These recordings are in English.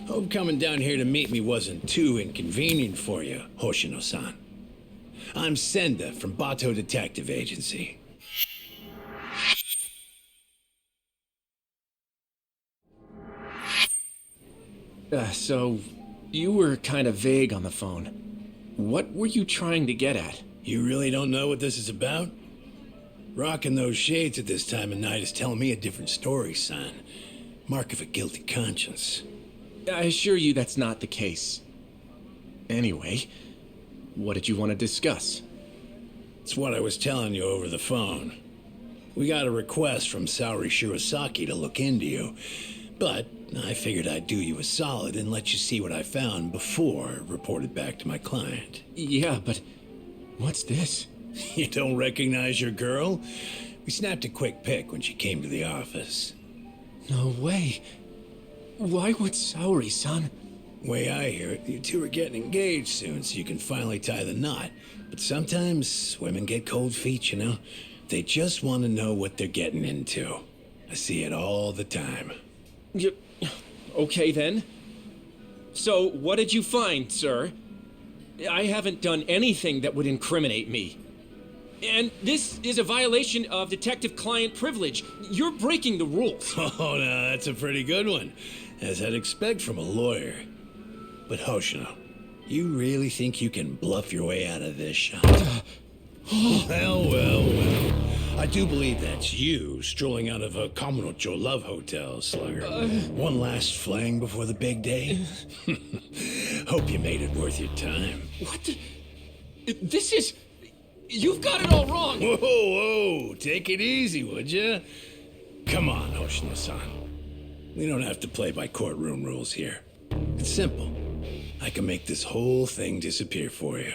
Hope coming down here to meet me wasn't too inconvenient for you, Hoshino-san. I'm Senda from Bato Detective Agency. So, you were kind of vague on the phone. What were you trying to get at? You really don't know what this is about? Rocking those shades at this time of night is telling me a different story, son. Mark of a guilty conscience. I assure you that's not the case. Anyway, what did you want to discuss? It's what I was telling you over the phone. We got a request from Saori Shirosaki to look into you, but I figured I'd do you a solid and let you see what I found before I reported back to my client. Yeah, but what's this? You don't recognize your girl? We snapped a quick pic when she came to the office. No way. Why would Saori-san? Way I hear it, you two are getting engaged soon so you can finally tie the knot. But sometimes women get cold feet, you know? They just want to know what they're getting into. I see it all the time. Okay then. So, what did you find, sir? I haven't done anything that would incriminate me. And this is a violation of detective-client privilege. You're breaking the rules. Oh, no, that's a pretty good one, as I'd expect from a lawyer. But Hoshino, you really think you can bluff your way out of this, Sean? Well. I do believe that's you strolling out of a Kamurocho love hotel, Slugger. One last fling before the big day. Hope you made it worth your time. What the... This is... You've got it all wrong! Whoa, take it easy, would you? Come on, Hoshino-san. We don't have to play by courtroom rules here. It's simple. I can make this whole thing disappear for you.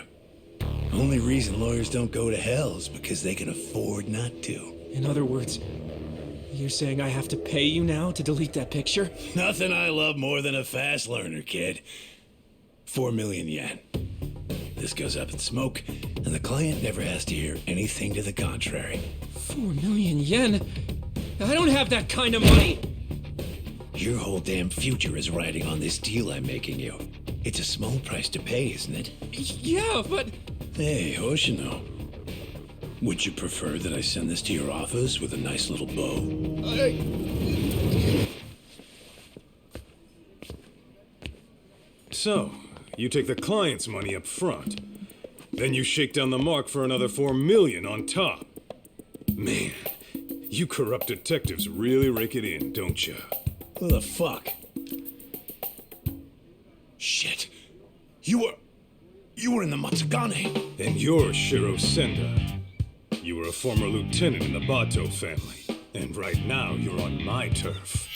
Only reason lawyers don't go to hell is because they can afford not to. In other words, you're saying I have to pay you now to delete that picture? Nothing I love more than a fast learner, kid. 4 million yen. This goes up in smoke, and the client never has to hear anything to the contrary. 4 million yen? I don't have that kind of money! Your whole damn future is riding on this deal I'm making you. It's a small price to pay, isn't it? Yeah, but... Hey, Hoshino. Would you prefer that I send this to your office with a nice little bow? So, you take the client's money up front. Then you shake down the mark for another 4 million on top. Man, you corrupt detectives really rake it in, don't you? Who the fuck? Shit. You were in the Matsugane. And you're Shiro Senda. You were a former lieutenant in the Bato family. And right now, you're on my turf.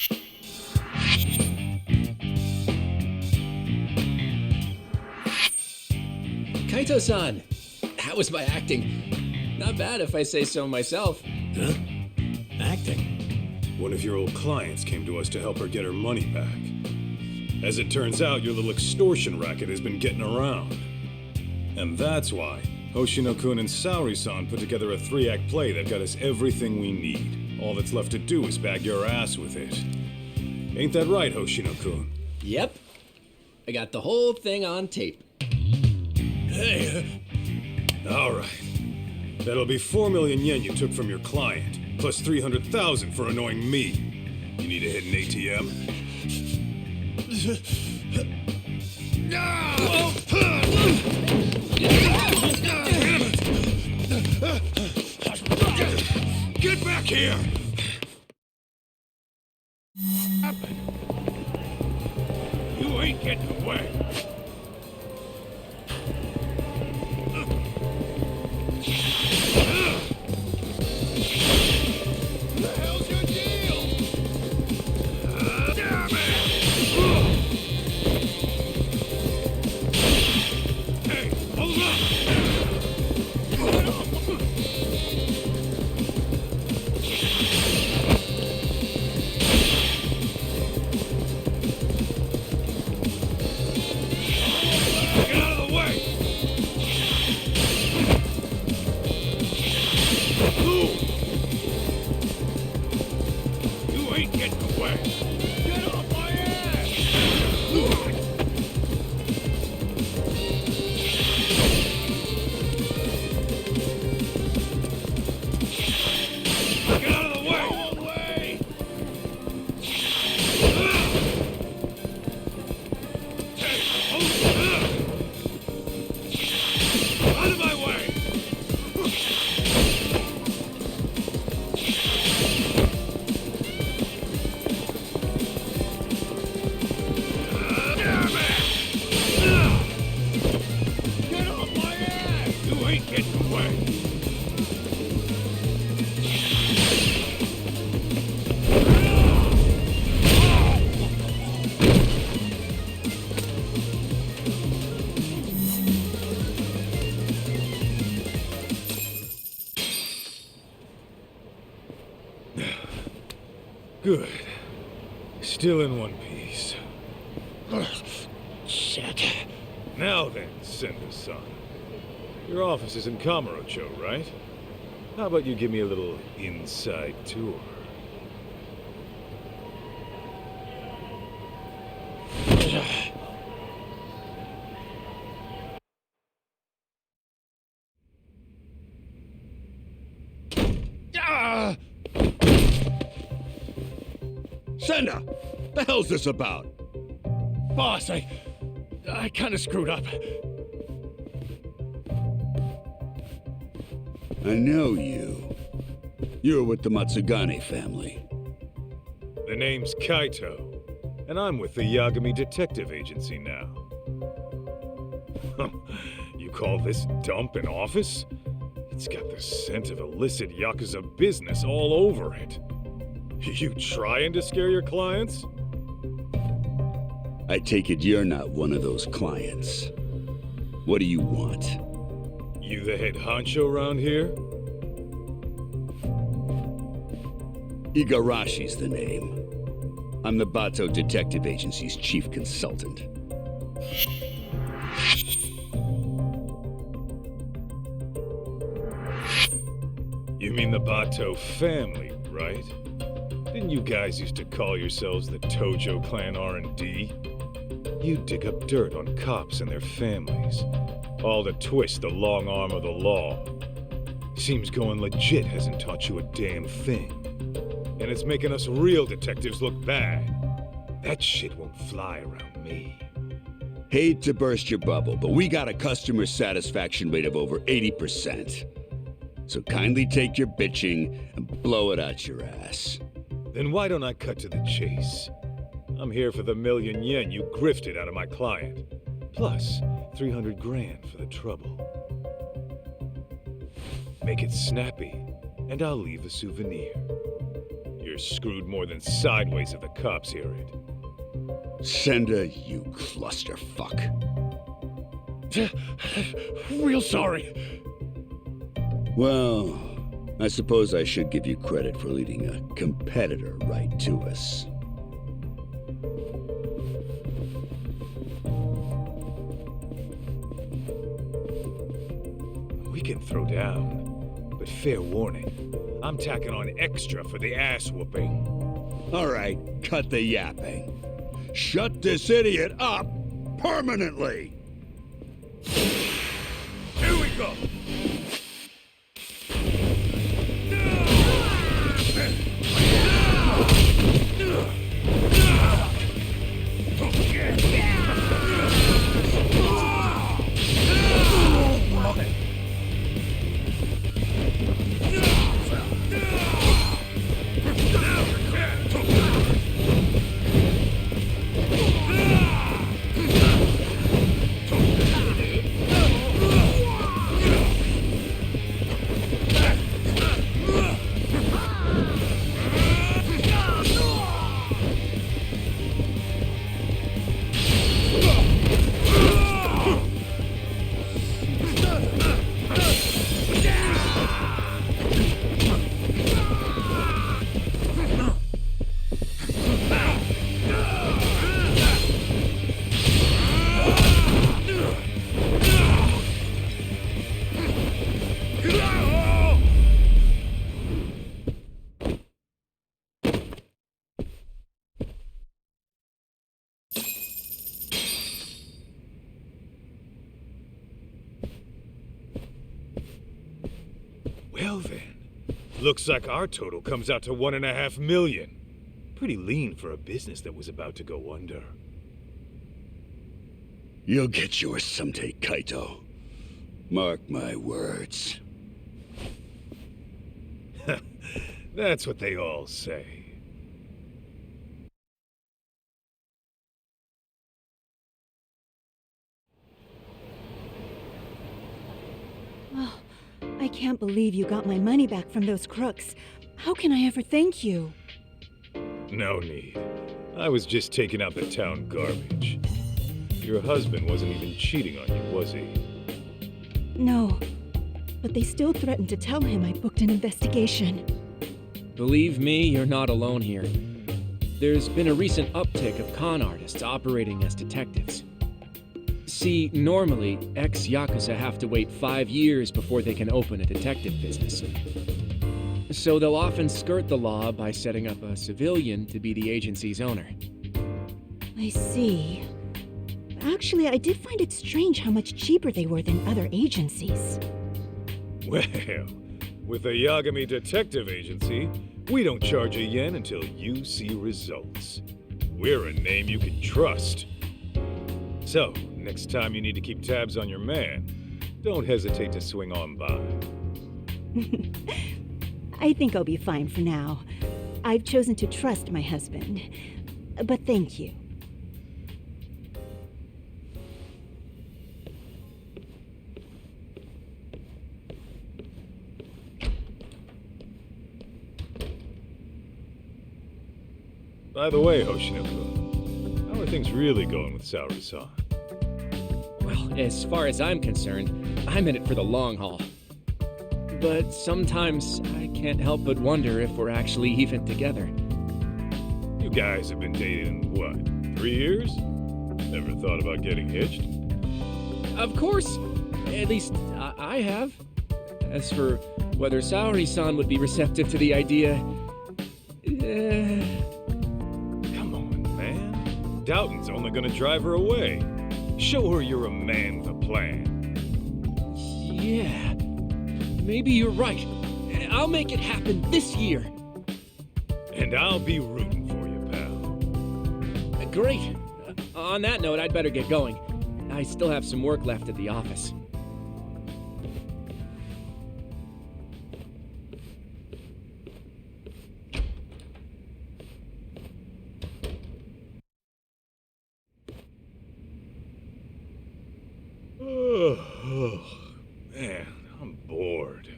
Kaito-san, how was my acting? Not bad if I say so myself. Huh? Acting? One of your old clients came to us to help her get her money back. As it turns out, your little extortion racket has been getting around. And that's why Hoshino-kun and Saori-san put together a 3-act play that got us everything we need. All that's left to do is bag your ass with it. Ain't that right, Hoshino-kun? Yep. I got the whole thing on tape. Hey, All right. That'll be 4 million yen you took from your client, plus 300,000 for annoying me. You need a hidden ATM? get back here! You ain't getting away. The hell's your deal? Damn it! Hey, hold up! Good. Still in one piece. Shit. Now then, Senda-san. Your office is in Kamurocho, right? How about you give me a little inside tour? Ah! Senda! The hell's this about? Boss, I kind of screwed up. I know you. You're with the Matsugane family. The name's Kaito, and I'm with the Yagami Detective Agency now. You call this dump an office? It's got the scent of illicit Yakuza business all over it. You trying to scare your clients? I take it you're not one of those clients. What do you want? You the head honcho around here? Igarashi's the name. I'm the Bato Detective Agency's chief consultant. You mean the Bato family, right? Didn't you guys used to call yourselves the Tojo Clan R&D? You dig up dirt on cops and their families, all to twist the long arm of the law. Seems going legit hasn't taught you a damn thing. And it's making us real detectives look bad. That shit won't fly around me. Hate to burst your bubble, but we got a customer satisfaction rate of over 80%. So kindly take your bitching and blow it out your ass. Then why don't I cut to the chase? I'm here for the million yen you grifted out of my client. Plus, 300 grand for the trouble. Make it snappy, and I'll leave a souvenir. You're screwed more than sideways if the cops hear it. Senda, you clusterfuck. Real sorry. Well, I suppose I should give you credit for leading a competitor right to us. We can throw down, but fair warning. I'm tacking on extra for the ass whooping. All right, cut the yapping. Shut this idiot up permanently! Here we go! Well then, looks like our total comes out to 1.5 million. Pretty lean for a business that was about to go under. You'll get yours someday, Kaito. Mark my words. That's what they all say. Oh, I can't believe you got my money back from those crooks. How can I ever thank you? No need. I was just taking out the town garbage. Your husband wasn't even cheating on you, was he? No, but they still threatened to tell him I booked an investigation. Believe me, you're not alone here. there's been a recent uptick of con artists operating as detectives. See, normally, ex-Yakuza have to wait 5 years before they can open a detective business. So they'll often skirt the law by setting up a civilian to be the agency's owner. I see. Actually, I did find it strange how much cheaper they were than other agencies. Well, with a Yagami detective agency, we don't charge a yen until you see results. We're a name you can trust. So, next time you need to keep tabs on your man, don't hesitate to swing on by. I think I'll be fine for now. I've chosen to trust my husband. But thank you. By the way, Hoshino-kun, how are things really going with Saori-san? Well, as far as I'm concerned, I'm in it for the long haul. But sometimes I can't help but wonder if we're actually even together. You guys have been dating, what, 3 years? Never thought about getting hitched? Of course! At least, I have. As for whether Saori-san would be receptive to the idea... Come on, man. Doubting's only gonna drive her away. Show her you're a man with a plan. Yeah, maybe you're right. I'll make it happen this year. And I'll be rooting for you, pal. Great. On that note, I'd better get going. I still have some work left at the office. Oh, man, I'm bored.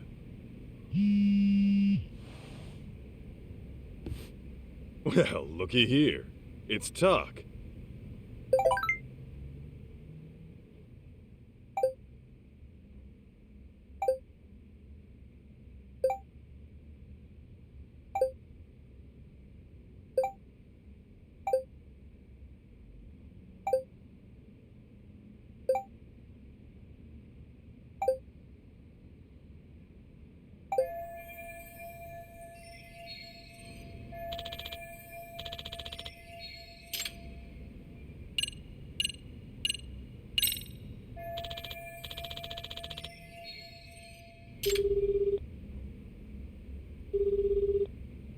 Well, looky here. It's Tuck.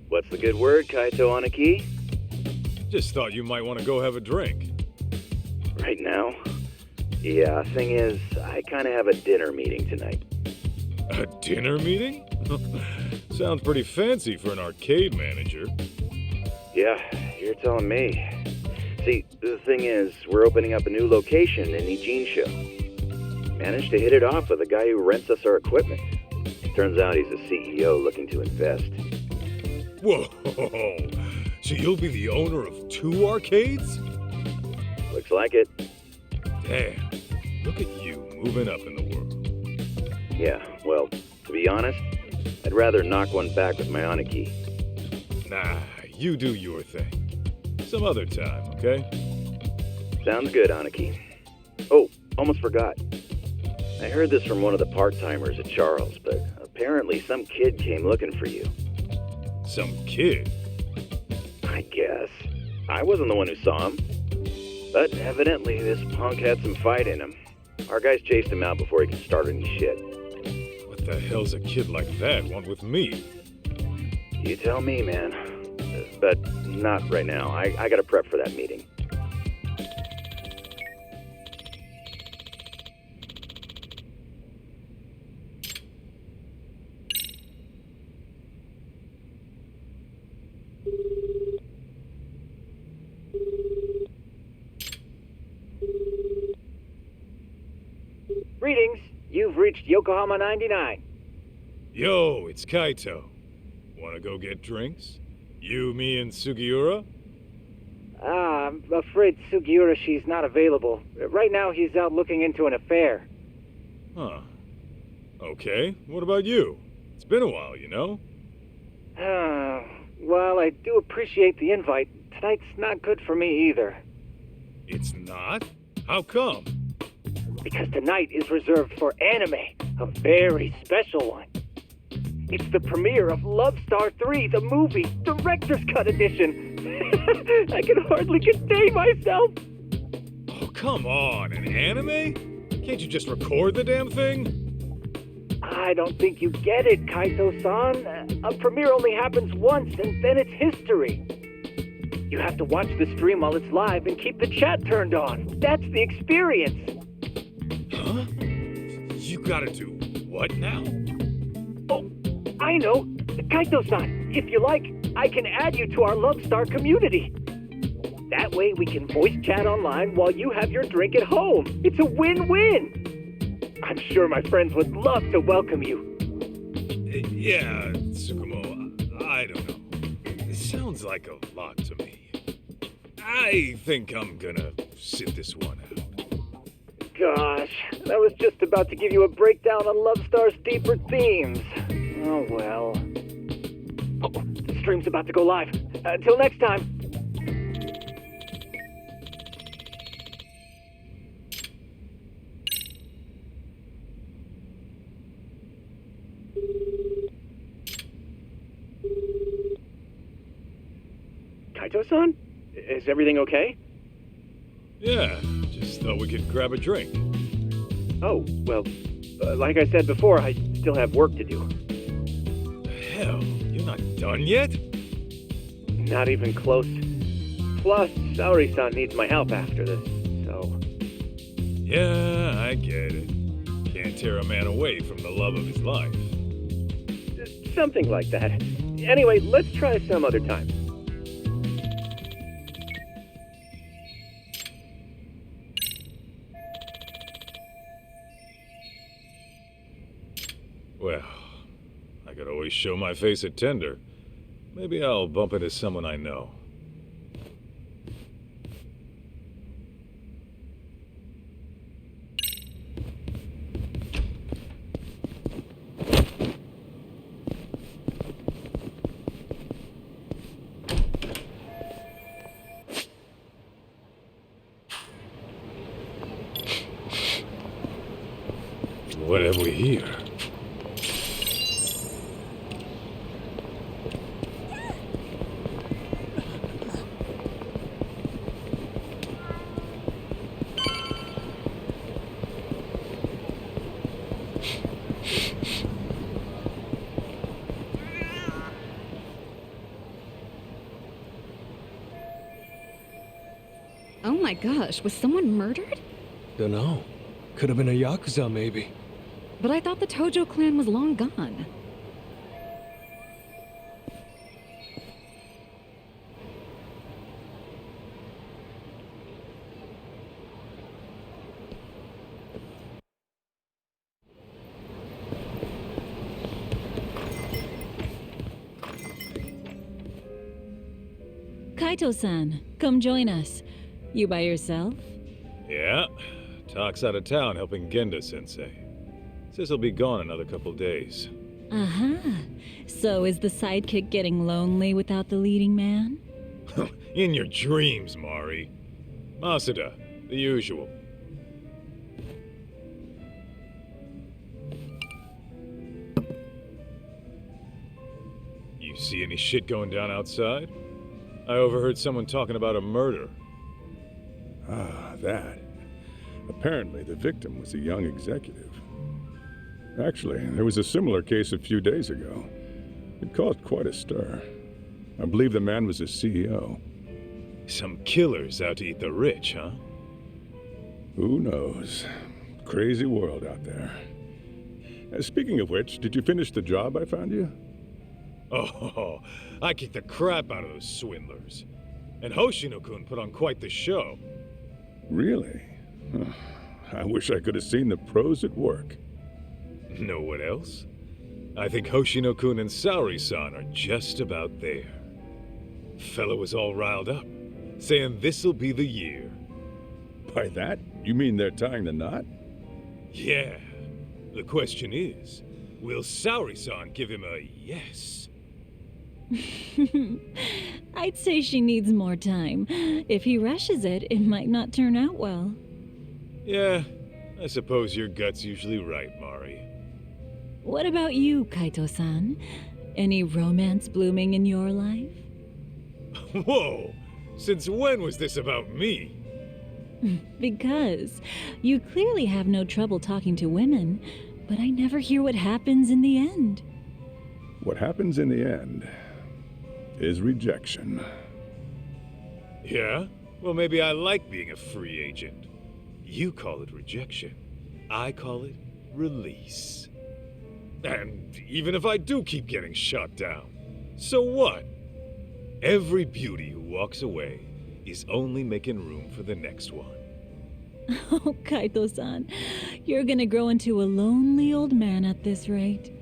What's the good word, Kaito on a key? Just thought you might want to go have a drink. Right now? Yeah, thing is, I kind of have a dinner meeting tonight. A dinner meeting? Sounds pretty fancy for an arcade manager. Yeah, you're telling me. See, the thing is, we're opening up a new location in Ijincho. Managed to hit it off with a guy who rents us our equipment. Turns out he's a CEO looking to invest. Whoa! So you'll be the owner of 2 arcades? Looks like it. Damn, look at you moving up in the world. Yeah, well, to be honest, I'd rather knock one back with my Aniki. Nah, you do your thing. Some other time, okay? Sounds good, Aniki. Oh, almost forgot. I heard this from one of the part-timers at Charles, but apparently some kid came looking for you. Some kid? I guess. I wasn't the one who saw him. But evidently this punk had some fight in him. Our guys chased him out before he could start any shit. What the hell's a kid like that want with me? You tell me, man. But not right now. I gotta prep for that meeting. Greetings. You've reached Yokohama 99. Yo, it's Kaito. Wanna go get drinks? You, me, and Sugiura? I'm afraid Sugiura, she's not available. Right now, he's out looking into an affair. Huh. Okay, what about you? It's been a while, you know? Well, I do appreciate the invite, tonight's not good for me either. It's not? How come? Because tonight is reserved for anime, a very special one. It's the premiere of Love Star 3, the movie, Director's Cut Edition. I can hardly contain myself. Oh, come on, an anime? Can't you just record the damn thing? I don't think you get it, Kaito-san. A premiere only happens once, and then it's history. You have to watch the stream while it's live and keep the chat turned on. That's the experience. Huh? You gotta do what now? Oh, I know. Kaito-san, if you like, I can add you to our Love Star community. That way we can voice chat online while you have your drink at home. It's a win-win. I'm sure my friends would love to welcome you. Yeah, Tsukumo, I don't know. It sounds like a lot to me. I think I'm gonna sit this one out. Gosh, I was just about to give you a breakdown on Love Star's deeper themes. Oh well. Oh, the stream's about to go live. Until next time. Kaito-san? Is everything okay? Yeah, just thought we could grab a drink. Oh, well, like I said before, I still have work to do. Hell, you're not done yet? Not even close. Plus, Saori-san needs my help after this, so... Yeah, I get it. Can't tear a man away from the love of his life. Something like that. Anyway, let's try some other time. Well, I could always show my face at Tender. Maybe I'll bump into someone I know. What have we here? Oh my gosh, was someone murdered? Dunno. Could have been a Yakuza, maybe. But I thought the Tojo clan was long gone. Kaito-san, come join us. You by yourself? Yeah, Talk's out of town helping Genda-sensei. Says he'll be gone another couple days. Uh-huh. So is the sidekick getting lonely without the leading man? In your dreams, Mari. Masuda, the usual. You see any shit going down outside? I overheard someone talking about a murder. Ah, that. Apparently, the victim was a young executive. Actually, there was a similar case a few days ago. It caused quite a stir. I believe the man was a CEO. Some killers out to eat the rich, huh? Who knows? Crazy world out there. Speaking of which, did you finish the job I found you? Oh, I kicked the crap out of those swindlers. And Hoshino-kun put on quite the show. Really? I wish I could have seen the pros at work. Know what else? I think Hoshino-kun and Saori-san are just about there. Fella was all riled up, saying this'll be the year. By that, you mean they're tying the knot? Yeah. The question is, will Saori-san give him a yes? I'd say she needs more time. If he rushes it, it might not turn out well. Yeah, I suppose your gut's usually right, Mari. What about you, Kaito-san? Any romance blooming in your life? Whoa! Since when was this about me? Because you clearly have no trouble talking to women, but I never hear what happens in the end. What happens in the end is rejection. Yeah? Well, maybe I like being a free agent. You call it rejection. I call it release. And even if I do keep getting shot down, so what? Every beauty who walks away is only making room for the next one. Oh, Kaito-san, you're gonna grow into a lonely old man at this rate.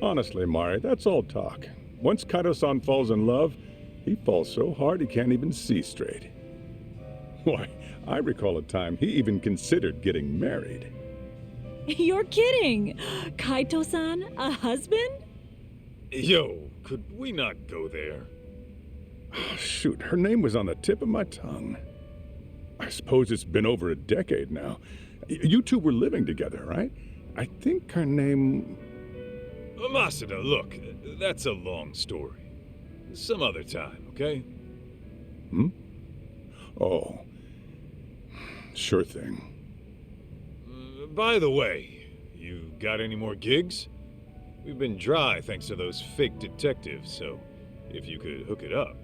Honestly, Mari, that's all talk. Once Kaito-san falls in love, he falls so hard he can't even see straight. Why, I recall a time he even considered getting married. You're kidding! Kaito-san, a husband? Yo, could we not go there? Shoot, her name was on the tip of my tongue. I suppose it's been over a decade now. You two were living together, right? I think her name... Masada, look, that's a long story. Some other time, okay? Oh. Sure thing. By the way, you got any more gigs? We've been dry thanks to those fake detectives, so if you could hook it up.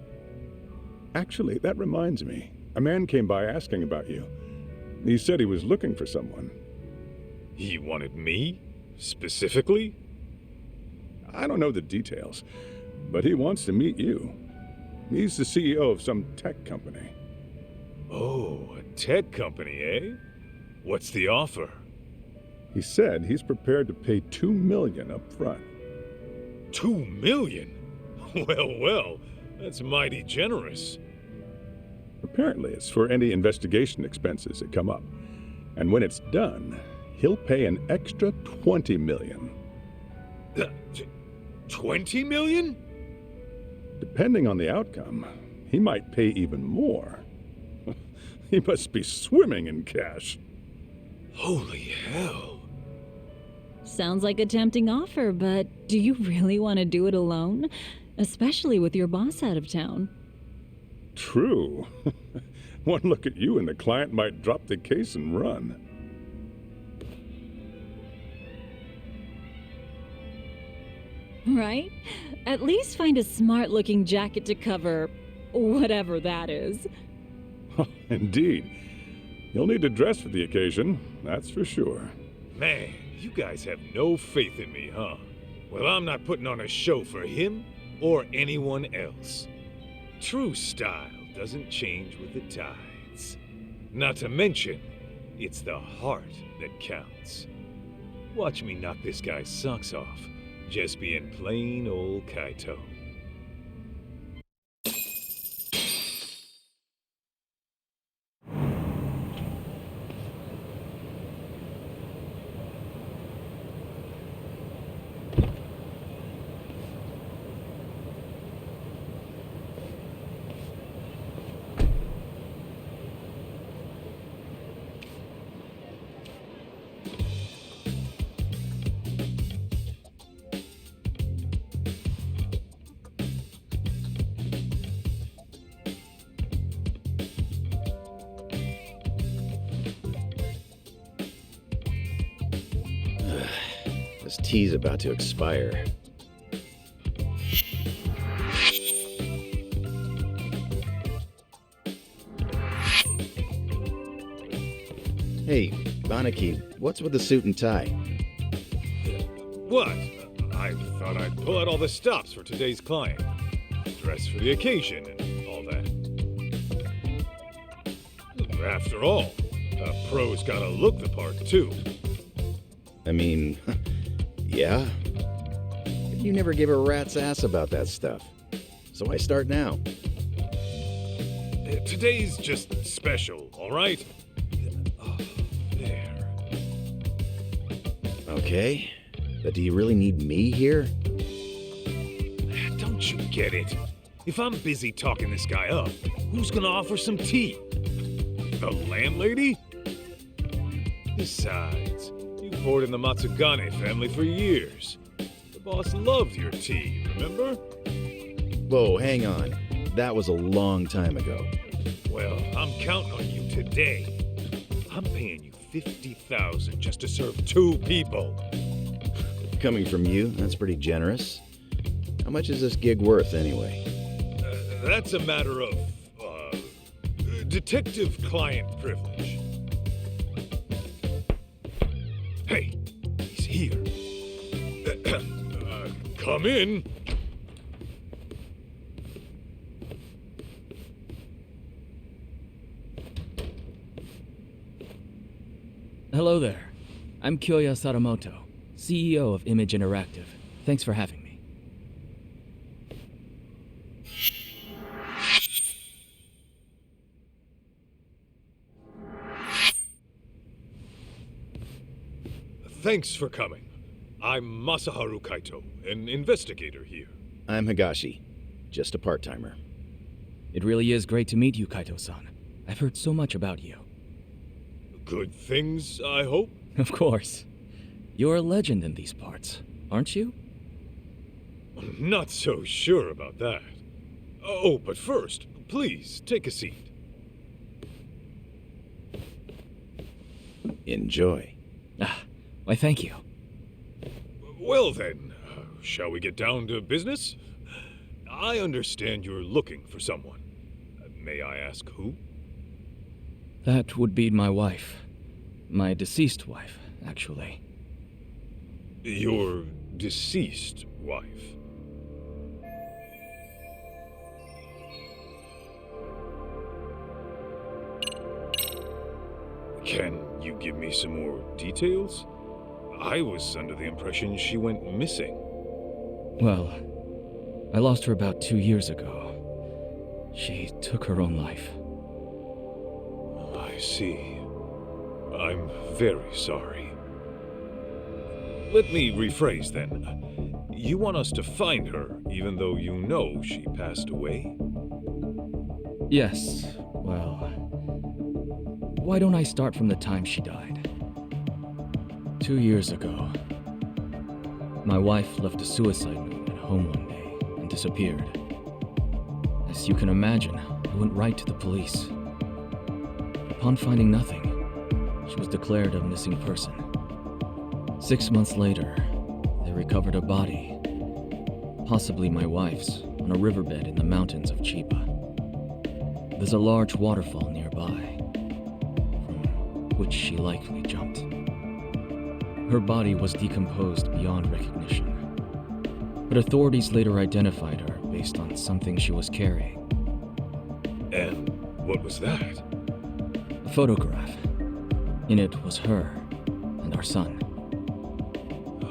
Actually, that reminds me. A man came by asking about you. He said he was looking for someone. He wanted me? Specifically? I don't know the details, but he wants to meet you. He's the CEO of some tech company. Oh, a tech company, eh? What's the offer? He said he's prepared to pay $2 million up front. $2 million? Well, that's mighty generous. Apparently, it's for any investigation expenses that come up. And when it's done, he'll pay an extra $20 million. 20 million? Depending on the outcome, he might pay even more. He must be swimming in cash. Holy hell. Sounds like a tempting offer, but do you really want to do it alone? Especially with your boss out of town. True. One look at you and the client might drop the case and run. Right? At least find a smart-looking jacket to cover whatever that is. Indeed. You'll need to dress for the occasion, that's for sure. Man, you guys have no faith in me, huh? Well, I'm not putting on a show for him or anyone else. True style doesn't change with the tides. Not to mention, it's the heart that counts. Watch me knock this guy's socks off, just being plain old Kaito. This tea's about to expire. Hey, Banaki, what's with the suit and tie? What? I thought I'd pull out all the stops for today's client. Dress for the occasion and all that. After all, a pro's gotta look the part, too. I mean, yeah. But you never give a rat's ass about that stuff. So I start now. Today's just special, all right? Oh, there. Okay. But do you really need me here? Don't you get it. If I'm busy talking this guy up, who's gonna offer some tea? The landlady? Besides, you poured in the Matsugane family for years. The boss loved your tea, remember? Whoa, hang on. That was a long time ago. Well, I'm counting on you today. I'm paying you $50,000 just to serve 2 people. Coming from you, that's pretty generous. How much is this gig worth, anyway? That's a matter of, detective-client privilege. Hey, he's here. Come in. Hello there. I'm Kyoya Sadamoto, CEO of Image Interactive. Thanks for having me. Thanks for coming. I'm Masaharu Kaito, an investigator here. I'm Higashi, just a part-timer. It really is great to meet you, Kaito-san. I've heard so much about you. Good things, I hope? Of course. You're a legend in these parts, aren't you? Not so sure about that. Oh, but first, please, take a seat. Enjoy. Why, thank you. Well then, shall we get down to business? I understand you're looking for someone. May I ask who? That would be my wife. My deceased wife, actually. Your deceased wife? Can you give me some more details? I was under the impression she went missing. Well, I lost her about 2 years ago. She took her own life. I see. I'm very sorry. Let me rephrase then. You want us to find her, even though you know she passed away? Yes, well... Why don't I start from the time she died? 2 years ago, my wife left a suicide note at home one day and disappeared. As you can imagine, I went right to the police. Upon finding nothing, she was declared a missing person. 6 months later, they recovered a body, possibly my wife's, on a riverbed in the mountains of Chiba. There's a large waterfall nearby, from which she likely jumped. Her body was decomposed beyond recognition, but authorities later identified her based on something she was carrying. And what was that? A photograph. In it was her and our son.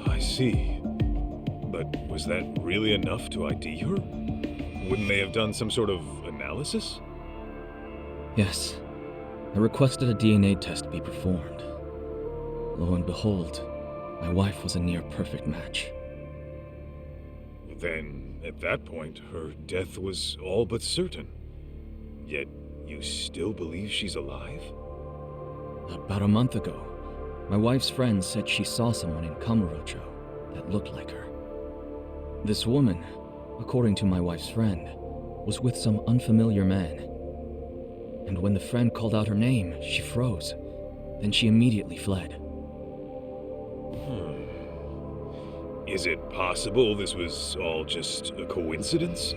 I see. But was that really enough to ID her? Wouldn't they have done some sort of analysis? Yes. I requested a DNA test be performed. Lo and behold, my wife was a near-perfect match. Then, at that point, her death was all but certain. Yet, you still believe she's alive? About a month ago, my wife's friend said she saw someone in Kamurocho that looked like her. This woman, according to my wife's friend, was with some unfamiliar man. And when the friend called out her name, she froze. Then she immediately fled. Is it possible this was all just a coincidence?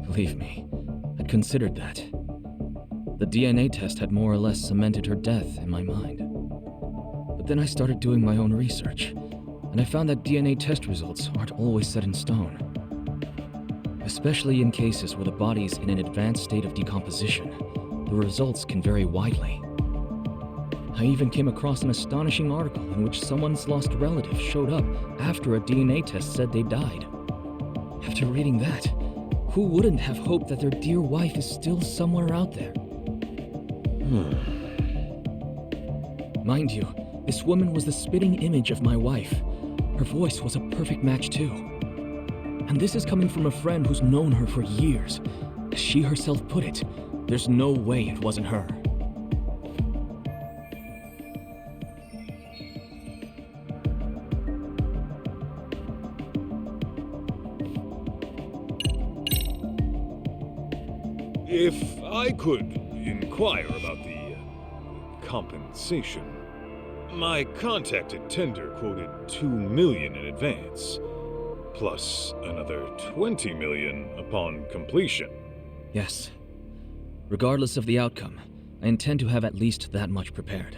Believe me, I'd considered that. The DNA test had more or less cemented her death in my mind. But then I started doing my own research, and I found that DNA test results aren't always set in stone. Especially in cases where the body's in an advanced state of decomposition, the results can vary widely. I even came across an astonishing article in which someone's lost relative showed up after a DNA test said they died. After reading that, who wouldn't have hoped that their dear wife is still somewhere out there? Mind you, this woman was the spitting image of my wife. Her voice was a perfect match too. And this is coming from a friend who's known her for years. As she herself put it, there's no way it wasn't her. If I could inquire about the compensation. My contacted tender quoted $2 million in advance, plus another $20 million upon completion. Yes. Regardless of the outcome, I intend to have at least that much prepared.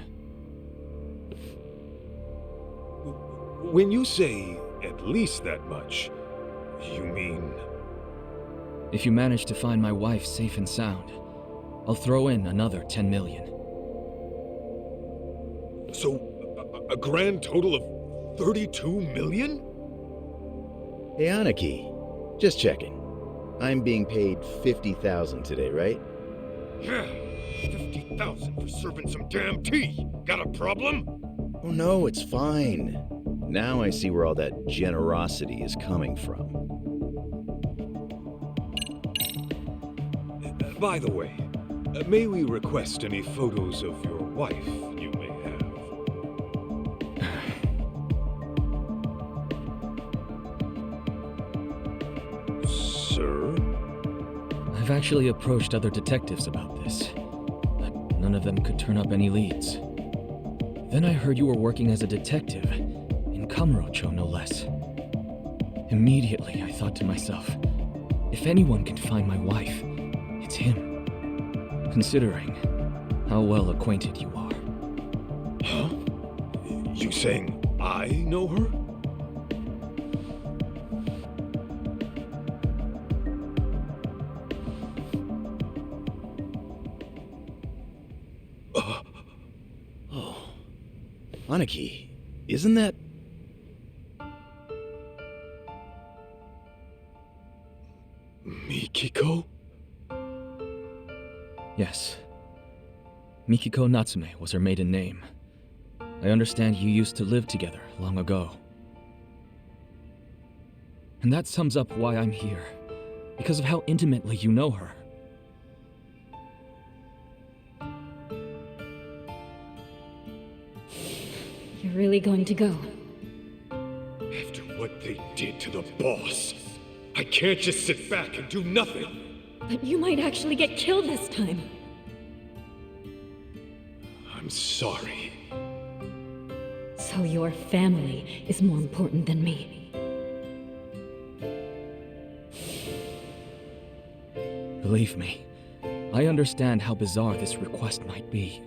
When you say at least that much, you mean... If you manage to find my wife safe and sound, I'll throw in another $10 million. So, a grand total of $32 million? Hey, Aniki. Just checking. I'm being paid $50,000 today, right? Yeah, $50,000 for serving some damn tea. Got a problem? Oh no, it's fine. Now I see where all that generosity is coming from. By the way, may we request any photos of your wife you may have? Sir? I've actually approached other detectives about this, but none of them could turn up any leads. Then I heard you were working as a detective, in Kamurocho no less. Immediately I thought to myself, if anyone can find my wife, it's him. Considering how well acquainted you are. Huh? You saying I know her? Oh. Aniki, isn't that... Mikiko? Yes. Mikiko Natsume was her maiden name. I understand you used to live together long ago. And that sums up why I'm here. Because of how intimately you know her. You're really going to go? After what they did to the boss, I can't just sit back and do nothing. But you might actually get killed this time. I'm sorry. So your family is more important than me. Believe me, I understand how bizarre this request might be.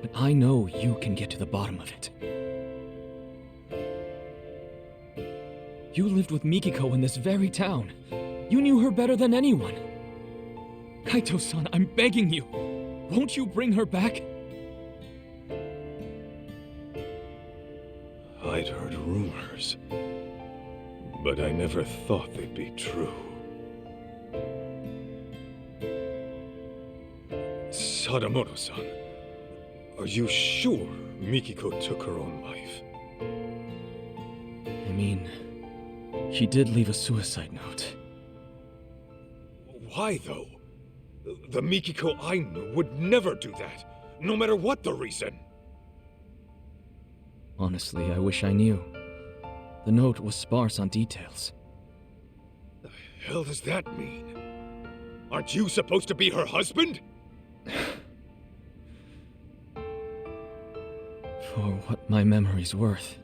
But I know you can get to the bottom of it. You lived with Mikiko in this very town. You knew her better than anyone. Kaito-san, I'm begging you. Won't you bring her back? I'd heard rumors, but I never thought they'd be true. Sadamoto-san, are you sure Mikiko took her own life? I mean, she did leave a suicide note. Why, though? The Mikiko I knew would never do that, no matter what the reason. Honestly, I wish I knew. The note was sparse on details. The hell does that mean? Aren't you supposed to be her husband? For what my memory's worth,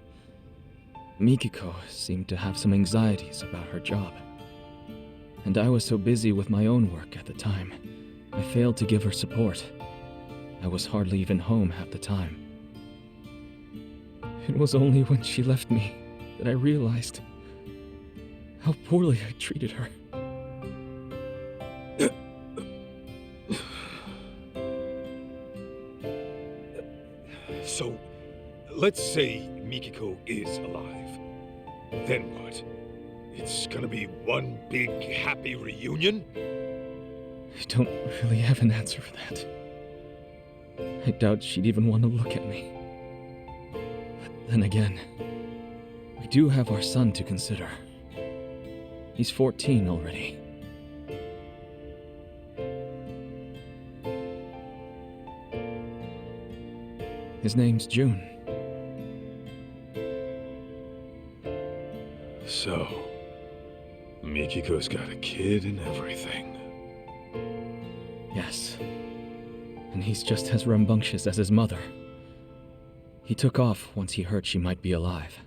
Mikiko seemed to have some anxieties about her job. And I was so busy with my own work at the time, I failed to give her support. I was hardly even home half the time. It was only when she left me that I realized how poorly I treated her. So, let's say Mikiko is alive. Then what? It's gonna be one big happy reunion? I don't really have an answer for that. I doubt she'd even want to look at me. But then again, we do have our son to consider. He's 14 already. His name's June. So, Mikiko's got a kid and everything. Yes. And he's just as rambunctious as his mother. He took off once he heard she might be alive.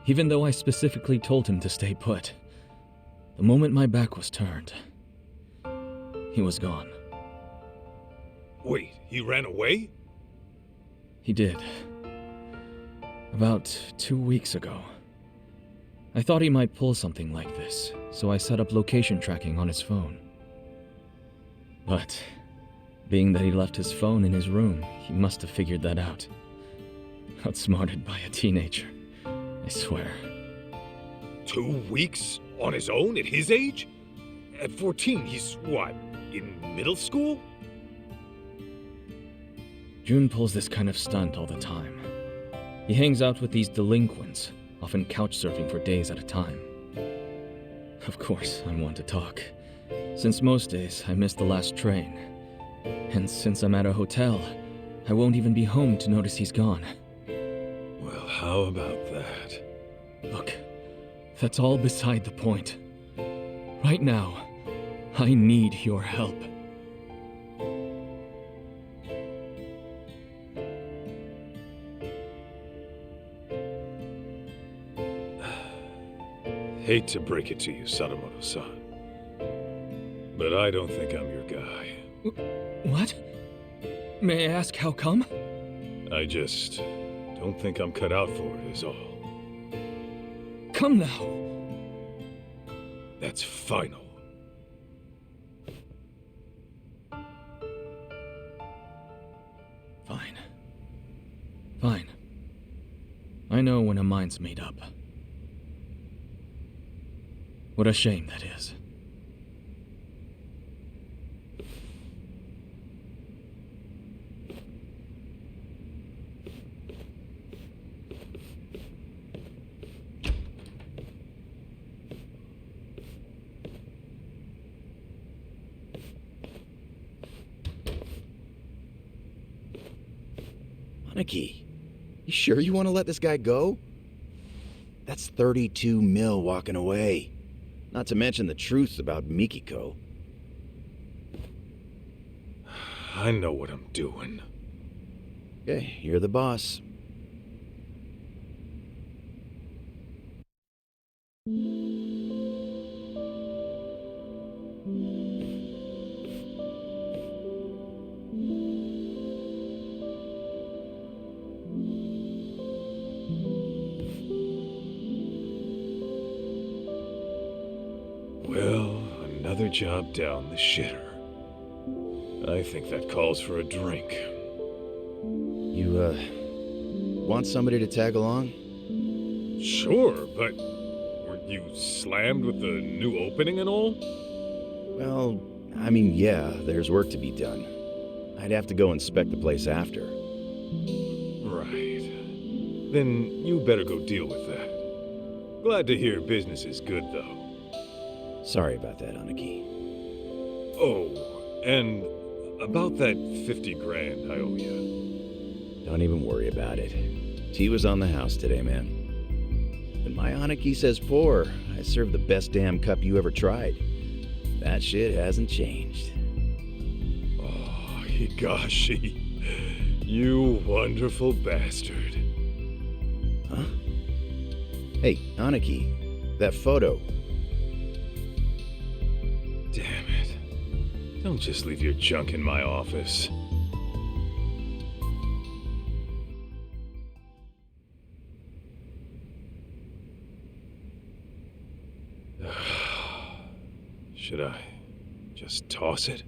Even though I specifically told him to stay put. The moment my back was turned, he was gone. Wait, he ran away? He did. About 2 weeks ago. I thought he might pull something like this, so I set up location tracking on his phone. But, being that he left his phone in his room, he must have figured that out. Outsmarted by a teenager, I swear. 2 weeks on his own at his age? At 14, he's what, in middle school? June pulls this kind of stunt all the time. He hangs out with these delinquents, often couch surfing for days at a time. Of course, I'm one to talk, since most days I miss the last train. And since I'm at a hotel, I won't even be home to notice he's gone. Well, how about that? Look, that's all beside the point. Right now, I need your help. Hate to break it to you, Sadamoto-san, but I don't think I'm your guy. What? May I ask how come? I just don't think I'm cut out for it, is all. Come now. That's final. Fine. Fine. I know when a mind's made up. What a shame that is. Aniki, you sure you want to let this guy go? That's 32 mil walking away. Not to mention the truth about Mikiko. I know what I'm doing. Okay, you're the boss. Well, another job down the shitter. I think that calls for a drink. You, want somebody to tag along? Sure, but weren't you slammed with the new opening and all? Well, I mean, yeah, there's work to be done. I'd have to go inspect the place after. Right. Then you better go deal with that. Glad to hear business is good, though. Sorry about that, Aniki. Oh, and about that 50 grand I owe you. Don't even worry about it. T was on the house today, man. When my Aniki says pour, I serve the best damn cup you ever tried. That shit hasn't changed. Oh, Higashi. You wonderful bastard. Huh? Hey, Aniki, that photo. Damn it. Don't just leave your junk in my office. Should I just toss it?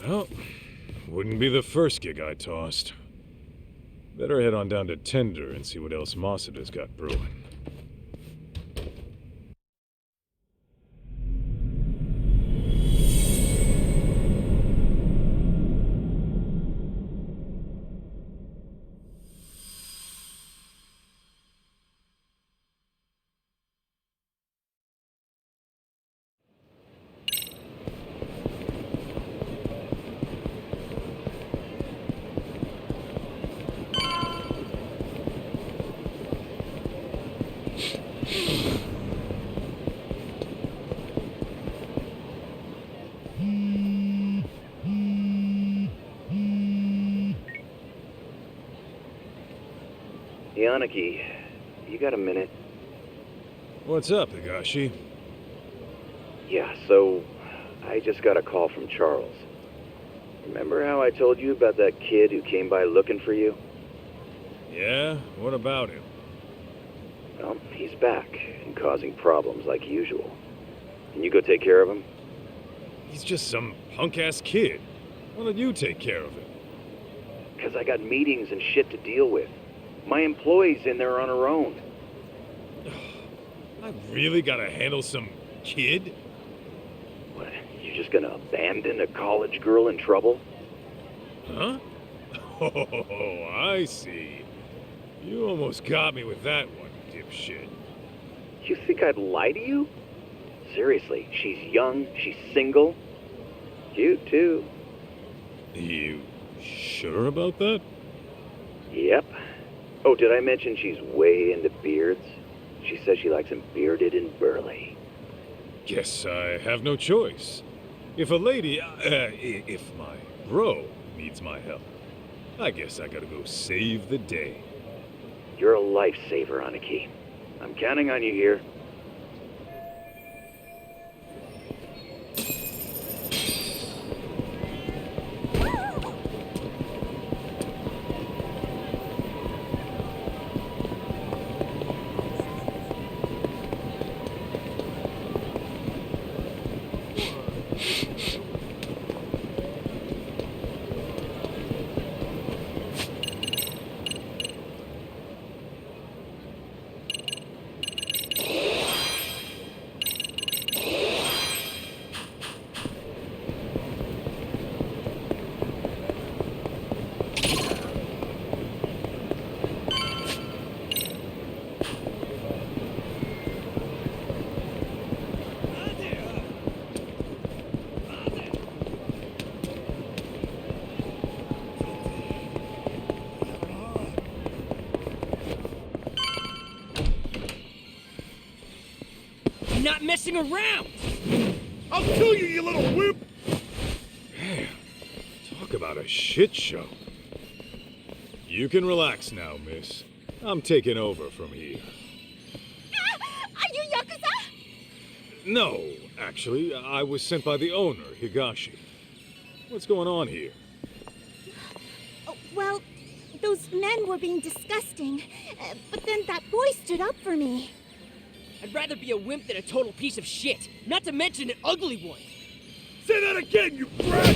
Well, wouldn't be the first gig I tossed. Better head on down to Tender and see what else Masuda's got brewing. Aniki, you got a minute? What's up, Higashi? Yeah, so I just got a call from Charles. Remember how I told you about that kid who came by looking for you? Yeah? What about him? Well, he's back and causing problems like usual. Can you go take care of him? He's just some punk-ass kid. Why don't you take care of him? Because I got meetings and shit to deal with. My employee's in there on her own. I really gotta handle some kid? What, you just gonna abandon a college girl in trouble? Huh? Oh, I see. You almost got me with that one, dipshit. You think I'd lie to you? Seriously, she's young, she's single. Cute, too. You sure about that? Yep. Oh, did I mention she's way into beards? She says she likes them bearded and burly. Guess I have no choice. If a lady, if my bro needs my help, I guess I gotta go save the day. You're a lifesaver, Aniki. I'm counting on you here. Not messing around! I'll kill you, you little wimp! Damn. Talk about a shit show. You can relax now, miss. I'm taking over from here. Are you Yakuza? No, actually, I was sent by the owner, Higashi. What's going on here? Oh, well, those men were being disgusting, but then that boy stood up for me. I'd rather be a wimp than a total piece of shit, not to mention an ugly one. Say that again, you brat!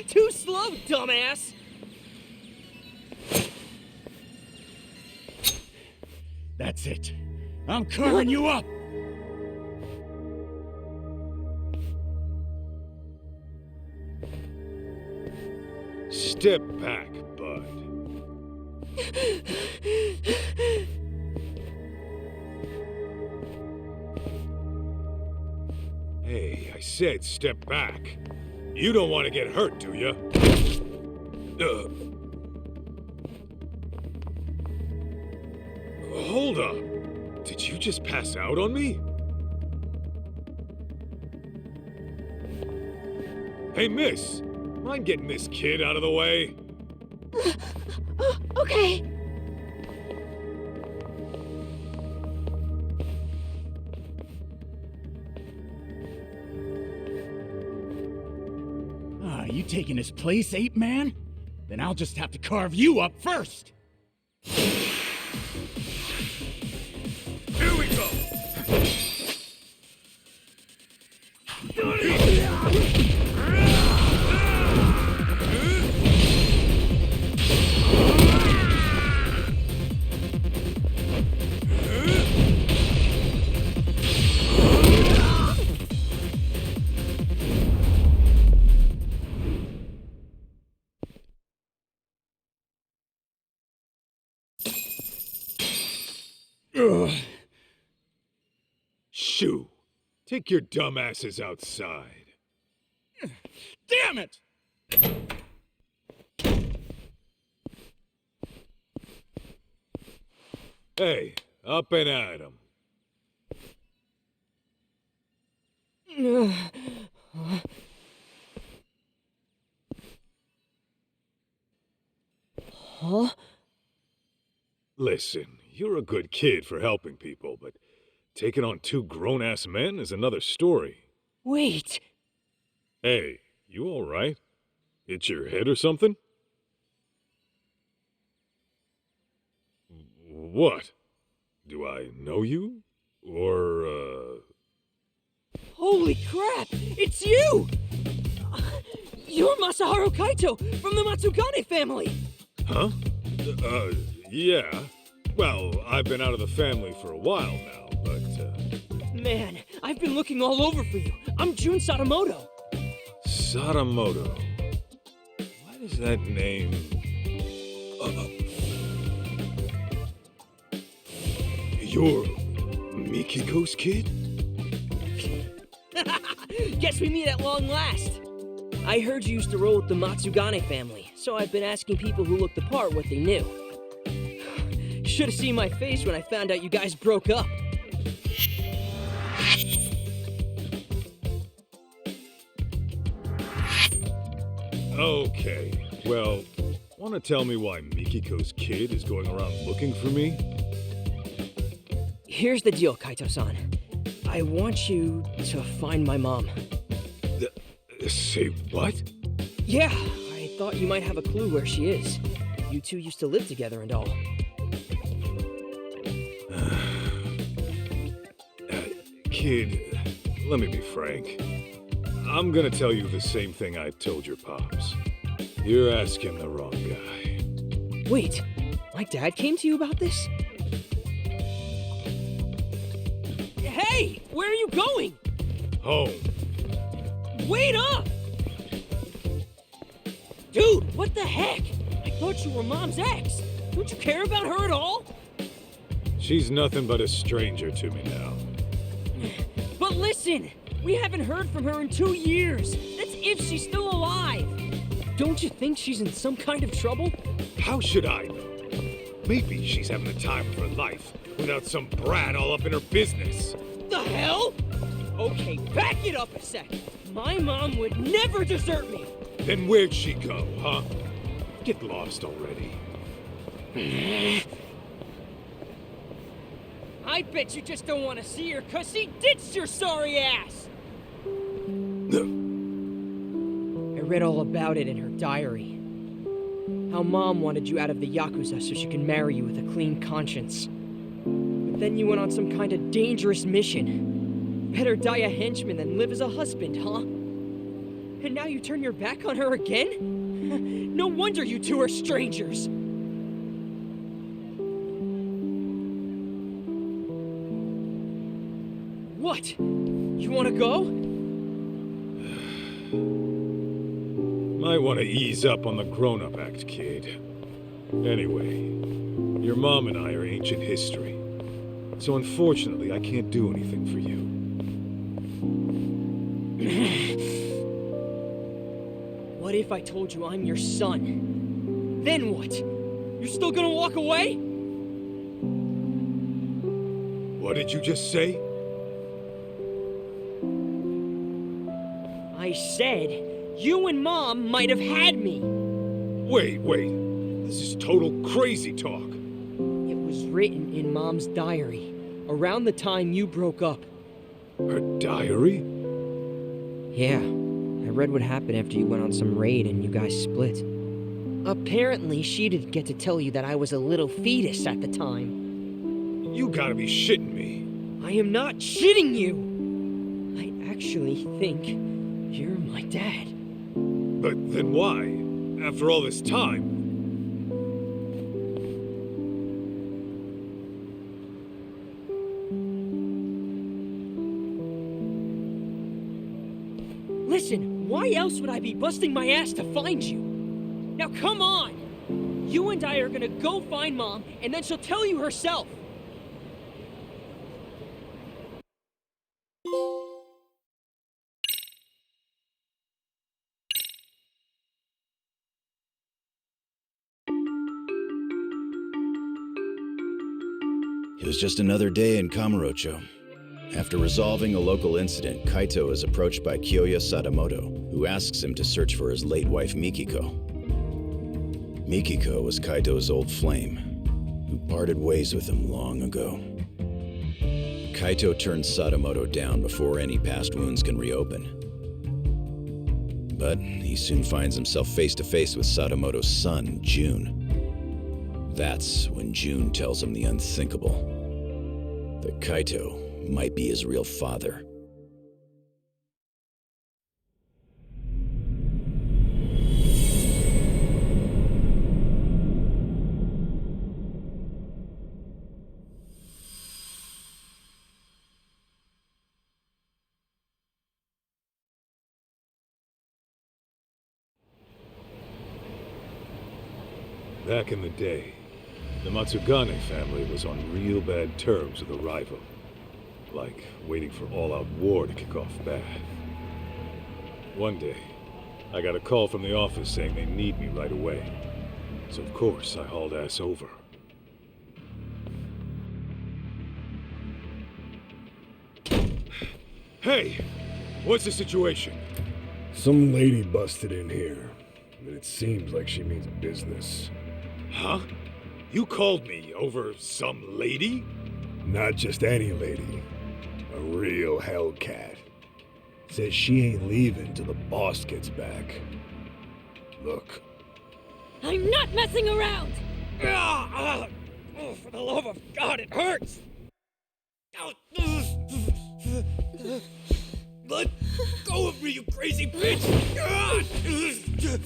Too slow, dumbass! That's it. I'm carving you up! Step back, bud. Hey, I said step back. You don't want to get hurt, do you? Hold up. Did you just pass out on me? Hey, miss. Mind getting this kid out of the way? Okay. You taking his place, ape man? Then I'll just have to carve you up first! Here we go! Shoo! Take your dumbasses outside. Damn it! Hey, up and at 'em. Huh? Listen, you're a good kid for helping people, but taking on two grown-ass men is another story. Wait. Hey, you all right? Hit your head or something? What? Do I know you? Or, Holy crap! It's you! You're Masaharu Kaito from the Matsugane family! Huh? Yeah. Well, I've been out of the family for a while now, but, Man, I've been looking all over for you. I'm Jun Sadamoto. Sadamoto. Why does that name... You're Mikiko's kid? Guess we meet at long last. I heard you used to roll with the Matsugane family, so I've been asking people who looked the part what they knew. Should have seen my face when I found out you guys broke up. Okay, well, wanna tell me why Mikiko's kid is going around looking for me? Here's the deal, Kaito-san. I want you to find my mom. Say what? Yeah, I thought you might have a clue where she is. You two used to live together and all. Kid, let me be frank. I'm gonna tell you the same thing I told your pops. You're asking the wrong guy. Wait, my dad came to you about this? Hey, where are you going? Home. Wait up! Dude, what the heck? I thought you were Mom's ex. Don't you care about her at all? She's nothing but a stranger to me now. But listen, we haven't heard from her in 2 years. That's if she's still alive. Don't you think she's in some kind of trouble? How should I know? Maybe she's having the time of her life without some brat all up in her business. The hell? Okay, back it up a sec. My mom would never desert me. Then where'd she go, huh? Get lost already. I bet you just don't want to see her because she ditched your sorry ass. I read all about it in her diary. How Mom wanted you out of the Yakuza so she can marry you with a clean conscience. But then you went on some kind of dangerous mission. Better die a henchman than live as a husband, huh? And now you turn your back on her again? No wonder you two are strangers. What? You want to go? Might want to ease up on the grown-up act, kid. Anyway, your mom and I are ancient history. So unfortunately, I can't do anything for you. What if I told you I'm your son? Then what? You're still gonna walk away? What did you just say? I said, you and Mom might have had me. Wait. This is total crazy talk. It was written in Mom's diary, around the time you broke up. Her diary? Yeah, I read what happened after you went on some raid and you guys split. Apparently, she didn't get to tell you that I was a little fetus at the time. You gotta be shitting me. I am not shitting you! I actually think you're my dad. But then why? After all this time? Listen, why else would I be busting my ass to find you? Now come on! You and I are gonna go find Mom, and then she'll tell you herself! It was just another day in Kamurocho. After resolving a local incident, Kaito is approached by Kyoya Sadamoto, who asks him to search for his late wife Mikiko. Mikiko was Kaito's old flame. who parted ways with him long ago. Kaito turns Sadamoto down before any past wounds can reopen. But he soon finds himself face to face with Sadamoto's son, June. That's when June tells him the unthinkable. That Kaito might be his real father. Back in the day, the Matsugane family was on real bad terms with a rival. Like waiting for all-out war to kick off bad. One day, I got a call from the office saying they need me right away. So of course, I hauled ass over. Hey! What's the situation? Some lady busted in here, and it seems like she means business. Huh? You called me over some lady? Not just any lady. A real hellcat. Says she ain't leaving till the boss gets back. Look. I'm not messing around! Oh, for the love of God, it hurts! Let go of me, you crazy bitch!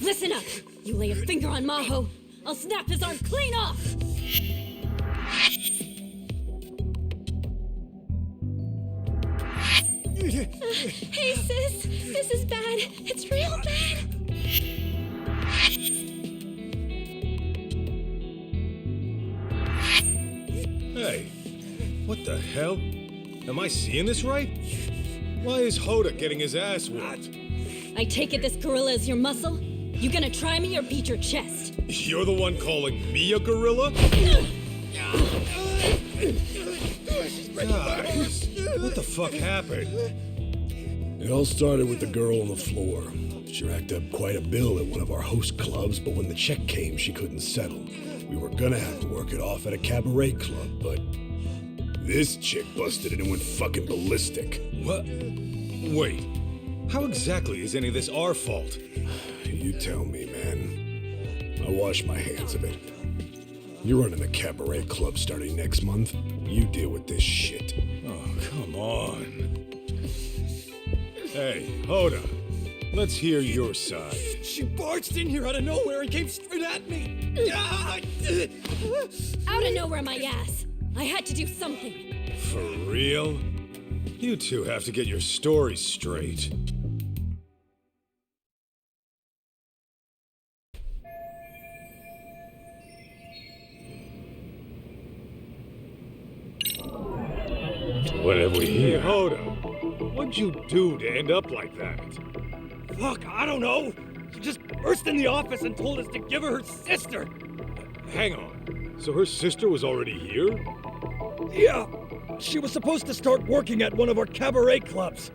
Listen up! You lay a finger on Maho, I'll snap his arm clean off! Hey sis, this is bad. It's real bad. Hey, what the hell? Am I seeing this right? Why is Hoda getting his ass whooped? I take it this gorilla is your muscle? You gonna try me or beat your chest? You're the one calling me a gorilla? Guys, what the fuck happened? It all started with the girl on the floor. She racked up quite a bill at one of our host clubs, but when the check came, she couldn't settle. We were gonna have to work it off at a cabaret club, but this chick busted in and went fucking ballistic. What? Wait, how exactly is any of this our fault? You tell me, man. I wash my hands of it. You're running the cabaret club starting next month. You deal with this shit. Oh, come on. Hey, Hoda, let's hear your side. She barged in here out of nowhere and came straight at me. Out of nowhere, my ass. I had to do something. For real? You two have to get your stories straight. What have we here? Hoda, what'd you do to end up like that? Fuck, I don't know. She just burst in the office and told us to give her sister. Hang on. So her sister was already here? Yeah. She was supposed to start working at one of our cabaret clubs.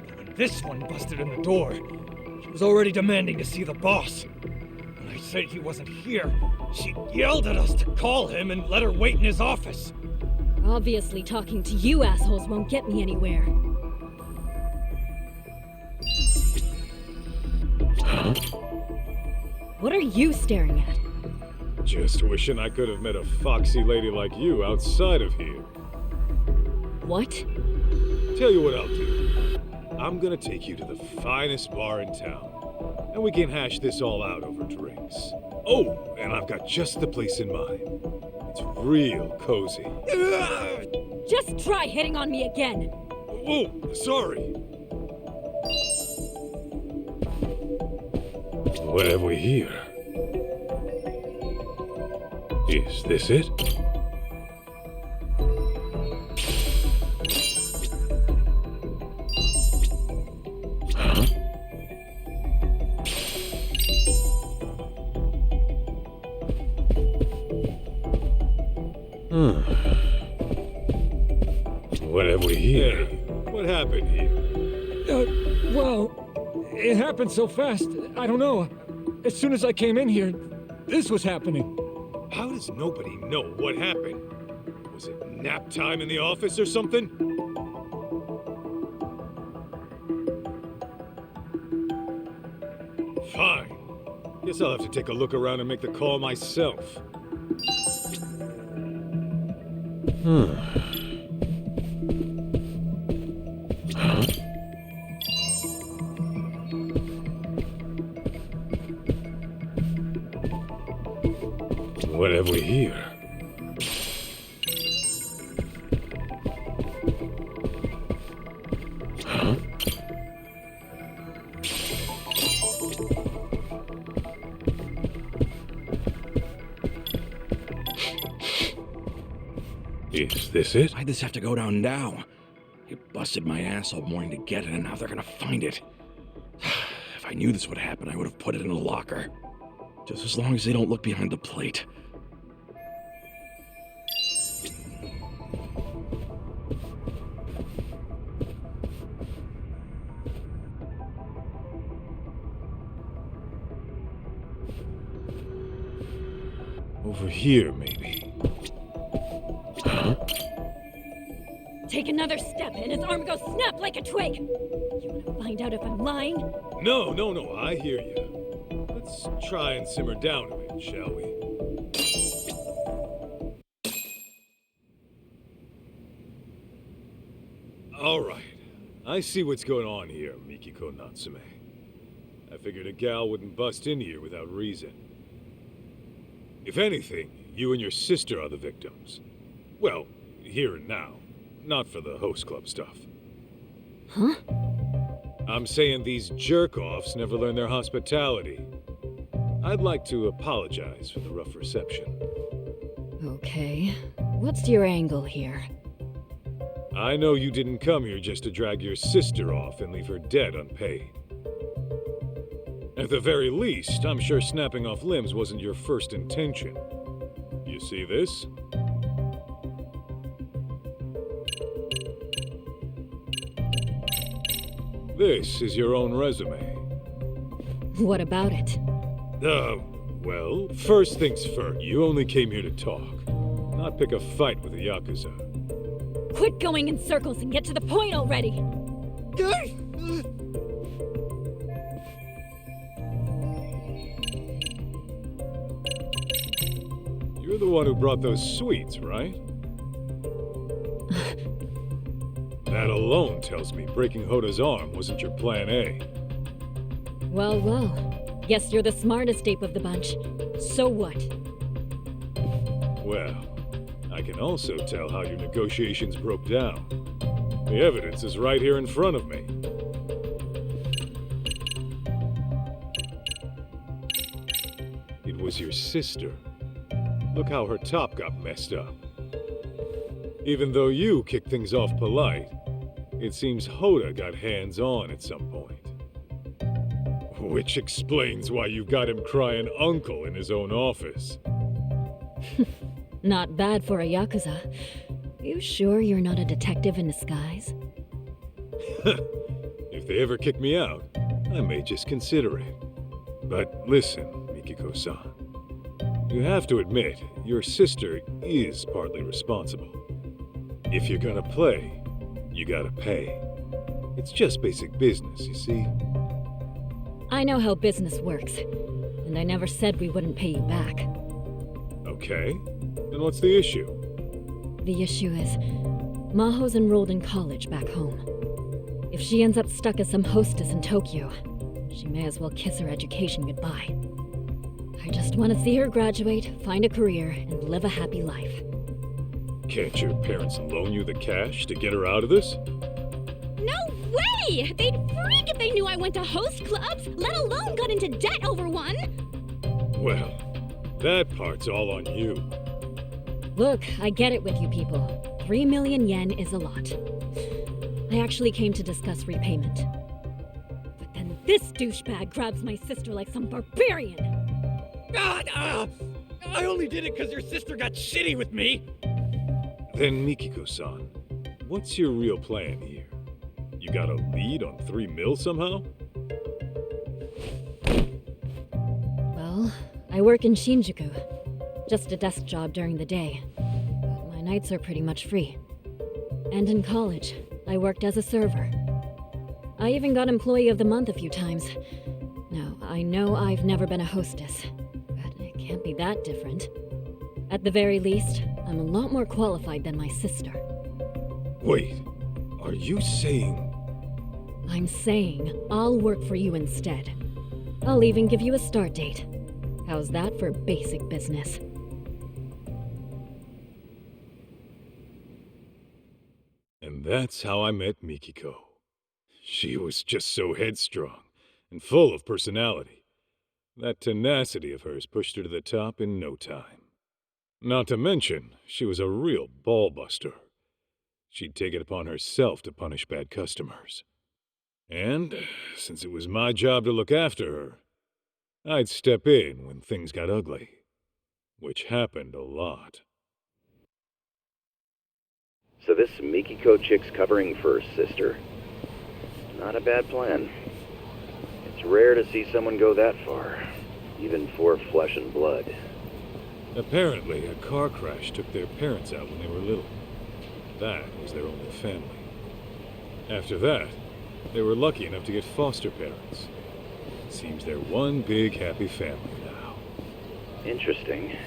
But when this one busted in the door, she was already demanding to see the boss. When I said he wasn't here, she yelled at us to call him and let her wait in his office. Obviously, talking to you assholes won't get me anywhere. Huh? What are you staring at? Just wishing I could have met a foxy lady like you outside of here. What? Tell you what I'll do. I'm gonna take you to the finest bar in town, and we can hash this all out over drinks. Oh, and I've got just the place in mind. It's real cozy. Just try hitting on me again. Whoa, sorry. What have we here? Is this it? Huh? What have we here? Hey, what happened here? Well, it happened so fast. I don't know. As soon as I came in here, this was happening. How does nobody know what happened? Was it nap time in the office or something? Fine. Guess I'll have to take a look around and make the call myself. What have we here? Is this it? Why'd this have to go down now? You busted my ass all morning to get it, and now they're gonna find it. If I knew this would happen, I would have put it in a locker. Just as long as they don't look behind the plate. Over here, maybe. Huh? Take another step and his arm goes snap like a twig. You wanna find out if I'm lying? No, I hear you. Let's try and simmer down a bit, shall we? All right. I see what's going on here, Mikiko Natsume. I figured a gal wouldn't bust in here without reason. If anything, you and your sister are the victims. Well, here and now. Not for the host club stuff. Huh? I'm saying these jerk-offs never learn their hospitality. I'd like to apologize for the rough reception. Okay. What's your angle here? I know you didn't come here just to drag your sister off and leave her dead unpaid. At the very least, I'm sure snapping off limbs wasn't your first intention. You see this? This is your own resume. What about it? Well, first things first. You only came here to talk, not pick a fight with the Yakuza. Quit going in circles and get to the point already! You're the one who brought those sweets, right? That alone tells me breaking Hoda's arm wasn't your plan A. Well, well. Guess you're the smartest ape of the bunch. So what? Well, I can also tell how your negotiations broke down. The evidence is right here in front of me. It was your sister. Look how her top got messed up. Even though you kicked things off polite, it seems Hoda got hands-on at some point. Which explains why you got him crying uncle in his own office. Not bad for a Yakuza. You sure you're not a detective in disguise? If they ever kick me out, I may just consider it. But listen, Mikiko-san. You have to admit, your sister is partly responsible. If you're gonna play, you gotta pay. It's just basic business, you see? I know how business works, and I never said we wouldn't pay you back. Okay, then what's the issue? The issue is, Maho's enrolled in college back home. If she ends up stuck as some hostess in Tokyo, she may as well kiss her education goodbye. I just want to see her graduate, find a career, and live a happy life. Can't your parents loan you the cash to get her out of this? No way! They'd freak if they knew I went to host clubs, let alone got into debt over one! Well, that part's all on you. Look, I get it with you people. 3 million yen is a lot. I actually came to discuss repayment. But then this douchebag grabs my sister like some barbarian! I only did it because your sister got shitty with me! Then Mikiko-san, what's your real plan here? You got a lead on 3 mil somehow? Well, I work in Shinjuku. Just a desk job during the day. But my nights are pretty much free. And in college, I worked as a server. I even got Employee of the Month a few times. Now, I know I've never been a hostess, but it can't be that different. At the very least, I'm a lot more qualified than my sister. Wait, are you saying... I'm saying I'll work for you instead. I'll even give you a start date. How's that for basic business? And that's how I met Mikiko. She was just so headstrong and full of personality. That tenacity of hers pushed her to the top in no time. Not to mention, she was a real ball-buster. She'd take it upon herself to punish bad customers. And, since it was my job to look after her, I'd step in when things got ugly. Which happened a lot. So this Mikiko chick's covering for her sister. Not a bad plan. It's rare to see someone go that far, even for flesh and blood. Apparently, a car crash took their parents out when they were little. That was their only family. After that, they were lucky enough to get foster parents. Seems they're one big happy family now. Interesting.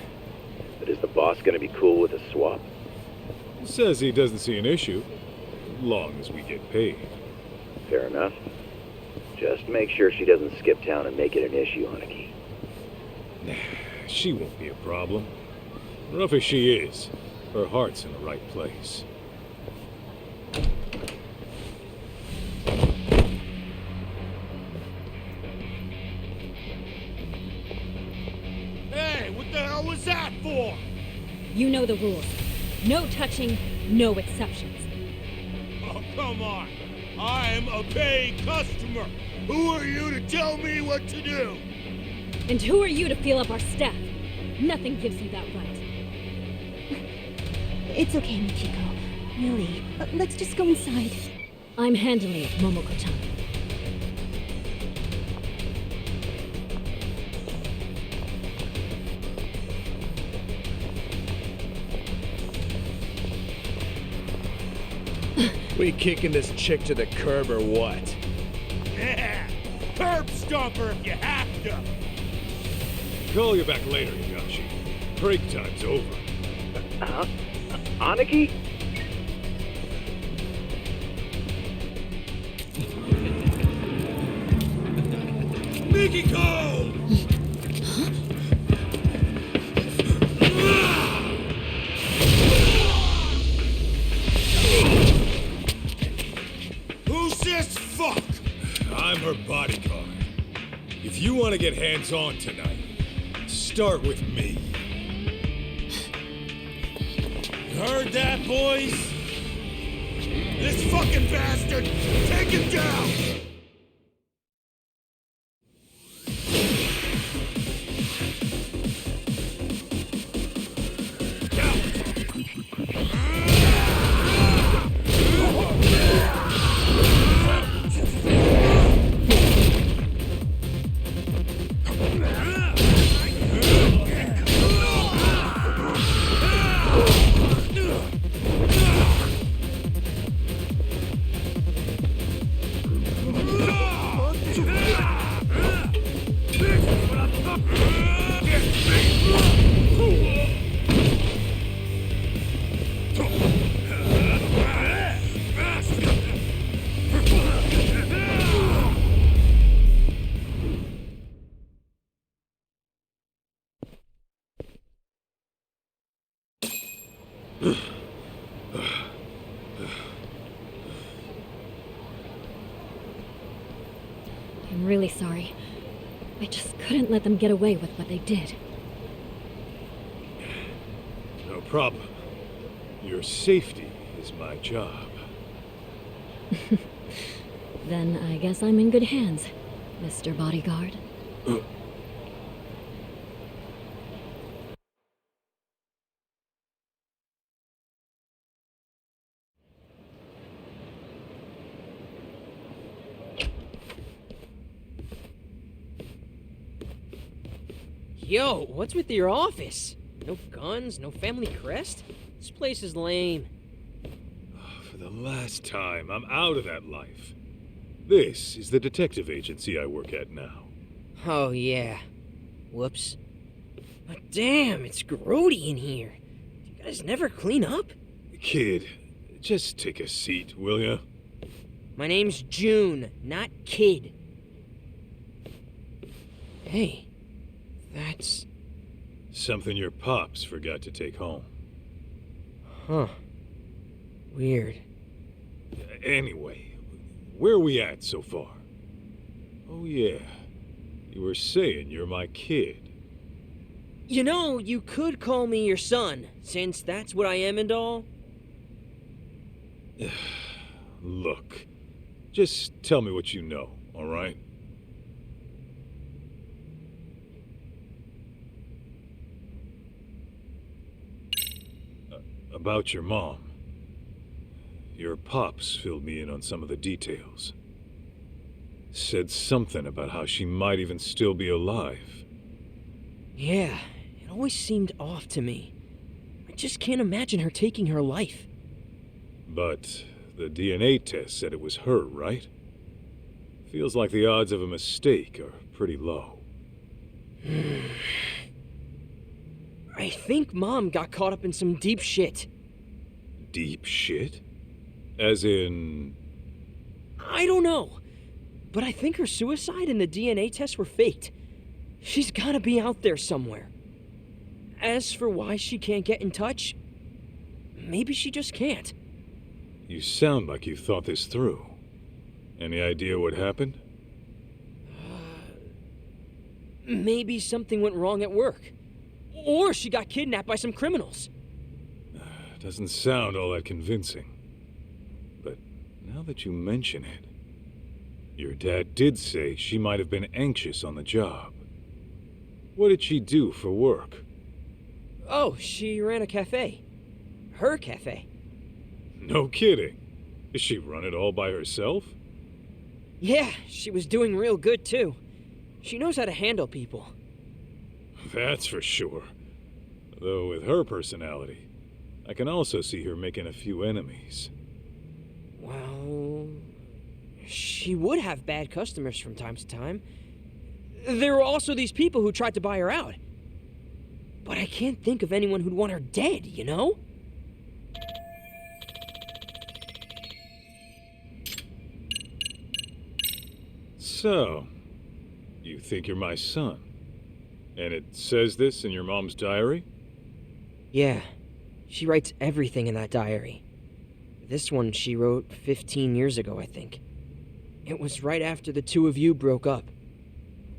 But is the boss gonna be cool with a swap? Says he doesn't see an issue, long as we get paid. Fair enough. Just make sure she doesn't skip town and make it an issue, Hanaki. Nah, she won't be a problem. Rough as she is, her heart's in the right place. Hey, what the hell was that for? You know the rules. No touching, no exceptions. Oh, come on. I'm a paid customer. Who are you to tell me what to do? And who are you to feel up our staff? Nothing gives you that right. It's okay, Mikiko. Really. Let's just go inside. I'm handling it, Momoko-chan. We kicking this chick to the curb or what? Yeah, curb stomper if you have to. Call you back later, Higashi. Break time's over. Hanaki? Mikiko! Who's this fuck? I'm her bodyguard. If you want to get hands-on tonight, start with me. You heard that, boys? This fucking bastard! Take him down! I'm really sorry. I just couldn't let them get away with what they did. No problem. Your safety is my job. Then I guess I'm in good hands, Mr. Bodyguard. Yo, what's with your office? No guns, no family crest? This place is lame. For the last time, I'm out of that life. This is the detective agency I work at now. Oh, yeah. Whoops. But damn, it's grody in here. Do you guys never clean up? Kid, just take a seat, will ya? My name's June, not Kid. Hey, that's... Something your pops forgot to take home. Huh. Weird. Anyway, where are we at so far? Oh yeah, you were saying you're my kid. You know, you could call me your son, since that's what I am and all. Look, just tell me what you know, all right? About your mom. Your pops filled me in on some of the details. Said something about how she might even still be alive. Yeah, it always seemed off to me. I just can't imagine her taking her life. But the DNA test said it was her, right? Feels like the odds of a mistake are pretty low. I think Mom got caught up in some deep shit. Deep shit? As in... I don't know. But I think her suicide and the DNA tests were faked. She's gotta be out there somewhere. As for why she can't get in touch, maybe she just can't. You sound like you thought this through. Any idea what happened? Maybe something went wrong at work. Or she got kidnapped by some criminals. Doesn't sound all that convincing. But now that you mention it, your dad did say she might have been anxious on the job. What did she do for work? Oh, she ran a cafe. Her cafe. No kidding. Does she run it all by herself? Yeah, she was doing real good too. She knows how to handle people. That's for sure. Though with her personality, I can also see her making a few enemies. Well, she would have bad customers from time to time. There were also these people who tried to buy her out. But I can't think of anyone who'd want her dead, you know? So, you think you're my son? And it says this in your mom's diary? Yeah, she writes everything in that diary. This one she wrote 15 years ago, I think. It was right after the two of you broke up.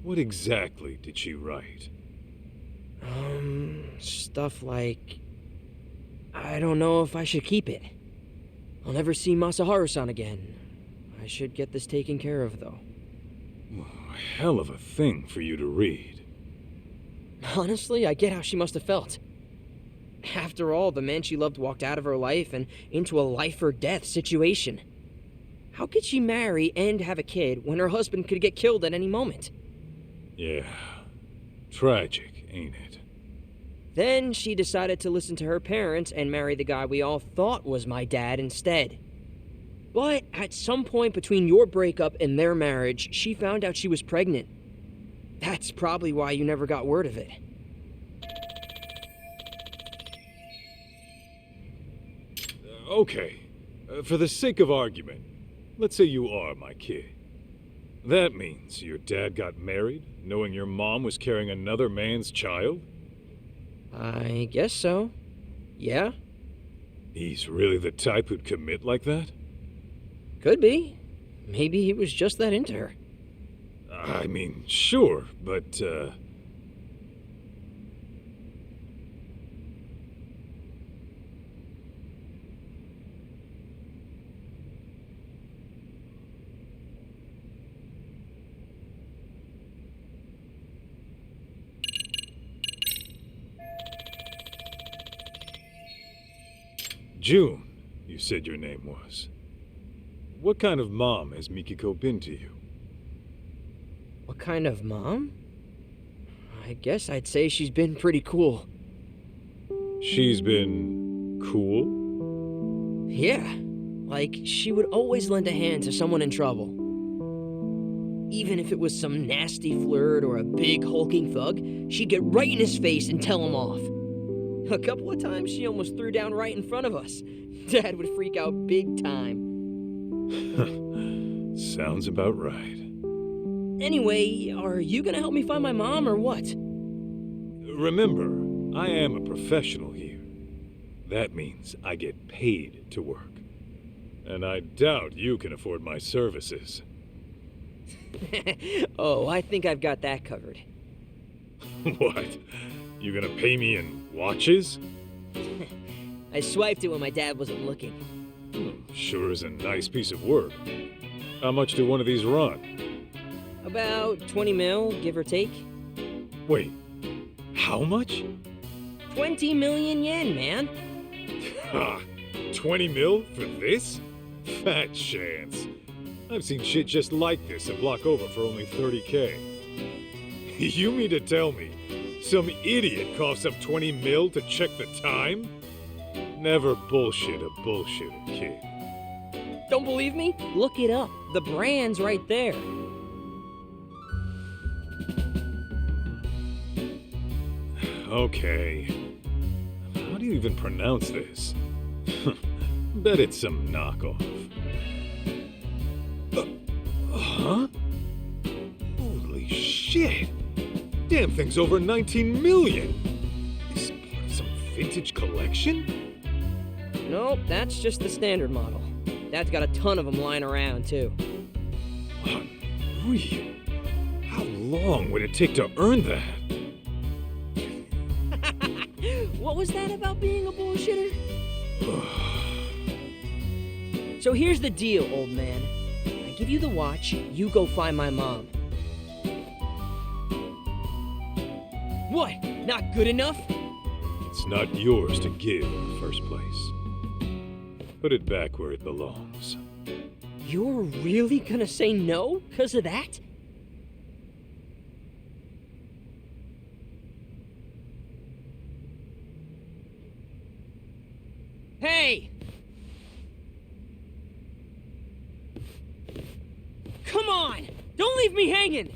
What exactly did she write? Stuff like... I don't know if I should keep it. I'll never see Masaharu-san again. I should get this taken care of, though. Hell of a thing for you to read. Honestly, I get how she must have felt. After all, the man she loved walked out of her life and into a life-or-death situation. How could she marry and have a kid when her husband could get killed at any moment? Yeah. Tragic, ain't it? Then she decided to listen to her parents and marry the guy we all thought was my dad instead. But at some point between your breakup and their marriage, she found out she was pregnant. That's probably why you never got word of it. Okay. For the sake of argument, let's say you are my kid. That means your dad got married, knowing your mom was carrying another man's child? I guess so. Yeah? He's really the type who'd commit like that? Could be. Maybe he was just that into her. I mean, sure, but, June, you said your name was. What kind of mom has Mikiko been to you? What kind of mom? I guess I'd say she's been pretty cool. She's been cool? Yeah. Like, she would always lend a hand to someone in trouble. Even if it was some nasty flirt or a big hulking thug, she'd get right in his face and tell him off. A couple of times she almost threw down right in front of us. Dad would freak out big time. Sounds about right. Anyway, are you gonna help me find my mom or what? Remember, I am a professional here. That means I get paid to work. And I doubt you can afford my services. Oh, I think I've got that covered. What? You gonna pay me in watches? I swiped it when my dad wasn't looking. Sure is a nice piece of work. How much do one of these run? About 20 mil, give or take. Wait, how much? 20 million yen, man. Ha! 20 mil for this? Fat chance. I've seen shit just like this a block over for only 30K. You mean to tell me some idiot coughs up 20 mil to check the time? Never bullshit a bullshitter, kid. Don't believe me? Look it up. The brand's right there. Okay. How do you even pronounce this? Bet it's some knockoff. Huh? Holy shit! Damn thing's over 19 million! Is this part of some vintage collection? Nope, that's just the standard model. Dad's got a ton of them lying around, too. Unreal. How long would it take to earn that? What was that about being a bullshitter? So here's the deal, old man. I give you the watch, you go find my mom. What? Not good enough? It's not yours to give in the first place. Put it back where it belongs. You're really gonna say no because of that? Hey! Come on! Don't leave me hanging!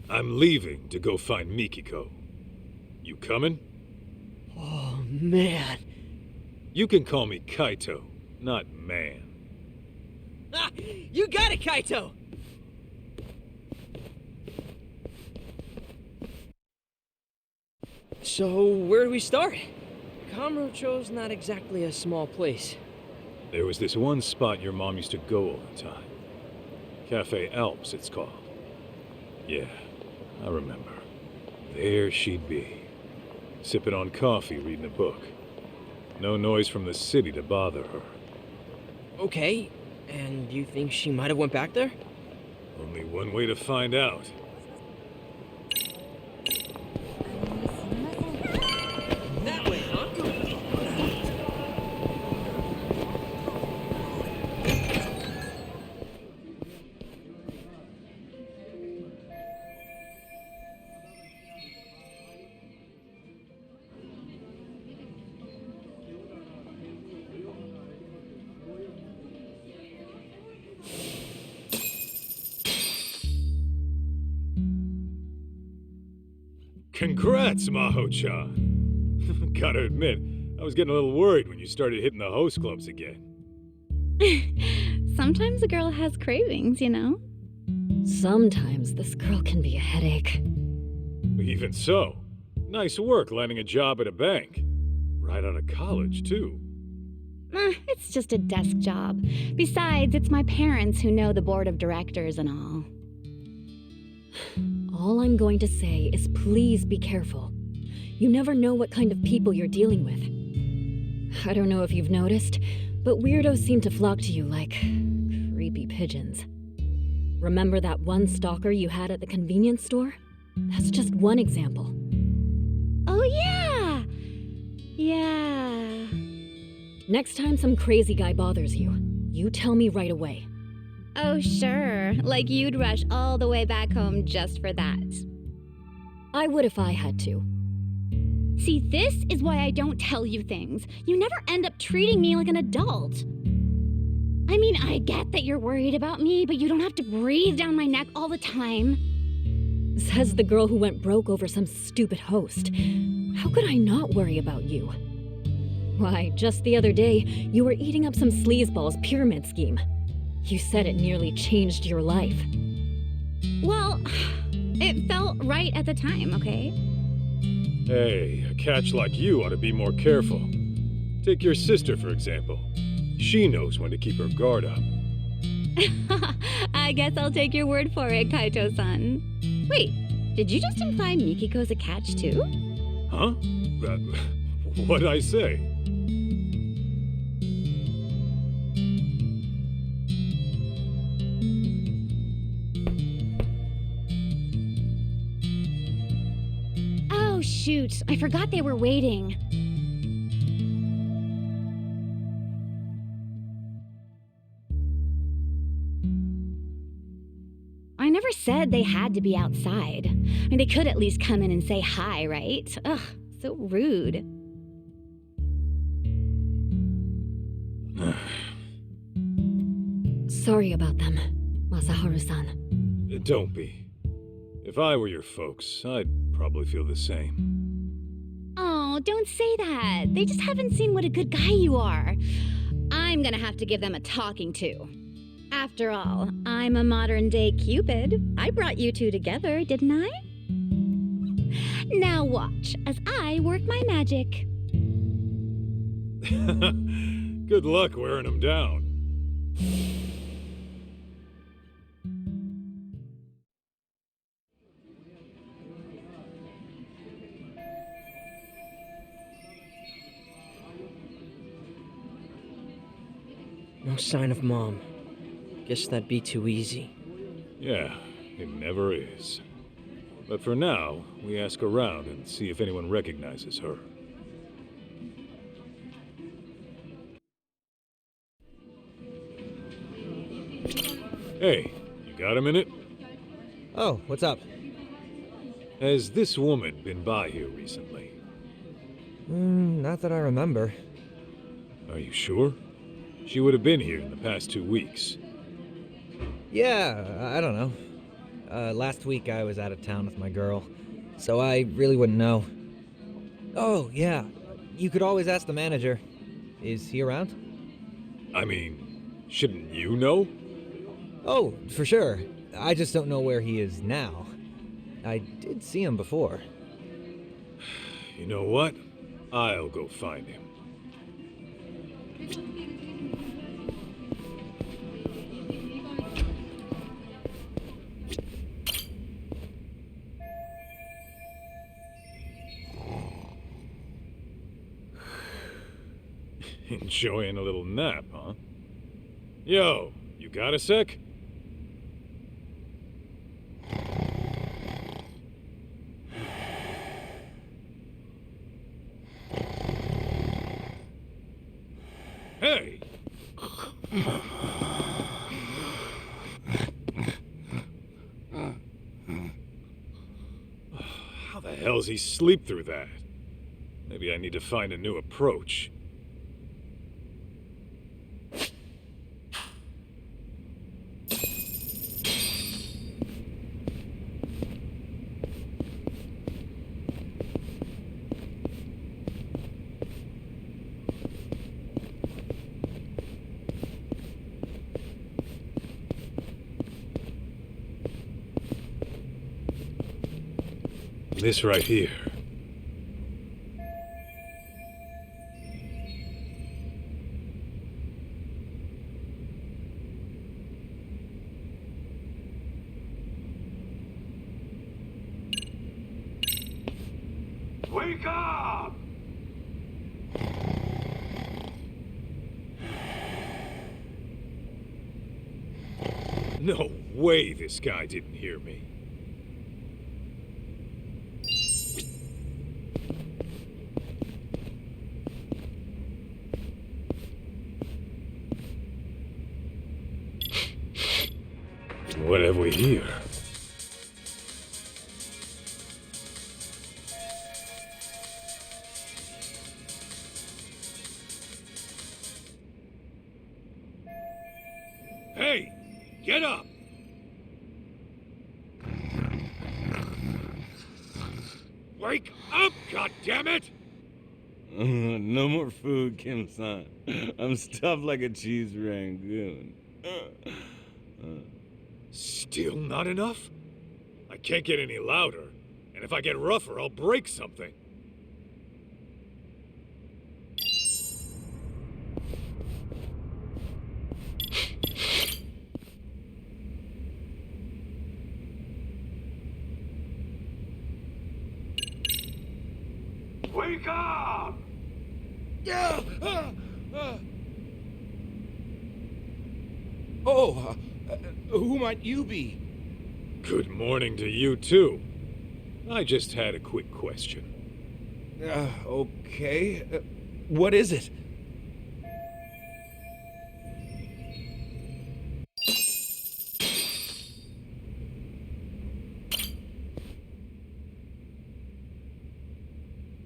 I'm leaving to go find Mikiko. You coming? Oh, man. You can call me Kaito, not man. Ah, you got it, Kaito! So, where do we start? Kamurocho's not exactly a small place. There was this one spot your mom used to go all the time. Cafe Alps, it's called. Yeah, I remember. There she'd be, sipping on coffee, reading a book. No noise from the city to bother her. Okay, and you think she might have went back there? Only one way to find out. That way, huh? Congrats, Maho-chan. Gotta admit, I was getting a little worried when you started hitting the host clubs again. Sometimes a girl has cravings, you know? Sometimes this girl can be a headache. Even so, nice work landing a job at a bank. Right out of college, too. It's just a desk job. Besides, it's my parents who know the board of directors and all. All I'm going to say is please be careful. You never know what kind of people you're dealing with. I don't know if you've noticed, but weirdos seem to flock to you like creepy pigeons. Remember that one stalker you had at the convenience store? That's just one example. Oh, yeah! Yeah. Next time some crazy guy bothers you, you tell me right away. Oh, sure. Like you'd rush all the way back home just for that. I would if I had to. See, this is why I don't tell you things. You never end up treating me like an adult. I mean, I get that you're worried about me, but you don't have to breathe down my neck all the time. Says the girl who went broke over some stupid host. How could I not worry about you? Why, just the other day, you were eating up some sleazeball's pyramid scheme. You said it nearly changed your life. Well, it felt right at the time, okay? Hey, a catch like you ought to be more careful. Take your sister, for example. She knows when to keep her guard up. I guess I'll take your word for it, Kaito-san. Wait, did you just imply Mikiko's a catch too? Huh? What'd I say? Oh, shoot. I forgot they were waiting. I never said they had to be outside. I mean, they could at least come in and say hi, right? Ugh, so rude. Sorry about them, Masaharu-san. Don't be. If I were your folks, I'd probably feel the same. Oh, don't say that. They just haven't seen what a good guy you are. I'm gonna have to give them a talking to. After all, I'm a modern-day Cupid. I brought you two together, didn't I? Now watch as I work my magic. Good luck wearing them down. No sign of Mom. Guess that'd be too easy. Yeah, it never is. But for now, we ask around and see if anyone recognizes her. Hey, you got a minute? Oh, what's up? Has this woman been by here recently? Not that I remember. Are you sure? She would have been here in the past 2 weeks. Yeah, I don't know. Last week I was out of town with my girl, so I really wouldn't know. Oh, yeah. You could always ask the manager. Is he around? I mean, shouldn't you know? Oh, for sure. I just don't know where he is now. I did see him before. You know what? I'll go find him. Enjoying a little nap, huh? Yo, you got a sec? Hey! How the hell's he sleep through that? Maybe I need to find a new approach. This right here. Wake up! No way this guy didn't hear me. What have we here? Hey, get up! Wake up, goddammit! No more food, Kim-san. I'm stuffed like a cheese rangoon. Still not enough? I can't get any louder, and if I get rougher, I'll break something. Wake up! Oh, who might you be? Good morning to you, too. I just had a quick question. Okay. What is it?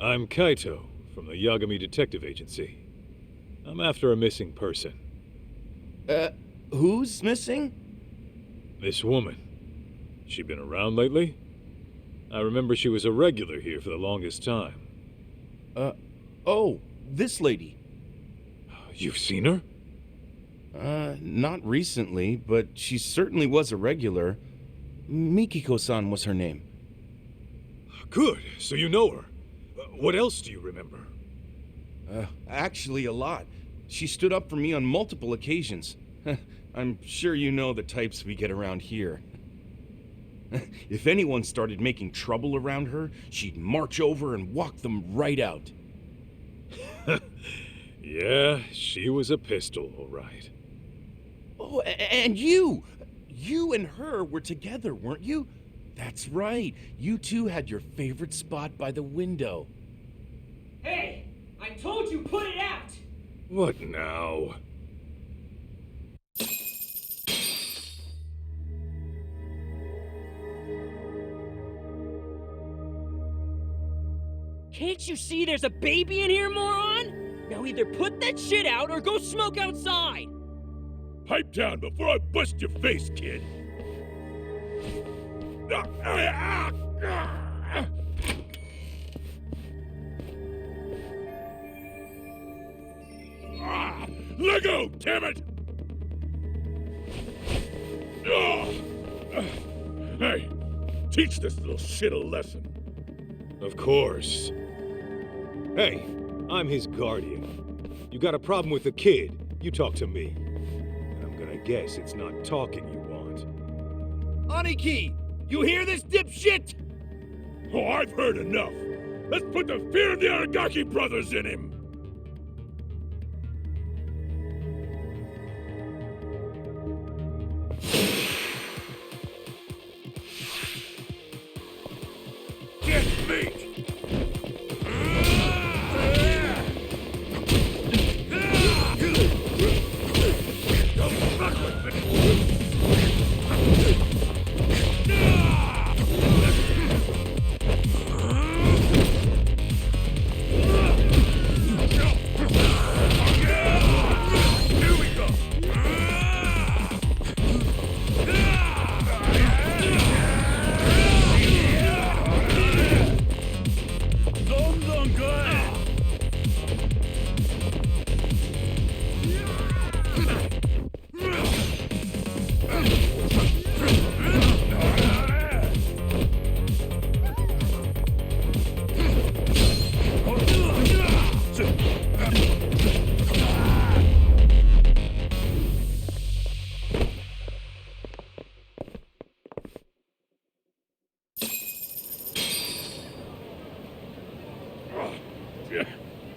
I'm Kaito, from the Yagami Detective Agency. I'm after a missing person. Who's missing? This woman. She been around lately? I remember she was a regular here for the longest time. Oh, this lady. You've seen her? Not recently, but she certainly was a regular. Mikiko-san was her name. Good, so you know her. What else do you remember? Actually, a lot. She stood up for me on multiple occasions. I'm sure you know the types we get around here. If anyone started making trouble around her, she'd march over and walk them right out. Yeah, she was a pistol, all right. Oh, and you! You and her were together, weren't you? That's right. You two had your favorite spot by the window. Hey! I told you put it out! What now? Can't you see there's a baby in here, moron? Now either put that shit out or go smoke outside! Pipe down before I bust your face, kid! Let go, damn it! Hey, teach this little shit a lesson. Of course. Hey, I'm his guardian. You got a problem with the kid, you talk to me. And I'm gonna guess it's not talking you want. Aniki! You hear this, dipshit? Oh, I've heard enough. Let's put the fear of the Aragaki brothers in him! Get meat! Don't fuck with me!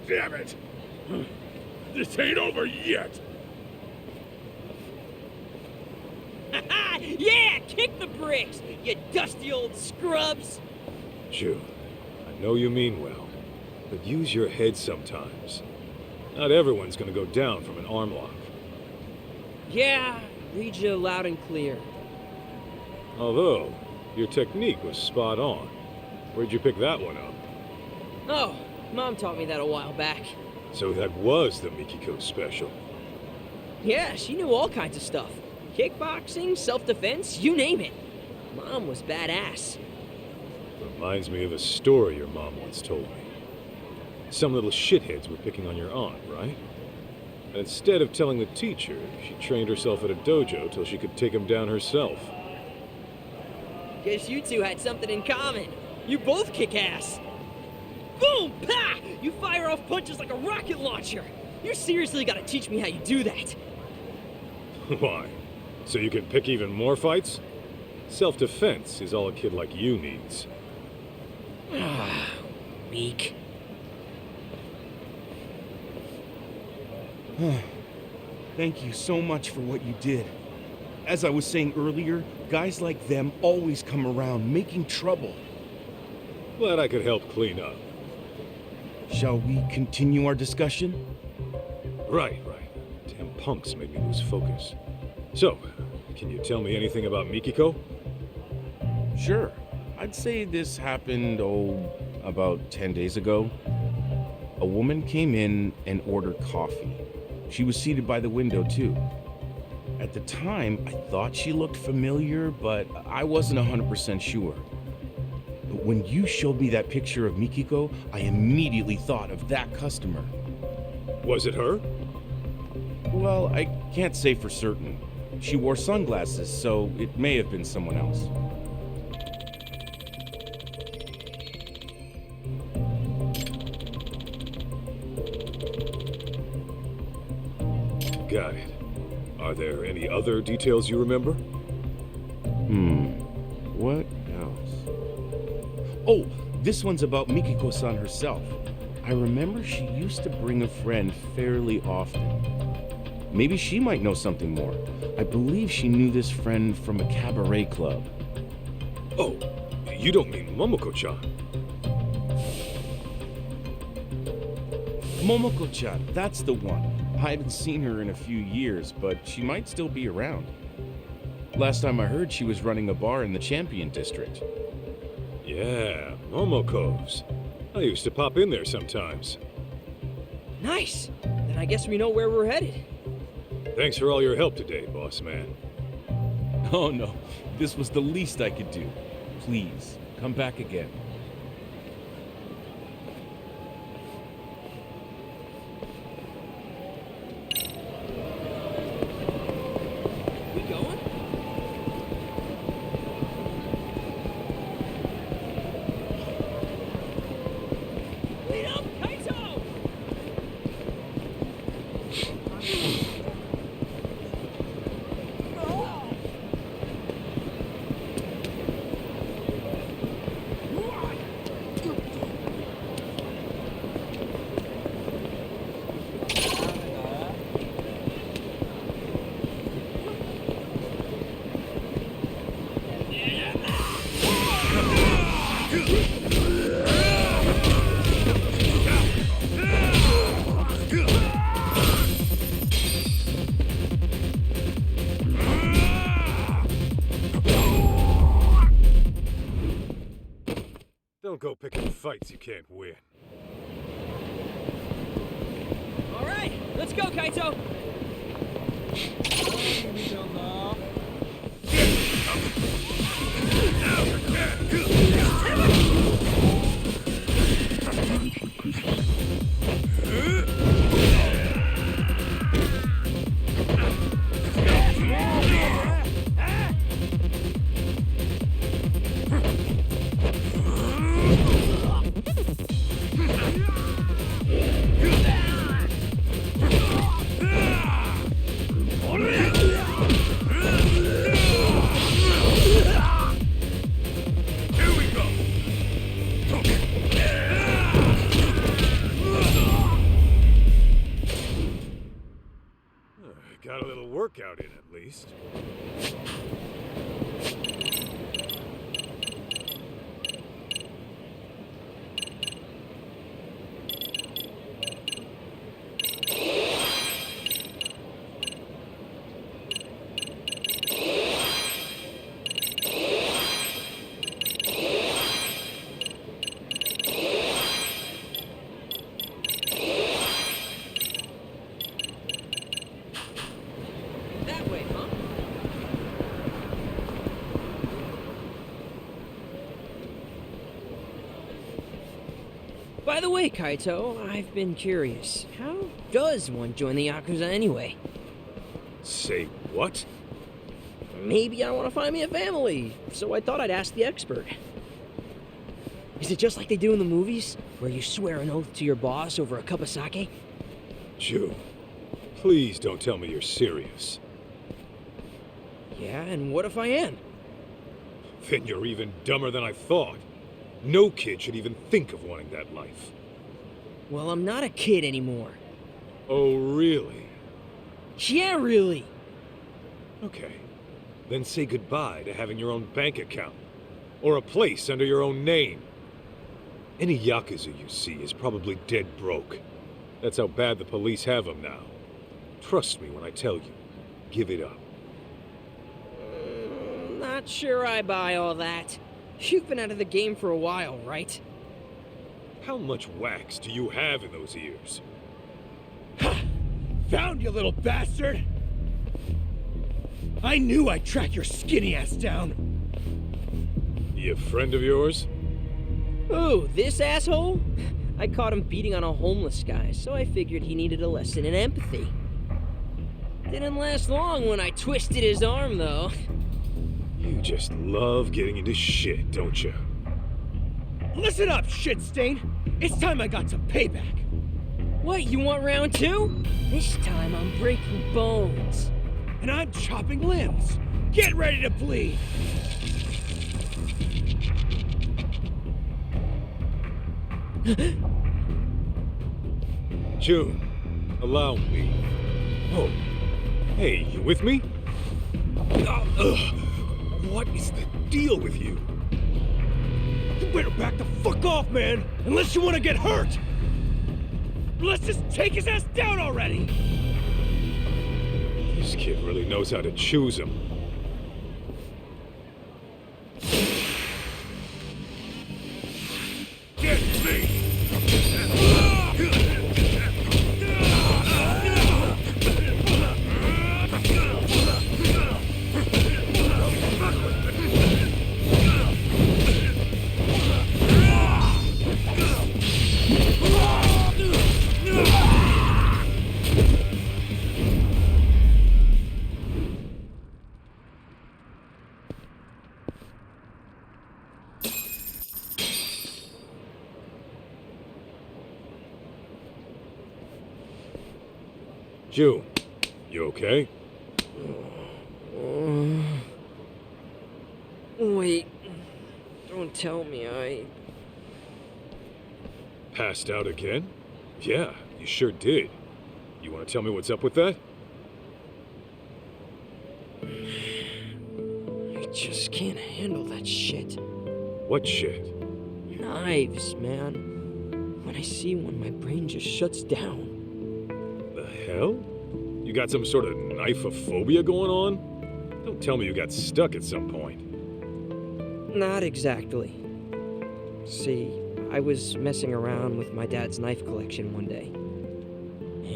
Damn it! This ain't over yet! Yeah! Kick the bricks, you dusty old scrubs! June, I know you mean well, but use your head sometimes. Not everyone's gonna go down from an arm lock. Yeah, read you loud and clear. Although, your technique was spot on. Where'd you pick that one up? Oh, Mom taught me that a while back. So that was the Mikiko special. Yeah, she knew all kinds of stuff. Kickboxing, self-defense, you name it. Mom was badass. Reminds me of a story your mom once told me. Some little shitheads were picking on your aunt, right? And instead of telling the teacher, she trained herself at a dojo till she could take him down herself. Guess you two had something in common. You both kick ass. Boom! Pa! You fire off punches like a rocket launcher. You seriously gotta teach me how you do that. Why? So you can pick even more fights? Self-defense is all a kid like you needs. Weak. Thank you so much for what you did. As I was saying earlier, guys like them always come around making trouble. Glad I could help clean up. Shall we continue our discussion? Right. Damn punks made me lose focus. So, can you tell me anything about Mikiko? Sure. I'd say this happened, about 10 days ago. A woman came in and ordered coffee. She was seated by the window, too. At the time, I thought she looked familiar, but I wasn't 100% sure. But when you showed me that picture of Mikiko, I immediately thought of that customer. Was it her? Well, I can't say for certain. She wore sunglasses, so it may have been someone else. Got it. Are there any other details you remember? What else? Oh, this one's about Mikiko-san herself. I remember she used to bring a friend fairly often. Maybe she might know something more. I believe she knew this friend from a cabaret club. Oh, you don't mean Momoko-chan? Momoko-chan, that's the one. I haven't seen her in a few years, but she might still be around. Last time I heard, she was running a bar in the Champion District. Yeah, Momoko's. I used to pop in there sometimes. Nice! Then I guess we know where we're headed. Thanks for all your help today, boss man. Oh no, this was the least I could do. Please, come back again. We going? Lead up, Kaito! Don't go picking fights you can't win. All right, let's go, Kaito! Got a little workout in at least. That way, huh? By the way, Kaito, I've been curious. How does one join the Yakuza anyway? Say what? Maybe I want to find me a family, so I thought I'd ask the expert. Is it just like they do in the movies, where you swear an oath to your boss over a cup of sake? June, please don't tell me you're serious. Yeah, and what if I am? Then you're even dumber than I thought. No kid should even think of wanting that life. Well, I'm not a kid anymore. Oh, really? Yeah, really. Okay. Then say goodbye to having your own bank account. Or a place under your own name. Any Yakuza you see is probably dead broke. That's how bad the police have them now. Trust me when I tell you. Give it up. Not sure I buy all that. You've been out of the game for a while, right? How much wax do you have in those ears? Found you, little bastard! I knew I'd track your skinny ass down! He a friend of yours? Ooh, this asshole? I caught him beating on a homeless guy, so I figured he needed a lesson in empathy. Didn't last long when I twisted his arm, though. You just love getting into shit, don't you? Listen up, shit stain! It's time I got some payback! What, you want round two? This time I'm breaking bones. And I'm chopping limbs! Get ready to bleed! June, allow me. Oh, hey, you with me? What is the deal with you? You better back the fuck off, man! Unless you want to get hurt! Let's just take his ass down already! This kid really knows how to choose him. Get me! June, you okay? Wait. Don't tell me I... Passed out again? Yeah, you sure did. You want to tell me what's up with that? I just can't handle that shit. What shit? Knives, man. When I see one, my brain just shuts down. The hell? You got some sort of knife-phobia going on? Don't tell me you got stuck at some point. Not exactly. See, I was messing around with my dad's knife collection one day.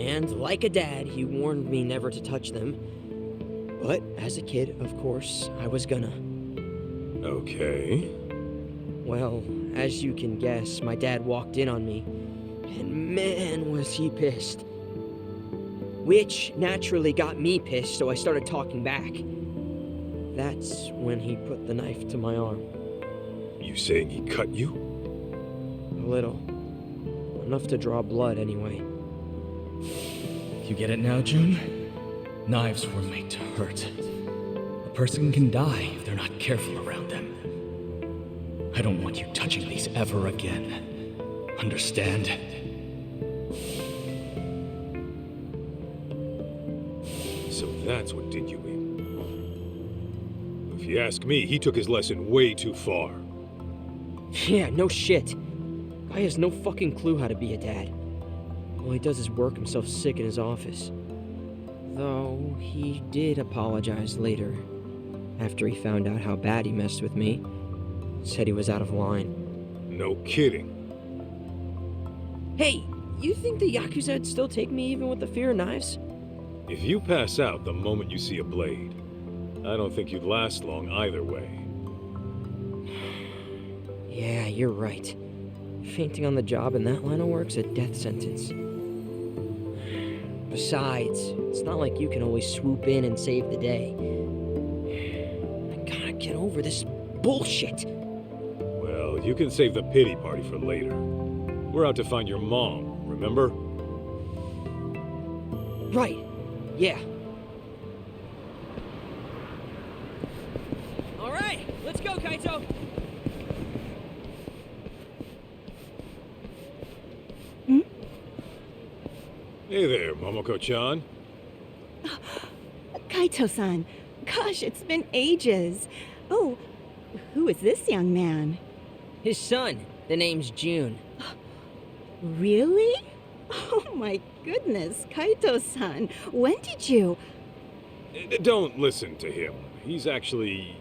And like a dad, he warned me never to touch them. But as a kid, of course, I was gonna. Okay. Well, as you can guess, my dad walked in on me. And man, was he pissed. Which naturally got me pissed, so I started talking back. That's when he put the knife to my arm. You saying he cut you? A little. Enough to draw blood, anyway. You get it now, June? Knives were made to hurt. A person can die if they're not careful around them. I don't want you touching these ever again. Understand? So that's what did you in. If you ask me, he took his lesson way too far. Yeah, no shit. Guy has no fucking clue how to be a dad. All he does is work himself sick in his office. Though, he did apologize later. After he found out how bad he messed with me. Said he was out of line. No kidding. Hey, you think the Yakuza'd still take me even with the fear of knives? If you pass out the moment you see a blade, I don't think you'd last long either way. Yeah, you're right. Fainting on the job in that line of work's a death sentence. Besides, it's not like you can always swoop in and save the day. I gotta get over this bullshit. Well, you can save the pity party for later. We're out to find your mom, remember? Right. Yeah. All right, let's go, Kaito. Hey there, Momoko-chan. Kaito-san. Gosh, it's been ages. Oh, who is this young man? His son. The name's June. Really? Oh my goodness, Kaito-san. When did you... Don't listen to him. He's actually,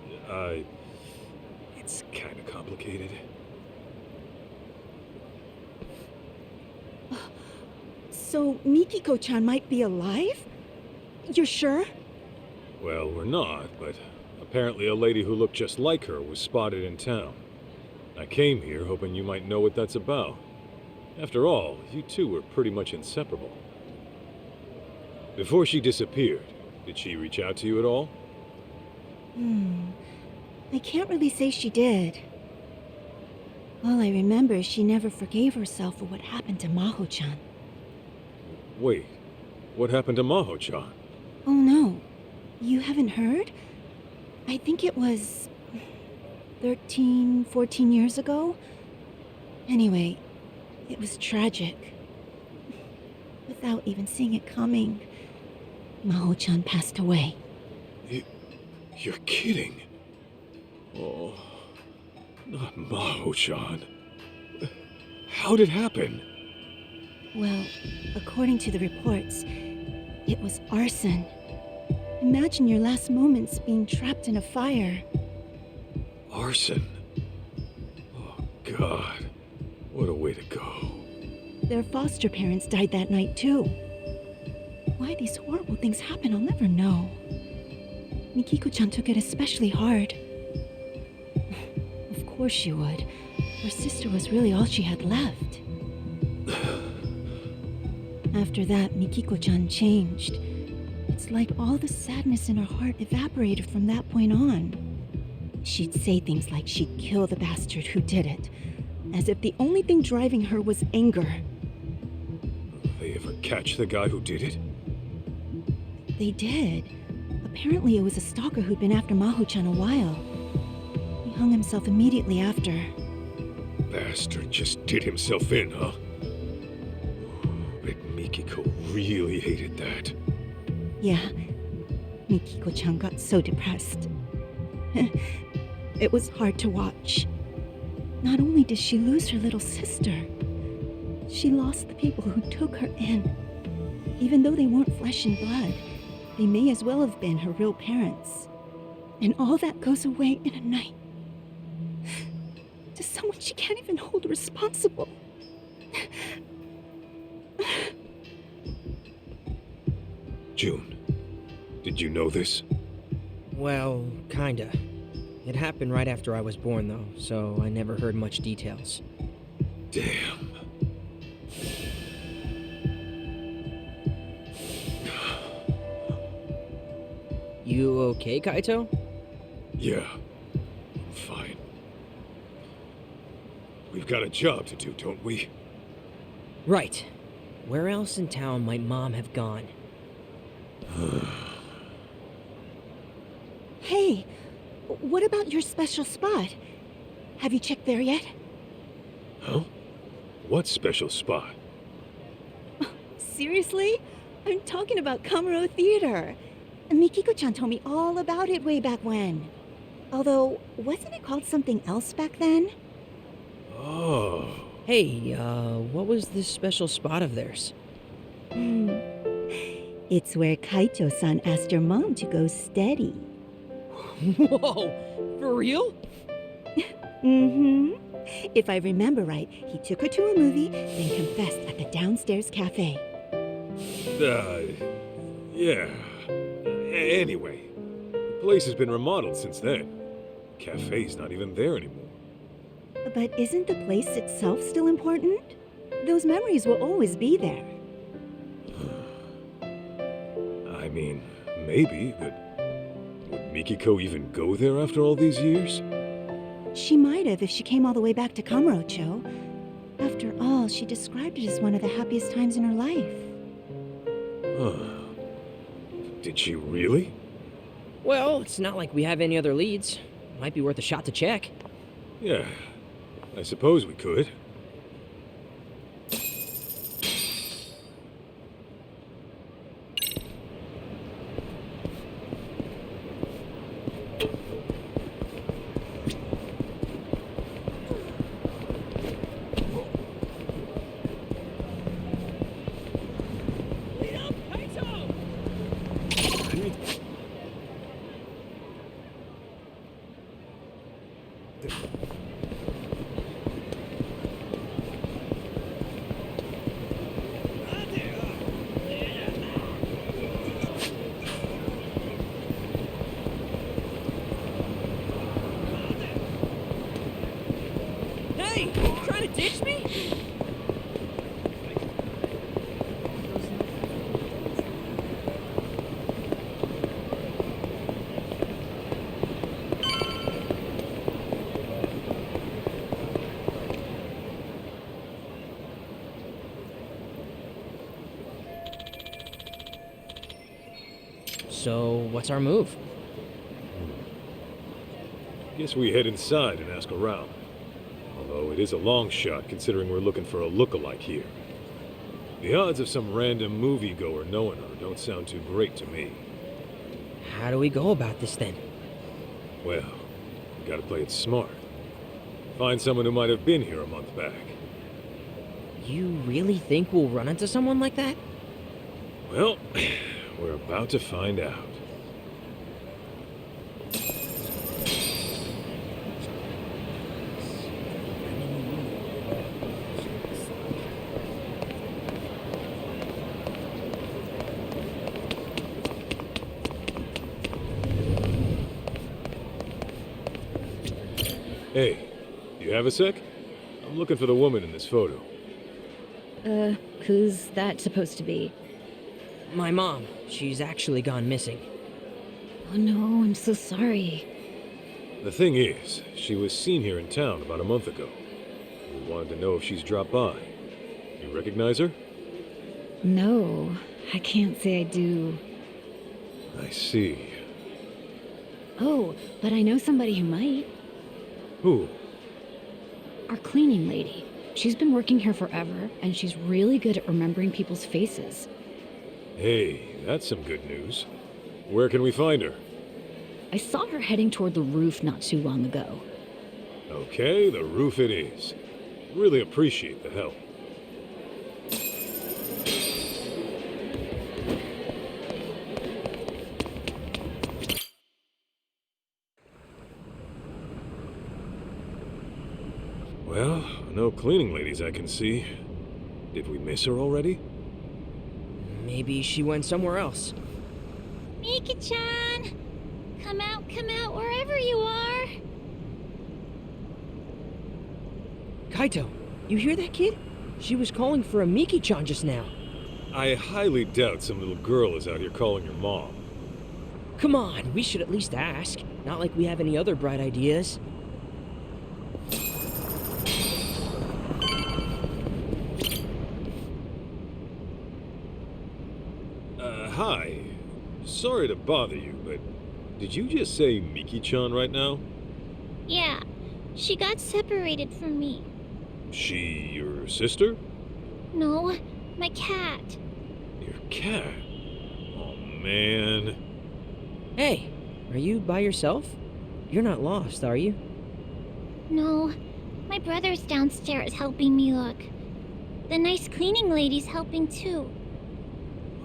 it's kind of complicated. So Mikiko-chan might be alive? You're sure? Well, we're not, but apparently a lady who looked just like her was spotted in town. I came here hoping you might know what that's about. After all, you two were pretty much inseparable. Before she disappeared, did she reach out to you at all? I can't really say she did. All I remember is she never forgave herself for what happened to Maho-chan. Wait, what happened to Maho-chan? Oh no, you haven't heard? I think it was 13, 14 years ago. Anyway, it was tragic. Without even seeing it coming, Maho-chan passed away. You're kidding. Oh, not Maho-chan. How'd it happen? Well, according to the reports, it was arson. Imagine your last moments being trapped in a fire. Arson? Oh, God. What a way to go. Their foster parents died that night, too. Why these horrible things happen, I'll never know. Mikiko-chan took it especially hard. Of course she would. Her sister was really all she had left. After that, Mikiko-chan changed. It's like all the sadness in her heart evaporated from that point on. She'd say things like she'd kill the bastard who did it, as if the only thing driving her was anger. They ever catch the guy who did it? They did. Apparently it was a stalker who'd been after Maho-chan a while. He hung himself immediately after. Bastard just did himself in, huh? Bet Mikiko really hated that. Yeah, Mikiko-chan got so depressed. It was hard to watch. Not only did she lose her little sister, she lost the people who took her in. Even though they weren't flesh and blood, they may as well have been her real parents. And all that goes away in a night. To someone she can't even hold responsible. June, did you know this? Well, kinda. It happened right after I was born, though, so I never heard much details. Damn. You okay, Kaito? Yeah, I'm fine. We've got a job to do, don't we? Right. Where else in town might Mom have gone? Hey, what about your special spot? Have you checked there yet? Huh? What special spot? Seriously? I'm talking about Kamuro Theater. Mikiko-chan told me all about it way back when. Although, wasn't it called something else back then? Oh. Hey, what was this special spot of theirs? It's where Kaito-san asked your mom to go steady. Whoa! For real? Mm-hmm. If I remember right, he took her to a movie, then confessed at the downstairs cafe. Yeah. Anyway, the place has been remodeled since then. Cafe's not even there anymore. But isn't the place itself still important? Those memories will always be there. I mean, maybe, but would Mikiko even go there after all these years? She might have if she came all the way back to Kamurocho. After all, she described it as one of the happiest times in her life. Did she really? Well, it's not like we have any other leads. Might be worth a shot to check. Yeah, I suppose we could. Hey! Trying to ditch me? So, what's our move? Guess we head inside and ask around. Although it is a long shot considering we're looking for a look-alike here. The odds of some random moviegoer knowing her don't sound too great to me. How do we go about this then? Well, we gotta play it smart. Find someone who might have been here a month back. You really think we'll run into someone like that? Well, we're about to find out. Hey, you have a sec? I'm looking for the woman in this photo. Who's that supposed to be? My mom. She's actually gone missing. Oh no, I'm so sorry. The thing is, she was seen here in town about a month ago. We wanted to know if she's dropped by. You recognize her? No, I can't say I do. I see. Oh, but I know somebody who might. Who? Our cleaning lady. She's been working here forever, and she's really good at remembering people's faces. Hey, that's some good news. Where can we find her? I saw her heading toward the roof not too long ago. Okay, the roof it is. Really appreciate the help. Well, no cleaning ladies I can see. Did we miss her already? Maybe she went somewhere else. Miki-chan! Come out, wherever you are! Kaito, you hear that kid? She was calling for a Miki-chan just now. I highly doubt some little girl is out here calling her mom. Come on, we should at least ask. Not like we have any other bright ideas. Hi. Sorry to bother you, but did you just say Miki-chan right now? Yeah, she got separated from me. She your sister? No, my cat. Your cat? Oh, man. Hey, are you by yourself? You're not lost, are you? No, my brother's downstairs helping me look. The nice cleaning lady's helping too.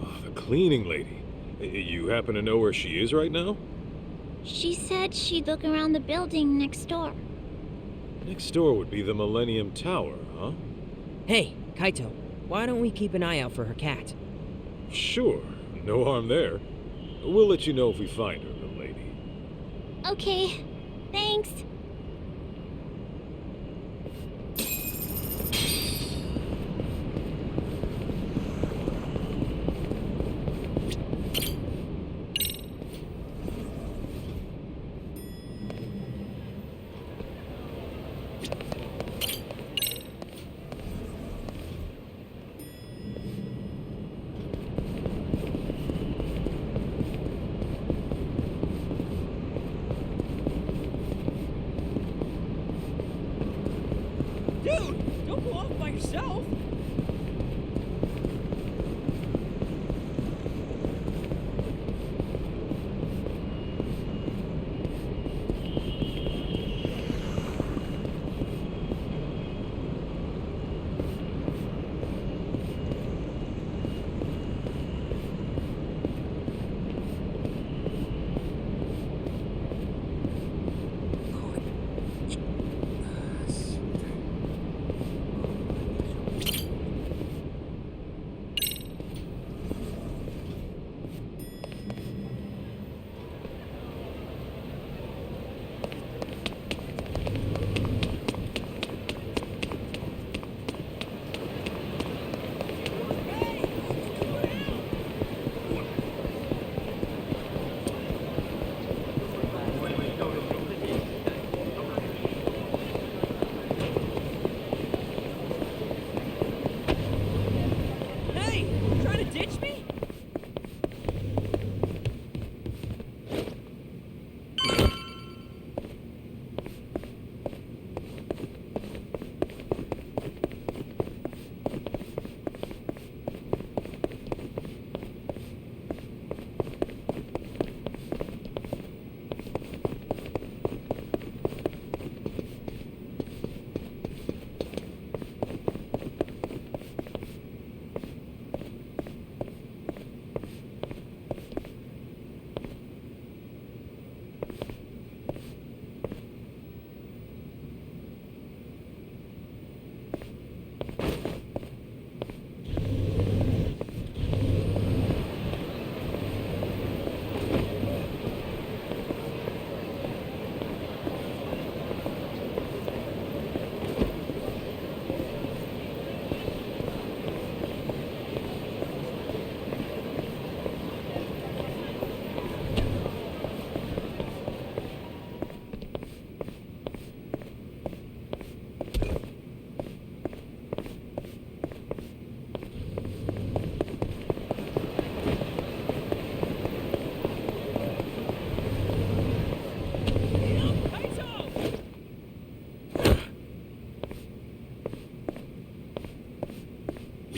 Oh, the cleaning lady. You happen to know where she is right now? She said she'd look around the building next door. Next door would be the Millennium Tower, huh? Hey, Kaito, why don't we keep an eye out for her cat? Sure, no harm there. We'll let you know if we find her, little lady. Okay, thanks. yourself.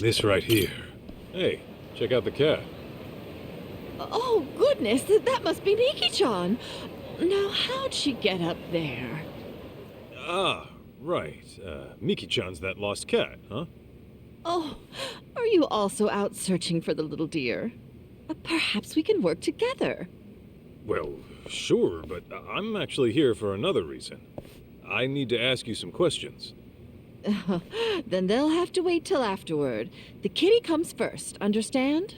This right here. Hey, check out the cat. Oh, goodness, that must be Miki-chan. Now, how'd she get up there? Ah, right. Miki-chan's that lost cat, huh? Oh, are you also out searching for the little deer? Perhaps we can work together. Well, sure, but I'm actually here for another reason. I need to ask you some questions. Then they'll have to wait till afterward. The kitty comes first, understand?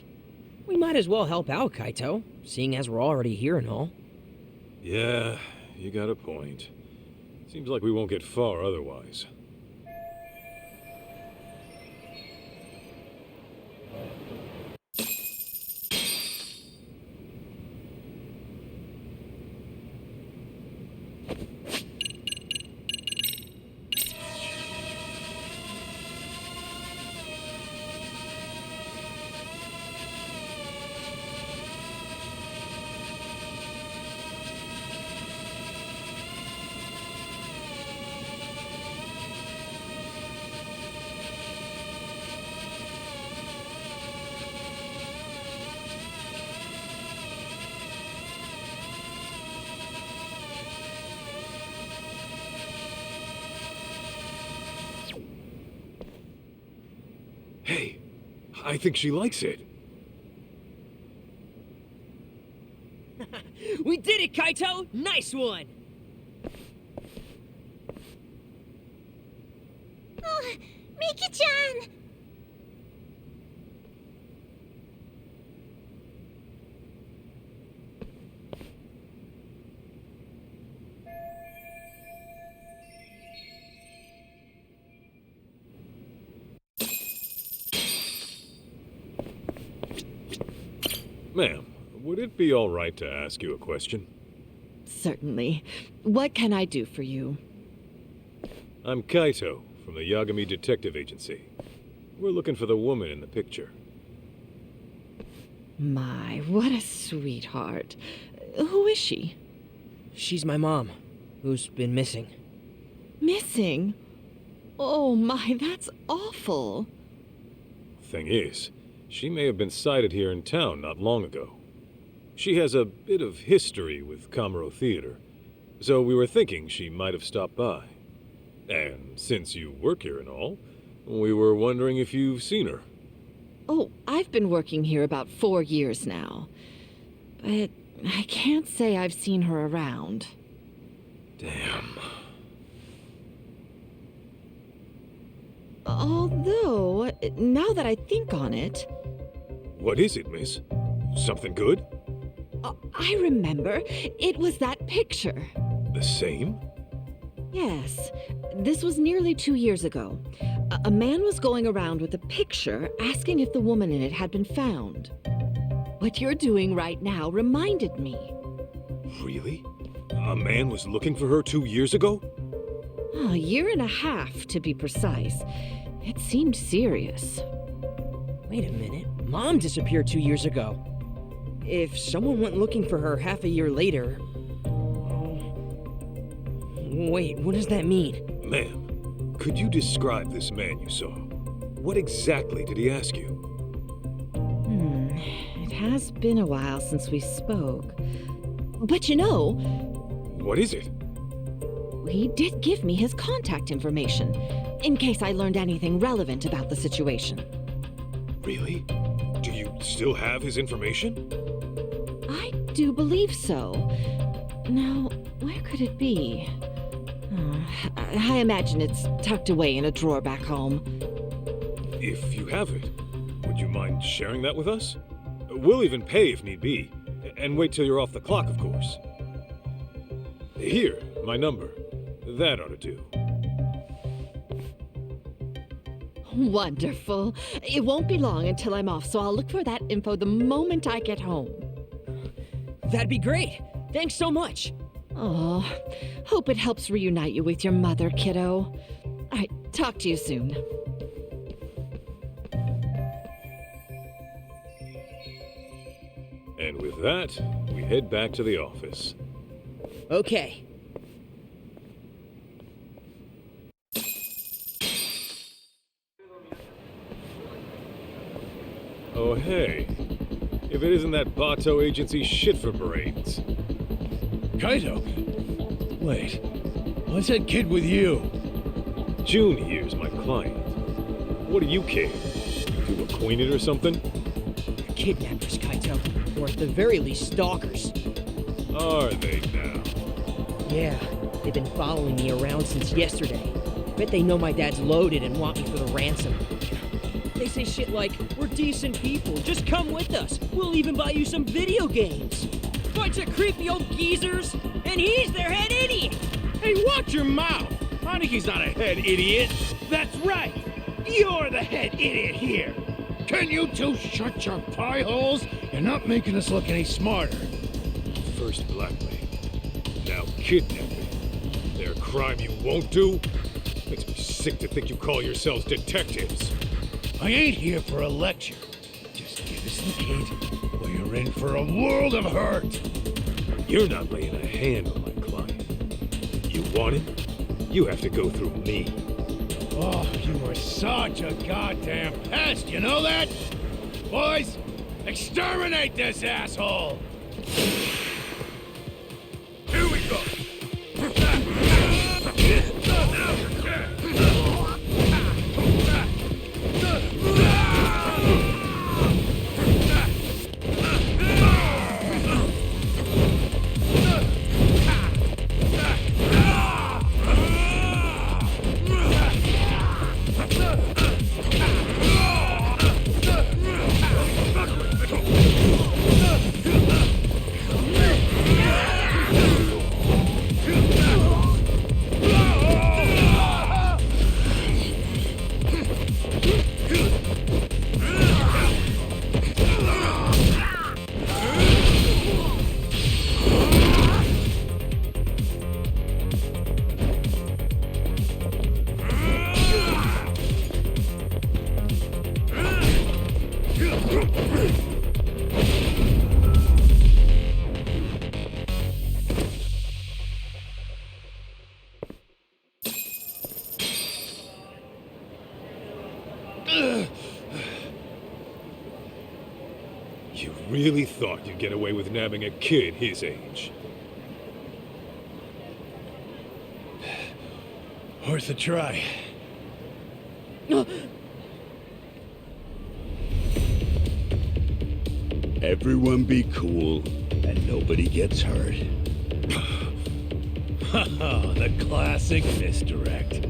We might as well help out, Kaito, seeing as we're already here and all. Yeah, you got a point. Seems like we won't get far otherwise. Hey, I think she likes it. We did it, Kaito! Nice one! Oh, Miki-chan! Ma'am, would it be all right to ask you a question? Certainly. What can I do for you? I'm Kaito from the Yagami Detective Agency. We're looking for the woman in the picture. My, what a sweetheart. Who is she? She's my mom, who's been missing. Missing? Oh my, that's awful. Thing is, she may have been sighted here in town not long ago. She has a bit of history with Kamuro Theater, so we were thinking she might have stopped by. And since you work here and all, we were wondering if you've seen her. Oh, I've been working here about 4 years now. But I can't say I've seen her around. Damn. Although, now that I think on it... What is it, miss? Something good? I remember. It was that picture. The same? Yes. This was nearly 2 years ago. A man was going around with a picture asking if the woman in it had been found. What you're doing right now reminded me. Really? A man was looking for her 2 years ago? A year and a half, to be precise. It seemed serious. Wait a minute. Mom disappeared 2 years ago. If someone went looking for her half a year later... Wait, what does that mean? Ma'am, could you describe this man you saw? What exactly did he ask you? It has been a while since we spoke. But you know... What is it? He did give me his contact information, in case I learned anything relevant about the situation. Really? Do you still have his information? I do believe so. Now, where could it be? I imagine it's tucked away in a drawer back home. If you have it, would you mind sharing that with us? We'll even pay if need be, and wait till you're off the clock, of course. Here, my number. That ought to do. Wonderful. It won't be long until I'm off, so I'll look for that info the moment I get home. That'd be great. Thanks so much. Oh, hope it helps reunite you with your mother, kiddo. All right, talk to you soon. And with that, we head back to the office. Okay. Oh, hey. If it isn't that Bato agency shit for brains. Kaito! Wait, what's that kid with you? June here's my client. What do you care? You two acquainted or something? Kidnappers, Kaito. Or at the very least, stalkers. Are they now? Yeah, they've been following me around since yesterday. Bet they know my dad's loaded and want me for the ransom. They say shit like, we're decent people, just come with us. We'll even buy you some video games. Bunch of creepy old geezers, and he's their head idiot. Hey, watch your mouth. Haneke's not a head idiot. That's right. You're the head idiot here. Can you two shut your pie holes? You're not making us look any smarter. First blackmail, now kidnapping. There a crime you won't do? Makes me sick to think you call yourselves detectives. I ain't here for a lecture. Just give us the kid, or you're in for a world of hurt. You're not laying a hand on my client. You want him? You have to go through me. Oh, you are such a goddamn pest, you know that? Boys, exterminate this asshole! Here we go! really thought you'd get away with nabbing a kid his age. Worth a try. Everyone be cool, and nobody gets hurt. Haha, the classic misdirect.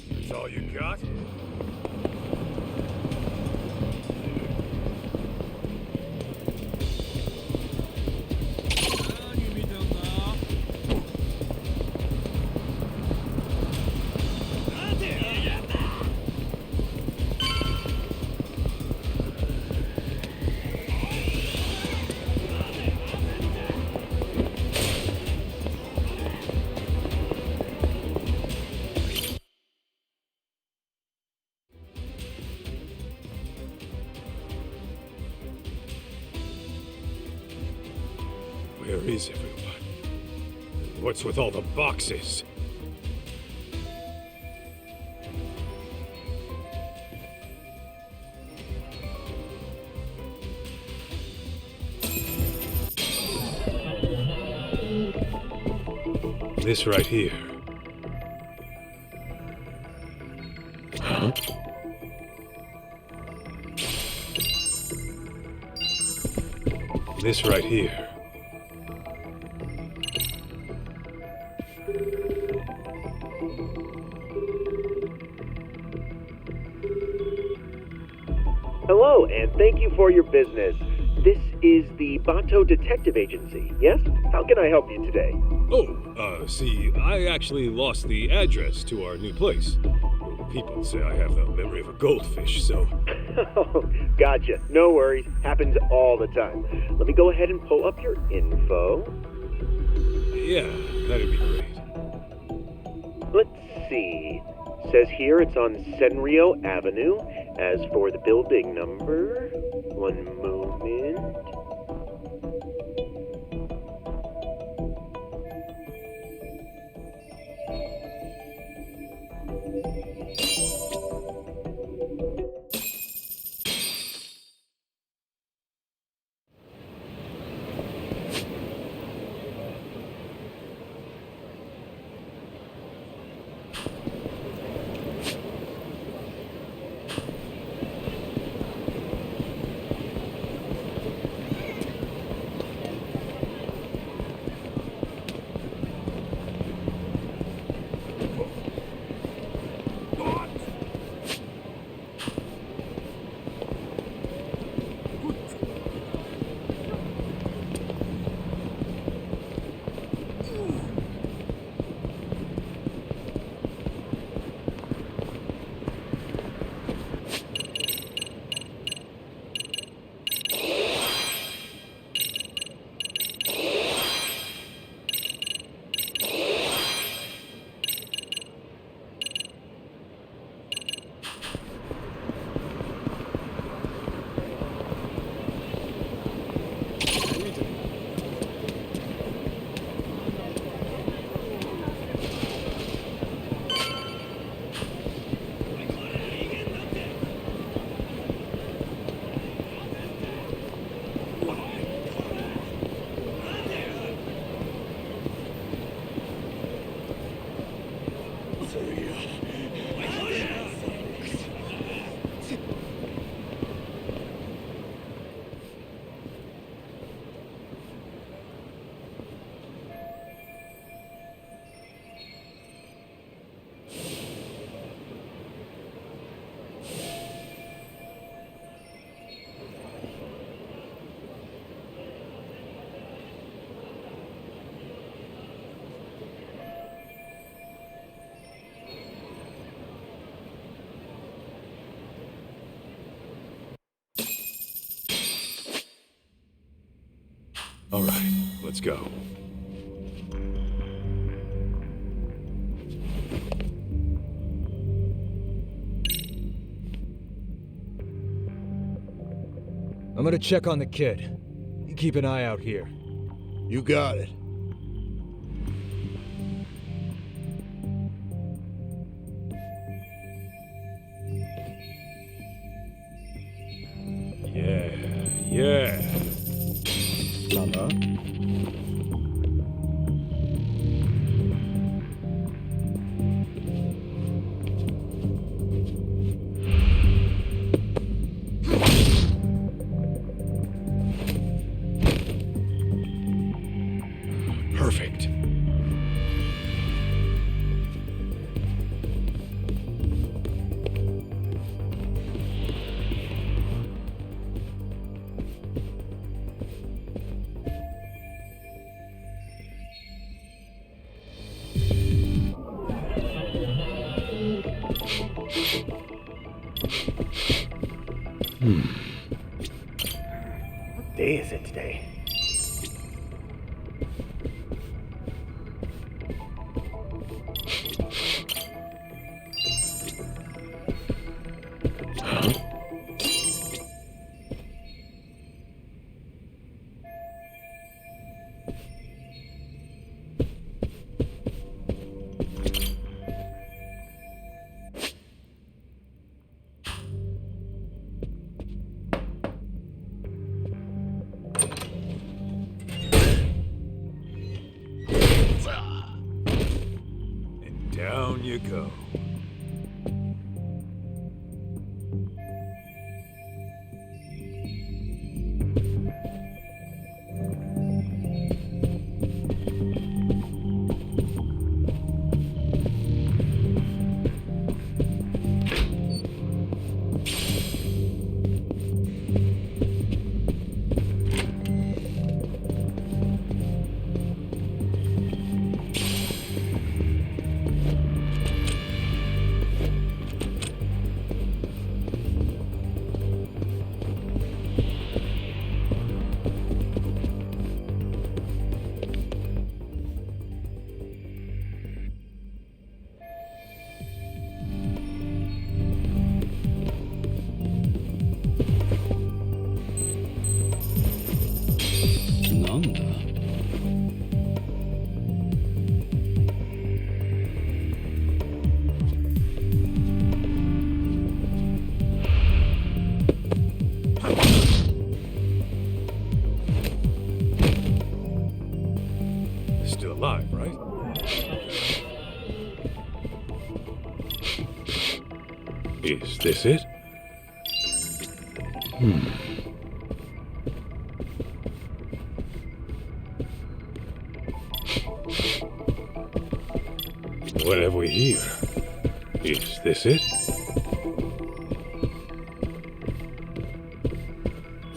That's all you got? Where is everyone? What's with all the boxes? This right here. Huh? This right here. Hello, and thank you for your business. This is the Bato Detective Agency, yes? How can I help you today? See, I actually lost the address to our new place. People say I have the memory of a goldfish, so... Oh, gotcha. No worries. Happens all the time. Let me go ahead and pull up your info. Yeah, that'd be great. Let's see. Says here it's on Senryo Avenue. As for the building number, one moment. All right, let's go. I'm gonna check on the kid. You keep an eye out here. You got it. Yeah. Lama? Perfect. What day is it today? And down you go. Still alive, right? Is this it? What have we here? Is this it?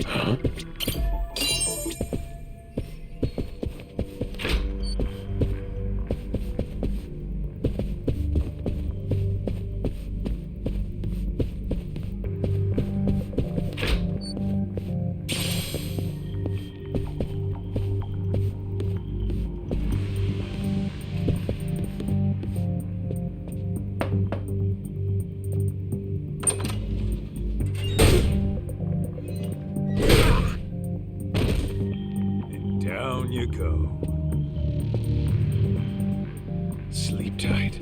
Huh? Down you go. Sleep tight.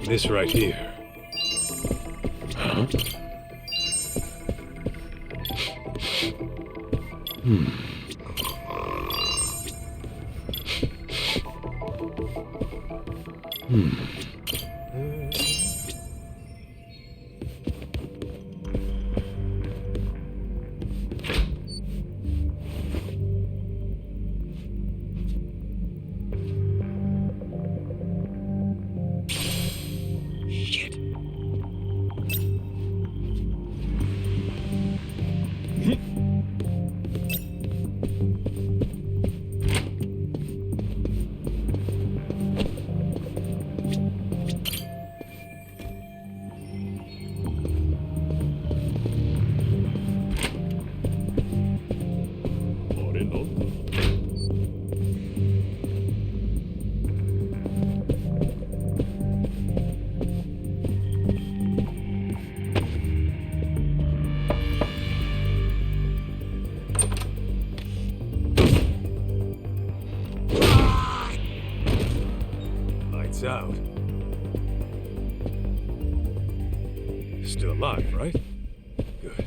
This right here. Huh? Lights out. Still alive, right? Good.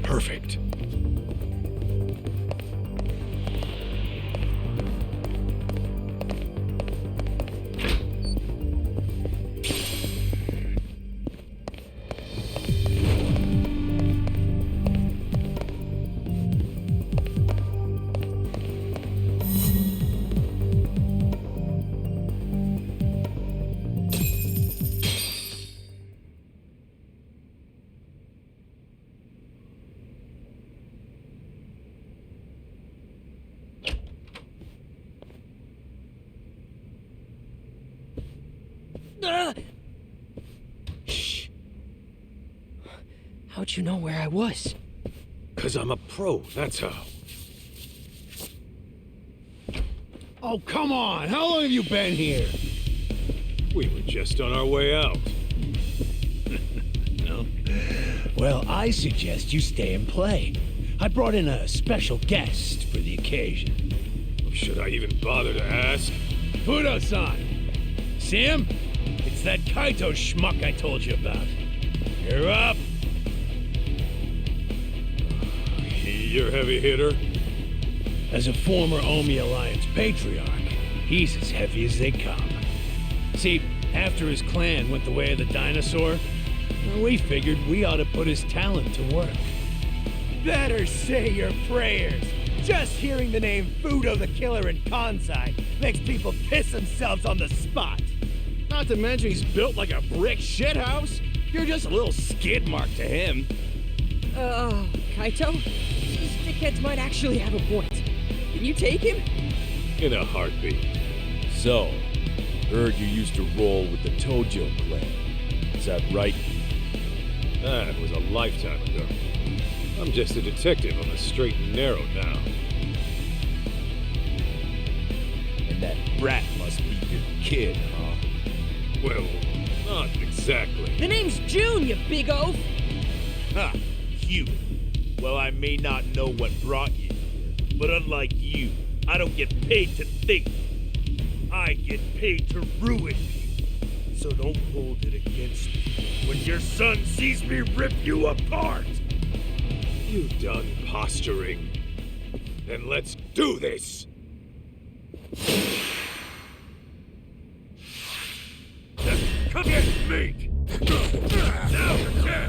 Perfect. Shh. How'd you know where I was? 'Cause I'm a pro, that's how. Oh, come on! How long have you been here? We were just on our way out. No. Well, I suggest you stay and play. I brought in a special guest for the occasion. Should I even bother to ask? Fudo-san! See him? It's that Kaito schmuck I told you about. You're up! You're a heavy hitter? As a former Omi Alliance patriarch, he's as heavy as they come. See, after his clan went the way of the dinosaur, we figured we ought to put his talent to work. Better say your prayers! Just hearing the name Fudo the Killer in Kansai makes people piss themselves on the spot. Not to mention he's built like a brick shithouse. You're just a little skid mark to him. Kaito? These dickheads might actually have a point. Can you take him? In a heartbeat. So, heard you used to roll with the Tojo clan. Is that right? That was a lifetime ago. I'm just a detective on the straight and narrow now. And that brat must be your kid, huh? Well, not exactly. The name's June, you big oaf! Ha! Cute. Well, I may not know what brought you here, but unlike you, I don't get paid to think. I get paid to ruin you. So don't hold it against me when your son sees me rip you apart! You done posturing? Then let's do this! Come get me! Now you're dead!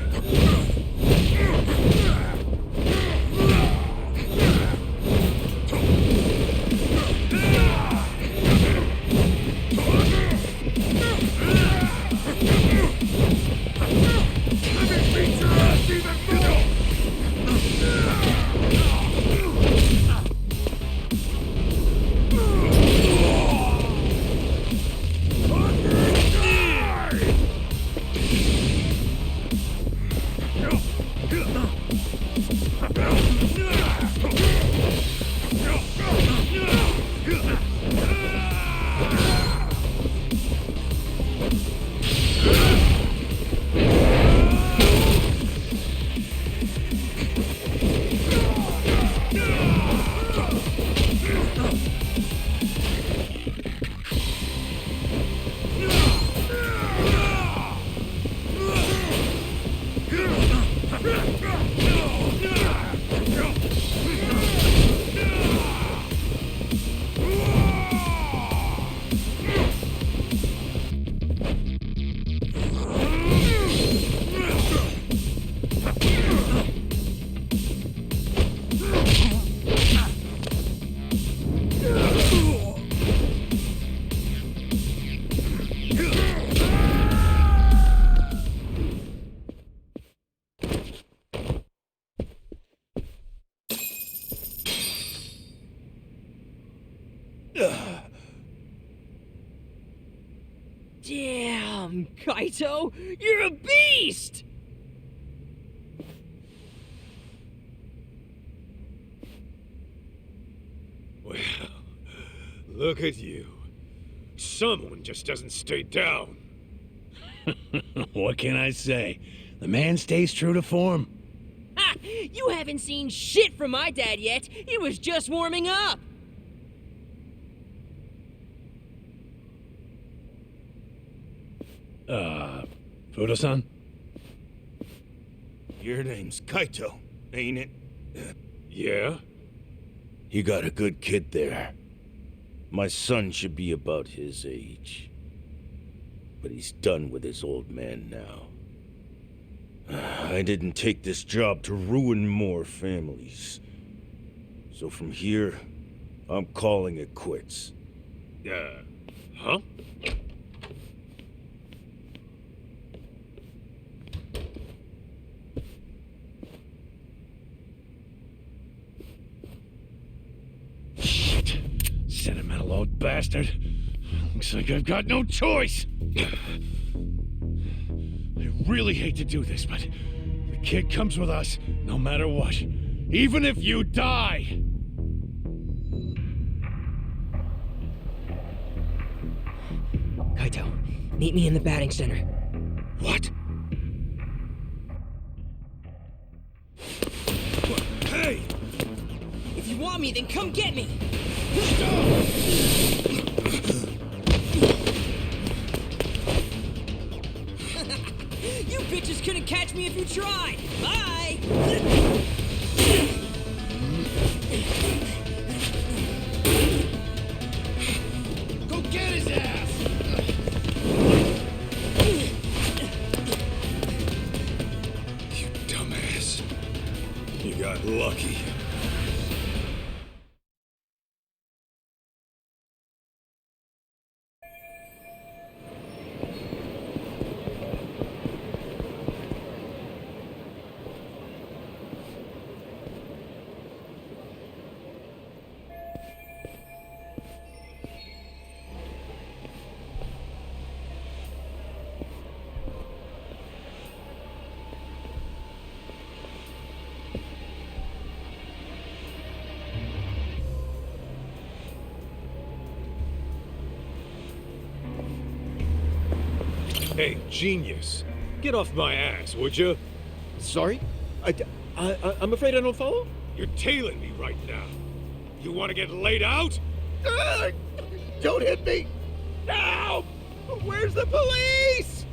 Kaito! You're a beast! Well, look at you. Someone just doesn't stay down. What can I say? The man stays true to form. Ha! You haven't seen shit from my dad yet. He was just warming up. Fudo-san? Your name's Kaito, ain't it? Yeah? You got a good kid there. My son should be about his age. But he's done with his old man now. I didn't take this job to ruin more families. So from here, I'm calling it quits. Huh? Shit. Sentimental old bastard. Looks like I've got no choice. I really hate to do this, but the kid comes with us no matter what. Even if you die! Kaito, meet me in the batting center. What? Hey! If you want me, then come get me! You bitches couldn't catch me if you tried! Bye! Go get his ass! You dumbass. You got lucky. Hey, genius. Get off my ass, would you? Sorry? I'm afraid I don't follow? You're tailing me right now. You want to get laid out? Don't hit me! No! Where's the police?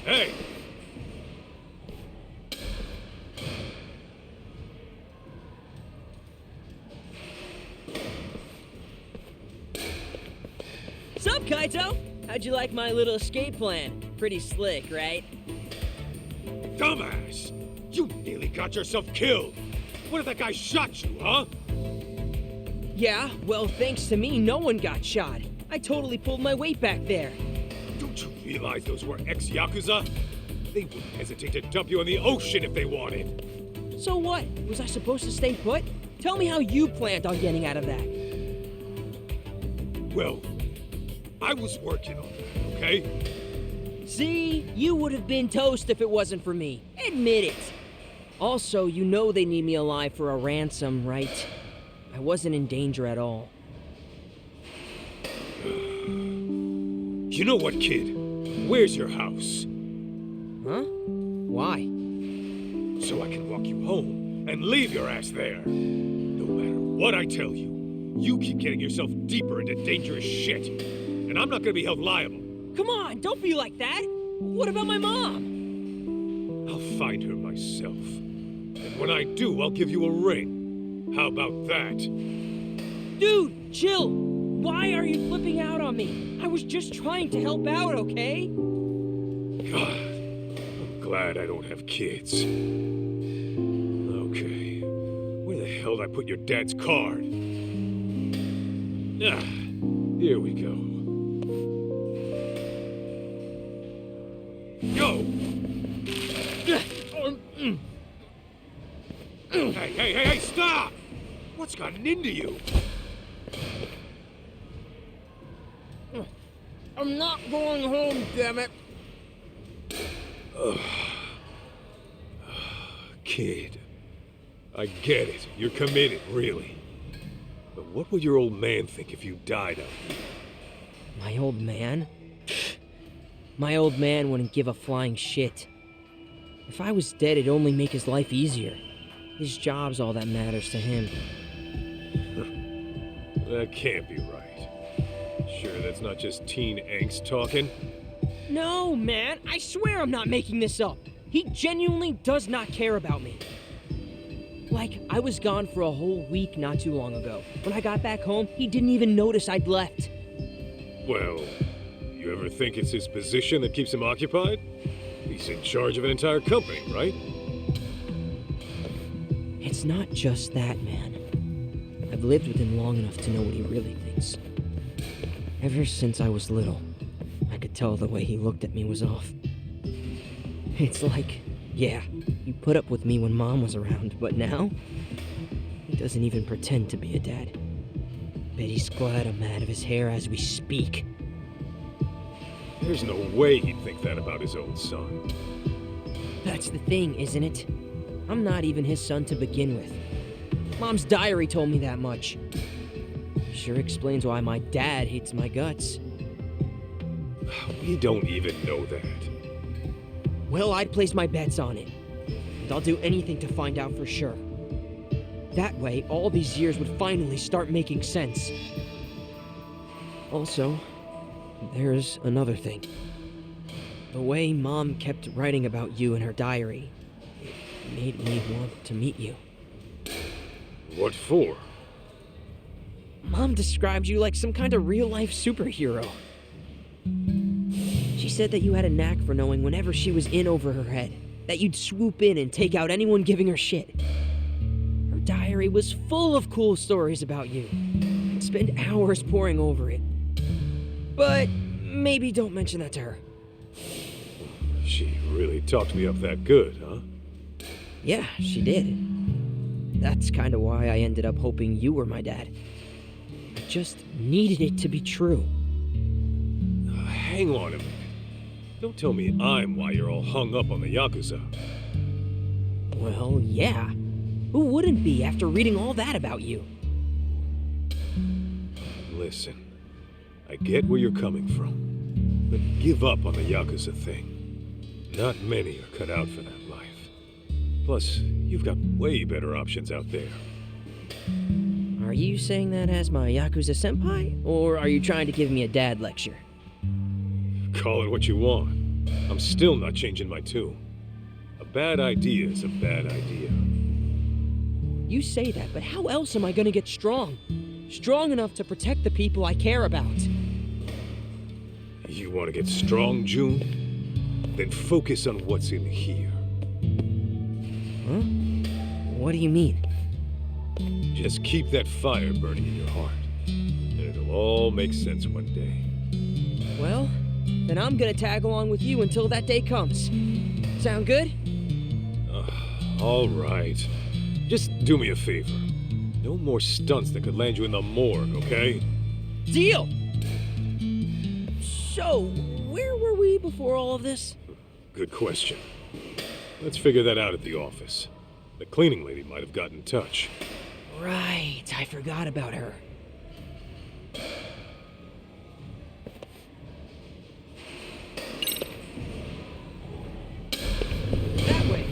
Hey! Sup, Kaito? How'd you like my little escape plan? Pretty slick, right? Dumbass! You nearly got yourself killed! What if that guy shot you, huh? Yeah, well, thanks to me, no one got shot. I totally pulled my weight back there. Don't you realize those were ex-Yakuza? They wouldn't hesitate to dump you in the ocean if they wanted. So what? Was I supposed to stay put? Tell me how you planned on getting out of that. Well, I was working on that, okay? See? You would have been toast if it wasn't for me. Admit it. Also, you know they need me alive for a ransom, right? I wasn't in danger at all. You know what, kid? Where's your house? Huh? Why? So I can walk you home and leave your ass there. No matter what I tell you, you keep getting yourself deeper into dangerous shit. And I'm not gonna be held liable. Come on, don't be like that. What about my mom? I'll find her myself. And when I do, I'll give you a ring. How about that? Dude, chill. Why are you flipping out on me? I was just trying to help out, okay? God, I'm glad I don't have kids. Okay, where the hell did I put your dad's card? Ah, here we go. Go! Hey, stop! What's gotten into you? I'm not going home, damn it. Kid, I get it. You're committed, really. But what would your old man think if you died out here? My old man? My old man wouldn't give a flying shit. If I was dead, it'd only make his life easier. His job's all that matters to him. That can't be right. Sure, that's not just teen angst talking? No, man, I swear I'm not making this up. He genuinely does not care about me. Like, I was gone for a whole week not too long ago. When I got back home, he didn't even notice I'd left. Well, you ever think it's his position that keeps him occupied? He's in charge of an entire company, right? It's not just that, man. I've lived with him long enough to know what he really thinks. Ever since I was little, I could tell the way he looked at me was off. It's like, yeah, he put up with me when Mom was around, but now, he doesn't even pretend to be a dad. Bet he's glad I'm out of his hair as we speak. There's no way he'd think that about his own son. That's the thing, isn't it? I'm not even his son to begin with. Mom's diary told me that much. Sure explains why my dad hates my guts. We don't even know that. Well, I'd place my bets on it. And I'll do anything to find out for sure. That way, all these years would finally start making sense. Also, there's another thing. The way Mom kept writing about you in her diary, it made me want to meet you. What for? Mom described you like some kind of real-life superhero. She said that you had a knack for knowing whenever she was in over her head, that you'd swoop in and take out anyone giving her shit. Her diary was full of cool stories about you. I'd spend hours poring over it. But maybe don't mention that to her. She really talked me up that good, huh? Yeah, she did. That's kind of why I ended up hoping you were my dad. I just needed it to be true. Hang on a minute. Don't tell me I'm why you're all hung up on the Yakuza. Well, yeah. Who wouldn't be after reading all that about you? Listen, I get where you're coming from, but give up on the Yakuza thing. Not many are cut out for that life. Plus, you've got way better options out there. Are you saying that as my Yakuza senpai? Or are you trying to give me a dad lecture? Call it what you want. I'm still not changing my tune. A bad idea is a bad idea. You say that, but how else am I gonna get strong? Strong enough to protect the people I care about. You want to get strong, June? Then focus on what's in here. Huh? What do you mean? Just keep that fire burning in your heart, and it'll all make sense one day. Well, then I'm gonna tag along with you until that day comes. Sound good? All right. Just do me a favor. No more stunts that could land you in the morgue, okay? Deal! So, where were we before all of this? Good question. Let's figure that out at the office. The cleaning lady might have gotten in touch. Right, I forgot about her. That way.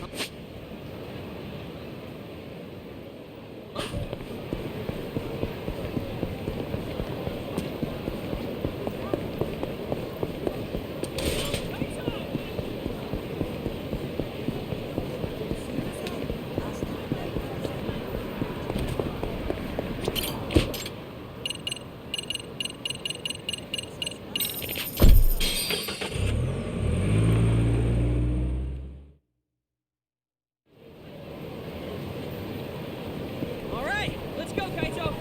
All right, let's go, Kaito.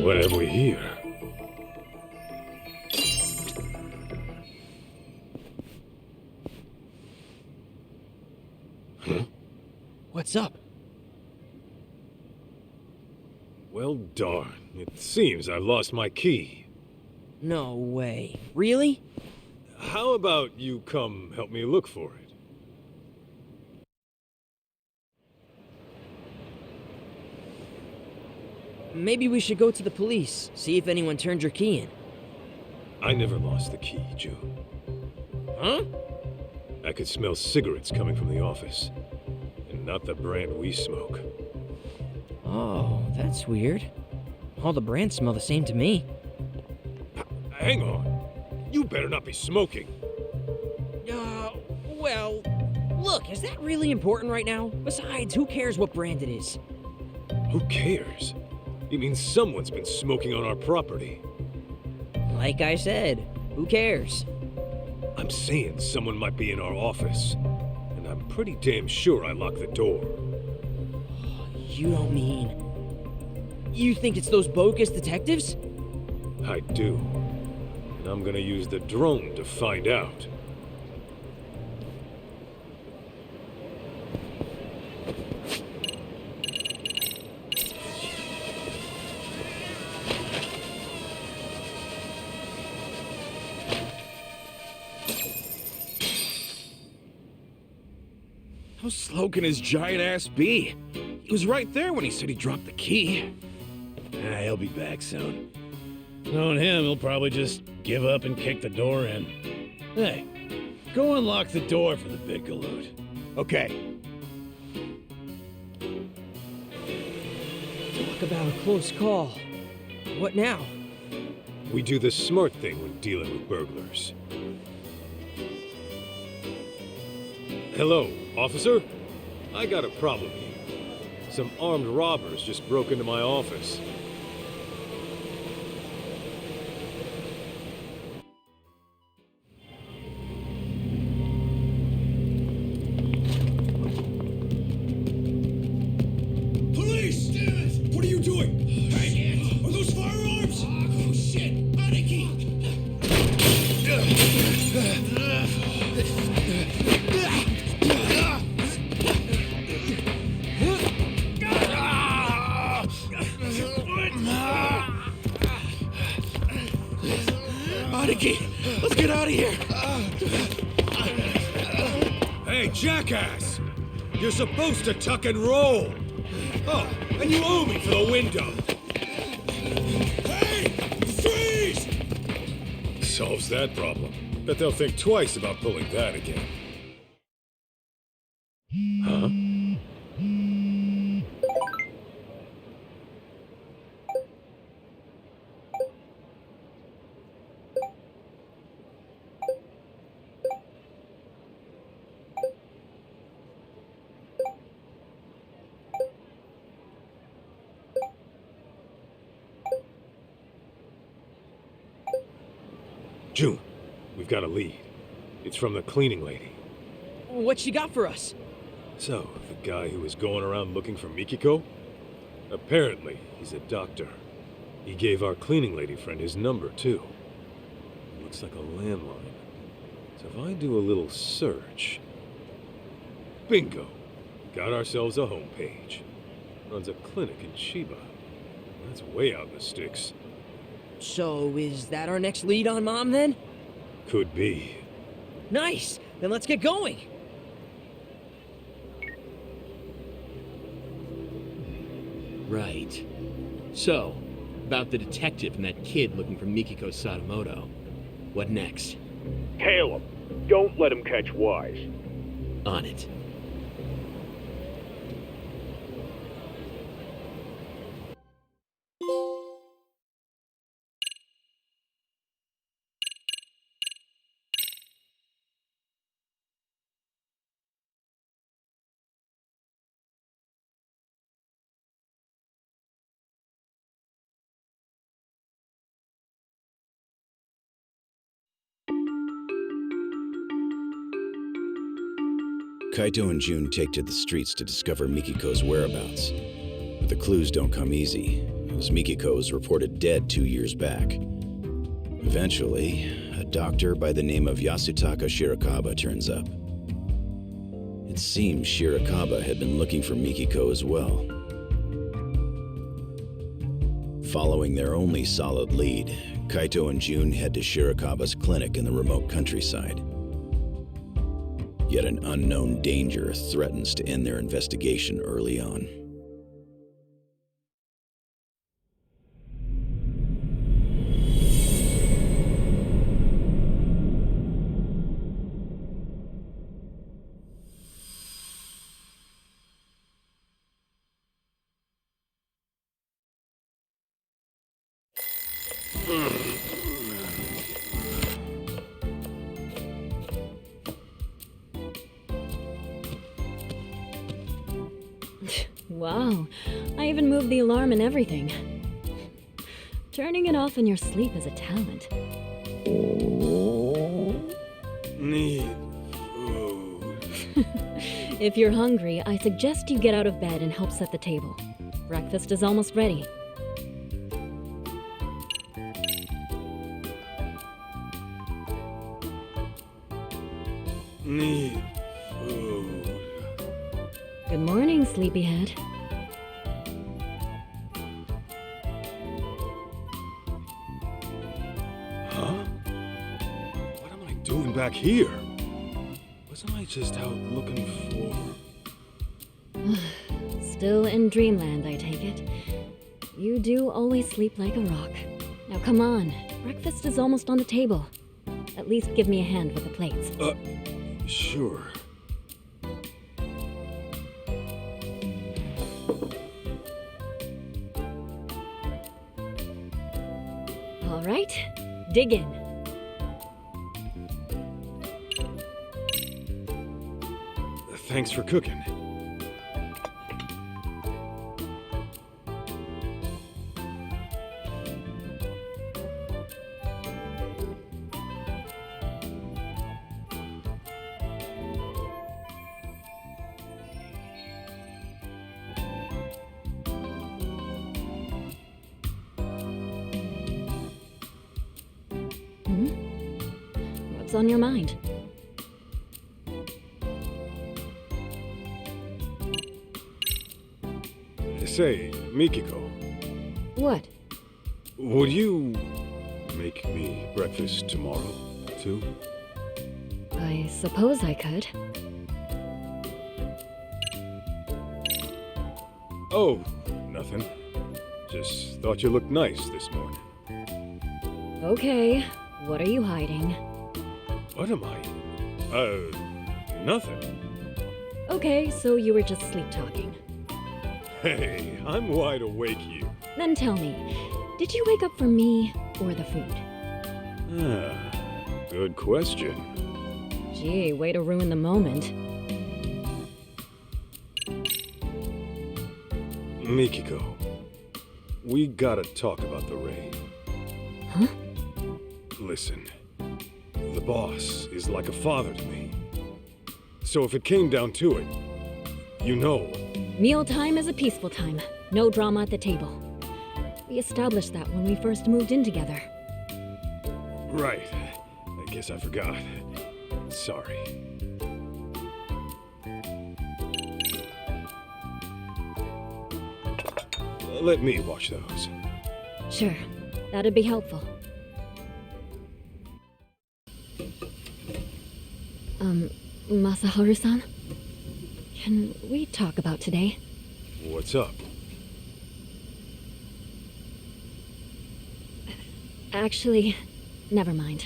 What have we here? Huh? What's up? Well, darn. It seems I lost my key. No way. Really? How about you come help me look for it? Maybe we should go to the police, see if anyone turned your key in. I never lost the key, June. Huh? I could smell cigarettes coming from the office. And not the brand we smoke. Oh, that's weird. All the brands smell the same to me. Hang on. You better not be smoking. Well, look, is that really important right now? Besides, who cares what brand it is? Who cares? You mean someone's been smoking on our property? Like I said, who cares? I'm saying someone might be in our office. And I'm pretty damn sure I locked the door. You don't mean... You think it's those bogus detectives? I do. And I'm gonna use the drone to find out. How slow can his giant ass be? He was right there when he said he dropped the key. He'll be back soon. Knowing him, he'll probably just give up and kick the door in. Hey, go unlock the door for the big galoot. Okay. Talk about a close call. What now? We do the smart thing when dealing with burglars. Hello, officer? I got a problem here. Some armed robbers just broke into my office. Police! Damn it! What are you doing? Hey, are those firearms? Oh, shit! Aniki! Aniki, let's get out of here! Hey, jackass! You're supposed to tuck and roll! Oh, and you owe me for the window! Hey! Freeze! Solves that problem. Bet they'll think twice about pulling that again. Huh? June, we've got a lead. It's from the cleaning lady. What she got for us? So, the guy who was going around looking for Mikiko? Apparently, he's a doctor. He gave our cleaning lady friend his number, too. Looks like a landline. So if I do a little search... Bingo! Got ourselves a homepage. Runs a clinic in Chiba. That's way out in the sticks. So, is that our next lead on Mom, then? Could be. Nice! Then let's get going! Right. So, about the detective and that kid looking for Mikiko Sadamoto. What next? Hail him. Don't let him catch wise. On it. Kaito and June take to the streets to discover Mikiko's whereabouts. But the clues don't come easy, as Mikiko was reported dead 2 years back. Eventually, a doctor by the name of Yasutaka Shirakawa turns up. It seems Shirakawa had been looking for Mikiko as well. Following their only solid lead, Kaito and June head to Shirakawa's clinic in the remote countryside. Yet an unknown danger threatens to end their investigation early on. Wow, I even moved the alarm and everything. Turning it off in your sleep is a talent. Need food. If you're hungry, I suggest you get out of bed and help set the table. Breakfast is almost ready. Need food. Good morning, sleepyhead. Huh? What am I doing back here? Wasn't I just out looking for... Still in dreamland, I take it. You do always sleep like a rock. Now come on, breakfast is almost on the table. At least give me a hand with the plates. Sure. All right, dig in. Thanks for cooking. What's on your mind? Say, Mikiko, What? would you make me breakfast tomorrow, too? I suppose I could. Oh, nothing. Just thought you looked nice this morning. Okay, what are you hiding? What am I? Nothing. Okay, so you were just sleep talking. Hey, I'm wide awake here. Then tell me, did you wake up for me or the food? Good question. Gee, way to ruin the moment. Mikiko, we gotta talk about the raid. Huh? Listen, the boss is like a father to me. So if it came down to it, you know. Mealtime is a peaceful time. No drama at the table. We established that when we first moved in together. Right. I guess I forgot. Sorry. Let me wash those. Sure, that'd be helpful. Masaharu-san? Can we talk about today? What's up? Actually, never mind.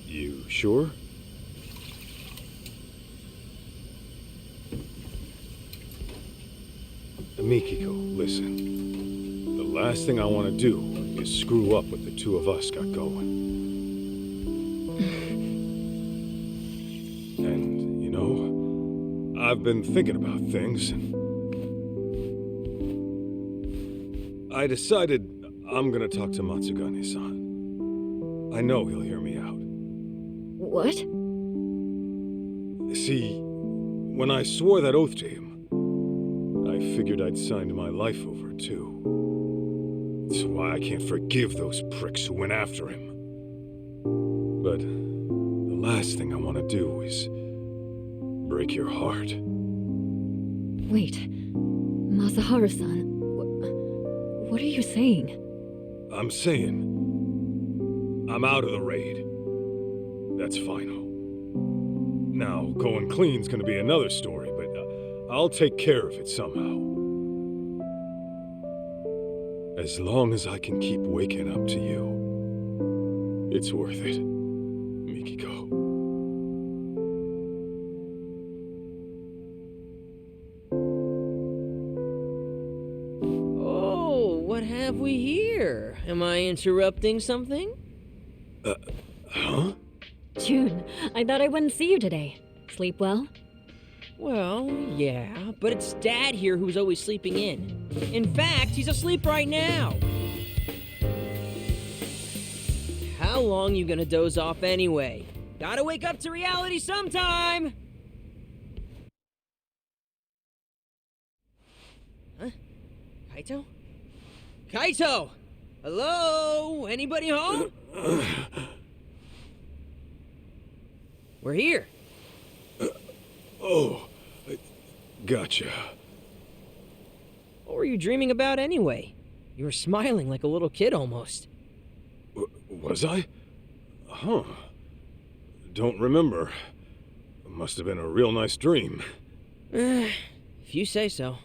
You sure? Mikiko, listen. The last thing I want to do is screw up what the two of us got going. And, you know, I've been thinking about things, and I decided I'm gonna talk to Matsugane-san. I know he'll hear me out. What? See, when I swore that oath to him, I figured I'd signed my life over, too. That's why I can't forgive those pricks who went after him. But the last thing I want to do is break your heart. Wait, Masaharu-san, what are you saying? I'm saying I'm out of the raid. That's final. Now, going clean's gonna be another story, but I'll take care of it somehow. As long as I can keep waking up to you, it's worth it, Mikiko. Oh, what have we here? Am I interrupting something? Huh? June, I thought I wouldn't see you today. Sleep well? Well, yeah, but it's Dad here who's always sleeping in. In fact, he's asleep right now. How long you gonna doze off anyway? Gotta wake up to reality sometime! Huh? Kaito? Kaito! Hello? Anybody home? We're here. Oh, gotcha. What were you dreaming about anyway? You were smiling like a little kid almost. Was I? Huh. Don't remember. Must have been a real nice dream. If you say so.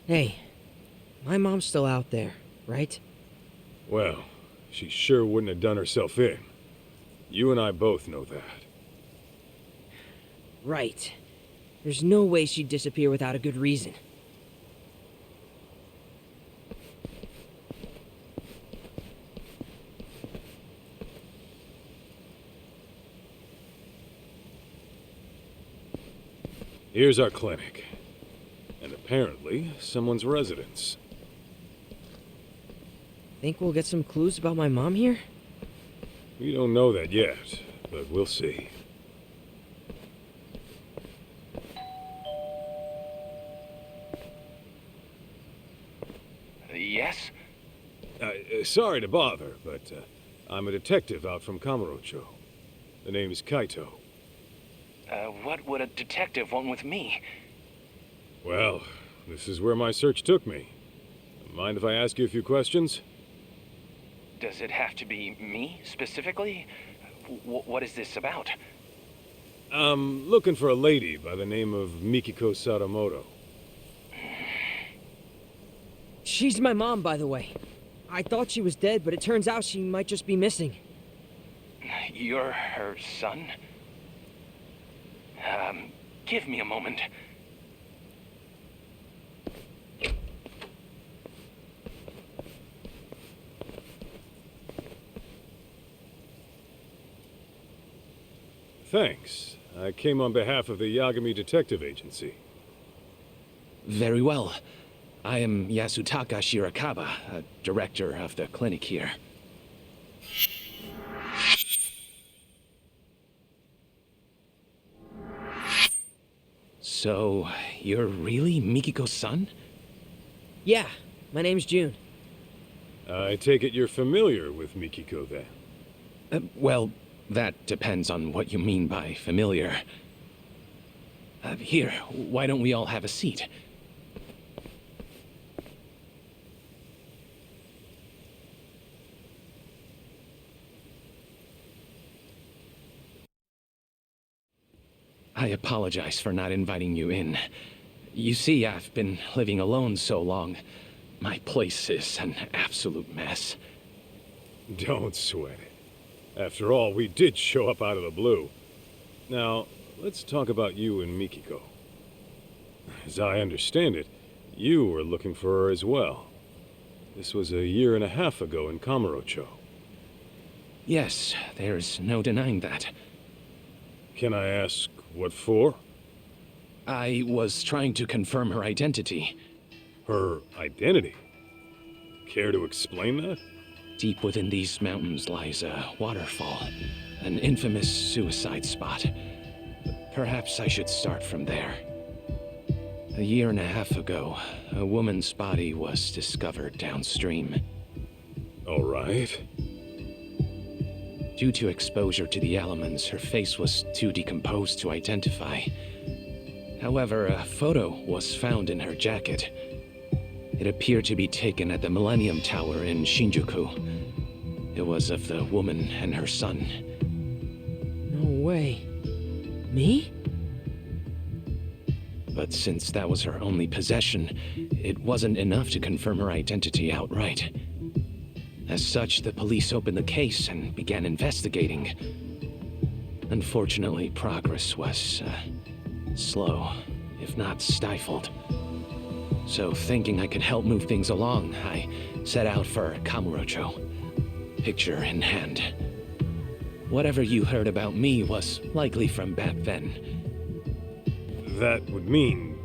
Hey, my mom's still out there, right? Well, she sure wouldn't have done herself in. You and I both know that. Right. There's no way she'd disappear without a good reason. Here's our clinic. And apparently, someone's residence. Think we'll get some clues about my mom here? We don't know that yet, but we'll see. Yes? Sorry to bother, but I'm a detective out from Kamurocho. The name is Kaito. What would a detective want with me? Well, this is where my search took me. Mind if I ask you a few questions? Does it have to be me, specifically? What is this about? I'm looking for a lady by the name of Mikiko Sadamoto. She's my mom, by the way. I thought she was dead, but it turns out she might just be missing. You're her son? Give me a moment. Thanks. I came on behalf of the Yagami Detective Agency. Very well. I am Yasutaka Shirakawa, director of the clinic here. So, you're really Mikiko's son? Yeah, my name's June. I take it you're familiar with Mikiko, then? Well, that depends on what you mean by familiar. Here, why don't we all have a seat? I apologize for not inviting you in. You see, I've been living alone so long. My place is an absolute mess. Don't sweat it. After all, we did show up out of the blue. Now, let's talk about you and Mikiko. As I understand it, you were looking for her as well. This was 1.5 years ago in Kamurocho. Yes, there's no denying that. Can I ask what for? I was trying to confirm her identity. Her identity? Care to explain that? Deep within these mountains lies a waterfall, an infamous suicide spot. Perhaps I should start from there. 1.5 years ago, a woman's body was discovered downstream. All right. Due to exposure to the elements, her face was too decomposed to identify. However, a photo was found in her jacket. It appeared to be taken at the Millennium Tower in Shinjuku. It was of the woman and her son. No way. Me? But since that was her only possession, it wasn't enough to confirm her identity outright. As such, the police opened the case and began investigating. Unfortunately, progress was slow, if not stifled. So, thinking I could help move things along, I set out for Kamurocho, picture in hand. Whatever you heard about me was likely from back then. That would mean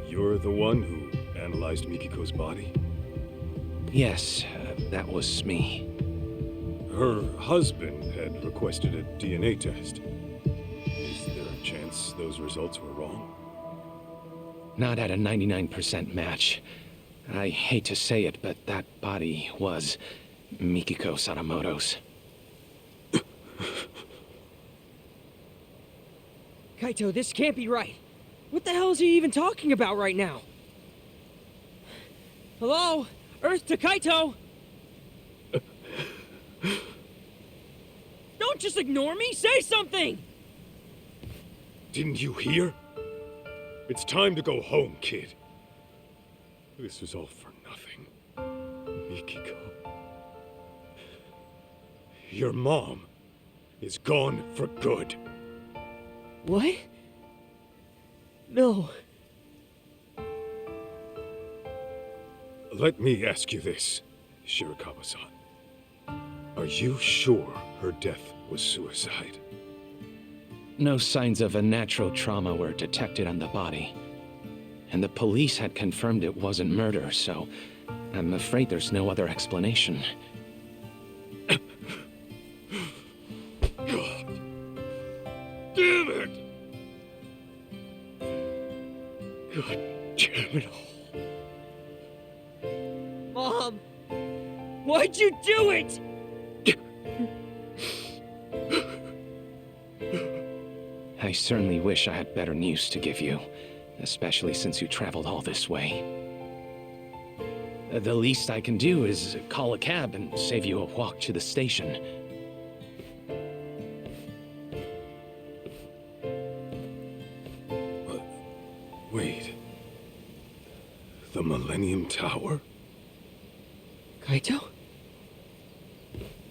you're the one who analyzed Mikiko's body? Yes, that was me. Her husband had requested a DNA test. Is there a chance those results were wrong? Not at a 99% match. I hate to say it, but that body was Mikiko Sadamoto's. Kaito, this can't be right. What the hell is he even talking about right now? Hello? Earth to Kaito! Don't just ignore me! Say something! Didn't you hear? It's time to go home, kid. This was all for nothing. Mikiko. Your mom is gone for good. What? No. Let me ask you this, Shirakawa-san. Are you sure her death was suicide? No signs of a natural trauma were detected on the body. And the police had confirmed it wasn't murder, so I'm afraid there's no other explanation. God damn it! God damn it all. Mom! Why'd you do it? I certainly wish I had better news to give you. especially since you traveled all this way. The least I can do is call a cab and save you a walk to the station. Wait. The Millennium Tower? Kaito?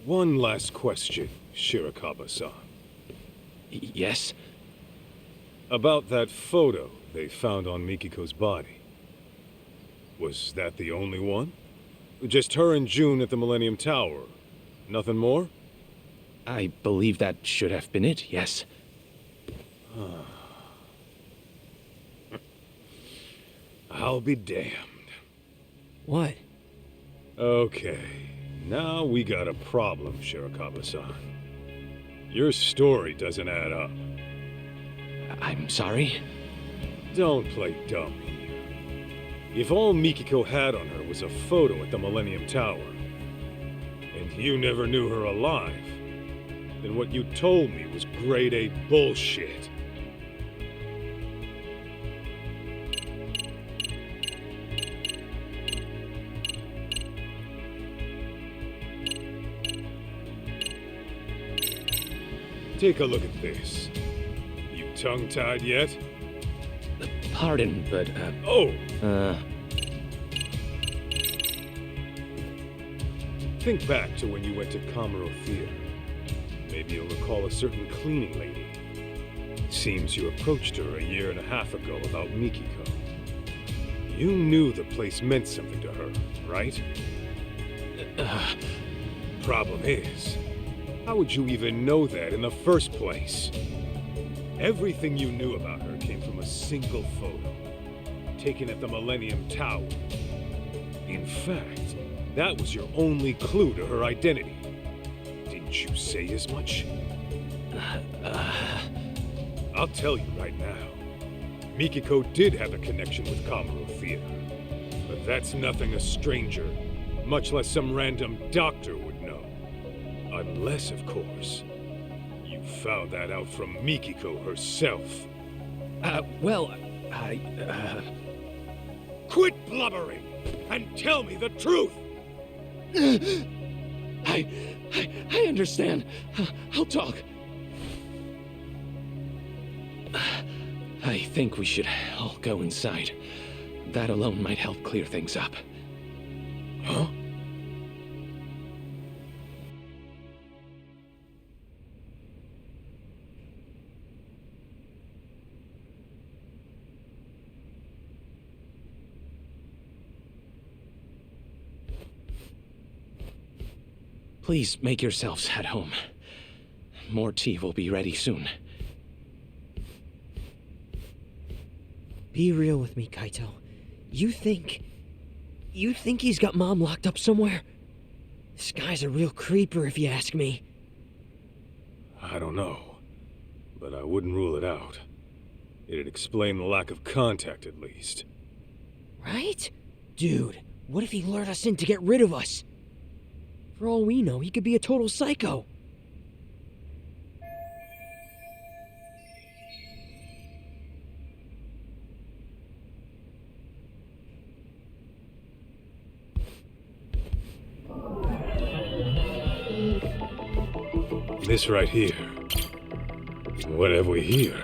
One last question, Shirakawa-san. Yes? About that photo they found on Mikiko's body. Was that the only one? Just her and June at the Millennium Tower? Nothing more? I believe that should have been it, yes. I'll be damned. What? Okay, now we got a problem, Shirakawa-san. Your story doesn't add up. I'm sorry? Don't play dumb here. If all Mikiko had on her was a photo at the Millennium Tower, and you never knew her alive, then what you told me was grade A bullshit. Take a look at this. You tongue-tied yet? Pardon, but, Oh! Think back to when you went to Kamuro Theater. Maybe you'll recall a certain cleaning lady. Seems you approached her 1.5 years ago about Mikiko. You knew the place meant something to her, right? Problem is, how would you even know that in the first place? Everything you knew about her came from a single photo, taken at the Millennium Tower. In fact, that was your only clue to her identity. Didn't you say as much? I'll tell you right now. Mikiko did have a connection with Kamuro Theater. But that's nothing a stranger, much less some random doctor would know. Unless, of course, you found that out from Mikiko herself. Quit blubbering and tell me the truth! I understand. I'll talk. I think we should all go inside. That alone might help clear things up. Huh? Please make yourselves at home. More tea will be ready soon. Be real with me, Kaito. You think he's got Mom locked up somewhere? This guy's a real creeper, if you ask me. I don't know, but I wouldn't rule it out. It'd explain the lack of contact, at least. Right? Dude, what if he lured us in to get rid of us? For all we know, he could be a total psycho. This right here. What have we here?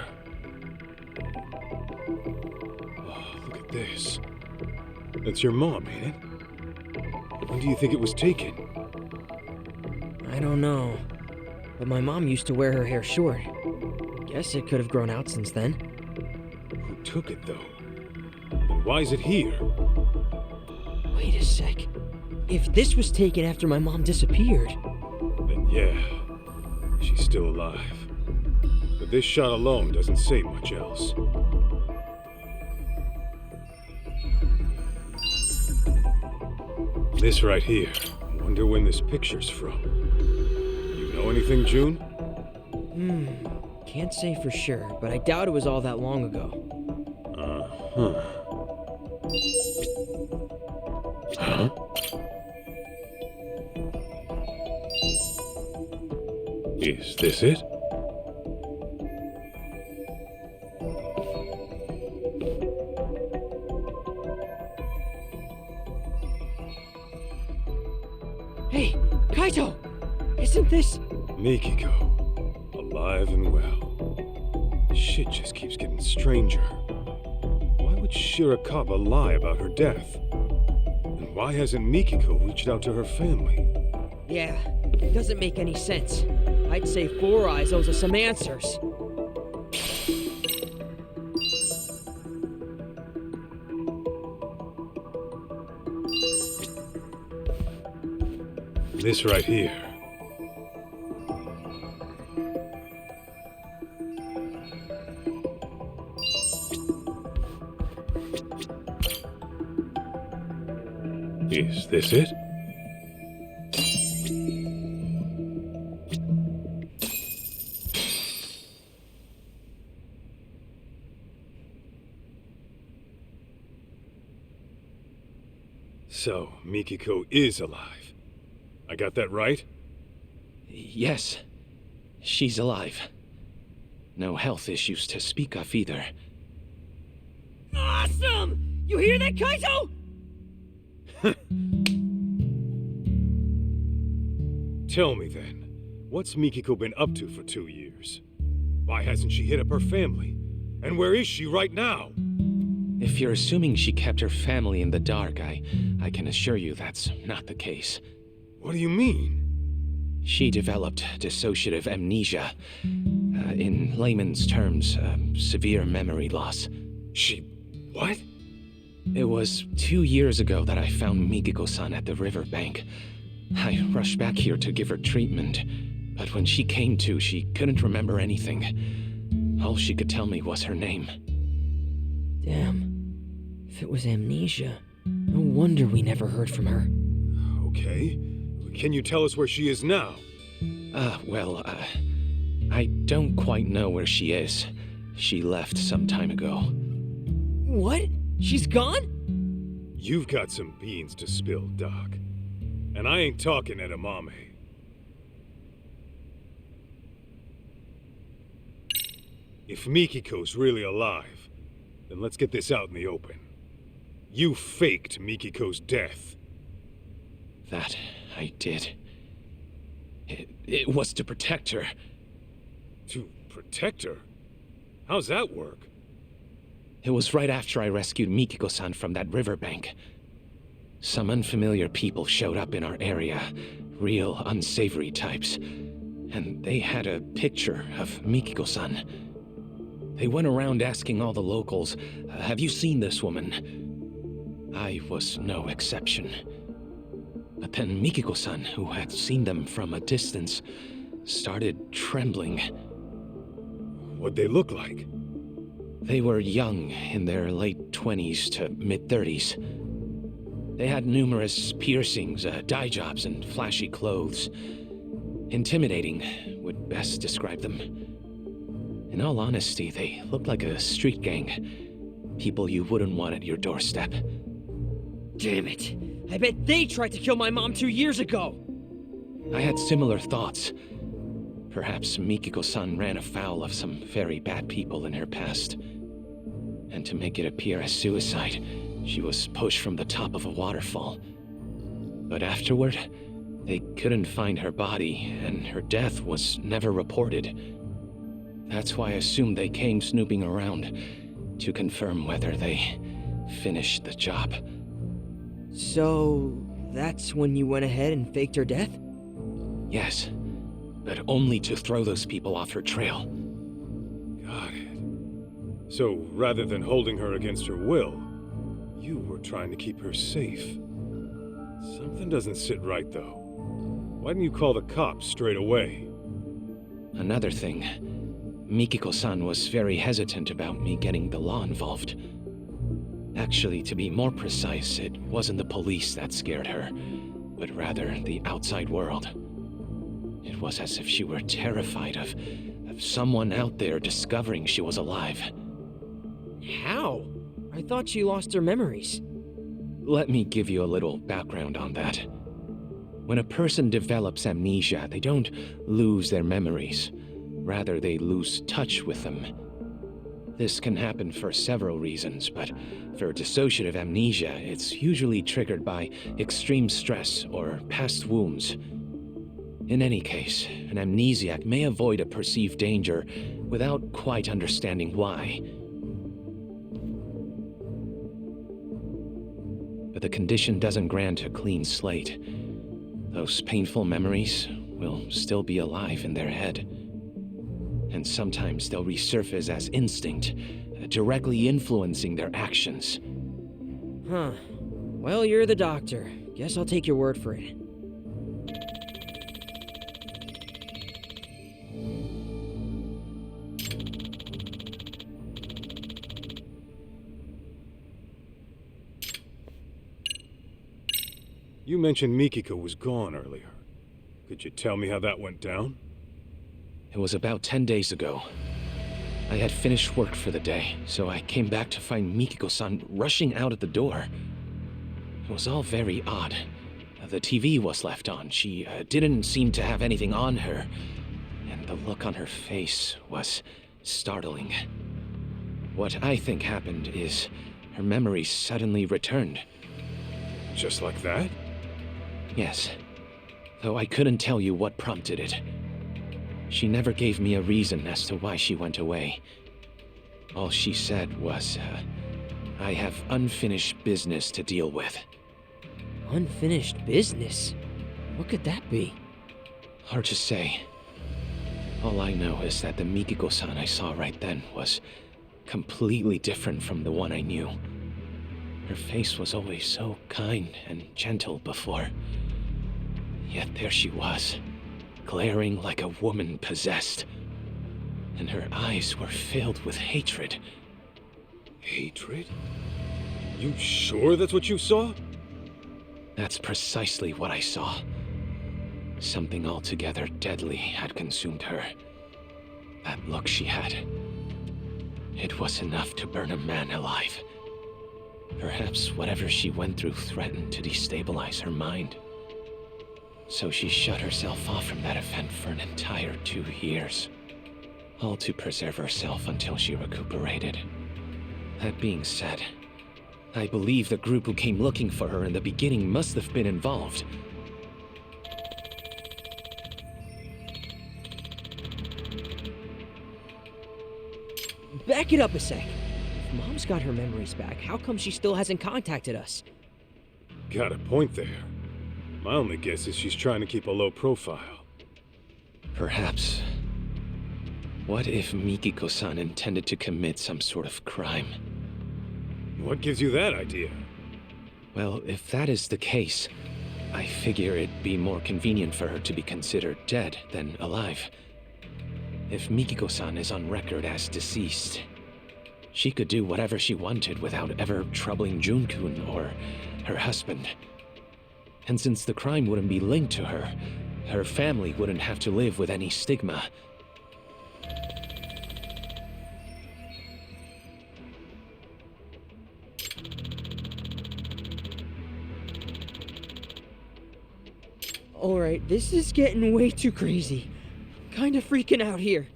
Oh, look at this. That's your mom, ain't it? When do you think it was taken? I don't know. But my mom used to wear her hair short. Guess it could have grown out since then. Who took it, though? And why is it here? Wait a sec. If this was taken after my mom disappeared... Then yeah, she's still alive. But this shot alone doesn't say much else. This right here. Wonder when this picture's from. You know anything, June? Can't say for sure, but I doubt it was all that long ago. Huh? Is this it? Kaito! Isn't this... Mikiko, alive and well. Shit just keeps getting stranger. Why would Shirakawa lie about her death? And why hasn't Mikiko reached out to her family? Yeah, it doesn't make any sense. I'd say Four Eyes owes us some answers. This right here. Is this it? So, Mikiko is alive. I got that right? Yes. She's alive. No health issues to speak of either. Awesome! You hear that, Kaito? Tell me then, what's Mikiko been up to for 2 years? Why hasn't she hit up her family? And where is she right now? If you're assuming she kept her family in the dark, I can assure you that's not the case. What do you mean? She developed dissociative amnesia. In layman's terms, severe memory loss. She... what? It was 2 years ago that I found Mikiko-san at the riverbank. I rushed back here to give her treatment, but when she came to, she couldn't remember anything. All she could tell me was her name. Damn. If it was amnesia, no wonder we never heard from her. Okay. Can you tell us where she is now? I don't quite know where she is. She left some time ago. What? She's gone? You've got some beans to spill, Doc. And I ain't talking edamame. If Mikiko's really alive, then let's get this out in the open. You faked Mikiko's death. That I did. It was to protect her. To protect her? How's that work? It was right after I rescued Mikiko-san from that riverbank. Some unfamiliar people showed up in our area, real unsavory types, and they had a picture of Mikiko-san. They went around asking all the locals, have you seen this woman? I was no exception. But then Mikiko-san, who had seen them from a distance, started trembling. What'd they look like? They were young, in their late 20s to mid-30s. They had numerous piercings, dye jobs, and flashy clothes. Intimidating would best describe them. In all honesty, they looked like a street gang. People you wouldn't want at your doorstep. Damn it! I bet they tried to kill my mom 2 years ago! I had similar thoughts. Perhaps Mikiko-san ran afoul of some very bad people in her past. And to make it appear as suicide, she was pushed from the top of a waterfall. But afterward, they couldn't find her body, and her death was never reported. That's why I assumed they came snooping around to confirm whether they finished the job. So, that's when you went ahead and faked her death? Yes, but only to throw those people off her trail. Got it. So, rather than holding her against her will, you were trying to keep her safe. Something doesn't sit right, though. Why didn't you call the cops straight away? Another thing, Mikiko-san was very hesitant about me getting the law involved. Actually, to be more precise, it wasn't the police that scared her, but rather the outside world. It was as if she were terrified of someone out there discovering she was alive. How? I thought she lost her memories. Let me give you a little background on that. When a person develops amnesia, they don't lose their memories. Rather, they lose touch with them. This can happen for several reasons, but for dissociative amnesia, it's usually triggered by extreme stress or past wounds. In any case, an amnesiac may avoid a perceived danger without quite understanding why. But the condition doesn't grant a clean slate. Those painful memories will still be alive in their head. And sometimes they'll resurface as instinct, directly influencing their actions. Huh. Well, you're the doctor. Guess I'll take your word for it. You mentioned Mikiko was gone earlier. Could you tell me how that went down? It was about 10 days ago. I had finished work for the day, so I came back to find Mikiko-san rushing out at the door. It was all very odd. The TV was left on. She didn't seem to have anything on her, and the look on her face was startling. What I think happened is her memory suddenly returned. Just like that? Yes, though I couldn't tell you what prompted it. She never gave me a reason as to why she went away. All she said was, I have unfinished business to deal with. Unfinished business? What could that be? Hard to say. All I know is that the Mikiko-san I saw right then was completely different from the one I knew. Her face was always so kind and gentle before. Yet there she was, glaring like a woman possessed. And her eyes were filled with hatred. Hatred? You sure that's what you saw? That's precisely what I saw. Something altogether deadly had consumed her. That look she had. It was enough to burn a man alive. Perhaps whatever she went through threatened to destabilize her mind. So she shut herself off from that event for an entire 2 years. All to preserve herself until she recuperated. That being said, I believe the group who came looking for her in the beginning must have been involved. Back it up a sec. If Mom's got her memories back, how come she still hasn't contacted us? Got a point there. My only guess is she's trying to keep a low profile. Perhaps. What if Mikiko-san intended to commit some sort of crime? What gives you that idea? Well, if that is the case, I figure it'd be more convenient for her to be considered dead than alive. If Mikiko-san is on record as deceased, she could do whatever she wanted without ever troubling Jun-kun or her husband. And since the crime wouldn't be linked to her, her family wouldn't have to live with any stigma. Alright, this is getting way too crazy. Kinda freaking out here.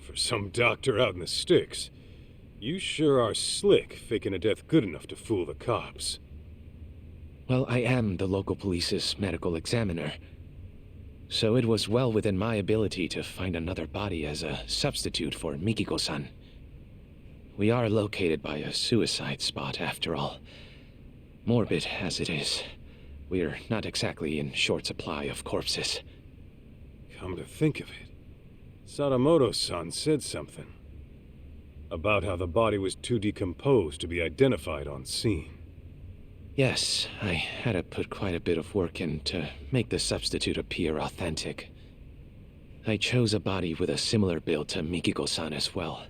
For some doctor out in the sticks, you sure are slick faking a death good enough to fool the cops. Well, I am the local police's medical examiner, so it was well within my ability to find another body as a substitute for Mikiko-san. We are located by a suicide spot, after all. Morbid as it is, we're not exactly in short supply of corpses. Come to think of it, Sadamoto-san said something about how the body was too decomposed to be identified on scene. Yes, I had to put quite a bit of work in to make the substitute appear authentic. I chose a body with a similar build to Mikiko-san as well.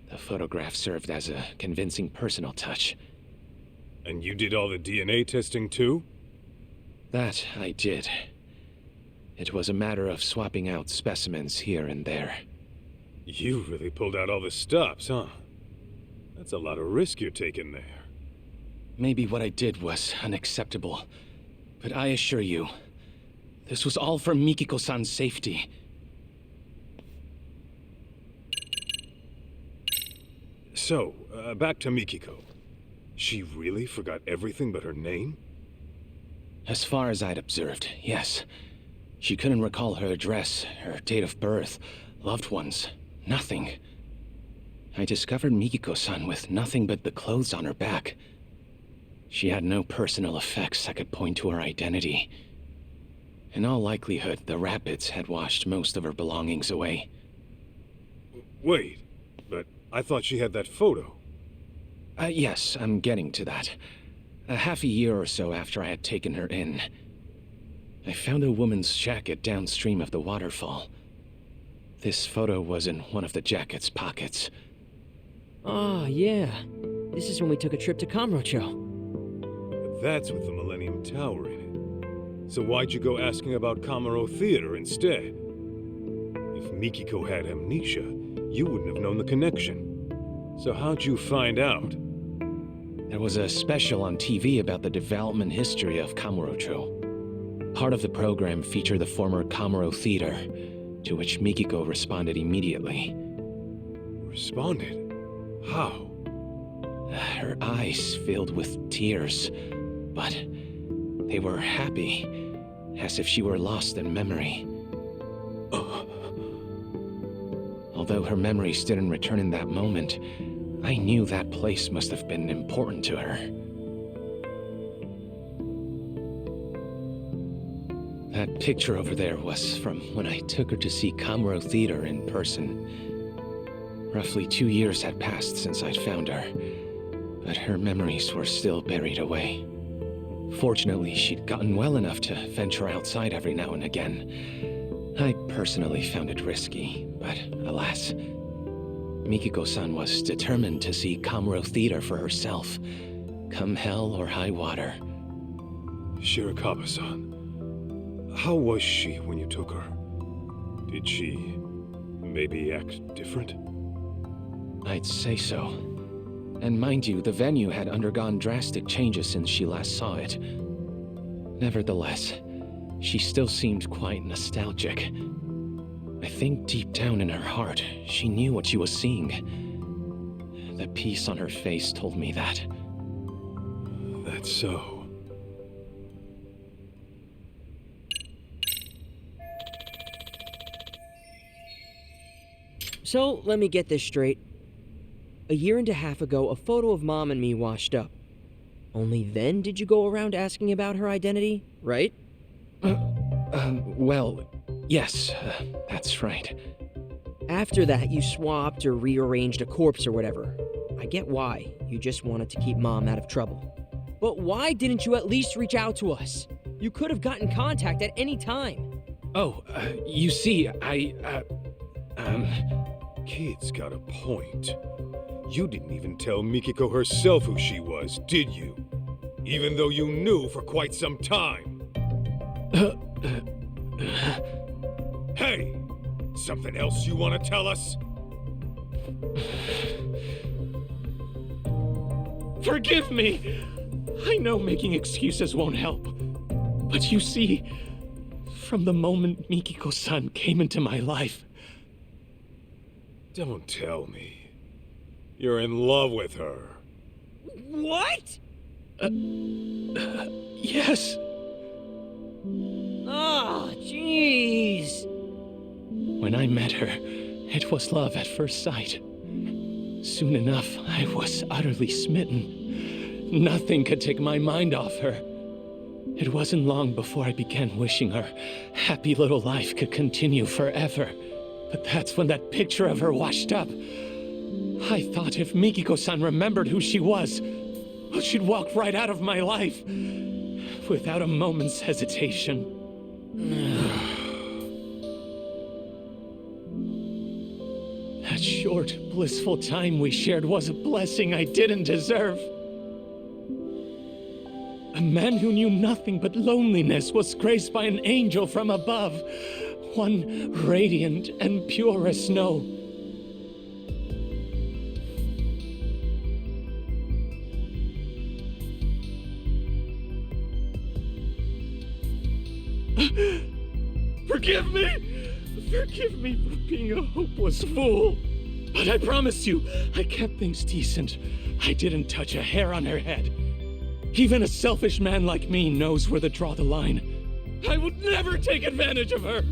The photograph served as a convincing personal touch. And you did all the DNA testing too? That I did. It was a matter of swapping out specimens here and there. You really pulled out all the stops, huh? That's a lot of risk you're taking there. Maybe what I did was unacceptable, but I assure you, this was all for Mikiko-san's safety. So, back to Mikiko. She really forgot everything but her name? As far as I'd observed, yes. She couldn't recall her address, her date of birth, loved ones, nothing. I discovered Mikiko-san with nothing but the clothes on her back. She had no personal effects that could point to her identity. In all likelihood, the rapids had washed most of her belongings away. Wait, but I thought she had that photo. Yes, I'm getting to that. Half a year or so after I had taken her in, I found a woman's jacket downstream of the waterfall. This photo was in one of the jacket's pockets. Ah, yeah. This is when we took a trip to Kamurocho. But that's with the Millennium Tower in it. So why'd you go asking about Kamuro Theater instead? If Mikiko had amnesia, you wouldn't have known the connection. So how'd you find out? There was a special on TV about the development history of Kamurocho. Part of the program featured the former Kamuro Theater, to which Mikiko responded immediately. Responded? How? Her eyes filled with tears, but they were happy, as if she were lost in memory. Although her memories didn't return in that moment, I knew that place must have been important to her. That picture over there was from when I took her to see Kamuro Theater in person. Roughly 2 years had passed since I'd found her, but her memories were still buried away. Fortunately, she'd gotten well enough to venture outside every now and again. I personally found it risky, but alas, Mikiko-san was determined to see Kamuro Theater for herself, come hell or high water. Shirakawa-san, how was she when you took her? Did she maybe act different? I'd say so. And mind you, the venue had undergone drastic changes since she last saw it. Nevertheless, she still seemed quite nostalgic. I think deep down in her heart, she knew what she was seeing. The peace on her face told me that. That's so. So, let me get this straight. A year and a half ago, a photo of Mom and me washed up. Only then did you go around asking about her identity, right? Well, yes, that's right. After that, you swapped or rearranged a corpse or whatever. I get why. You just wanted to keep Mom out of trouble. But why didn't you at least reach out to us? You could have gotten contact at any time. Oh, you see, Kid's got a point. You didn't even tell Mikiko herself who she was, did you? Even though you knew for quite some time. Hey! Something else you want to tell us? Forgive me! I know making excuses won't help. But you see, from the moment Mikiko-san came into my life... Don't tell me. You're in love with her. What? Yes. Ah, jeez. When I met her, it was love at first sight. Soon enough, I was utterly smitten. Nothing could take my mind off her. It wasn't long before I began wishing her happy little life could continue forever. But that's when that picture of her washed up. I thought if Mikiko-san remembered who she was, she'd walk right out of my life, without a moment's hesitation. That short, blissful time we shared was a blessing I didn't deserve. A man who knew nothing but loneliness was graced by an angel from above, one radiant and pure as snow. Forgive me! Forgive me for being a hopeless fool. But I promise you, I kept things decent. I didn't touch a hair on her head. Even a selfish man like me knows where to draw the line. I would never take advantage of her!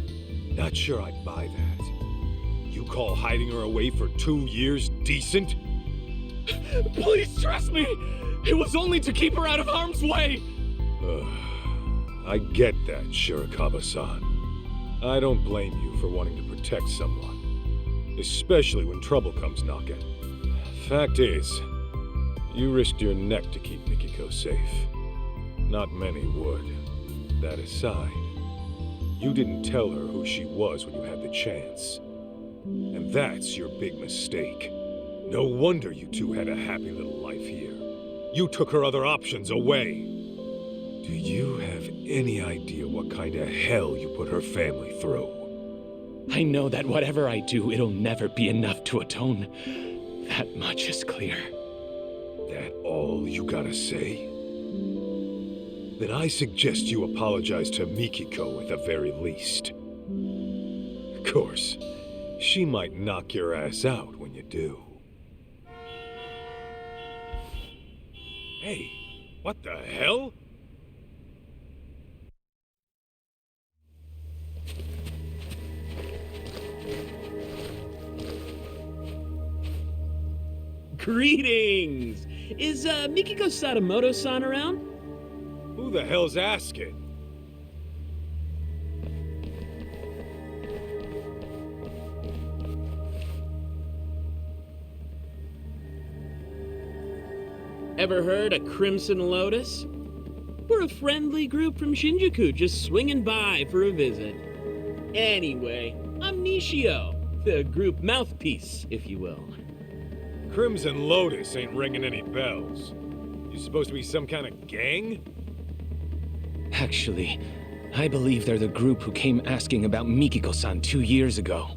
Not sure I'd buy that. You call hiding her away for 2 years decent? Please trust me! It was only to keep her out of harm's way! I get that, Shirakawa-san. I don't blame you for wanting to protect someone, especially when trouble comes knocking. Fact is, you risked your neck to keep Mikiko safe. Not many would. That aside, you didn't tell her who she was when you had the chance. And that's your big mistake. No wonder you two had a happy little life here. You took her other options away. Do you have any idea what kind of hell you put her family through? I know that whatever I do, it'll never be enough to atone. That much is clear. That all you gotta say? Then I suggest you apologize to Mikiko at the very least. Of course, she might knock your ass out when you do. Hey, what the hell? Greetings! Is Mikiko Sadamoto-san around? Who the hell's asking? Ever heard of Crimson Lotus? We're a friendly group from Shinjuku just swinging by for a visit. Anyway, I'm Nishio, the group mouthpiece, if you will. Crimson Lotus ain't ringing any bells. You supposed to be some kind of gang? Actually, I believe they're the group who came asking about Mikiko-san 2 years ago.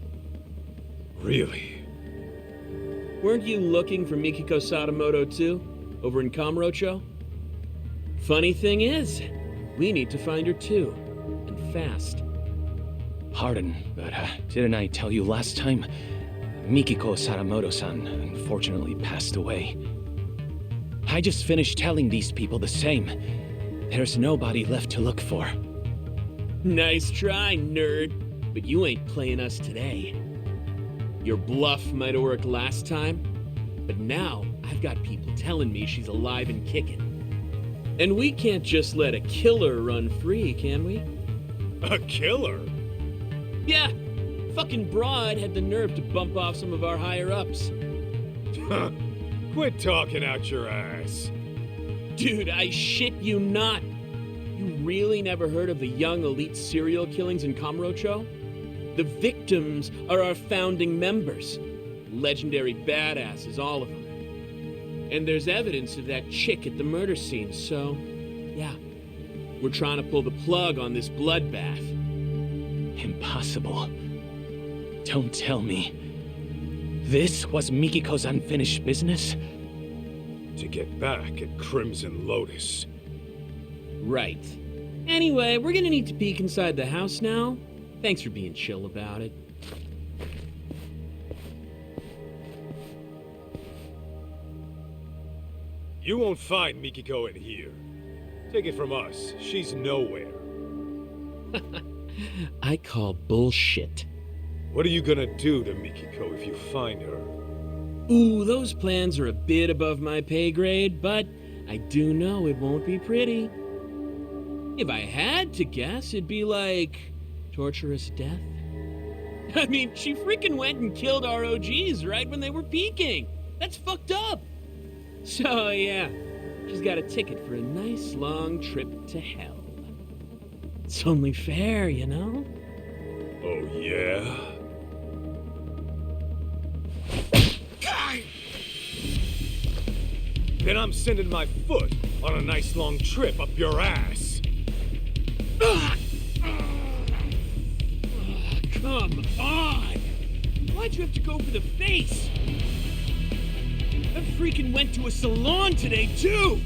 Really? Weren't you looking for Mikiko Sadamoto too, over in Kamurocho? Funny thing is, we need to find her too, and fast. Pardon, but didn't I tell you last time? Mikiko Sadamoto-san unfortunately passed away. I just finished telling these people the same. There's nobody left to look for. Nice try, nerd. But you ain't playing us today. Your bluff might have worked last time, but now I've got people telling me she's alive and kicking. And we can't just let a killer run free, can we? A killer? Yeah. Fucking broad had the nerve to bump off some of our higher-ups. Quit talking out your ass. Dude, I shit you not. You really never heard of the young elite serial killings in Kamurocho? The victims are our founding members. Legendary badasses, all of them. And there's evidence of that chick at the murder scene, so, yeah. We're trying to pull the plug on this bloodbath. Impossible. Don't tell me. This was Mikiko's unfinished business? To get back at Crimson Lotus. Right. Anyway, we're gonna need to peek inside the house now. Thanks for being chill about it. You won't find Mikiko in here. Take it from us, she's nowhere. I call bullshit. What are you gonna do to Mikiko if you find her? Ooh, those plans are a bit above my pay grade, but I do know it won't be pretty. If I had to guess, it'd be like torturous death. I mean, she freaking went and killed our OGs right when they were peaking. That's fucked up. So yeah, she's got a ticket for a nice long trip to hell. It's only fair, you know? Oh yeah? Then I'm sending my foot on a nice long trip up your ass. Come on! Why'd you have to go for the face? I freaking went to a salon today, too!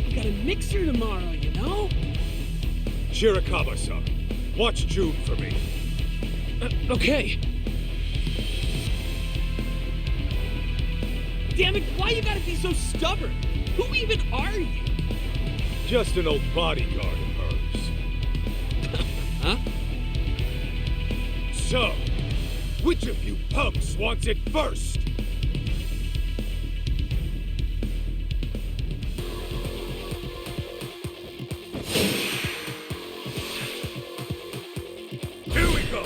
I got a mixer tomorrow, you know? Shirakawa-san, watch June for me. Okay. damn it, why you gotta be so stubborn? Who even are you? Just an old bodyguard of hers. Huh? So, which of you punks wants it first? Here we go!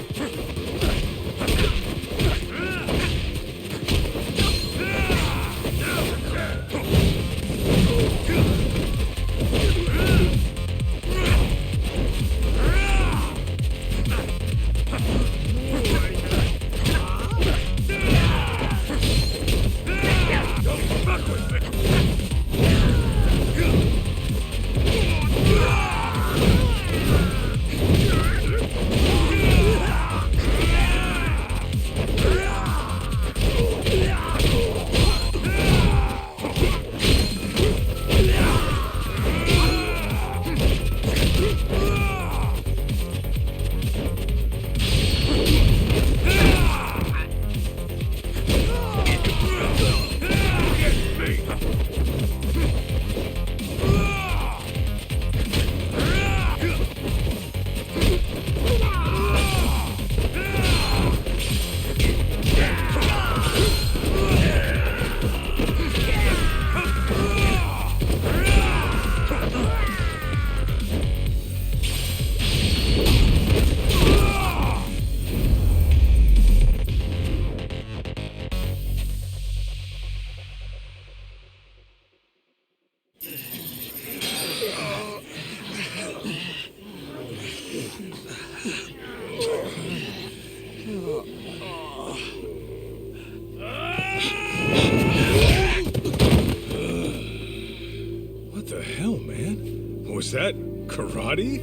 What the hell, man? Was that karate?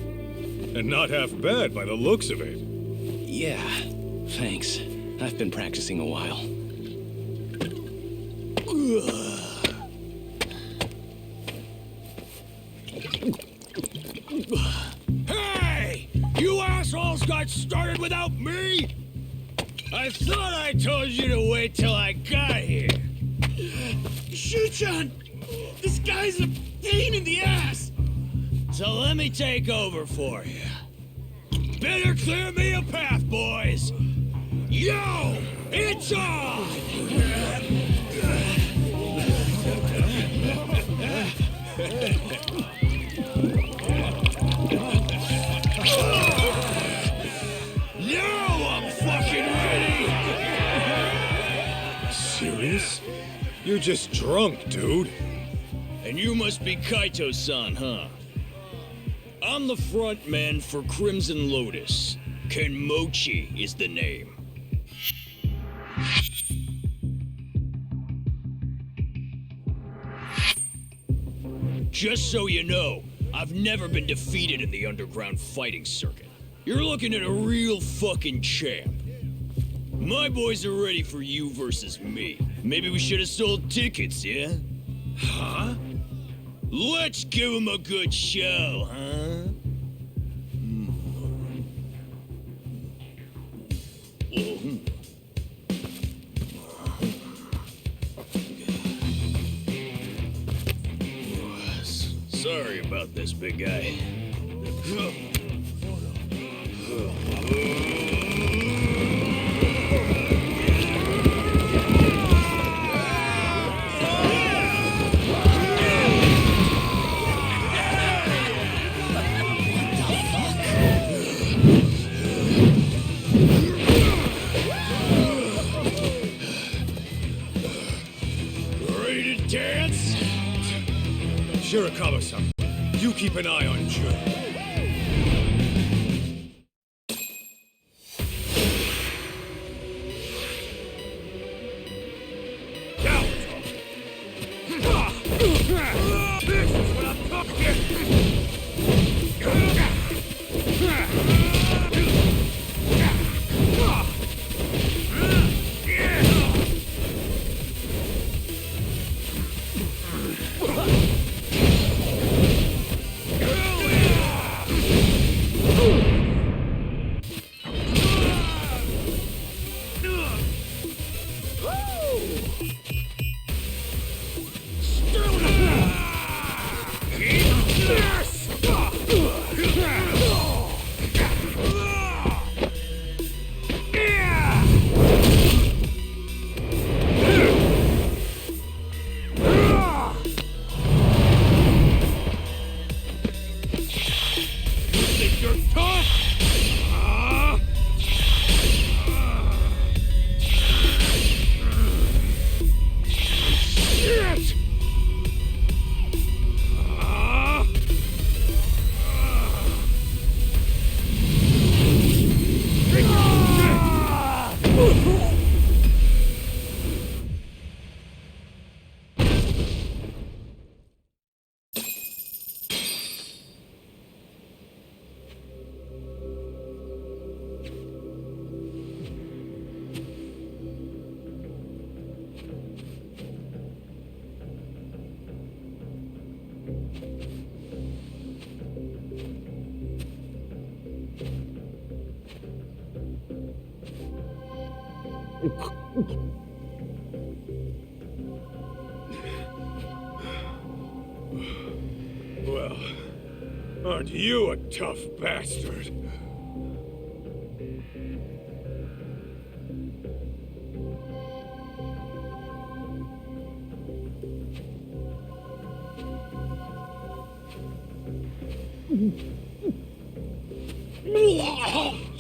And not half bad by the looks of it. Yeah, thanks. I've been practicing a while. Hey! You assholes got started without me? I thought I told you to wait till I got here. Shuchan! This guy's a pain in the ass! So let me take over for you. Better clear me a path, boys! Yo! It's on! Now I'm fucking ready! Serious? You're just drunk, dude. And you must be Kaito-san, huh? I'm the front man for Crimson Lotus. Kenmochi is the name. Just so you know, I've never been defeated in the underground fighting circuit. You're looking at a real fucking champ. My boys are ready for you versus me. Maybe we should have sold tickets, yeah? Huh? Let's give him a good show, huh? Sorry about this, big guy. Ready to dance? Shirakawa-san, you keep an eye on Jun. This is what I'm talking Well, aren't you a tough bastard?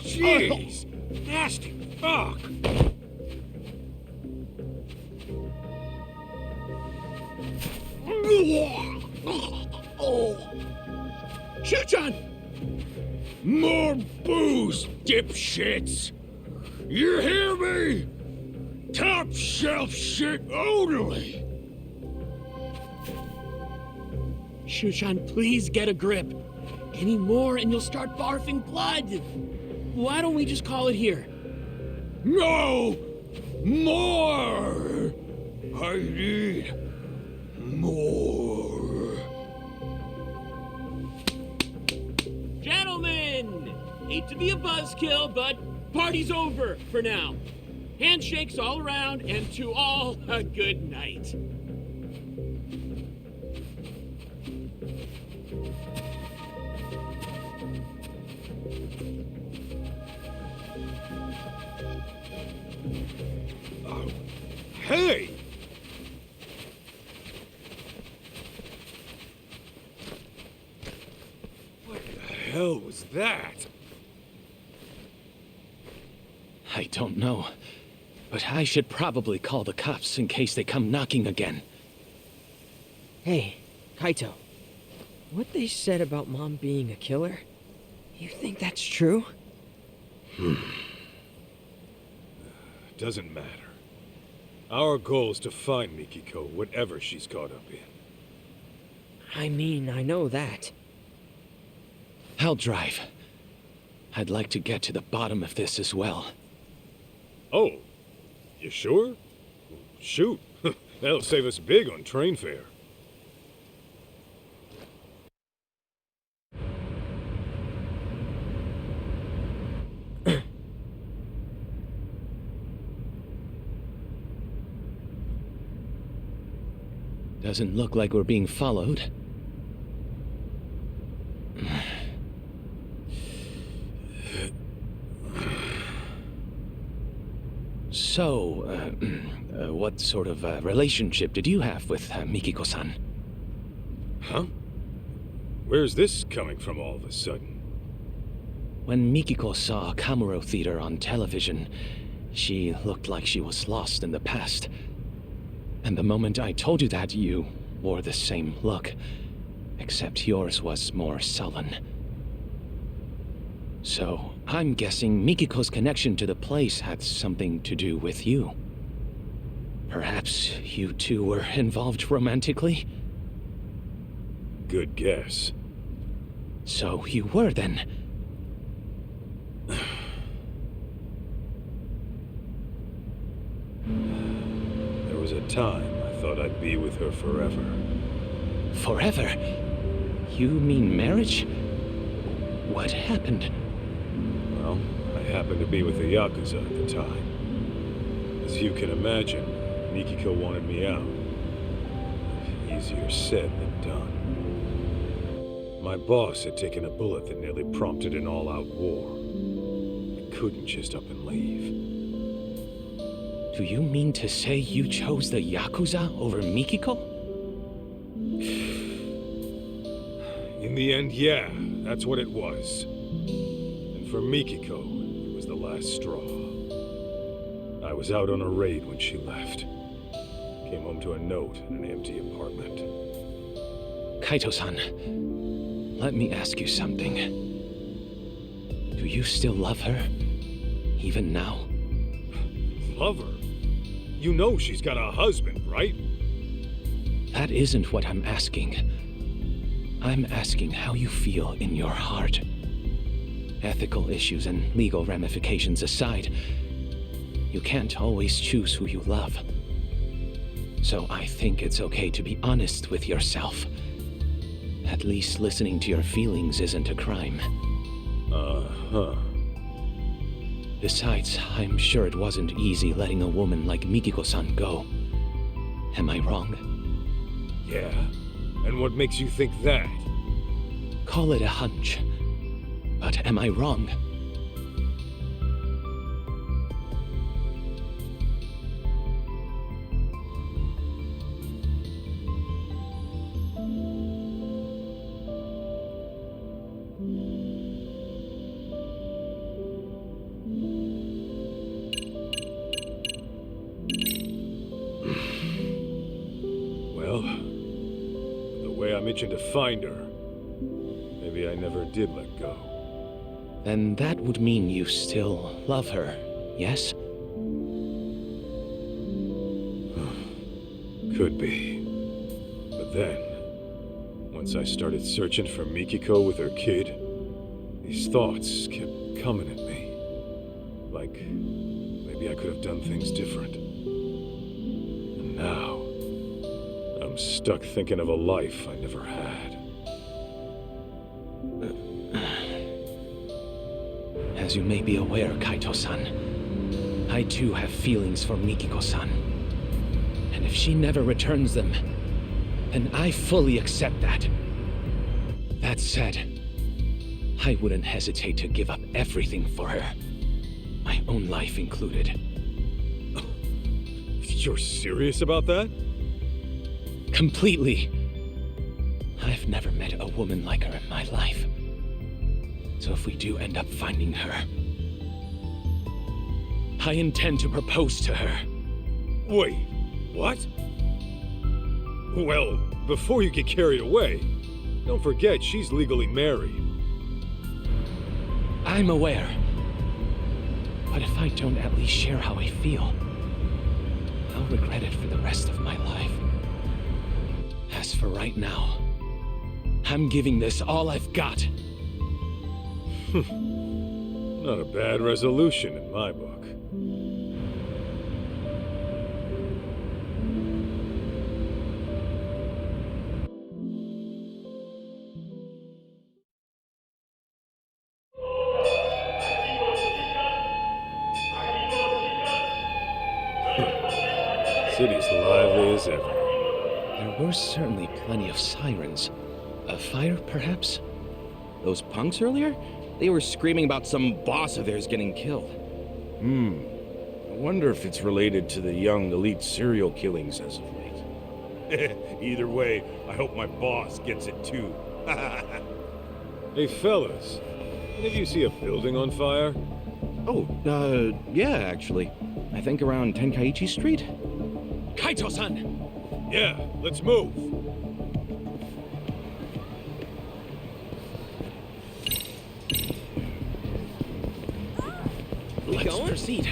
Jeez! Nasty fuck! Shuchan! More booze, dipshits! You hear me? Top shelf shit only! Shushan, please get a grip. Any more and you'll start barfing blood. Why don't we just call it here? No! More! I need more. Gentlemen! Hate to be a buzzkill, but party's over for now. Handshakes all around, and to all, a good night. Hey! What the hell was that? I don't know. But I should probably call the cops in case they come knocking again. Hey, Kaito. What they said about Mom being a killer, you think that's true? Doesn't matter. Our goal is to find Mikiko, whatever she's caught up in. I mean, I know that. I'll drive. I'd like to get to the bottom of this as well. Oh, you sure? Shoot, that'll save us big on train fare. Doesn't look like we're being followed. So, what sort of relationship did you have with Mikiko-san? Huh? Where's this coming from all of a sudden? When Mikiko saw Kamuro Theater on television, she looked like she was lost in the past. And the moment I told you that, you wore the same look, except yours was more sullen. So, I'm guessing Mikiko's connection to the place had something to do with you. Perhaps you two were involved romantically? Good guess. So you were then. There was a time I thought I'd be with her forever. Forever? You mean marriage? What happened? Well, I happened to be with the Yakuza at the time. As you can imagine, Mikiko wanted me out. Easier said than done. My boss had taken a bullet that nearly prompted an all-out war. I couldn't just up and leave. Do you mean to say you chose the Yakuza over Mikiko? In the end, yeah, that's what it was. And for Mikiko, it was the last straw. I was out on a raid when she left. Came home to a note in an empty apartment. Kaito-san, let me ask you something. Do you still love her? Even now? Love her? You know she's got a husband, right? That isn't what I'm asking. I'm asking how you feel in your heart. Ethical issues and legal ramifications aside, you can't always choose who you love. So I think it's okay to be honest with yourself. At least listening to your feelings isn't a crime. Uh-huh. Besides, I'm sure it wasn't easy letting a woman like Mikiko-san go. Am I wrong? Yeah. And what makes you think that? Call it a hunch. But am I wrong? Well, the way I'm itching to find her, maybe I never did let go. Then that would mean you still love her, yes? Could be. But then, once I started searching for Mikiko with her kid, these thoughts kept coming at me. Like, maybe I could have done things different. And now, I'm stuck thinking of a life I never had. As you may be aware, Kaito-san, I too have feelings for Mikiko-san. And if she never returns them, then I fully accept that. That said, I wouldn't hesitate to give up everything for her. My own life included. You're serious about that? Completely. I've never met a woman like her in my life. So if we do end up finding her, I intend to propose to her. Wait, what? Well, before you get carried away, don't forget she's legally married. I'm aware. But if I don't at least share how I feel, I'll regret it for the rest of my life. As for right now, I'm giving this all I've got. Not a bad resolution in my book. City's lively as ever. There were certainly plenty of sirens. A fire, perhaps? Those punks earlier? They were screaming about some boss of theirs getting killed. I wonder if it's related to the young elite serial killings as of late. Either way, I hope my boss gets it too. Hey fellas, any of you see a building on fire? Oh, yeah, actually. I think around Tenkaichi Street? Kaito-san! Yeah, let's move. Let's proceed.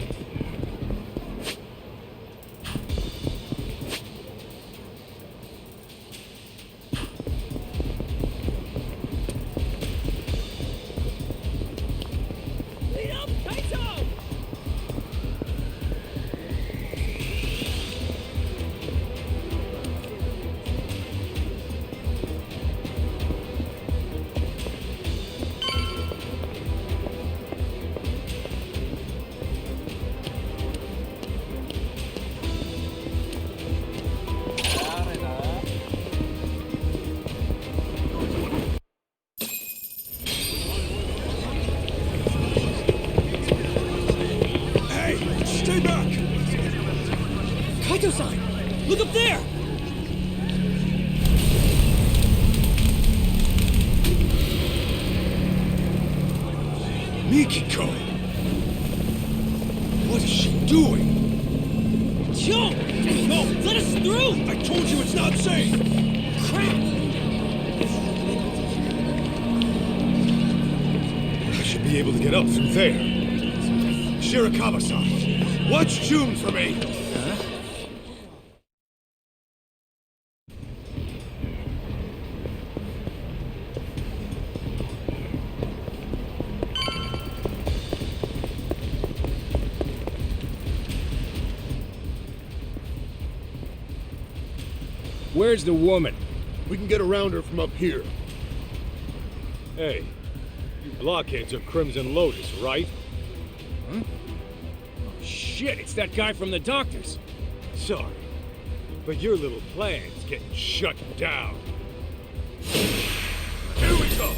Lead up, Kaito! Stay back! Kaito-san! Look up there! Mikiko! What is she doing? Joe! No! Let us through! I told you it's not safe! Crap! I should be able to get up through there. Shirakawa-san, watch June for me! Where's the woman? We can get around her from up here. Hey, you blockheads are Crimson Lotus, right? Huh? shit, it's that guy from the doctors. Sorry, but your little plan's getting shut down. Here we go!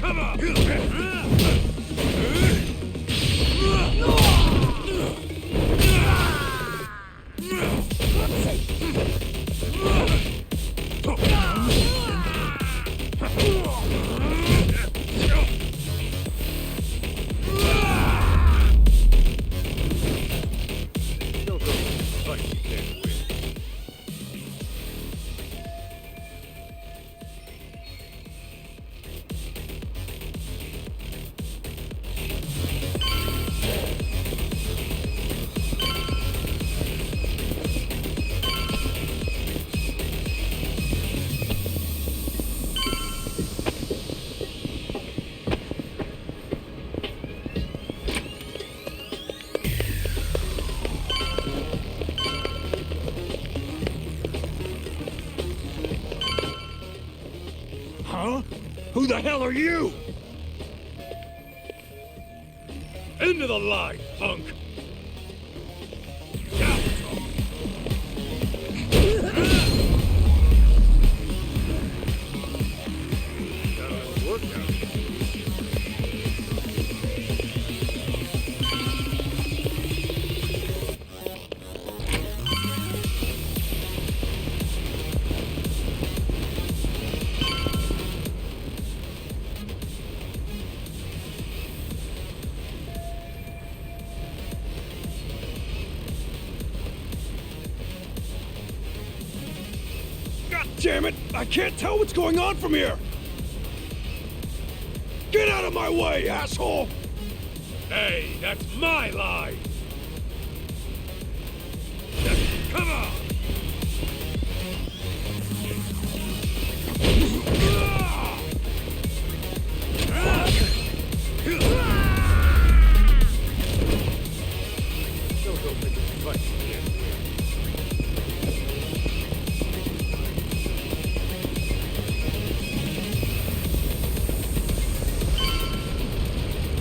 Come on! Huh? Who the hell are you? Into the line, punk! Damn it! I can't tell what's going on from here! Get out of my way, asshole! Hey, that's my line! Come on!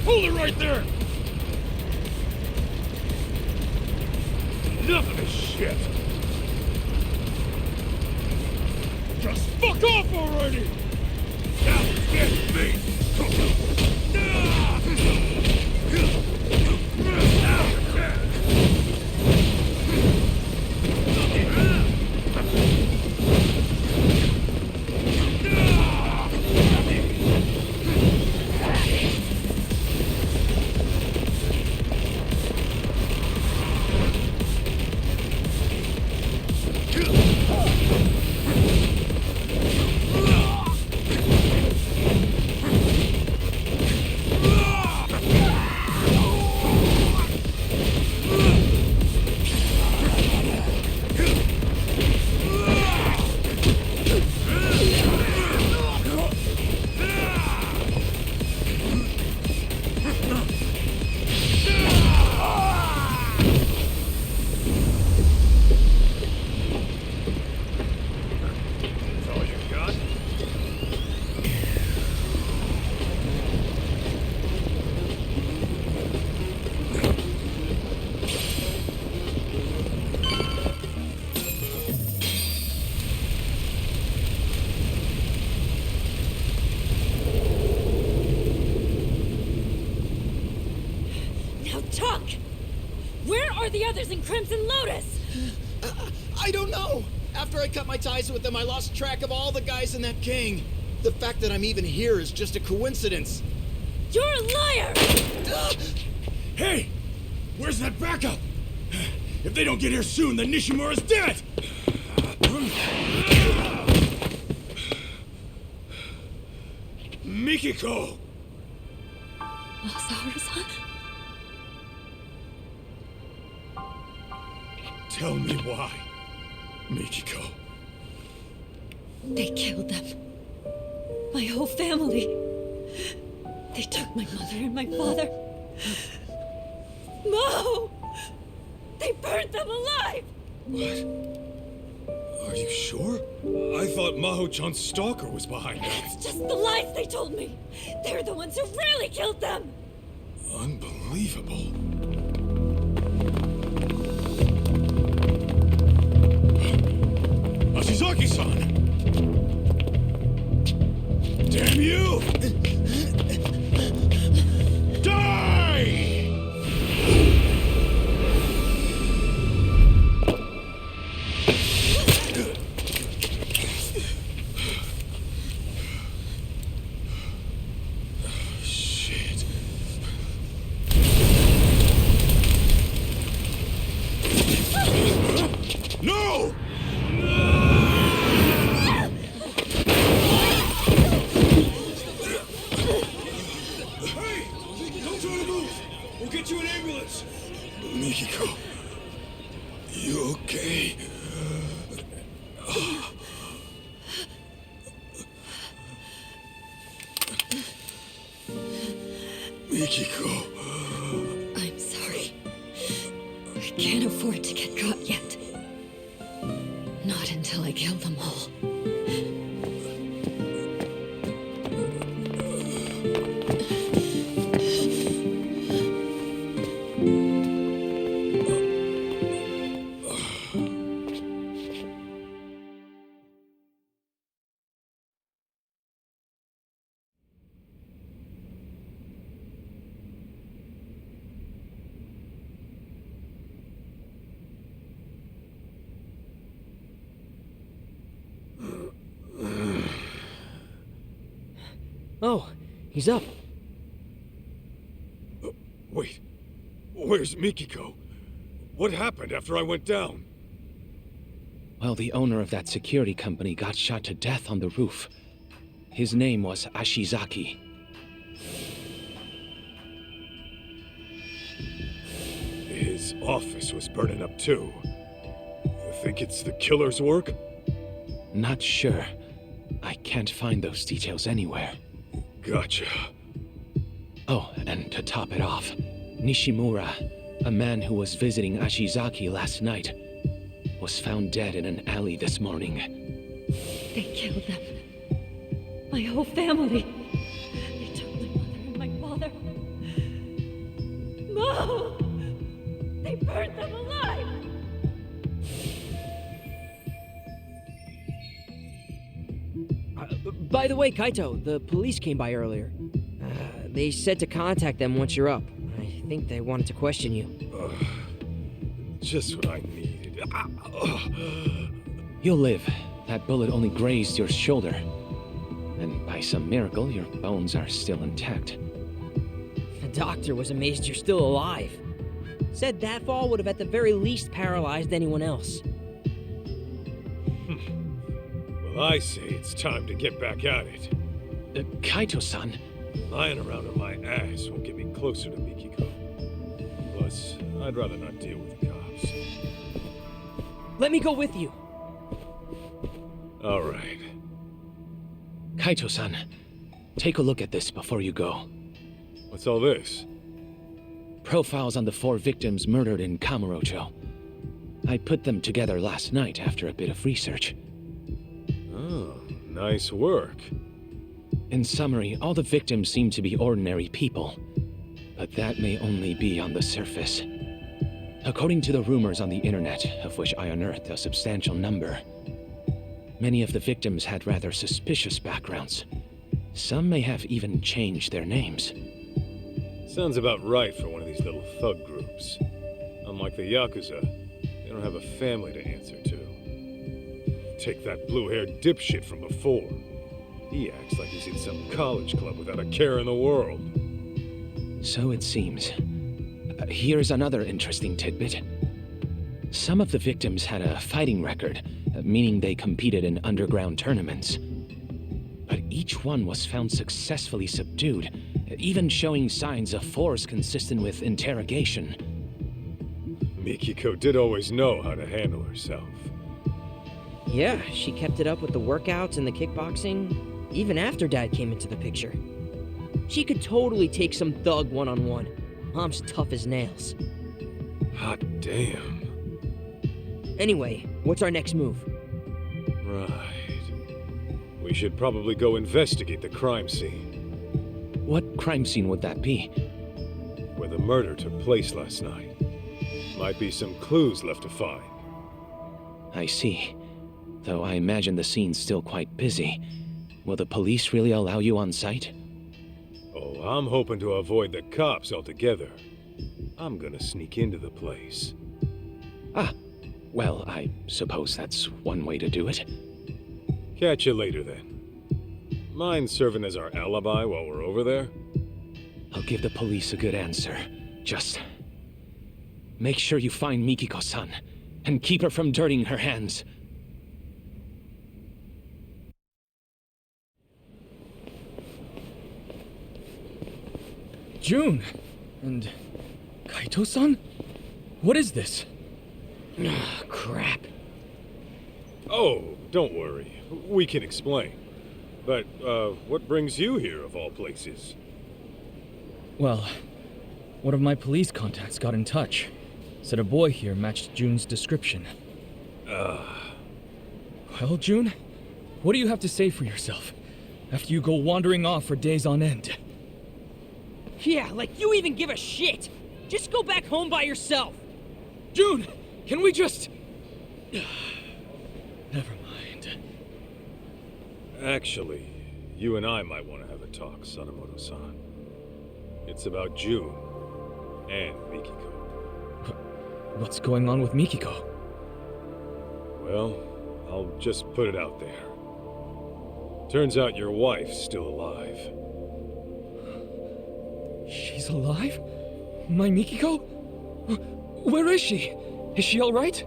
Hold it right there! Enough of this shit! Just fuck off already! Now it's getting me! The others in Crimson Lotus! I don't know! After I cut my ties with them, I lost track of all the guys in that gang. The fact that I'm even here is just a coincidence. You're a liar! Hey! Where's that backup? If they don't get here soon, then Nishimura's dead! Mikiko! Masaharu-san? Tell me why, Mikiko. They killed them. My whole family. They took my mother and my father. Mo! They burned them alive! What? Are you sure? I thought Maho-chan's stalker was behind that. It's just the lies they told me. They're the ones who really killed them. Unbelievable. Ashizaki-san! Damn you! Die! Shit. No! Hey! Don't try to move! We'll get you an ambulance! Mikiko, you okay? Mikiko. I'm sorry. I can't afford to get caught yet. Not until I kill them all. Oh, he's up. Wait. Where's Mikiko? What happened after I went down? Well, the owner of that security company got shot to death on the roof. His name was Ashizaki. His office was burning up too. You think it's the killer's work? Not sure. I can't find those details anywhere. Gotcha. Oh, and to top it off, Nishimura, a man who was visiting Ashizaki last night, was found dead in an alley this morning. They killed them. My whole family. They took my mother and my father. No! They burned them alive! By the way, Kaito, the police came by earlier. They said to contact them once you're up. I think they wanted to question you. Just what I needed. You'll live. That bullet only grazed your shoulder. And by some miracle, your bones are still intact. The doctor was amazed you're still alive. Said that fall would have at the very least paralyzed anyone else. Well, I say it's time to get back at it. Kaito-san. Lying around on my ass won't get me closer to Mikiko. Plus, I'd rather not deal with the cops. Let me go with you. All right. Kaito-san, take a look at this before you go. What's all this? Profiles on the 4 victims murdered in Kamurocho. I put them together last night after a bit of research. Oh, nice work. In summary, all the victims seem to be ordinary people. But that may only be on the surface. According to the rumors on the internet, of which I unearthed a substantial number, many of the victims had rather suspicious backgrounds. Some may have even changed their names. Sounds about right for one of these little thug groups. Unlike the Yakuza, they don't have a family to answer to. Take that blue-haired dipshit from before. He acts like he's in some college club without a care in the world. So it seems. Here's another interesting tidbit. Some of the victims had a fighting record, meaning they competed in underground tournaments. But each one was found successfully subdued, even showing signs of force consistent with interrogation. Mikiko did always know how to handle herself. Yeah, she kept it up with the workouts and the kickboxing, even after Dad came into the picture. She could totally take some thug one-on-one. Mom's tough as nails. Hot damn. Anyway, what's our next move? Right. We should probably go investigate the crime scene. What crime scene would that be? Where the murder took place last night. Might be some clues left to find. I see. Though I imagine the scene's still quite busy. Will the police really allow you on site? Oh, I'm hoping to avoid the cops altogether. I'm gonna sneak into the place. Ah, well, I suppose that's one way to do it. Catch you later, then. Mind serving as our alibi while we're over there? I'll give the police a good answer. Just make sure you find Mikiko-san, and keep her from dirtying her hands. June! And Kaito-san? What is this? Crap. Oh, don't worry. We can explain. But, what brings you here, of all places? Well, one of my police contacts got in touch. Said a boy here matched June's description. Well, June, what do you have to say for yourself after you go wandering off for days on end? Yeah, like you even give a shit! Just go back home by yourself! June, can we just... Never mind. Actually, you and I might want to have a talk, Sadamoto-san. It's about June and Mikiko. What's going on with Mikiko? Well, I'll just put it out there. Turns out your wife's still alive. She's alive? My Mikiko? Where is she? Is she alright?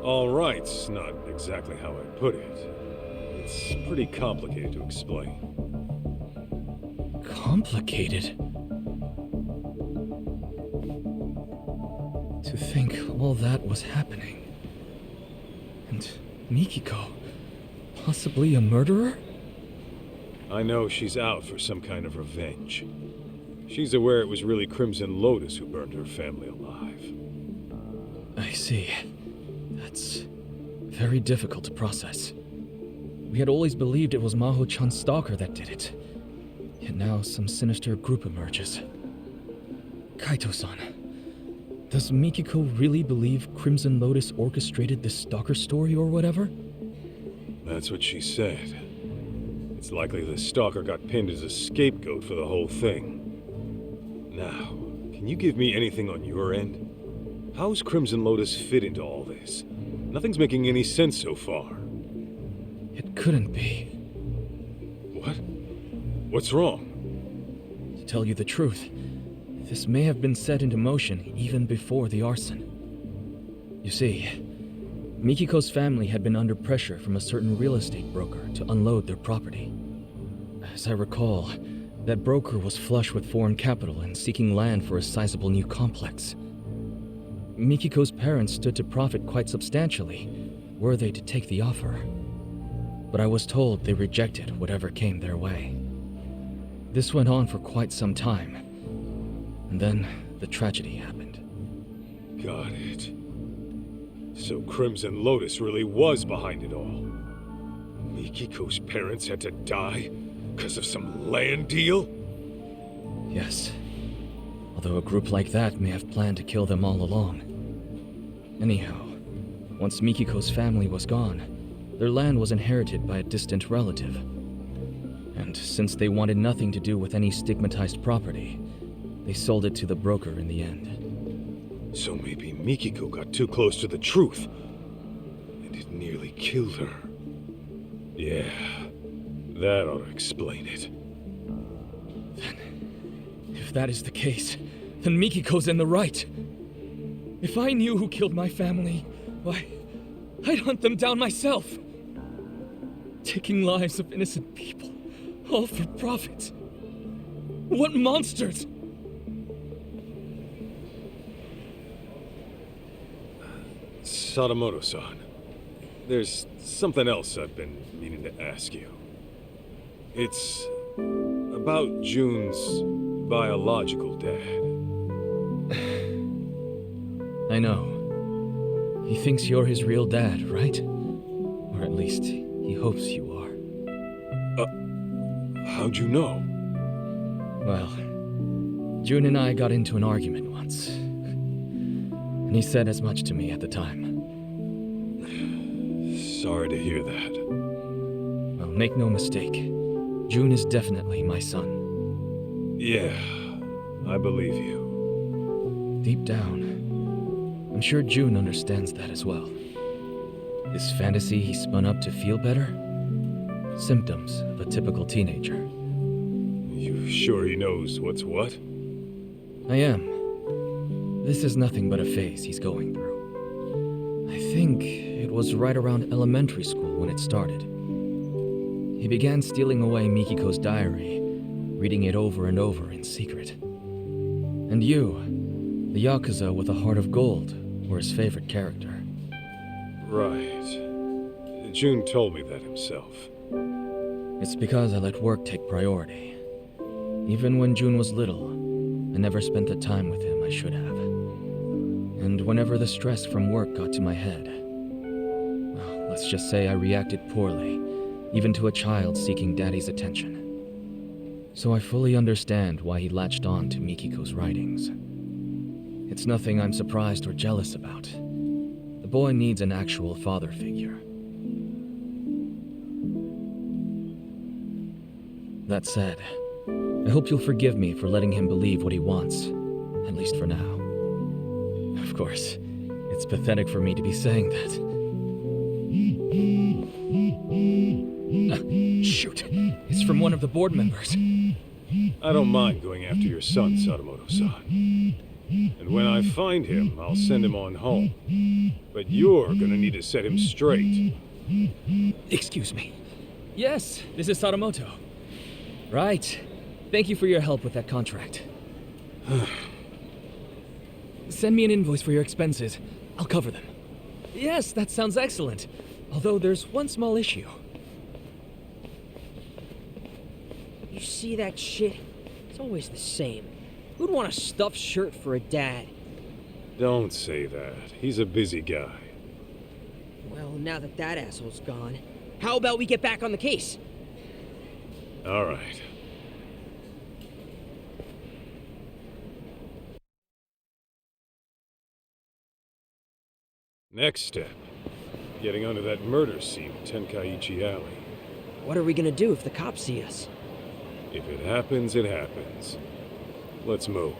All right's not exactly how I put it. It's pretty complicated to explain. Complicated? To think all that was happening. And Mikiko, possibly a murderer? I know she's out for some kind of revenge. She's aware it was really Crimson Lotus who burned her family alive. I see. That's very difficult to process. We had always believed it was Maho-chan's stalker that did it. Yet now some sinister group emerges. Kaito-san, does Mikiko really believe Crimson Lotus orchestrated this stalker story or whatever? That's what she said. It's likely the stalker got pinned as a scapegoat for the whole thing. Now, can you give me anything on your end? How's Crimson Lotus fit into all this? Nothing's making any sense so far. It couldn't be. What? What's wrong? To tell you the truth, this may have been set into motion even before the arson. You see, Mikiko's family had been under pressure from a certain real estate broker to unload their property. As I recall, that broker was flush with foreign capital and seeking land for a sizable new complex. Mikiko's parents stood to profit quite substantially, were they to take the offer. But I was told they rejected whatever came their way. This went on for quite some time, and then the tragedy happened. Got it. So Crimson Lotus really was behind it all. Mikiko's parents had to die because of some land deal? Yes. Although a group like that may have planned to kill them all along. Anyhow, once Mikiko's family was gone, their land was inherited by a distant relative. And since they wanted nothing to do with any stigmatized property, they sold it to the broker in the end. So maybe Mikiko got too close to the truth, and it nearly killed her. Yeah, that ought to explain it. If that is the case, then Mikiko's in the right. If I knew who killed my family, why, I'd hunt them down myself. Taking lives of innocent people, all for profit. What monsters! Sadamoto-san, there's something else I've been meaning to ask you. It's about June's biological dad. I know. He thinks you're his real dad, right? Or at least, he hopes you are. How'd you know? Well, June and I got into an argument once. And he said as much to me at the time. Sorry to hear that. Well, make no mistake. June is definitely my son. Yeah, I believe you. Deep down, I'm sure June understands that as well. This fantasy he spun up to feel better? Symptoms of a typical teenager. You sure he knows what's what? I am. This is nothing but a phase he's going through. I think it was right around elementary school when it started. He began stealing away Mikiko's diary, reading it over and over in secret. And you, the Yakuza with a heart of gold, were his favorite character. Right. June told me that himself. It's because I let work take priority. Even when June was little, I never spent the time with him I should have. And whenever the stress from work got to my head, well, let's just say I reacted poorly, even to a child seeking daddy's attention. So I fully understand why he latched on to Mikiko's writings. It's nothing I'm surprised or jealous about. The boy needs an actual father figure. That said, I hope you'll forgive me for letting him believe what he wants, at least for now. Of course, it's pathetic for me to be saying that. Shoot, it's from one of the board members. I don't mind going after your son, Sadamoto-san. And when I find him, I'll send him on home. But you're gonna need to set him straight. Excuse me. Yes, this is Sadamoto. Right. Thank you for your help with that contract. Send me an invoice for your expenses. I'll cover them. Yes, that sounds excellent. Although there's one small issue. You see that shit? It's always the same. Who'd want a stuffed shirt for a dad? Don't say that. He's a busy guy. Well, now that that asshole's gone, how about we get back on the case? All right. Next step. Getting onto that murder scene at Tenkaichi Alley. What are we gonna do if the cops see us? If it happens, it happens. Let's move.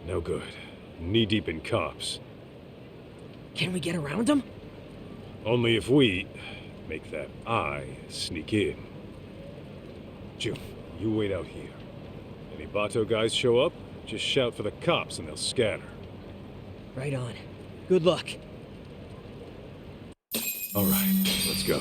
No good. Knee-deep in cops. Can we get around them? Only if we make that eye sneak in. June, you wait out here. Any Bato guys show up, just shout for the cops and they'll scatter. Right on. Good luck. All right, let's go.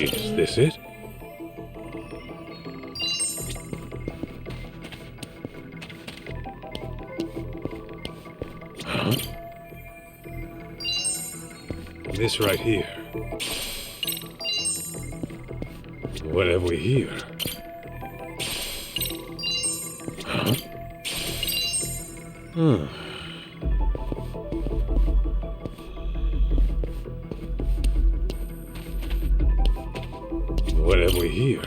Is this it? Huh? This right here. What have we here? Huh? What have we here?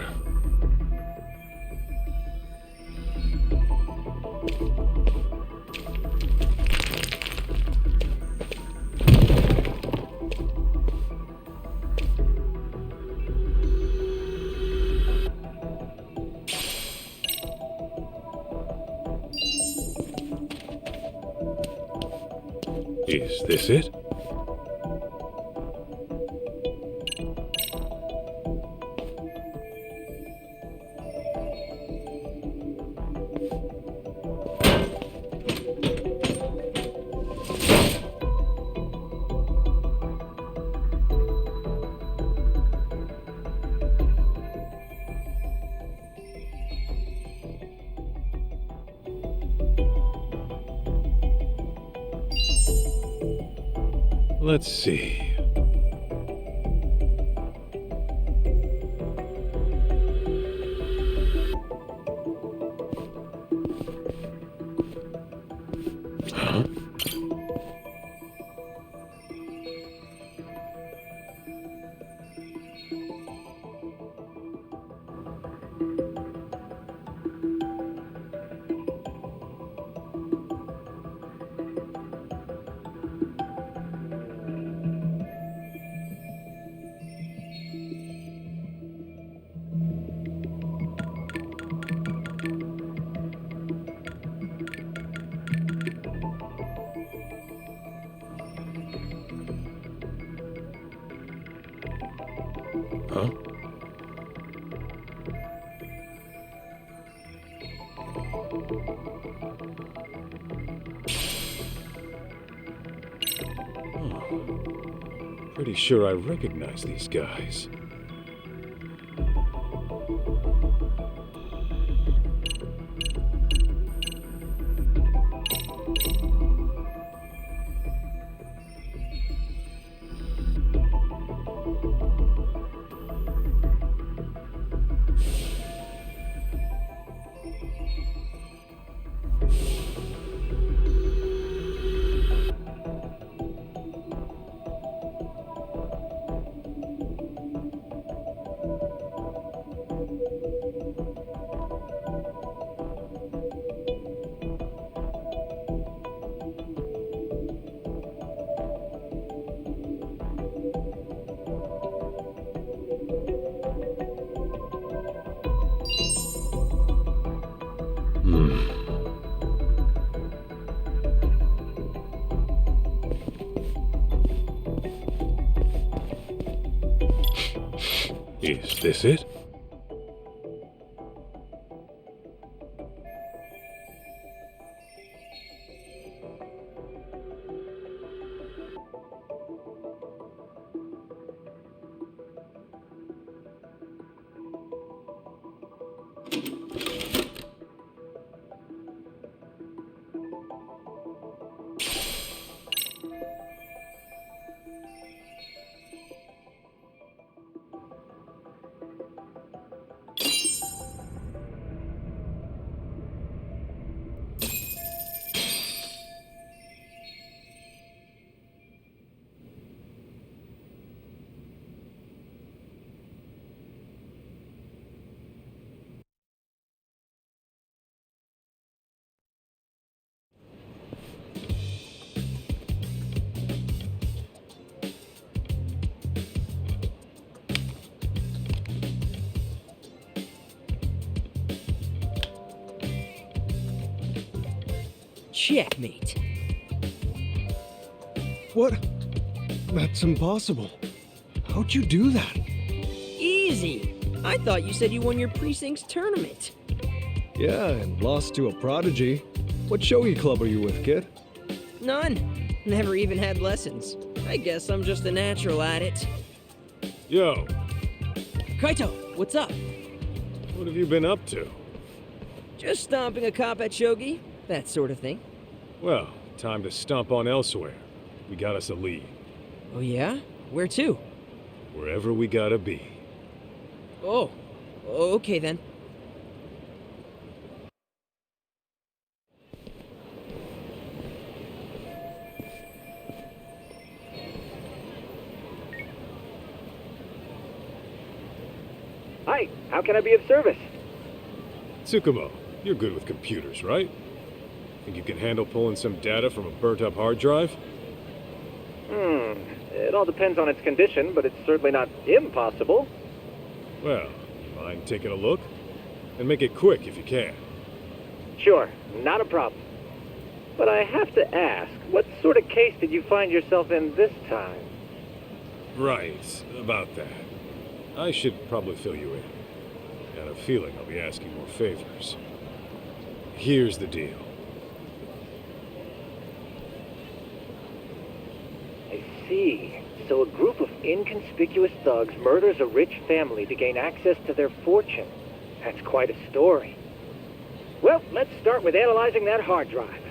Is this it? Let's see. Huh? Huh? Pretty sure I recognize these guys. Is this it? Checkmate. What? That's impossible. How'd you do that? Easy. I thought you said you won your precinct's tournament. Yeah, and lost to a prodigy. What shogi club are you with, kid? None. Never even had lessons. I guess I'm just a natural at it. Yo, Kaito, what's up? What have you been up to? Just stomping a cop at Shogi, that sort of thing. Well, time to stomp on elsewhere. We got us a lead. Oh yeah? Where to? Wherever we gotta be. Oh, okay then. Hi, how can I be of service? Tsukumo, you're good with computers, right? Think you can handle pulling some data from a burnt-up hard drive? It all depends on its condition, but it's certainly not impossible. Well, you mind taking a look? And make it quick if you can. Sure, not a problem. But I have to ask, what sort of case did you find yourself in this time? Right, about that. I should probably fill you in. Got a feeling I'll be asking more favors. Here's the deal. I see. So a group of inconspicuous thugs murders a rich family to gain access to their fortune. That's quite a story. Well, let's start with analyzing that hard drive.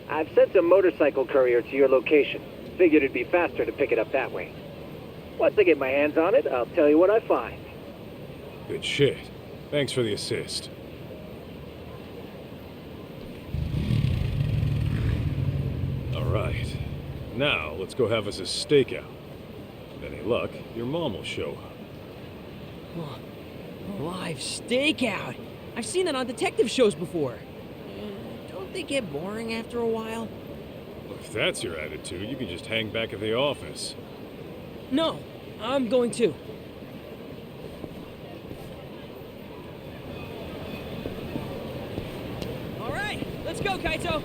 I've sent a motorcycle courier to your location. Figured it'd be faster to pick it up that way. Once I get my hands on it, I'll tell you what I find. Good shit. Thanks for the assist. All right. Now, let's go have us a stakeout. With any luck, your mom will show up. Oh, live stakeout! I've seen that on detective shows before. Don't they get boring after a while? Well, if that's your attitude, you can just hang back at the office. No, I'm going to. All right, let's go, Kaito!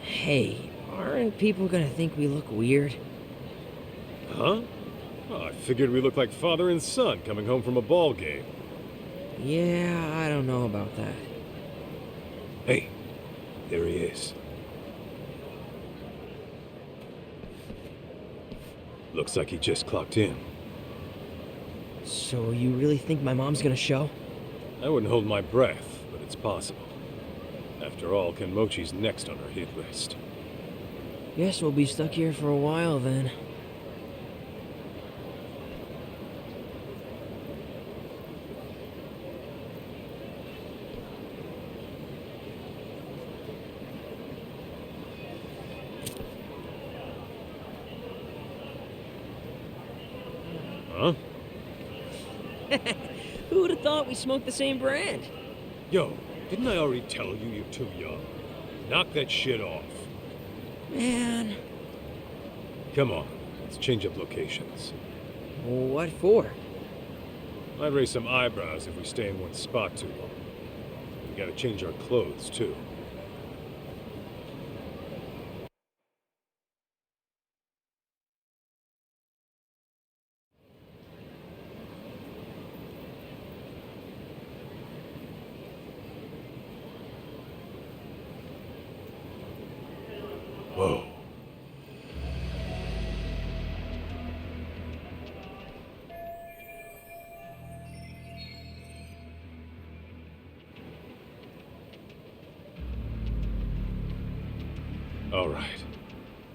Hey, aren't people gonna think we look weird? Huh? Well, I figured we looked like father and son coming home from a ball game. Yeah, I don't know about that. Hey, there he is. Looks like he just clocked in. So you really think my mom's gonna show? I wouldn't hold my breath, but it's possible. After all, Kenmochi's next on our hit list. Guess we'll be stuck here for a while then. Huh? Who would have thought we smoked the same brand? Yo, didn't I already tell you you're too young? Knock that shit off. Man. Come on, let's change up locations. What for? Might raise some eyebrows if we stay in one spot too long. We gotta change our clothes, too. Whoa. All right,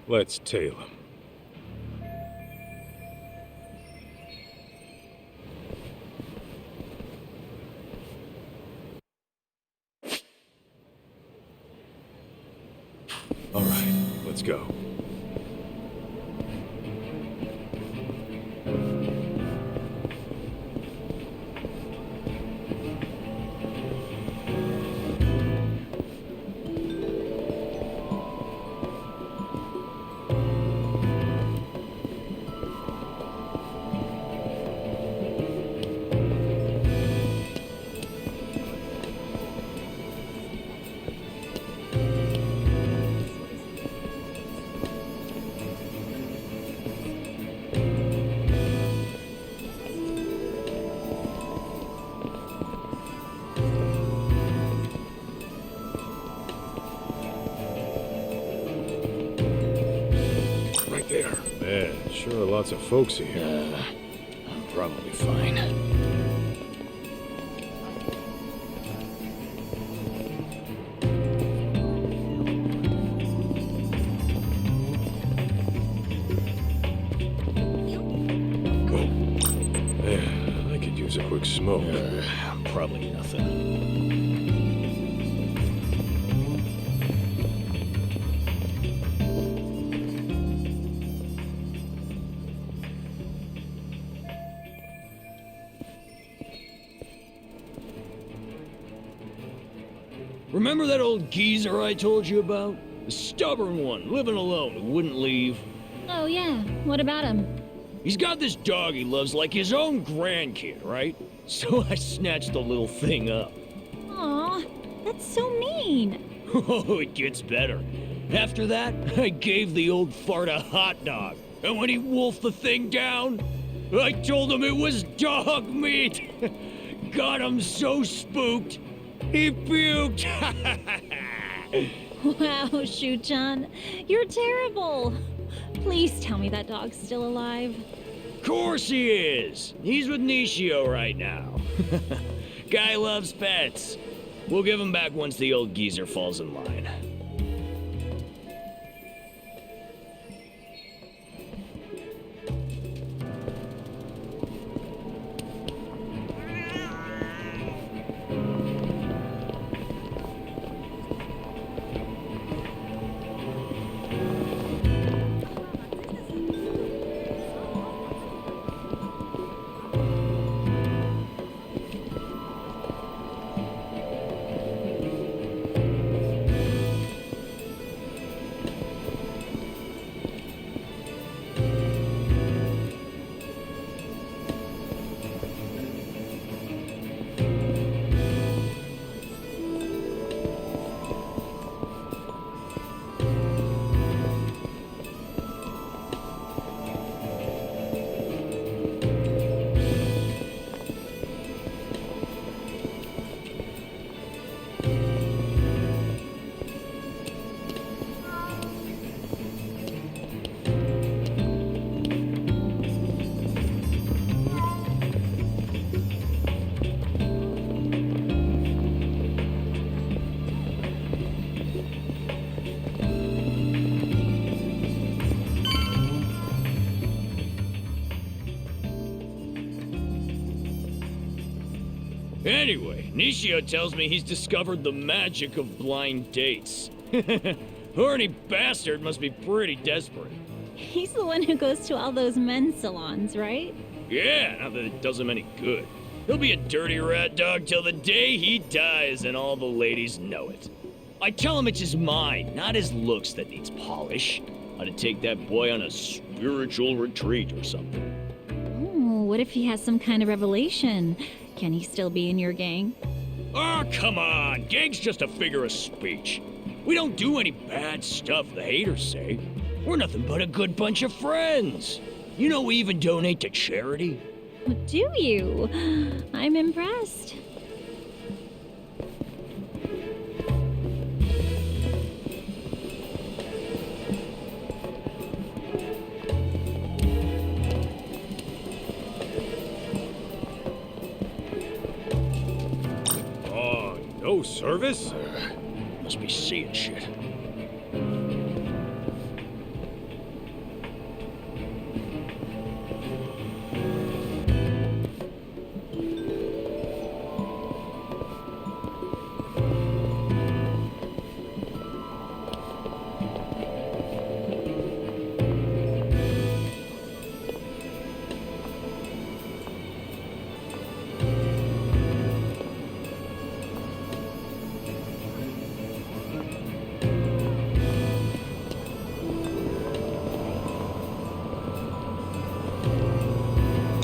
let's tail him. All right, let's go. There are lots of folks here. I'm probably fine. I could use a quick smoke. Probably nothing. Remember that old geezer I told you about? The stubborn one, living alone, who wouldn't leave. Oh, yeah. What about him? He's got this dog he loves like his own grandkid, right? So I snatched the little thing up. Aw, that's so mean. Oh, it gets better. After that, I gave the old fart a hot dog. And when he wolfed the thing down, I told him it was dog meat. Got him so spooked, he puked. Wow, Shu-chan, you're terrible. Please tell me that dog's still alive. Course he is. He's with Nishio right now. Guy loves pets. We'll give him back once the old geezer falls in line. Anyway, Nishio tells me he's discovered the magic of blind dates. Horny bastard must be pretty desperate. He's the one who goes to all those men's salons, right? Yeah, not that it does him any good. He'll be a dirty rat dog till the day he dies, and all the ladies know it. I tell him it's his mind, not his looks that needs polish. Ought to take that boy on a spiritual retreat or something. Oh, what if he has some kind of revelation? Can he still be in your gang? Oh, come on! Gang's just a figure of speech. We don't do any bad stuff, the haters say. We're nothing but a good bunch of friends. You know, we even donate to charity. Do you? I'm impressed. Oh, no service? Must be seeing shit.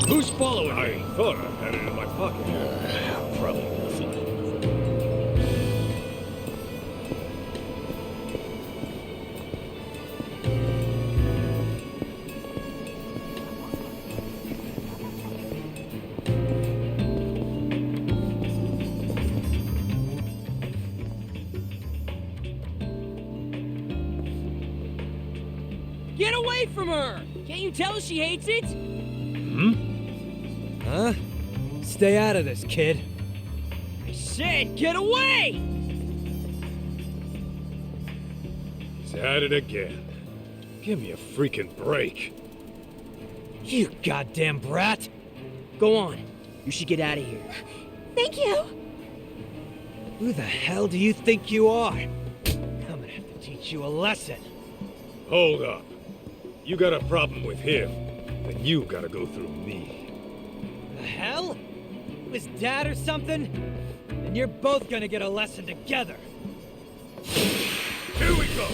Who's following me? I thought I had it in my pocket. Probably nothing. Get away from her! Can't you tell she hates it? Huh? Stay out of this, kid. I said, get away! He's at it again. Give me a freaking break. You goddamn brat! Go on. You should get out of here. Thank you. Who the hell do you think you are? I'm gonna have to teach you a lesson. Hold up. You got a problem with him, then you gotta go through me. The hell? His dad or something? And you're both gonna get a lesson together. Here we go!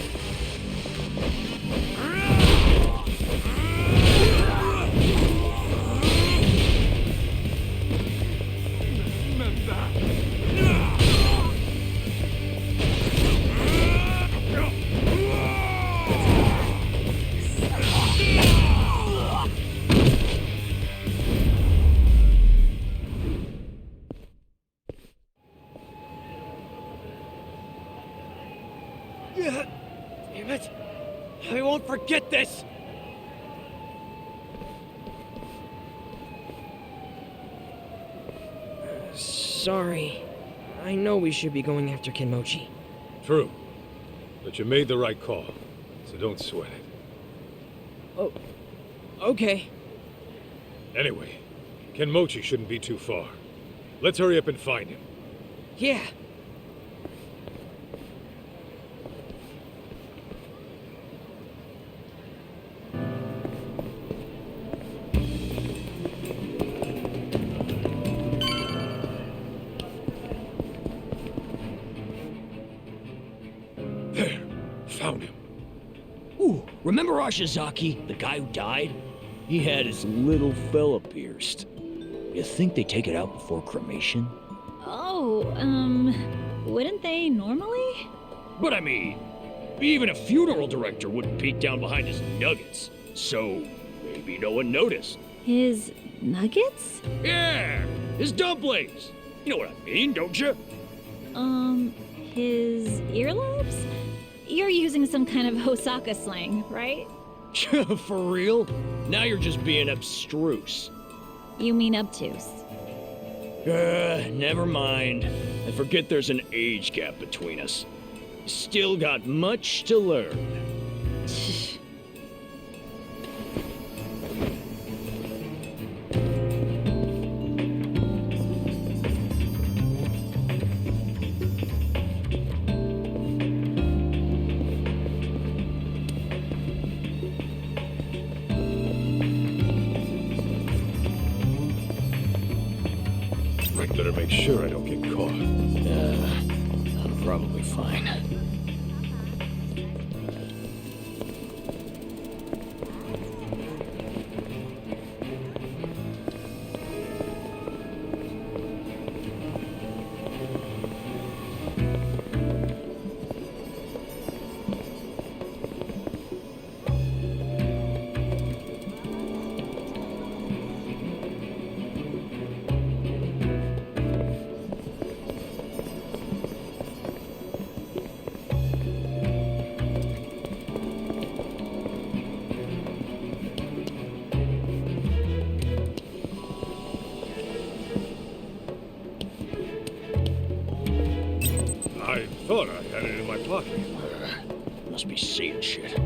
Damn it! I won't forget this! Sorry. I know we should be going after Kenmochi. True. But you made the right call, so don't sweat it. Oh, okay. Anyway, Kenmochi shouldn't be too far. Let's hurry up and find him. Yeah. There, found him. Ooh, remember Ashizaki, the guy who died? He had his little fella pierced. You think they take it out before cremation? Oh, wouldn't they normally? But I mean, even a funeral director wouldn't peek down behind his nuggets. So, maybe no one noticed. His nuggets? Yeah, his dumplings. You know what I mean, don't you? His earlobes? You're using some kind of Hosaka slang, right? For real? Now you're just being abstruse. You mean obtuse. Never mind. I forget there's an age gap between us. Still got much to learn. Better make sure I don't get caught. I'm probably fine. I thought I had it in my pocket. Must be seeing shit.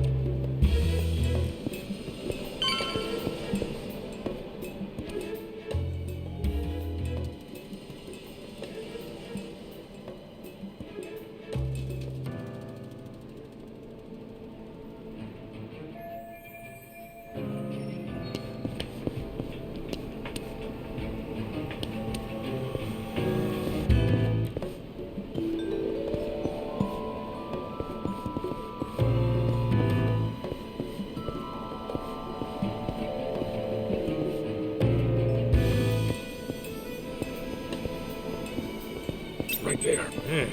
Right there. Man,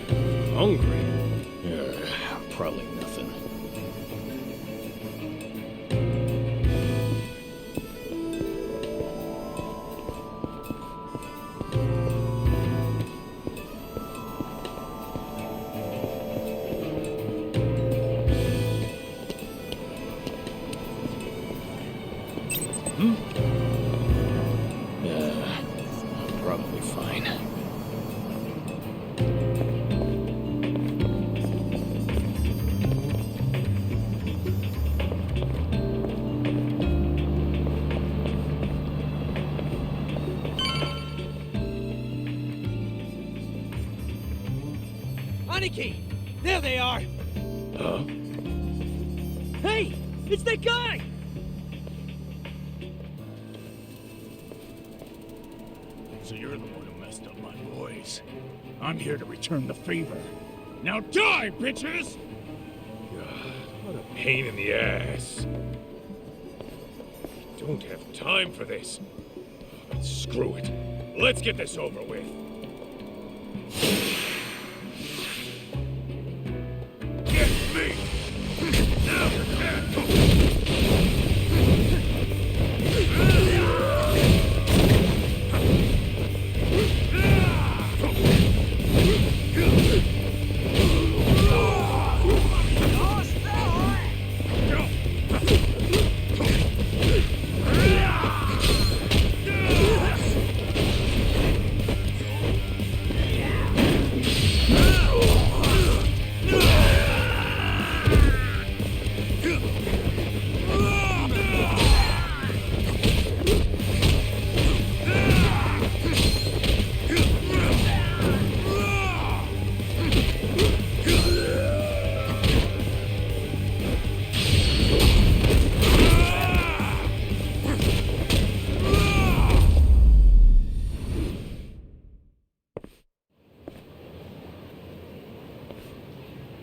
hungry. Probably nothing. probably fine. Aniki! There they are! Huh? Hey! It's that guy! So you're the one who messed up my boys. I'm here to return the favor. Now die, bitches! What a pain in the ass. Don't have time for this. Screw it. Let's get this over with. Get me! Now you're dead!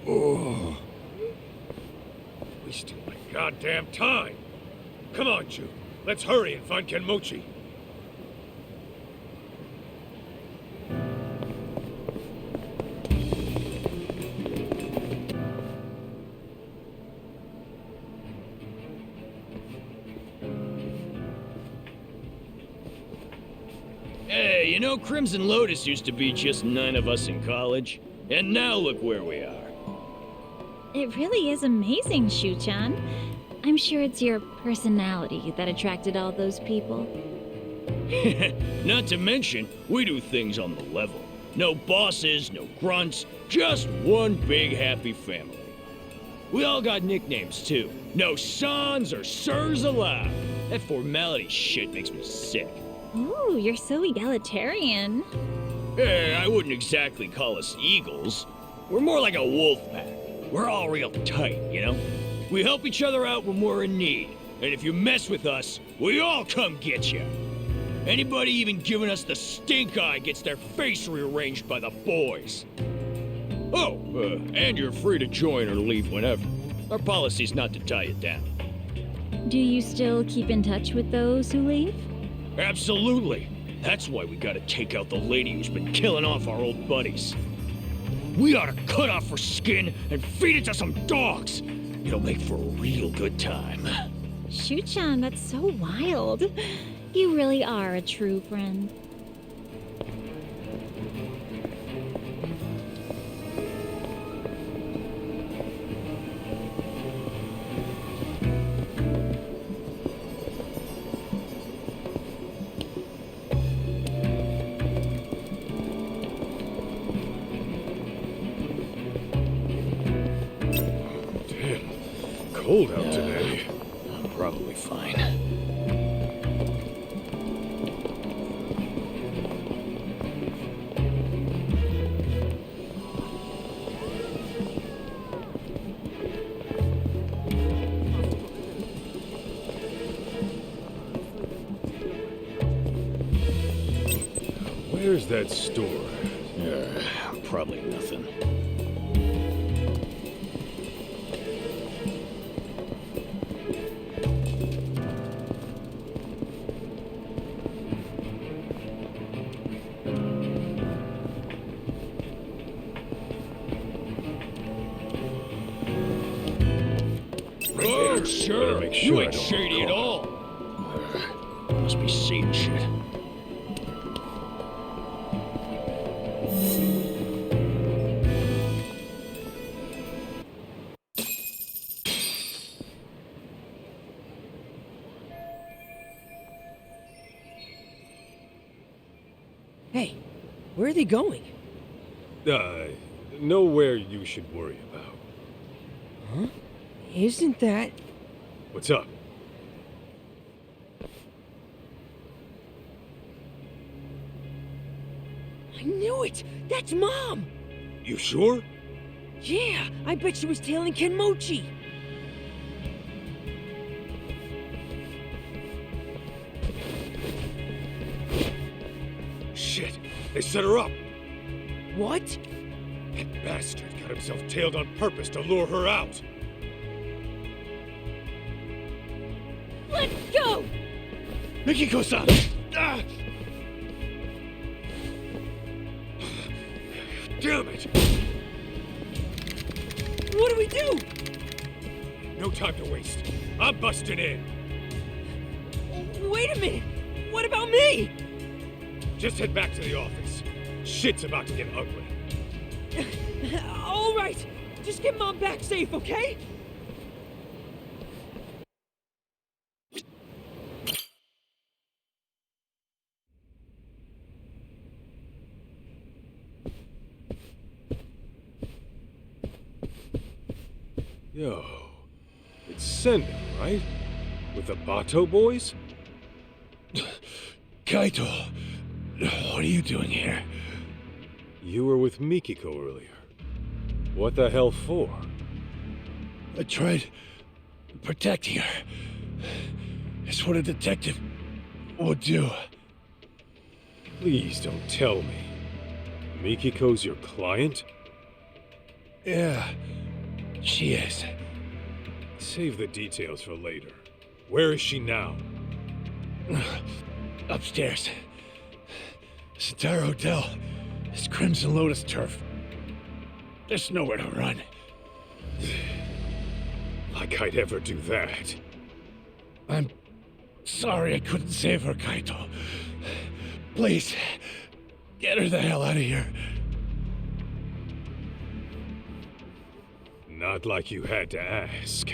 Oh. Wasting my goddamn time. Come on, Ju. Let's hurry and find Kenmochi. Hey, you know, Crimson Lotus used to be just 9 of us in college. And now look where we are. It really is amazing, Shu-chan. I'm sure it's your personality that attracted all those people. Not to mention, we do things on the level. No bosses, no grunts, just one big happy family. We all got nicknames too. No sons or sirs allowed. That formality shit makes me sick. Ooh, you're so egalitarian. Hey, I wouldn't exactly call us eagles. We're more like a wolf pack. We're all real tight, you know? We help each other out when we're in need. And if you mess with us, we all come get you. Anybody even giving us the stink eye gets their face rearranged by the boys. Oh, and you're free to join or leave whenever. Our policy's not to tie you down. Do you still keep in touch with those who leave? Absolutely. That's why we gotta take out the lady who's been killing off our old buddies. We ought to cut off her skin and feed it to some dogs. It'll make for a real good time. Shu-chan, that's so wild. You really are a true friend. Cold out today. I'm probably fine. Where's that store? Probably nothing. Oh, sure. Make You sure I ain't don't shady get at caught. all. Must be seeing shit. Hey, where are they going? Nowhere you should worry about. Huh? Isn't that... What's up? I knew it! That's Mom! You sure? Yeah, I bet she was tailing Kenmochi. Shit, they set her up. What? That bastard got himself tailed on purpose to lure her out. Let's go! Mikiko-san! Ah! Damn it! What do we do? No time to waste. I'm busting in. Wait a minute! What about me? Just head back to the office. Shit's about to get ugly. All right, just get Mom back safe, okay? Yo, it's Senda, right? With the Bato boys? Kaito, what are you doing here? You were with Mikiko earlier. What the hell for? I tried protecting her. It's what a detective would do. Please don't tell me. Mikiko's your client? Yeah, she is. Save the details for later. Where is she now? Upstairs. This entire hotel is Crimson Lotus turf. There's nowhere to run. Like I'd ever do that. I'm sorry I couldn't save her, Kaito. Please, get her the hell out of here. Not like you had to ask.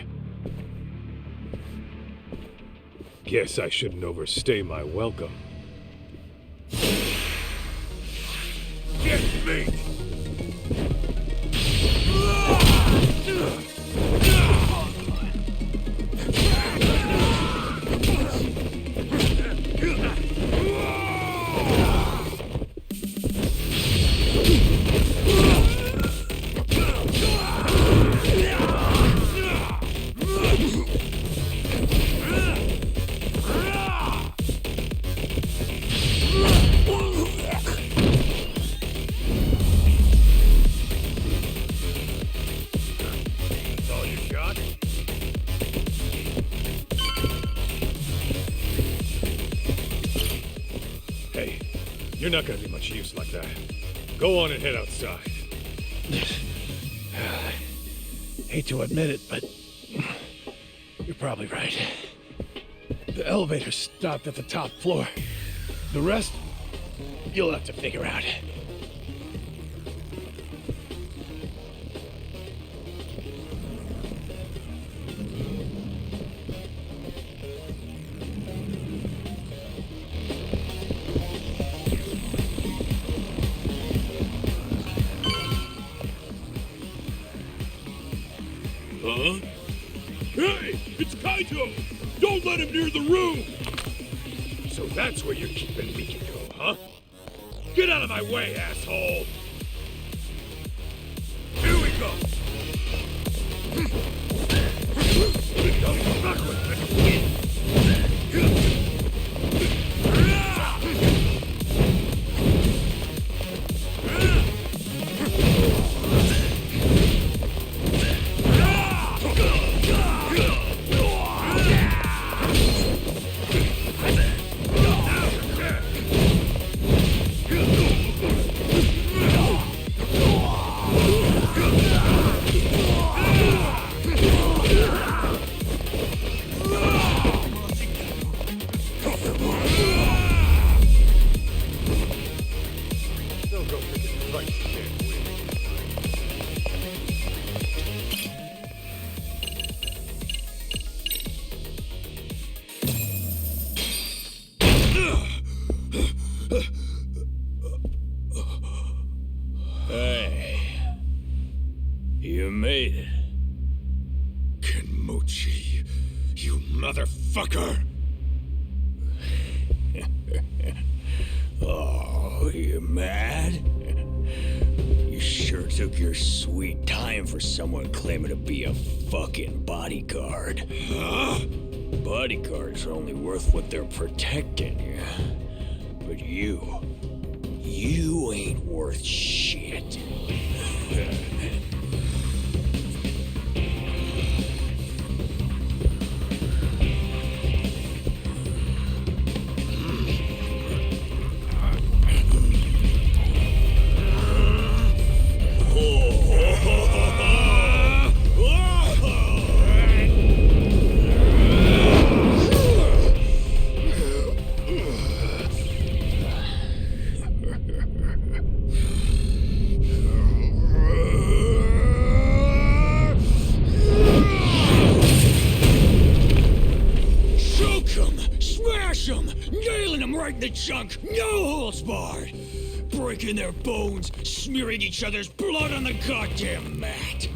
Guess I shouldn't overstay my welcome. Get me! You're not gonna be much use like that. Go on and head outside. Hate to admit it, but you're probably right. The elevator stopped at the top floor. The rest, you'll have to figure out. Huh? Hey, it's Kaito! Don't let him near the room! So that's where you're keeping Mikiko, huh? Get out of my way, asshole! Here we go! motherfucker! Oh, you mad? You sure took your sweet time for someone claiming to be a fucking bodyguard. Huh? Bodyguards are only worth what they're protecting, yeah? But you ain't worth shit. Nailing them right in the chunk, no holes barred! Breaking their bones, smearing each other's blood on the goddamn mat!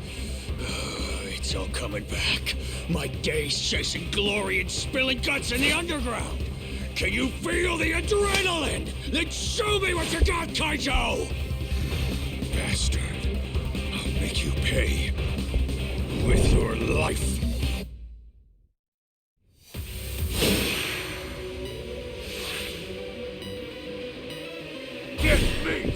It's all coming back. My days chasing glory and spilling guts in the underground! Can you feel the adrenaline? Then show me what you got, Kaito! Bastard. I'll make you pay. With your life. Get me!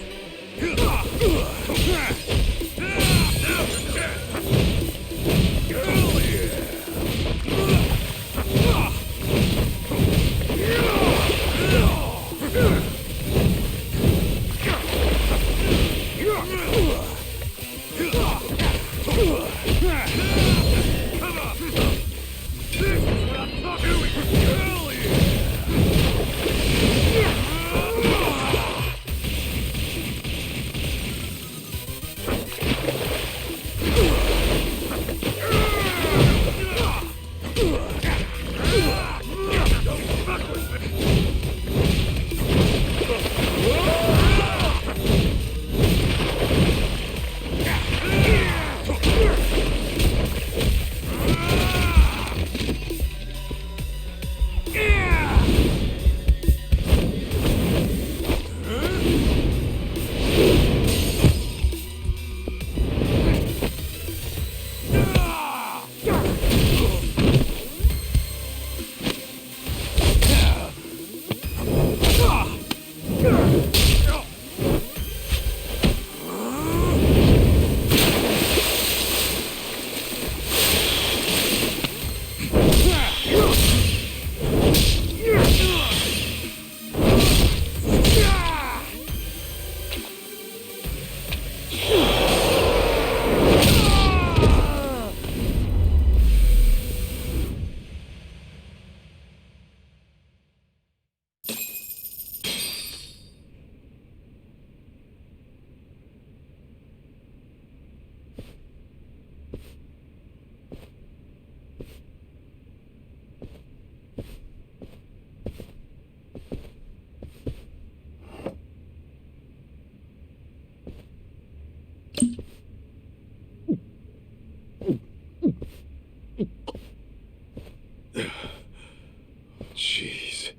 Jeez.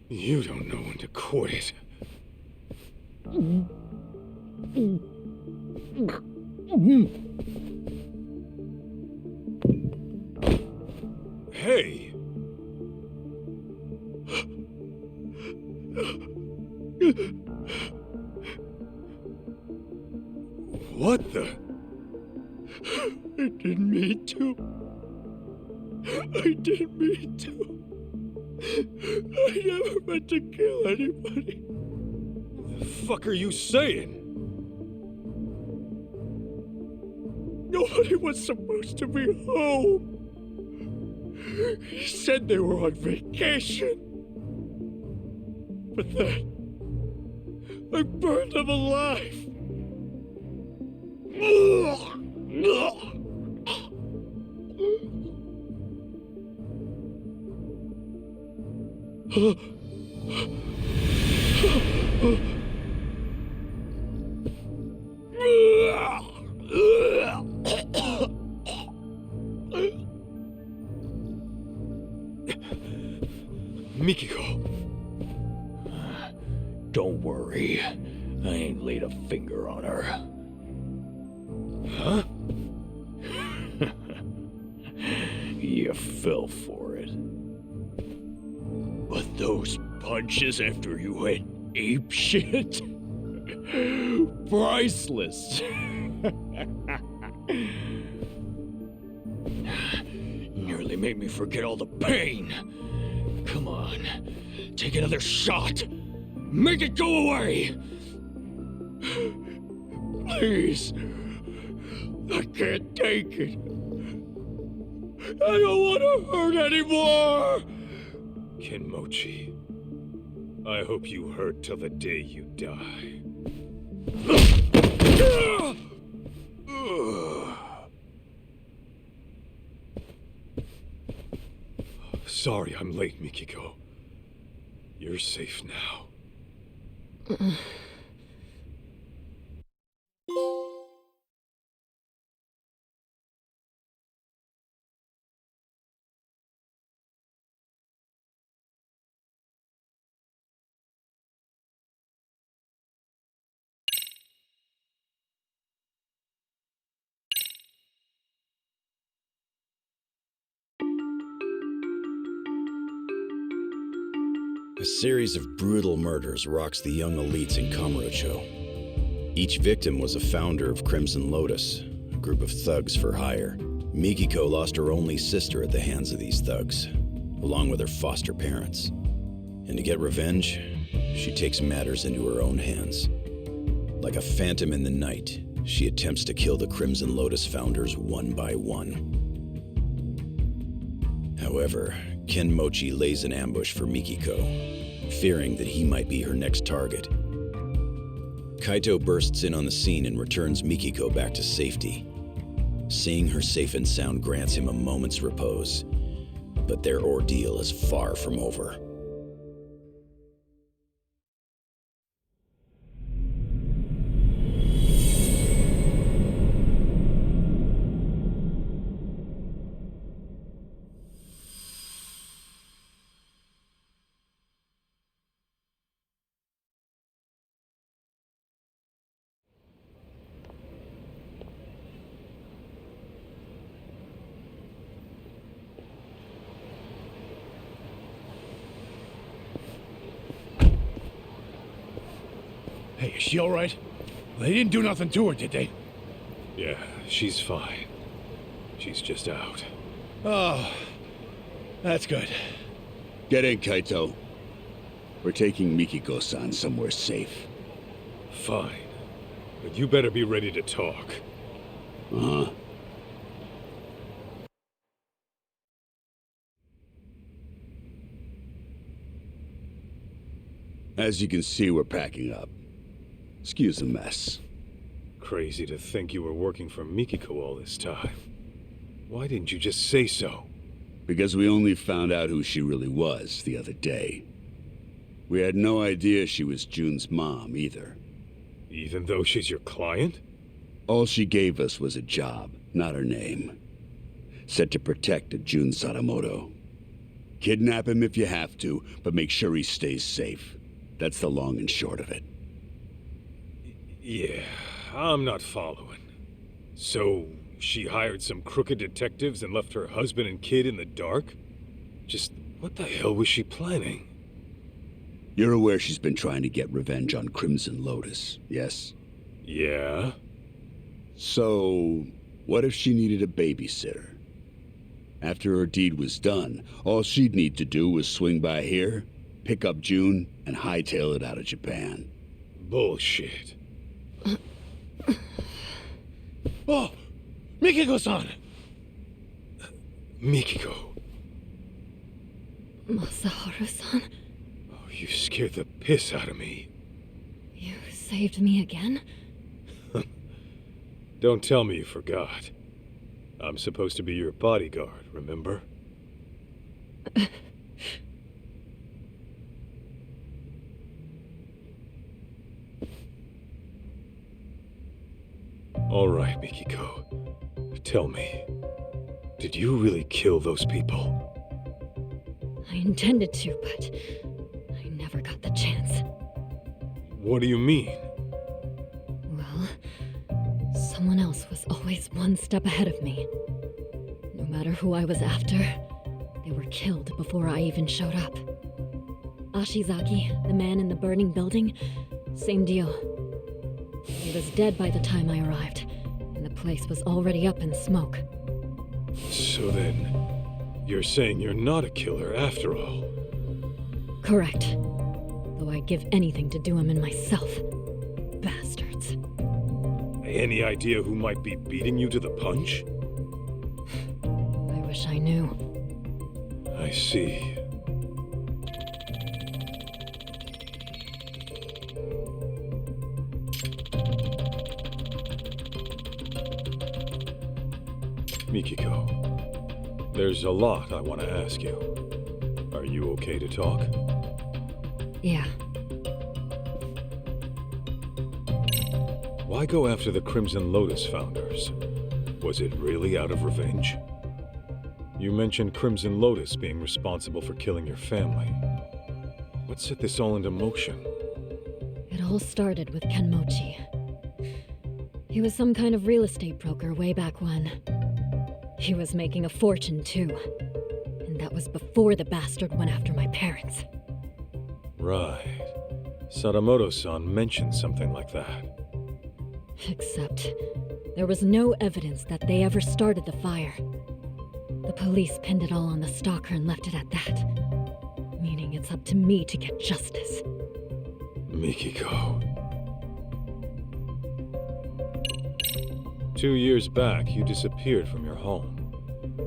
You don't know when to quit. Hey! What the? I didn't mean to. I didn't mean to. I never meant to kill anybody. The fuck are you saying? Nobody was supposed to be home. He said they were on vacation. But then, I burned them alive. Don't worry. I ain't laid a finger on her. Huh? You fell for it. But those punches after you went ape shit? Priceless. Nearly made me forget all the pain. Come on, take another shot. Make it go away. Please. I can't take it. I don't want to hurt anymore. Kenmochi, I hope you hurt till the day you die. Sorry I'm late, Mikiko. You're safe now. A series of brutal murders rocks the young elites in Kamurocho. Each victim was a founder of Crimson Lotus, a group of thugs for hire. Mikiko lost her only sister at the hands of these thugs, along with her foster parents. And to get revenge, she takes matters into her own hands. Like a phantom in the night, she attempts to kill the Crimson Lotus founders one by one. However, Kenmochi lays an ambush for Mikiko, fearing that he might be her next target. Kaito bursts in on the scene and returns Mikiko back to safety. Seeing her safe and sound grants him a moment's repose, but their ordeal is far from over. Hey, is she all right? They didn't do nothing to her, did they? Yeah, she's fine. She's just out. Oh, that's good. Get in, Kaito. We're taking Mikiko-san somewhere safe. Fine. But you better be ready to talk. Uh-huh. As you can see, we're packing up. Excuse the mess. Crazy to think you were working for Mikiko all this time. Why didn't you just say so? Because we only found out who she really was the other day. We had no idea she was June's mom, either. Even though she's your client? All she gave us was a job, not her name. Said to protect Jun Sadamoto. Kidnap him if you have to, but make sure he stays safe. That's the long and short of it. Yeah, I'm not following. So, she hired some crooked detectives and left her husband and kid in the dark? Just what the hell was she planning? You're aware she's been trying to get revenge on Crimson Lotus, yes? Yeah? So, what if she needed a babysitter? After her deed was done, all she'd need to do was swing by here, pick up June, and hightail it out of Japan. Bullshit. Oh! Mikiko-san! Mikiko. Masaharu-san? Oh, you scared the piss out of me. You saved me again? Don't tell me you forgot. I'm supposed to be your bodyguard, remember? All right, Mikiko. Tell me, did you really kill those people? I intended to, but I never got the chance. What do you mean? Well, someone else was always one step ahead of me. No matter who I was after, they were killed before I even showed up. Ashizaki, the man in the burning building, same deal. He was dead by the time I arrived, and the place was already up in smoke. So then, you're saying you're not a killer after all? Correct. Though I'd give anything to do him in myself. Bastards. Any idea who might be beating you to the punch? I wish I knew. I see. Mikiko, there's a lot I want to ask you. Are you okay to talk? Yeah. Why go after the Crimson Lotus founders? Was it really out of revenge? You mentioned Crimson Lotus being responsible for killing your family. What set this all into motion? It all started with Kenmochi. He was some kind of real estate broker way back when. He was making a fortune, too. And that was before the bastard went after my parents. Right. Sadamoto-san mentioned something like that. Except, there was no evidence that they ever started the fire. The police pinned it all on the stalker and left it at that. Meaning it's up to me to get justice. Mikiko. 2 years back, you disappeared from your home,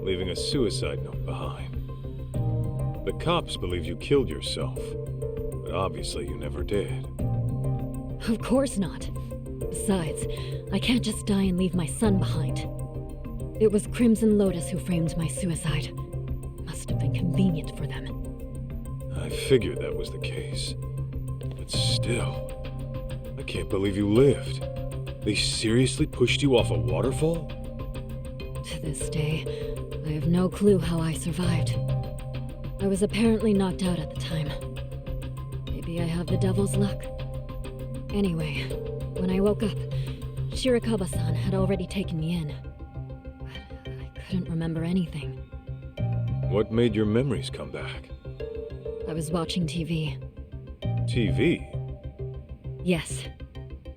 leaving a suicide note behind. The cops believe you killed yourself, but obviously you never did. Of course not. Besides, I can't just die and leave my son behind. It was Crimson Lotus who framed my suicide. Must have been convenient for them. I figured that was the case. But still, I can't believe you lived. They seriously pushed you off a waterfall? To this day, I have no clue how I survived. I was apparently knocked out at the time. Maybe I have the devil's luck. Anyway, when I woke up, Shirakawa-san had already taken me in. But I couldn't remember anything. What made your memories come back? I was watching TV. TV? Yes.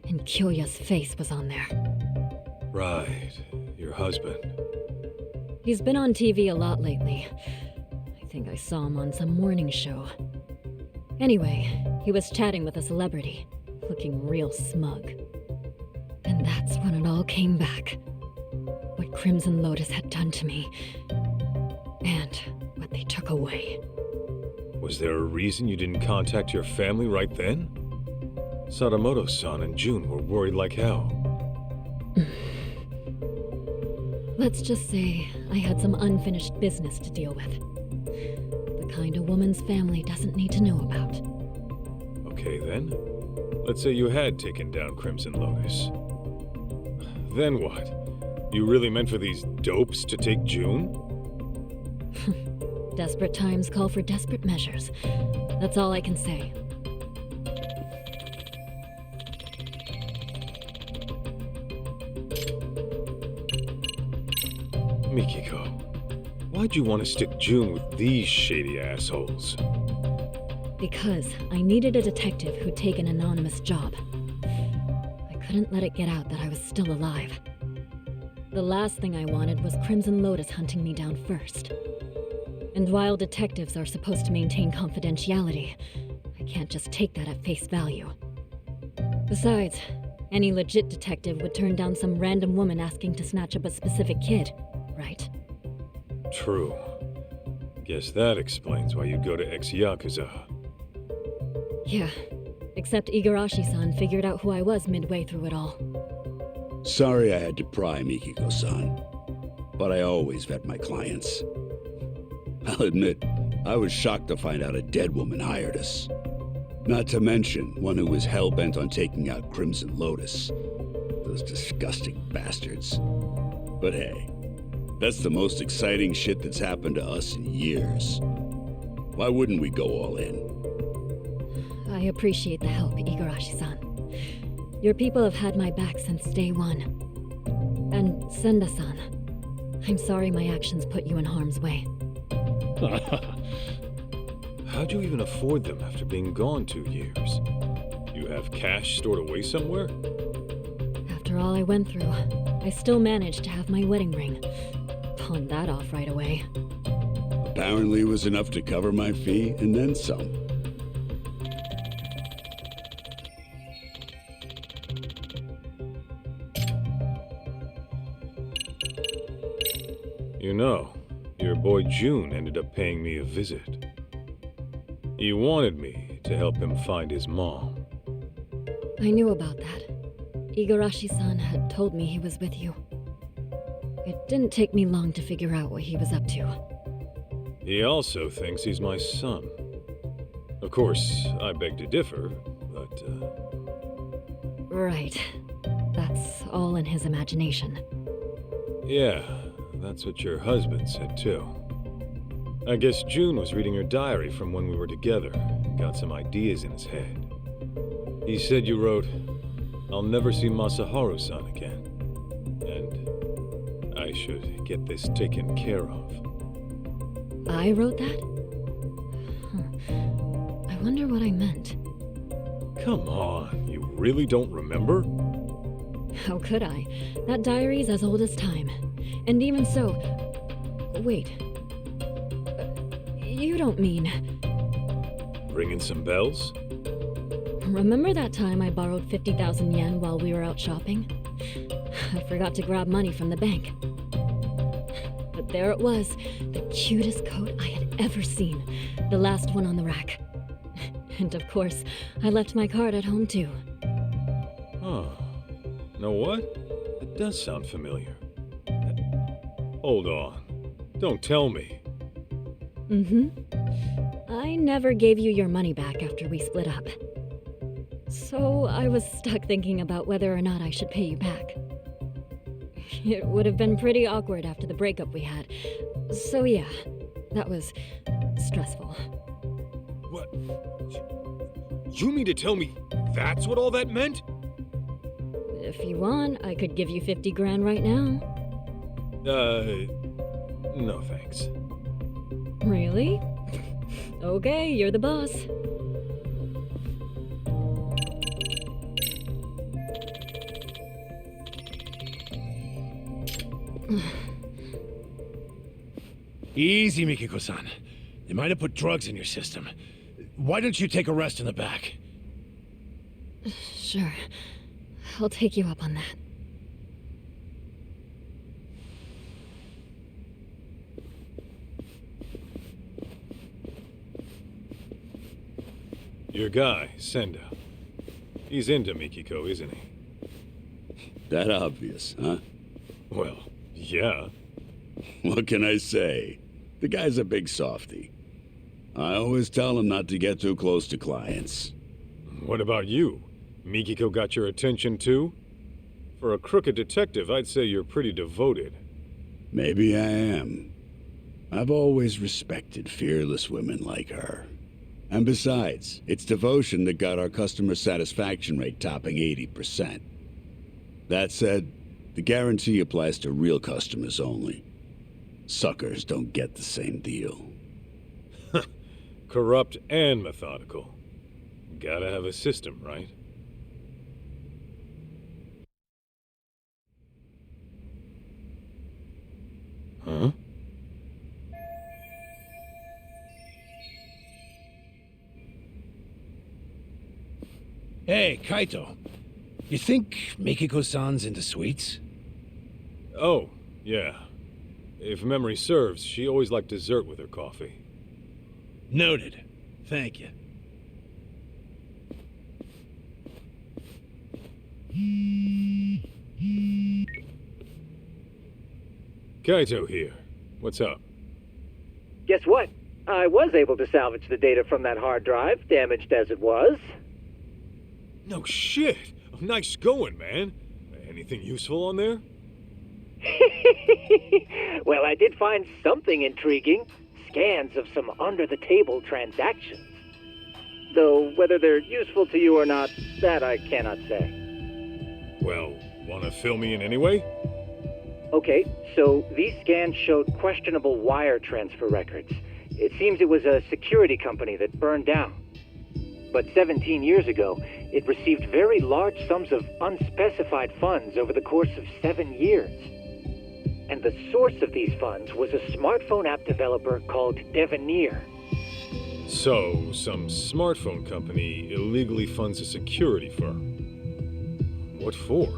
And Kyoya's face was on there. Right. Your husband. He's been on TV a lot lately. I think I saw him on some morning show. Anyway, he was chatting with a celebrity, looking real smug. And that's when it all came back. What Crimson Lotus had done to me, and what they took away. Was there a reason you didn't contact your family right then? Sadamoto-san and June were worried like hell. Let's just say I had some unfinished business to deal with. The kind a woman's family doesn't need to know about. Okay then. Let's say you had taken down Crimson Lotus. Then what? You really meant for these dopes to take June? Desperate times call for desperate measures. That's all I can say. Mikiko, why'd you want to stick June with these shady assholes? Because I needed a detective who'd take an anonymous job. I couldn't let it get out that I was still alive. The last thing I wanted was Crimson Lotus hunting me down first. And while detectives are supposed to maintain confidentiality, I can't just take that at face value. Besides, any legit detective would turn down some random woman asking to snatch up a specific kid, right? True. Guess that explains why you go to ex-Yakuza. Yeah, except Igarashi-san figured out who I was midway through it all. Sorry I had to pry, Mikiko-san. But I always vet my clients. I'll admit, I was shocked to find out a dead woman hired us. Not to mention, one who was hell-bent on taking out Crimson Lotus. Those disgusting bastards. But hey, that's the most exciting shit that's happened to us in years. Why wouldn't we go all in? I appreciate the help, Igarashi-san. Your people have had my back since day one. And Senda-san, I'm sorry my actions put you in harm's way. How'd you even afford them after being gone 2 years? You have cash stored away somewhere? After all I went through, I still managed to have my wedding ring. Pawned that off right away. Apparently it was enough to cover my fee and then some. You know, your boy June ended up paying me a visit. He wanted me to help him find his mom. I knew about that. Igarashi-san had told me he was with you. It didn't take me long to figure out what he was up to. He also thinks he's my son. Of course, I beg to differ, but, Right. That's all in his imagination. yeah, that's what your husband said too. I guess June was reading your diary from when we were together and got some ideas in his head. He said you wrote, "I'll never see Masaharu-san again, and I should get this taken care of." I wrote that? I wonder what I meant. Come on, you really don't remember? How could I? That diary's as old as time. And even so... Wait. You don't mean... Ringing some bells? Remember that time I borrowed 50,000 yen while we were out shopping? I forgot to grab money from the bank. But there it was, the cutest coat I had ever seen. The last one on the rack. And of course, I left my card at home too. Huh. Know what? It does sound familiar. Hold on. Don't tell me. I never gave you your money back after we split up. So I was stuck thinking about whether or not I should pay you back. It would have been pretty awkward after the breakup we had. So yeah, that was stressful. What? You mean to tell me that's what all that meant? If you want, I could give you 50 grand right now. No thanks. Really? Okay, you're the boss. Easy, Mikiko-san. They might have put drugs in your system. Why don't you take a rest in the back? Sure. I'll take you up on that. Your guy, Senda. He's into Mikiko, isn't he? That obvious, huh? Well, yeah. What can I say? The guy's a big softy. I always tell him not to get too close to clients. What about you? Mikiko got your attention too? For a crooked detective, I'd say you're pretty devoted. Maybe I am. I've always respected fearless women like her. And besides, it's devotion that got our customer satisfaction rate topping 80%. That said, the guarantee applies to real customers only. Suckers don't get the same deal. Corrupt and methodical. Gotta have a system, right? Huh? Hey, Kaito. You think Mikiko-san's into sweets? Oh, yeah. If memory serves, she always liked dessert with her coffee. Noted. Thank you. Kaito here. What's up? Guess what? I was able to salvage the data from that hard drive, damaged as it was. No shit! Nice going, man. Anything useful on there? Well, I did find something intriguing. Scans of some under-the-table transactions. Though whether they're useful to you or not, that I cannot say. Well, wanna fill me in anyway? Okay, so these scans showed questionable wire transfer records. It seems it was a security company that burned down. But 17 years ago, it received very large sums of unspecified funds over the course of 7 years. And the source of these funds was a smartphone app developer called Devenir. So, some smartphone company illegally funds a security firm. What for?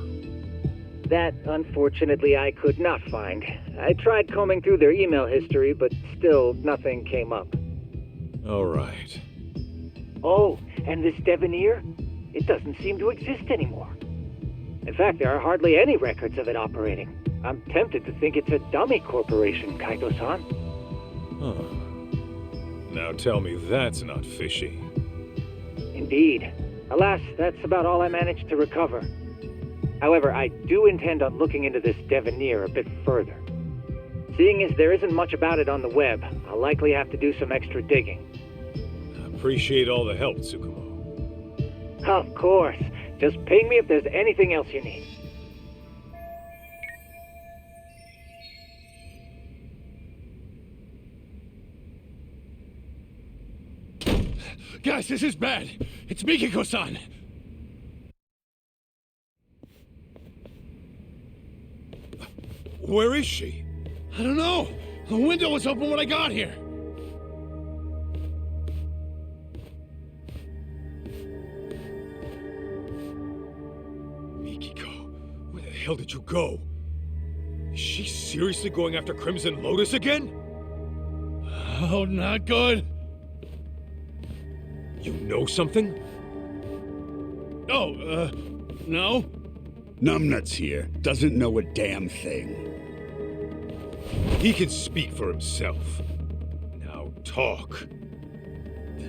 That, unfortunately, I could not find. I tried combing through their email history, but still nothing came up. Alright. Oh, and this Devenir? It doesn't seem to exist anymore. In fact, there are hardly any records of it operating. I'm tempted to think it's a dummy corporation, Kaito-san. Huh. Now tell me that's not fishy. Indeed. Alas, that's about all I managed to recover. However, I do intend on looking into this Devenir a bit further. Seeing as there isn't much about it on the web, I'll likely have to do some extra digging. Appreciate all the help, Tsukumo. Of course. Just ping me if there's anything else you need. Guys, this is bad. It's Mikiko-san. Where is she? I don't know. The window was open when I got here. Mikiko, where the hell did you go? Is she seriously going after Crimson Lotus again? Oh, not good. You know something? Oh, no? Numbnuts here. Doesn't know a damn thing. He can speak for himself. Now talk.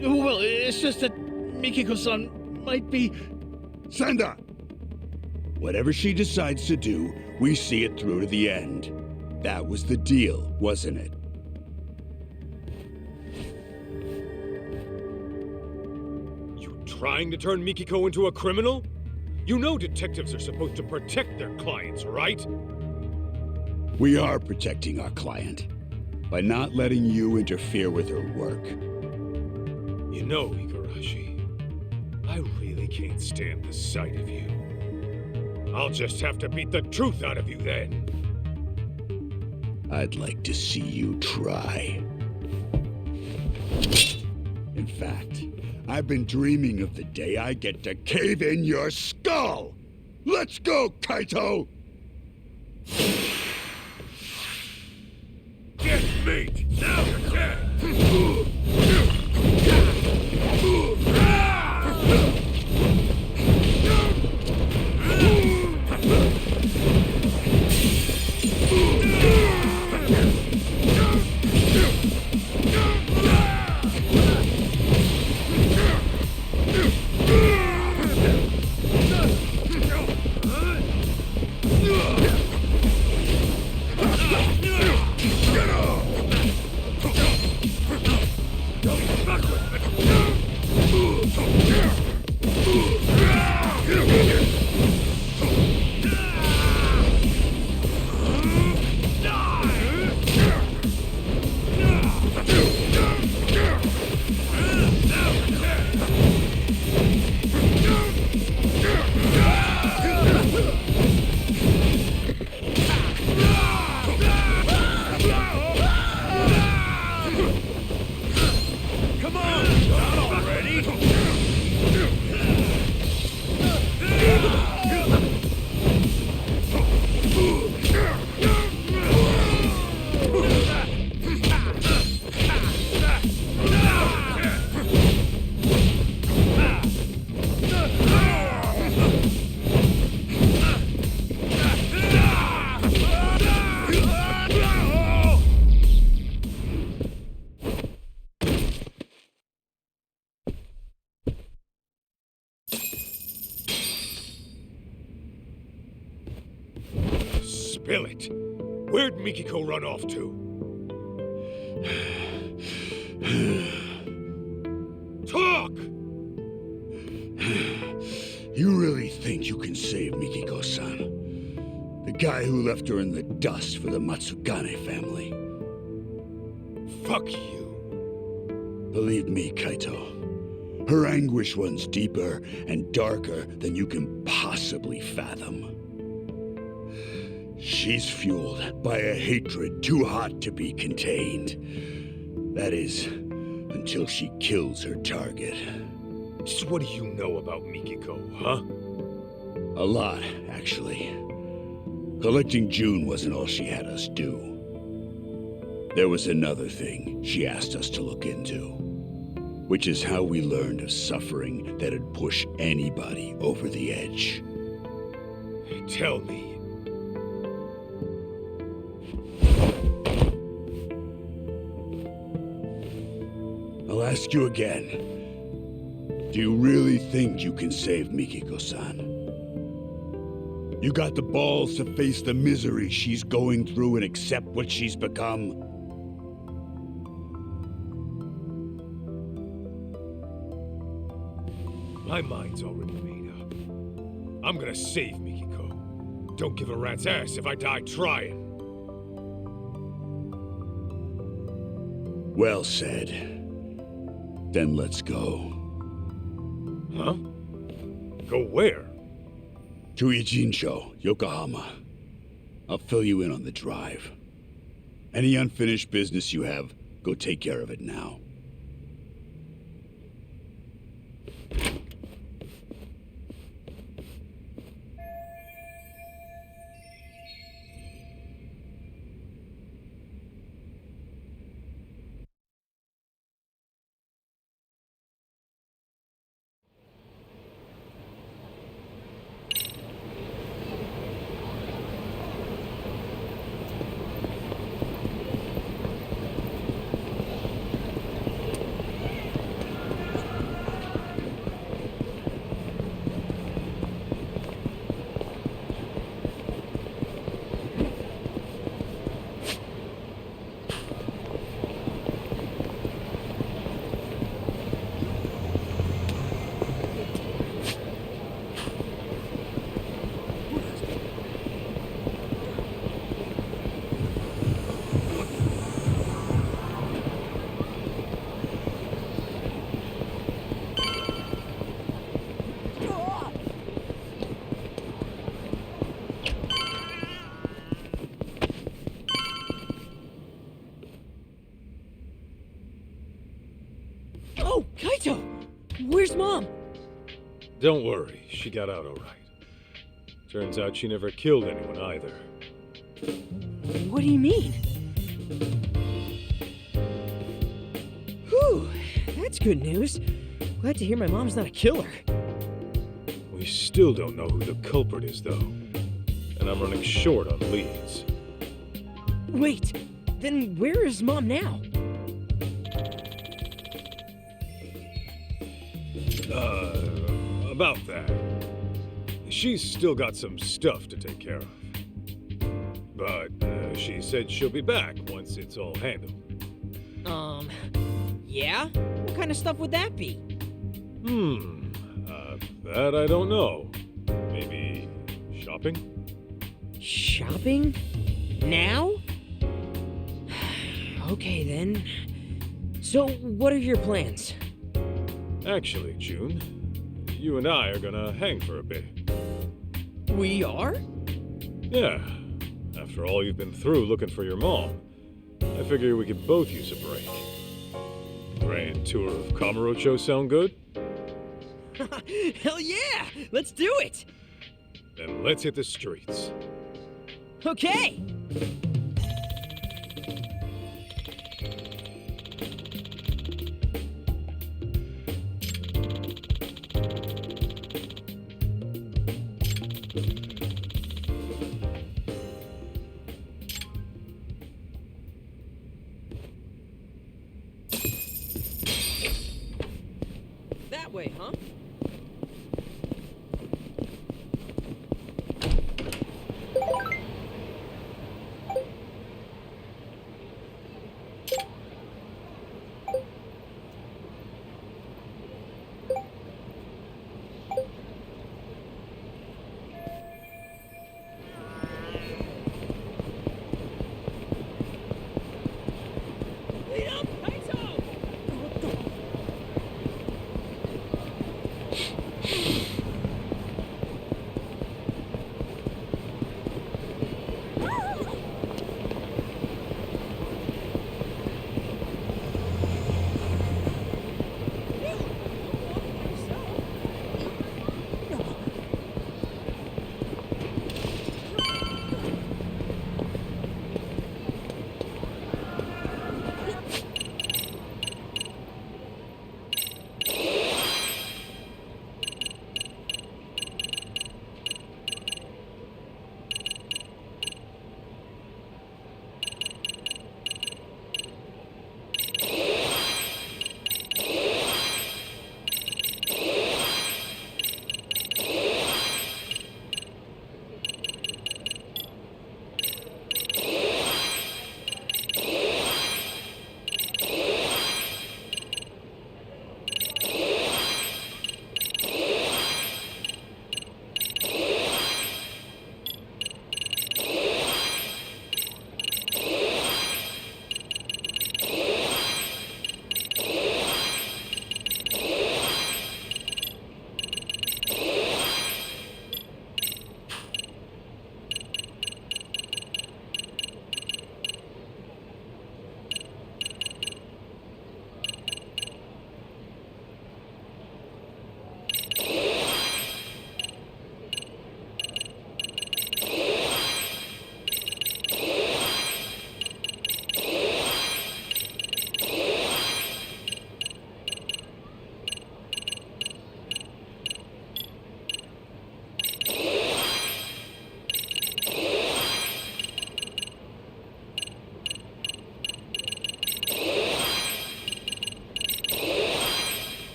Well, it's just that Mikiko-san might be... Senda! Whatever she decides to do, we see it through to the end. That was the deal, wasn't it? You trying to turn Mikiko into a criminal? You know detectives are supposed to protect their clients, right? We are protecting our client by not letting you interfere with her work. You know, Igarashi, I really can't stand the sight of you. I'll just have to beat the truth out of you then. I'd like to see you try. In fact, I've been dreaming of the day I get to cave in your skull! Let's go, Kaito! Get meat! Now you're dead! Spill it. Where'd Mikiko run off to? Talk! You really think you can save Mikiko-san? The guy who left her in the dust for the Matsugane family. Fuck you. Believe me, Kaito. Her anguish runs deeper and darker than you can possibly fathom. She's fueled by a hatred too hot to be contained. That is, until she kills her target. So what do you know about Mikiko, huh? A lot, actually. Collecting June wasn't all she had us do. There was another thing she asked us to look into, which is how we learned of suffering that'd push anybody over the edge. Tell me. I'll ask you again. Do you really think you can save Mikiko-san? You got the balls to face the misery she's going through and accept what she's become? My mind's already made up. I'm gonna save Mikiko. Don't give a rat's ass if I die trying. Well said. Then let's go. Huh? Go where? To Ijincho, Yokohama. I'll fill you in on the drive. Any unfinished business you have, go take care of it now. Oh, Kaito! Where's Mom? Don't worry, she got out all right. Turns out she never killed anyone either. What do you mean? Whew, that's good news. Glad to hear my mom's not a killer. We still don't know who the culprit is, though. And I'm running short on leads. Wait, then where is Mom now? About that. She's still got some stuff to take care of. But she said she'll be back once it's all handled. Yeah? What kind of stuff would that be? That I don't know. Maybe shopping? Shopping? Now? Okay then. So, what are your plans? Actually, June, you and I are gonna hang for a bit. We are? Yeah. After all you've been through looking for your mom, I figure we could both use a break. Grand tour of Kamurocho sound good? Hell yeah! Let's do it! Then let's hit the streets. Okay! That way, huh?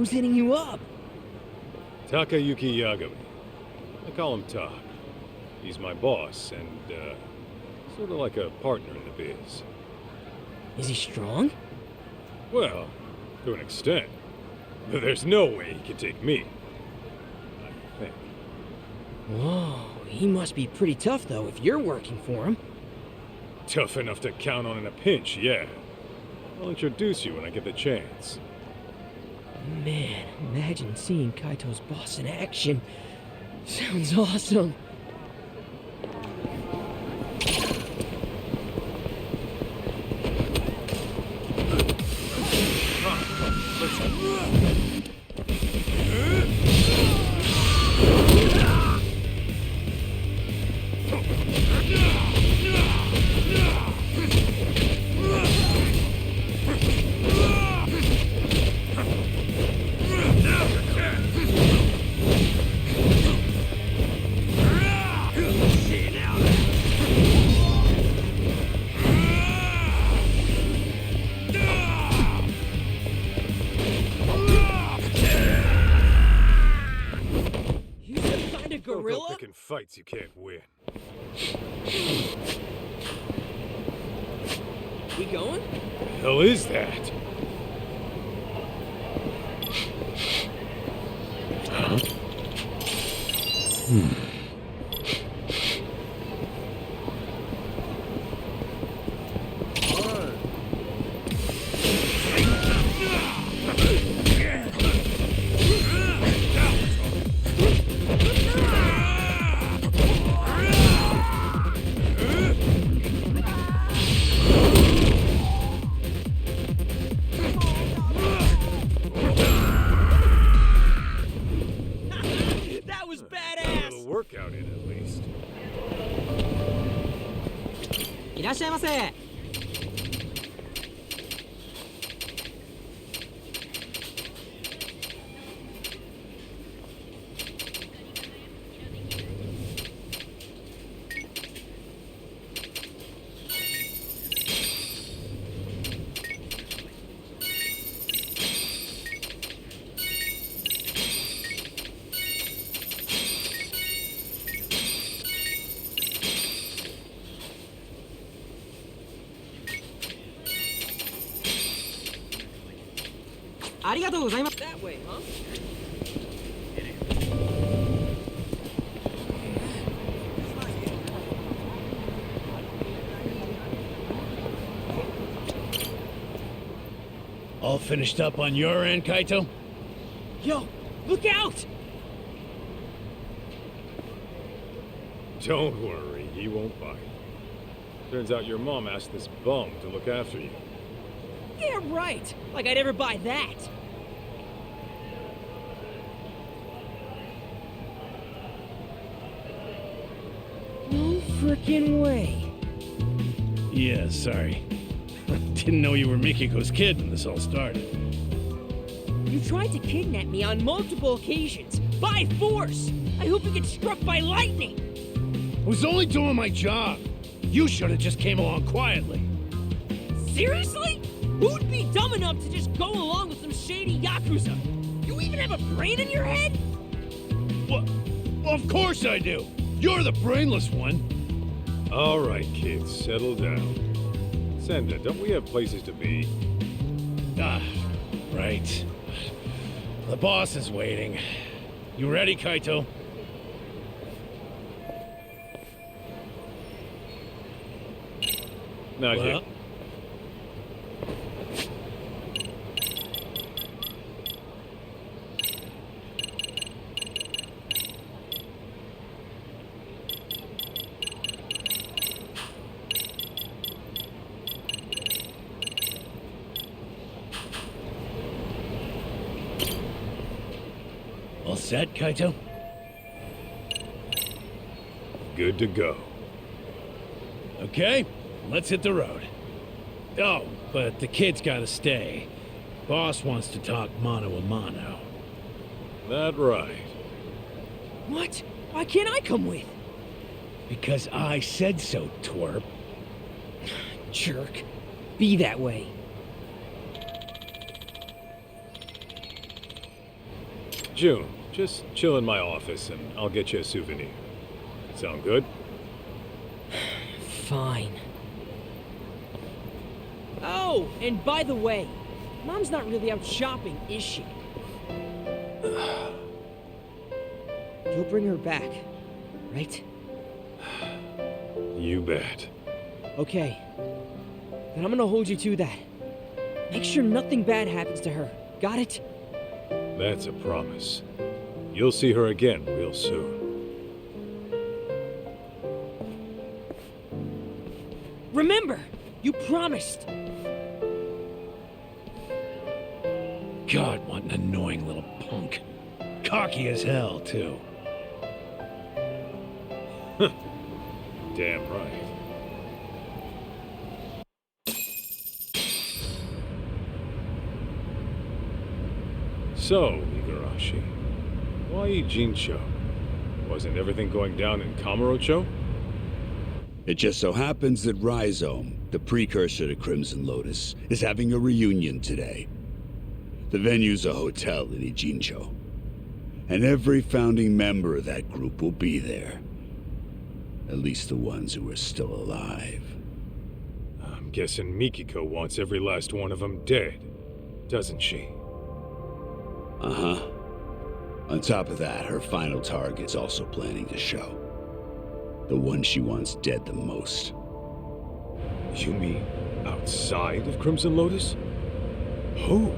Who's hitting you up? Takayuki Yagami. I call him Tak. He's my boss, and, sort of like a partner in the biz. Is he strong? Well, to an extent. But there's no way he can take me. I think. Whoa, he must be pretty tough, though, if you're working for him. Tough enough to count on in a pinch, yeah. I'll introduce you when I get the chance. Man, imagine seeing Kaito's boss in action. Sounds awesome. Gorilla? Don't go picking fights you can't win. We going? The hell is that? Huh? Workout in at least. いらっしゃいませ。ありがとうございます。That way, huh? All finished up on your end, Kaito? Yo, look out! Don't worry, he won't bite. Turns out your mom asked this bum to look after you. Yeah, right. Like I'd ever buy that. No frickin' way. Yeah, sorry. Didn't know you were Mikiko's kid when this all started. You tried to kidnap me on multiple occasions, by force! I hope you get struck by lightning! I was only doing my job. You should have just came along quietly. Seriously? Who'd be dumb enough to just go along with some shady Yakuza? You even have a brain in your head? What? Of course I do. You're the brainless one. All right, kids, settle down. Senda, don't we have places to be? Ah, right. The boss is waiting. You ready, Kaito? Not yet. All set, Kaito? Good to go. Okay, let's hit the road. Oh, but the kid's gotta stay. Boss wants to talk mano a mano. That right. What? Why can't I come with? Because I said so, twerp. Jerk. Be that way. June, just chill in my office and I'll get you a souvenir. Sound good? Fine. Oh, and by the way, Mom's not really out shopping, is she? You'll bring her back, right? You bet. Okay. Then I'm gonna hold you to that. Make sure nothing bad happens to her. Got it? That's a promise. You'll see her again real soon. Remember! You promised! God, what an annoying little punk. Cocky as hell, too. Damn right. So, Igarashi, why Jincho? Wasn't everything going down in Kamurocho? It just so happens that Rhizome, the precursor to Crimson Lotus, is having a reunion today. The venue's a hotel in Ijincho, and every founding member of that group will be there. At least the ones who are still alive. I'm guessing Mikiko wants every last one of them dead, doesn't she? Uh-huh. On top of that, her final target's also planning to show. The one she wants dead the most. You mean outside of Crimson Lotus? Who?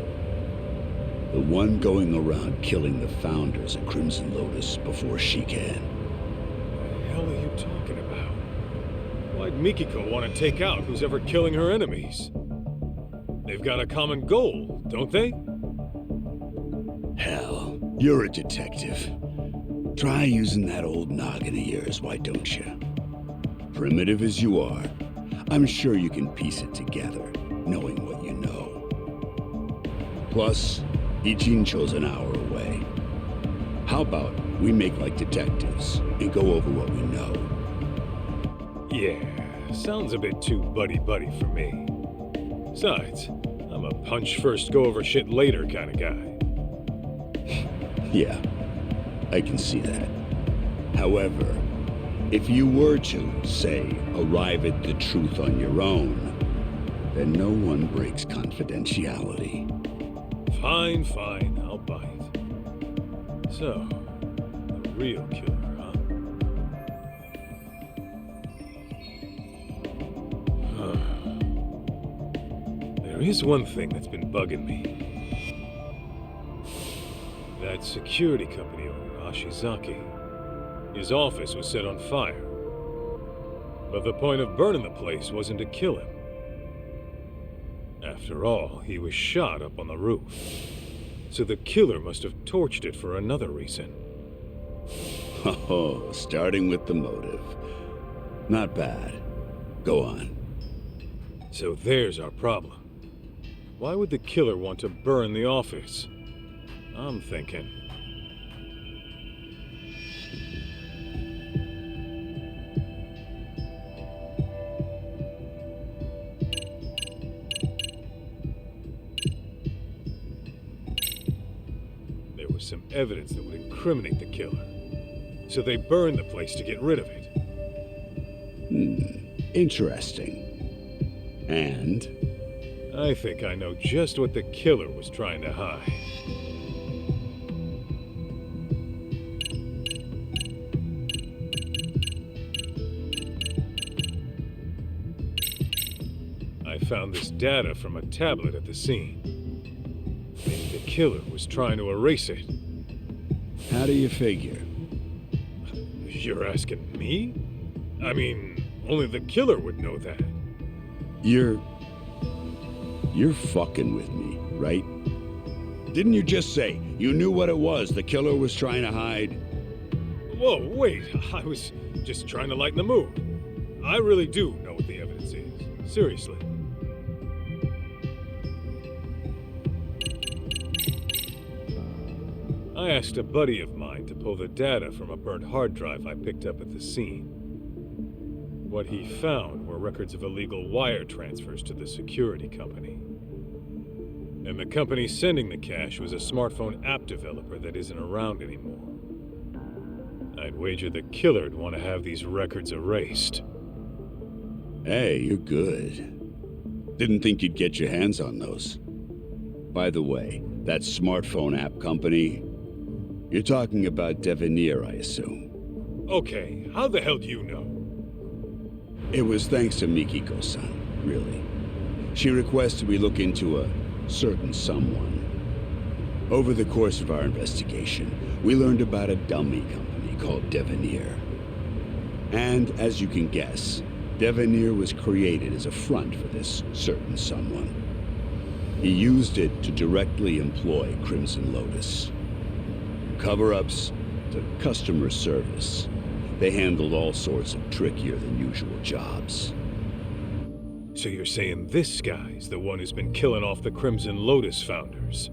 The one going around killing the founders of Crimson Lotus before she can. What the hell are you talking about? Why'd Mikiko want to take out who's ever killing her enemies? They've got a common goal, don't they? Hell, you're a detective. Try using that old noggin of yours, why don't you? Primitive as you are, I'm sure you can piece it together, knowing what you know. Plus, Ijincho's an hour away. How about we make like detectives and go over what we know? Yeah, sounds a bit too buddy-buddy for me. Besides, I'm a punch-first, go-over-shit later kind of guy. Yeah, I can see that. However, if you were to, say, arrive at the truth on your own, then no one breaks confidentiality. Fine, fine, I'll bite. So, the real killer, huh? There is one thing that's been bugging me. That security company owner, Ashizaki. His office was set on fire. But the point of burning the place wasn't to kill him. After all, he was shot up on the roof. So the killer must have torched it for another reason. Oh, starting with the motive. Not bad. Go on. So there's our problem. Why would the killer want to burn the office? I'm thinking. There was some evidence that would incriminate the killer. So they burned the place to get rid of it. Interesting. And? I think I know just what the killer was trying to hide. I found this data from a tablet at the scene. Maybe the killer was trying to erase it. How do you figure? You're asking me? I mean, only the killer would know that. You're fucking with me, right? Didn't you just say you knew what it was the killer was trying to hide? Whoa, wait. I was just trying to lighten the mood. I really do know what the evidence is. Seriously. I asked a buddy of mine to pull the data from a burnt hard drive I picked up at the scene. What he found were records of illegal wire transfers to the security company. And the company sending the cash was a smartphone app developer that isn't around anymore. I'd wager the killer'd want to have these records erased. Hey, you're good. Didn't think you'd get your hands on those. By the way, that smartphone app company, you're talking about Devenir, I assume. Okay, how the hell do you know? It was thanks to Mikiko-san, really. She requested we look into a certain someone. Over the course of our investigation, we learned about a dummy company called Devenir. And as you can guess, Devenir was created as a front for this certain someone. He used it to directly employ Crimson Lotus. Cover-ups to customer service. They handled all sorts of trickier than usual jobs. So you're saying this guy's the one who's been killing off the Crimson Lotus founders?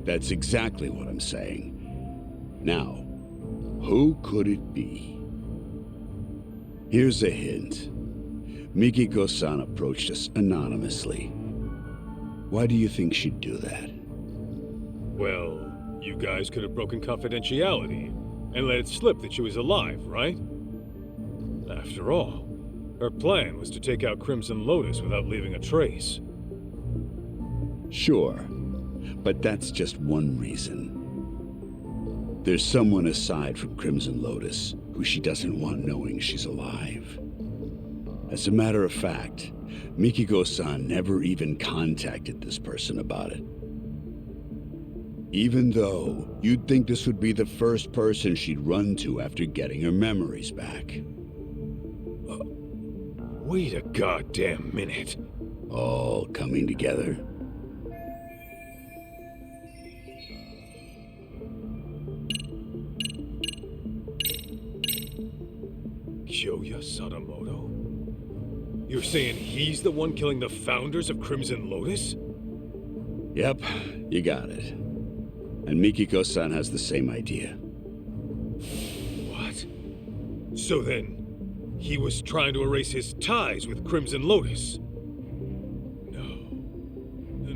That's exactly what I'm saying. Now, who could it be? Here's a hint. Mikiko-san approached us anonymously. Why do you think she'd do that? Well, you guys could have broken confidentiality and let it slip that she was alive, right? After all, her plan was to take out Crimson Lotus without leaving a trace. Sure, but that's just one reason. There's someone aside from Crimson Lotus who she doesn't want knowing she's alive. As a matter of fact, Mikiko-san never even contacted this person about it. Even though you'd think this would be the first person she'd run to after getting her memories back. Wait a goddamn minute. All coming together. Kyoya Sadamoto? You're saying he's the one killing the founders of Crimson Lotus? Yep, you got it. And Mikiko-san has the same idea. What? So then, he was trying to erase his ties with Crimson Lotus?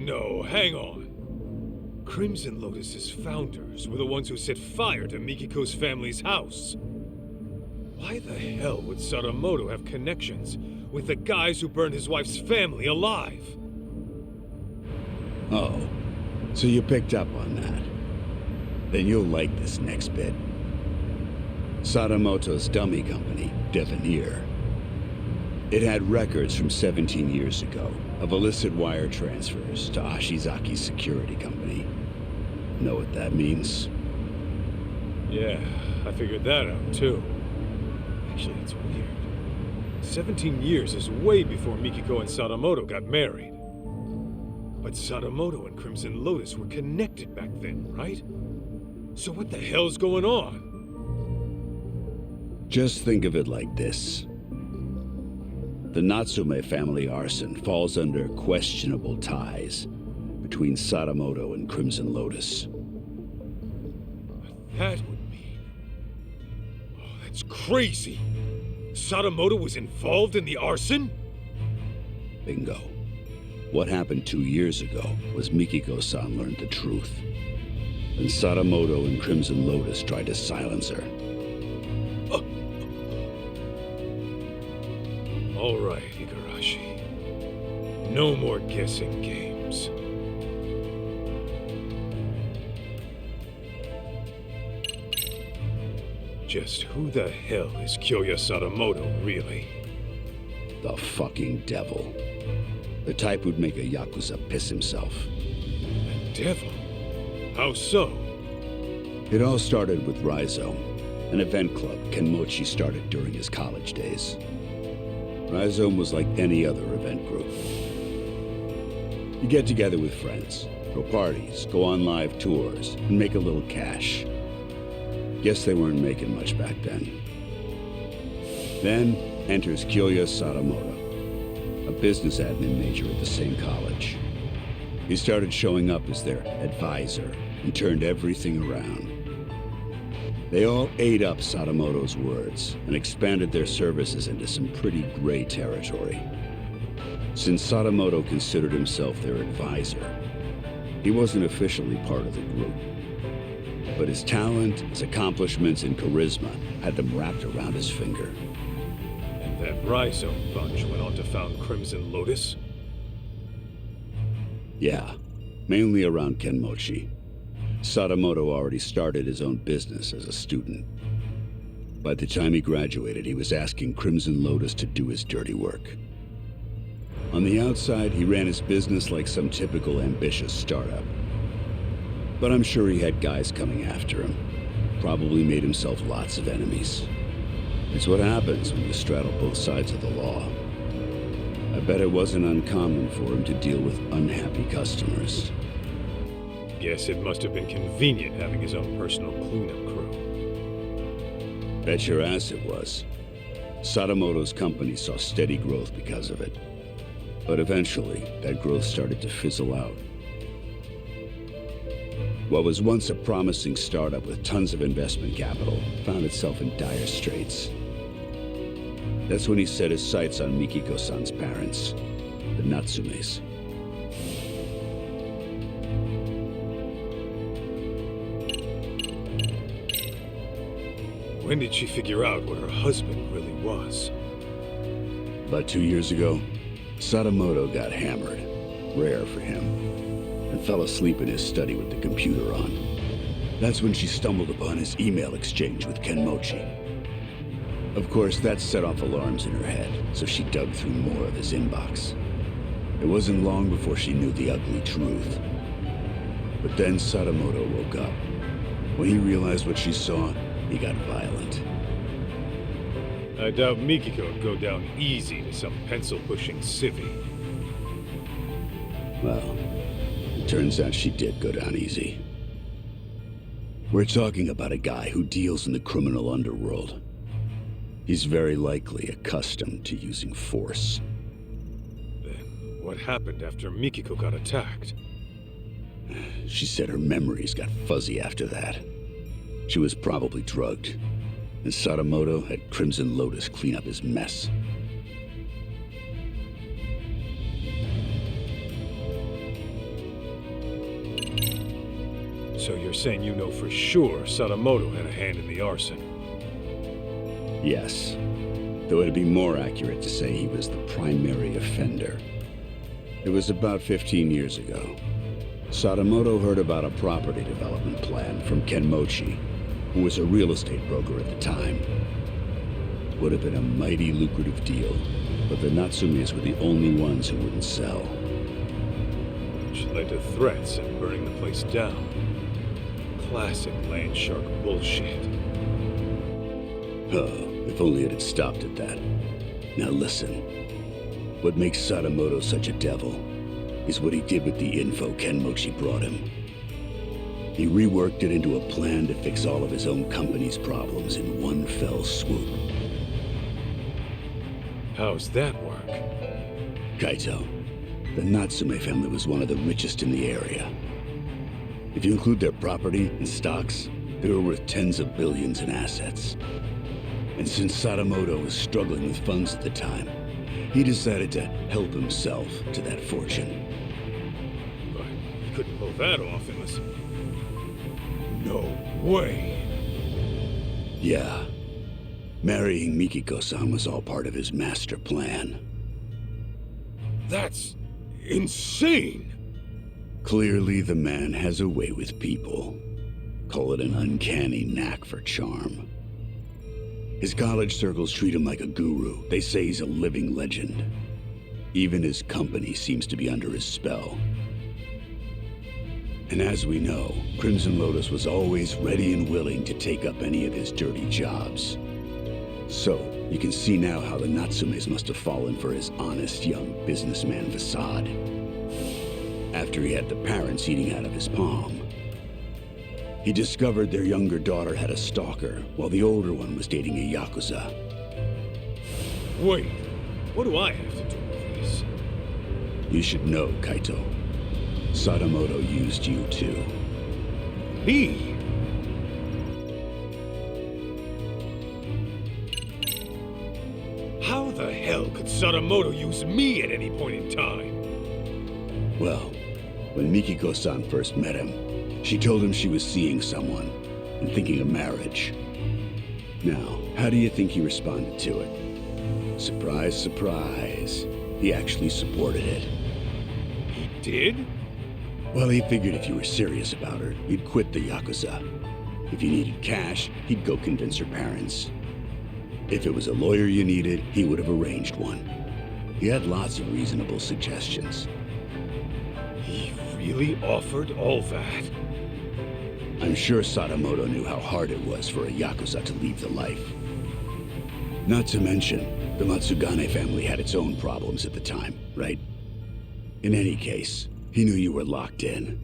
No, hang on. Crimson Lotus's founders were the ones who set fire to Mikiko's family's house. Why the hell would Sadamoto have connections with the guys who burned his wife's family alive? Oh, so you picked up on that. Then you'll like this next bit. Sadamoto's dummy company, Devenir. It had records from 17 years ago of illicit wire transfers to Ashizaki's security company. Know what that means? Yeah, I figured that out too. Actually, it's weird. 17 years is way before Mikiko and Sadamoto got married. But Sadamoto and Crimson Lotus were connected back then, right? So what the hell's going on? Just think of it like this. The Natsume family arson falls under questionable ties between Sadamoto and Crimson Lotus. That would mean... Oh, that's crazy! Sadamoto was involved in the arson? Bingo. What happened 2 years ago was Mikiko-san learned the truth. And Sadamoto and Crimson Lotus tried to silence her. All right, Igarashi. No more guessing games. Just who the hell is Kyoya Sadamoto, really? The fucking devil. The type who'd make a Yakuza piss himself. Devil? How so? It all started with Rhizome, an event club Kenmochi started during his college days. Rhizome was like any other event group. You get together with friends, throw parties, go on live tours, and make a little cash. Guess they weren't making much back then. Then enters Kyoya Sadamoto, a business admin major at the same college. He started showing up as their advisor and turned everything around. They all ate up Sadamoto's words and expanded their services into some pretty gray territory. Since Sadamoto considered himself their advisor, he wasn't officially part of the group. But his talent, his accomplishments, and charisma had them wrapped around his finger. And that Rhizome bunch went on to found Crimson Lotus? Yeah, mainly around Kenmochi. Sadamoto already started his own business as a student. By the time he graduated, he was asking Crimson Lotus to do his dirty work. On the outside, he ran his business like some typical ambitious startup. But I'm sure he had guys coming after him. Probably made himself lots of enemies. It's what happens when you straddle both sides of the law. I bet it wasn't uncommon for him to deal with unhappy customers. Guess it must have been convenient having his own personal cleanup crew. Bet your ass it was. Sadamoto's company saw steady growth because of it. But eventually, that growth started to fizzle out. What was once a promising startup with tons of investment capital found itself in dire straits. That's when he set his sights on Mikiko-san's parents, the Natsumes. When did she figure out what her husband really was? About 2 years ago, Sadamoto got hammered, rare for him, and fell asleep in his study with the computer on. That's when she stumbled upon his email exchange with Kenmochi. Of course, that set off alarms in her head, so she dug through more of his inbox. It wasn't long before she knew the ugly truth. But then Sadamoto woke up. When he realized what she saw, he got violent. I doubt Mikiko would go down easy to some pencil-pushing civvy. Well, it turns out she did go down easy. We're talking about a guy who deals in the criminal underworld. He's very likely accustomed to using force. Then what happened after Mikiko got attacked? She said her memories got fuzzy after that. She was probably drugged, and Sadamoto had Crimson Lotus clean up his mess. So you're saying you know for sure Sadamoto had a hand in the arson? Yes, though it'd be more accurate to say he was the primary offender. It was about 15 years ago. Sadamoto heard about a property development plan from Kenmochi, who was a real estate broker at the time. Would have been a mighty lucrative deal, but the Natsumes were the only ones who wouldn't sell. Which led to threats and burning the place down. Classic land shark bullshit. Oh, if only it had stopped at that. Now listen. What makes Sadamoto such a devil is what he did with the info Kenmochi brought him. He reworked it into a plan to fix all of his own company's problems in one fell swoop. How's that work? Kaito, the Natsume family was one of the richest in the area. If you include their property and stocks, they were worth tens of billions in assets. And since Sadamoto was struggling with funds at the time, he decided to help himself to that fortune. But he couldn't pull that off unless... No way! Yeah. Marrying Mikiko-san was all part of his master plan. That's insane! Clearly, the man has a way with people. Call it an uncanny knack for charm. His college circles treat him like a guru. They say he's a living legend. Even his company seems to be under his spell. And as we know, Crimson Lotus was always ready and willing to take up any of his dirty jobs. So, you can see now how the Natsumes must have fallen for his honest young businessman facade. After he had the parents eating out of his palm, he discovered their younger daughter had a stalker, while the older one was dating a Yakuza. Wait, what do I have to do with this? You should know, Kaito. Sadamoto used you too. Me? How the hell hell could Sadamoto use me at any point in time? Well, when Mikiko-san first met him, she told him she was seeing someone and thinking of marriage. Now, how do you think he responded to it? Surprise, surprise. He actually supported it. He did? Well, he figured if you were serious about her, you'd quit the Yakuza. If you needed cash, he'd go convince her parents. If it was a lawyer you needed, he would have arranged one. He had lots of reasonable suggestions. He really offered all that? I'm sure Sadamoto knew how hard it was for a Yakuza to leave the life. Not to mention, the Matsugane family had its own problems at the time, right? In any case, he knew you were locked in,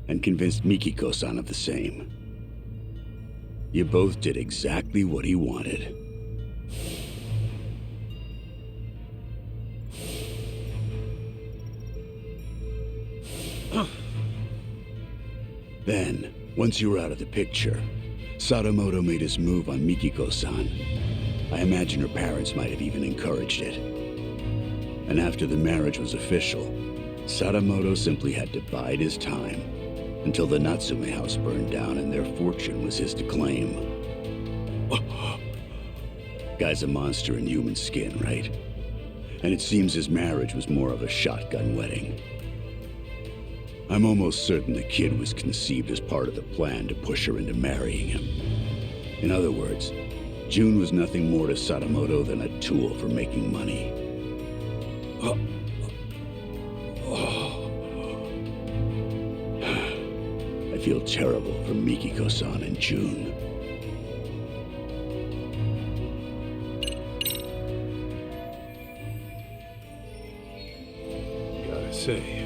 and convinced Mikiko-san of the same. You both did exactly what he wanted. Then, once you were out of the picture, Sadamoto made his move on Mikiko-san. I imagine her parents might have even encouraged it. And after the marriage was official, Sadamoto simply had to bide his time until the Natsume house burned down and their fortune was his to claim. Guy's a monster in human skin, right? And it seems his marriage was more of a shotgun wedding. I'm almost certain the kid was conceived as part of the plan to push her into marrying him. In other words, June was nothing more to Sadamoto than a tool for making money. I feel terrible for Mikiko-san and June. Gotta say,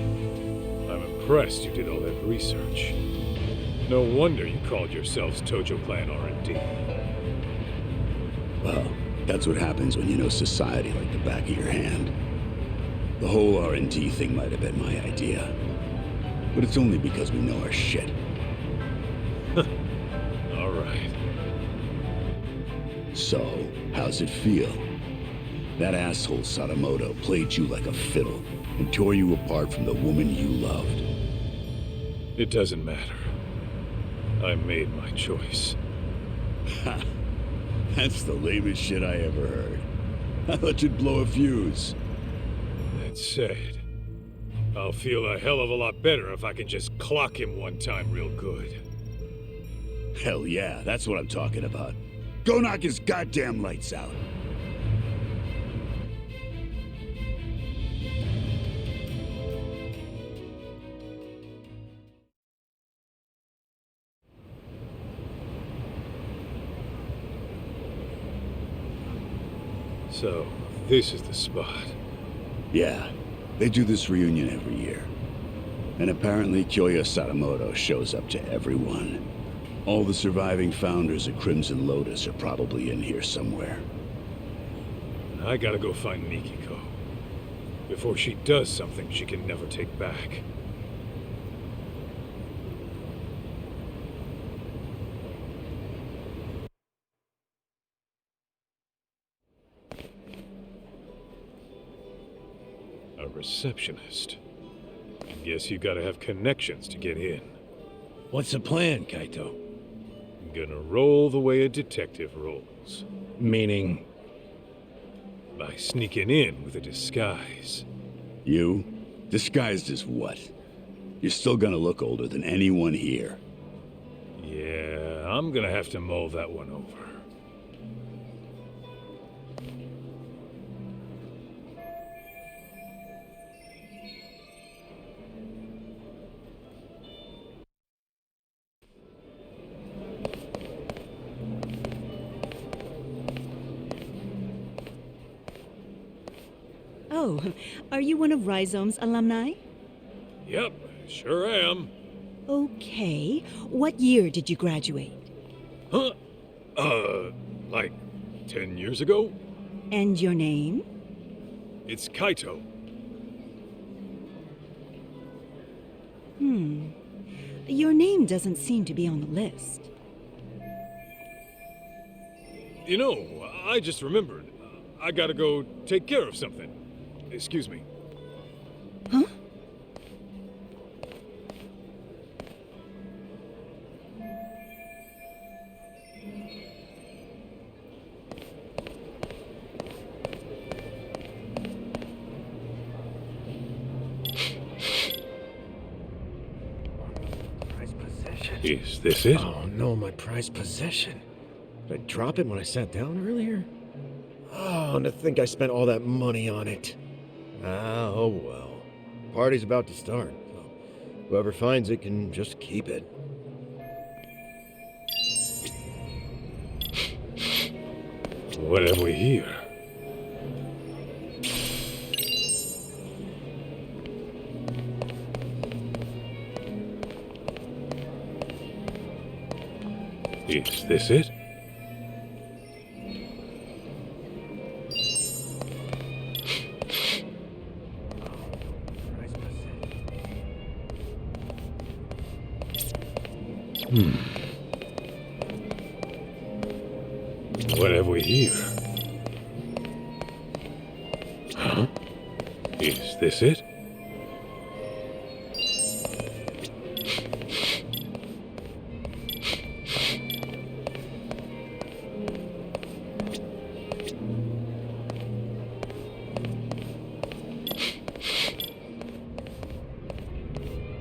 I'm impressed you did all that research. No wonder you called yourselves Tojo Clan R&D. Well, that's what happens when you know society like the back of your hand. The whole R&D thing might have been my idea. But it's only because we know our shit. All right. So, how's it feel? That asshole Sadamoto played you like a fiddle and tore you apart from the woman you loved. It doesn't matter. I made my choice. Ha! That's the lamest shit I ever heard. I thought you'd blow a fuse. That said, I'll feel a hell of a lot better if I can just clock him one time real good. Hell yeah, that's what I'm talking about. Go knock his goddamn lights out. So, this is the spot. Yeah, they do this reunion every year. And apparently Kyoya Sadamoto shows up to everyone. All the surviving founders of Crimson Lotus are probably in here somewhere. I gotta go find Mikiko. Before she does something she can never take back. A receptionist. Guess you gotta have connections to get in. What's the plan, Kaito? Gonna roll the way a detective rolls. Meaning? By sneaking in with a disguise. You? Disguised as what? You're still gonna look older than anyone here. Yeah, I'm gonna have to mull that one over. Oh, are you one of Rhizome's alumni? Yep, sure am. Okay. What year did you graduate? Huh? Like 10 years ago? And your name? It's Kaito. Your name doesn't seem to be on the list. You know, I just remembered. I gotta go take care of something. Excuse me. Huh? Is this it? Oh no, my prized possession. Did I drop it when I sat down earlier? Oh, and to think I spent all that money on it. Oh well. Party's about to start. So whoever finds it can just keep it. What have we here? Is this it? What have we here? Huh? Is this it?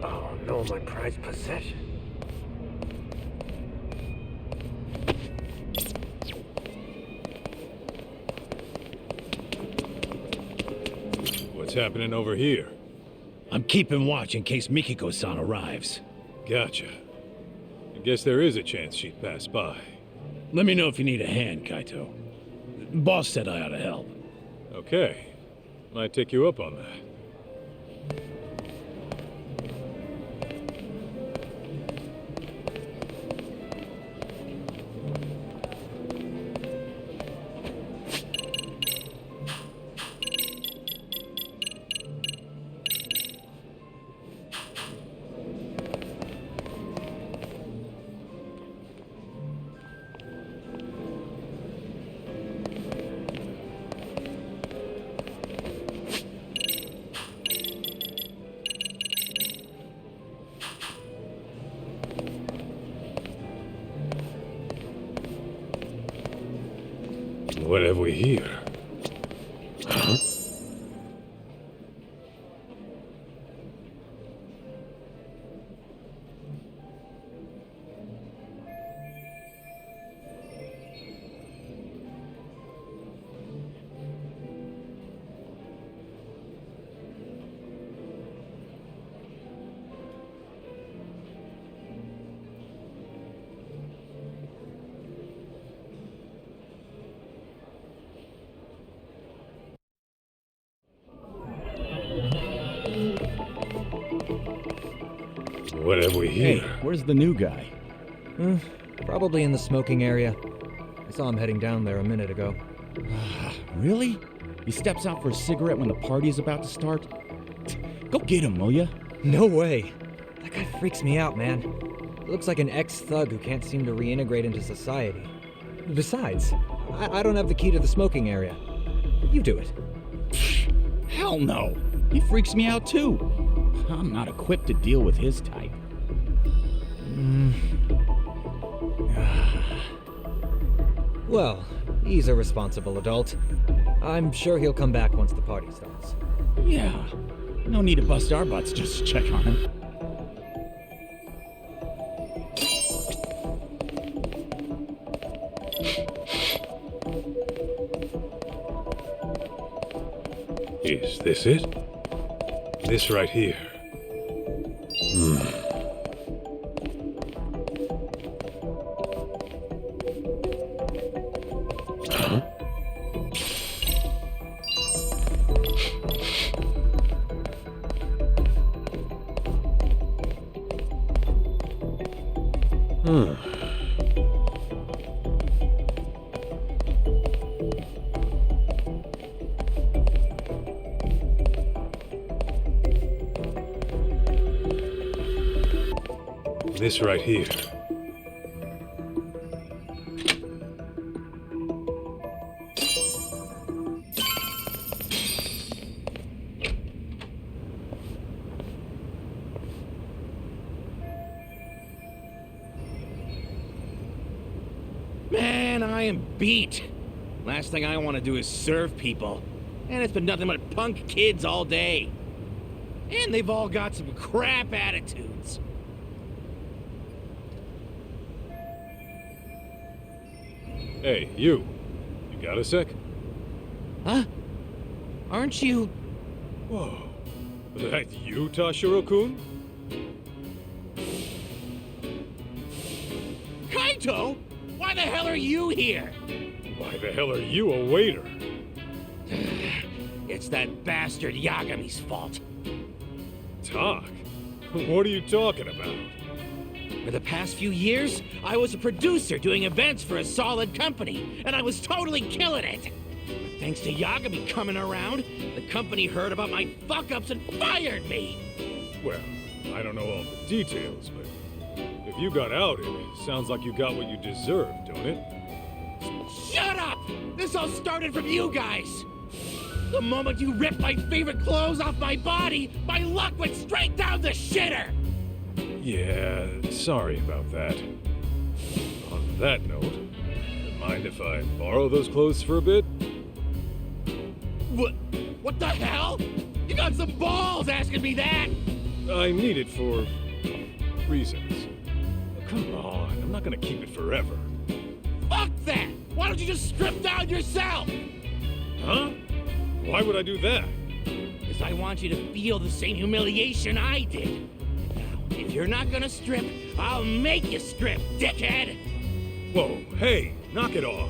Oh no, my prized possession. What's happening over here? I'm keeping watch in case Mikiko-san arrives. Gotcha. I guess there is a chance she'd pass by. Let me know if you need a hand, Kaito. Boss said I ought to help. Okay. Might take you up on that. What have we here? Huh? What have we here? Hey, where's the new guy? Probably in the smoking area. I saw him heading down there a minute ago. Really? He steps out for a cigarette when the party's about to start? Go get him, will ya? No way. That guy freaks me out, man. He looks like an ex-thug who can't seem to reintegrate into society. Besides, I don't have the key to the smoking area. You do it. Hell no. He freaks me out too. I'm not equipped to deal with his type. Well, he's a responsible adult. I'm sure he'll come back once the party starts. Yeah. No need to bust our butts just to check on him. Is this it? This right here. Huh? This right here. I am beat. Last thing I want to do is serve people. And it's been nothing but punk kids all day. And they've all got some crap attitudes. Hey, you. You got a sec? Huh? Aren't you... Whoa. That you, Tashiro-kun? Kaito? Why the hell are you here? Why the hell are you a waiter? It's that bastard Yagami's fault. Talk? What are you talking about? For the past few years, I was a producer doing events for a solid company, and I was totally killing it. But thanks to Yagami coming around, the company heard about my fuck-ups and fired me. Well, I don't know all the details, but if you got outed, it sounds like you got what you deserved, don't it? Shut up! This all started from you guys! The moment you ripped my favorite clothes off my body, my luck went straight down the shitter! Yeah, sorry about that. On that note, mind if I borrow those clothes for a bit? What the hell? You got some balls asking me that! I need it for reasons. Come on, I'm not gonna keep it forever. Fuck that! Why don't you just strip down yourself? Huh? Why would I do that? Because I want you to feel the same humiliation I did. Now, if you're not gonna strip, I'll make you strip, dickhead! Whoa, hey, knock it off.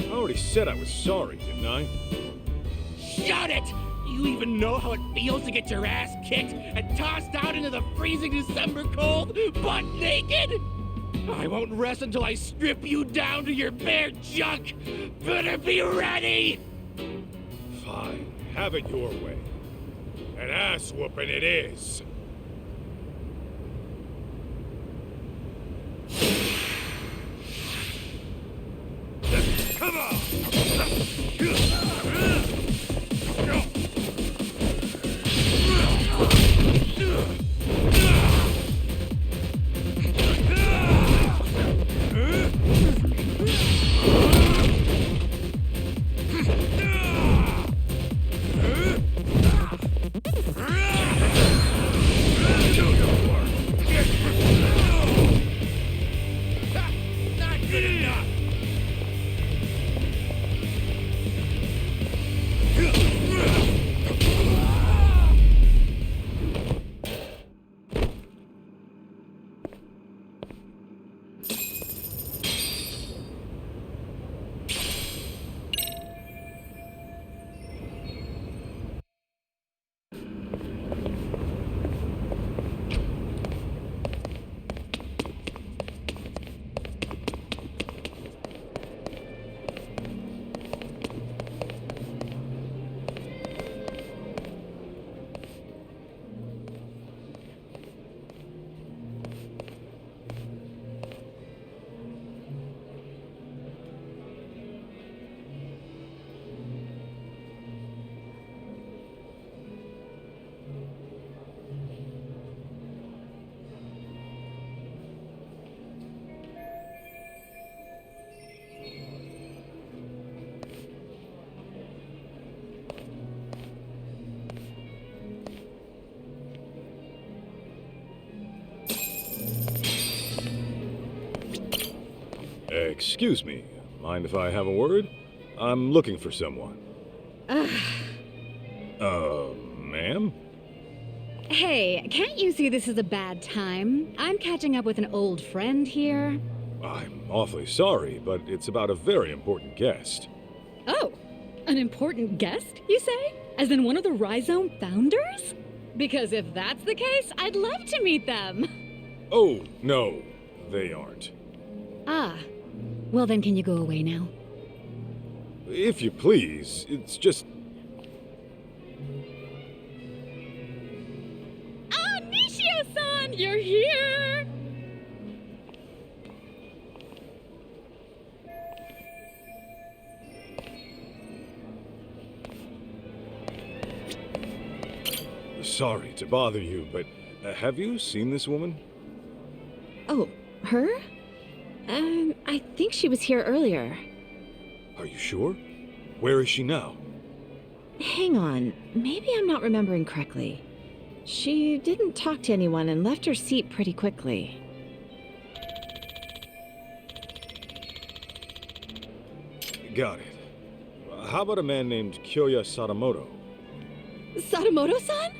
I already said I was sorry, didn't I? Shut it! Do you even know how it feels to get your ass kicked and tossed out into the freezing December cold, butt naked? I won't rest until I strip you down to your bare junk! Better be ready! Fine, have it your way. An ass whooping it is. Come on! Not good enough! Excuse me, mind if I have a word? I'm looking for someone. Ma'am? Hey, can't you see this is a bad time? I'm catching up with an old friend here. I'm awfully sorry, but it's about a very important guest. Oh, an important guest, you say? As in one of the Rhizome founders? Because if that's the case, I'd love to meet them. Oh, no, they aren't. Ah, well then can you go away now? If you please, it's just... Ah, Nishio-san, you're here! Sorry to bother you, but have you seen this woman? Oh, her? I think she was here earlier. Are you sure? Where is she now? Hang on, maybe I'm not remembering correctly. She didn't talk to anyone and left her seat pretty quickly. Got it. How about a man named Kyoya Sadamoto? Sadamoto-san?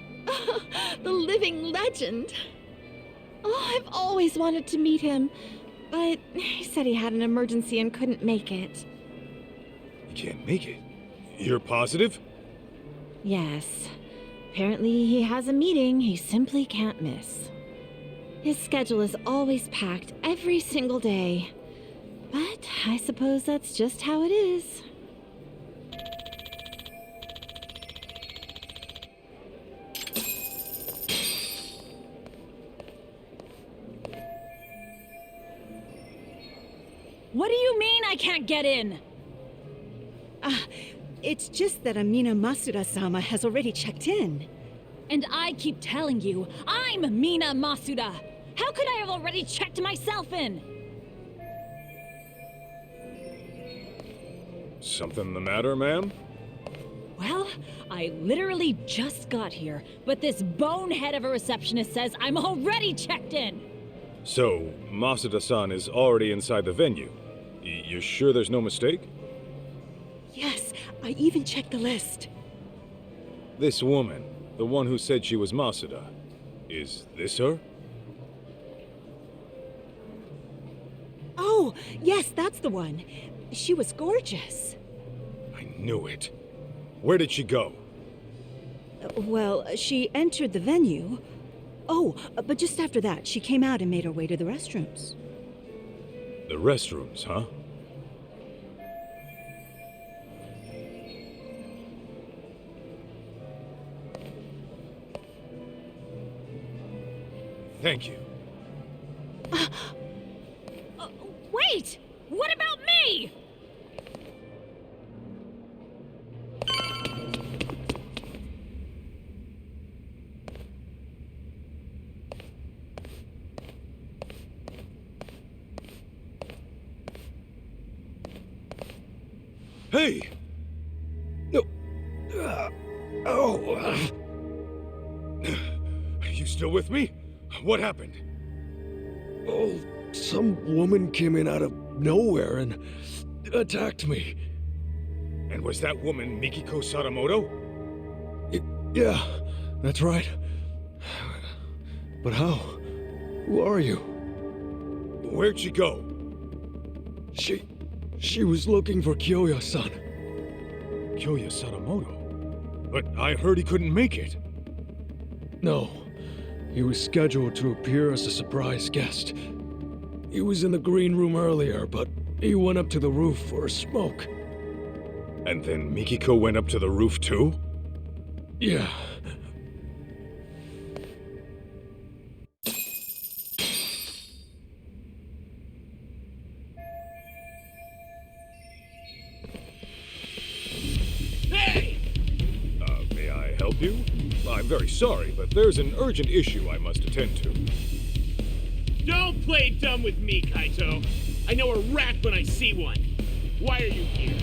The living legend. Oh, I've always wanted to meet him, but he said he had an emergency and couldn't make it. You can't make it. You're positive? Yes. Apparently he has a meeting he simply can't miss. His schedule is always packed every single day. But I suppose that's just how it is. What do you mean I can't get in? It's just that Amina Masuda-sama has already checked in. And I keep telling you, I'm Mina Masuda. How could I have already checked myself in? Something the matter, ma'am? Well, I literally just got here, but this bonehead of a receptionist says I'm already checked in. So, Masuda-san is already inside the venue. You sure there's no mistake? Yes, I even checked the list. This woman, the one who said she was Masuda, is this her? Oh, yes, that's the one. She was gorgeous. I knew it. Where did she go? Well, she entered the venue. Oh, but just after that, she came out and made her way to the restrooms. The restrooms, huh? Thank you. Wait! What about me? Hey! No. Oh. Are you still with me? What happened? Oh, some woman came in out of nowhere and attacked me. And was that woman Mikiko Sadamoto? Yeah, that's right. But how? Who are you? Where'd she go? She was looking for Kyoya-san. Kyoya Sadamoto? But I heard he couldn't make it. No. He was scheduled to appear as a surprise guest. He was in the green room earlier, but he went up to the roof for a smoke. And then Mikiko went up to the roof too? Yeah. May I help you? I'm very sorry, but there's an urgent issue I must attend to. Don't play dumb with me, Kaito. I know a rat when I see one. Why are you here?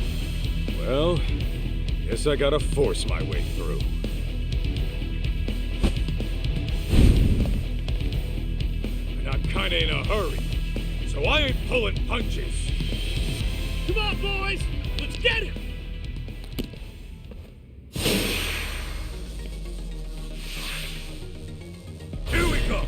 Well, guess I gotta force my way through. And I'm kinda in a hurry, so I ain't pulling punches. Come on, boys! Let's get him! Here we go!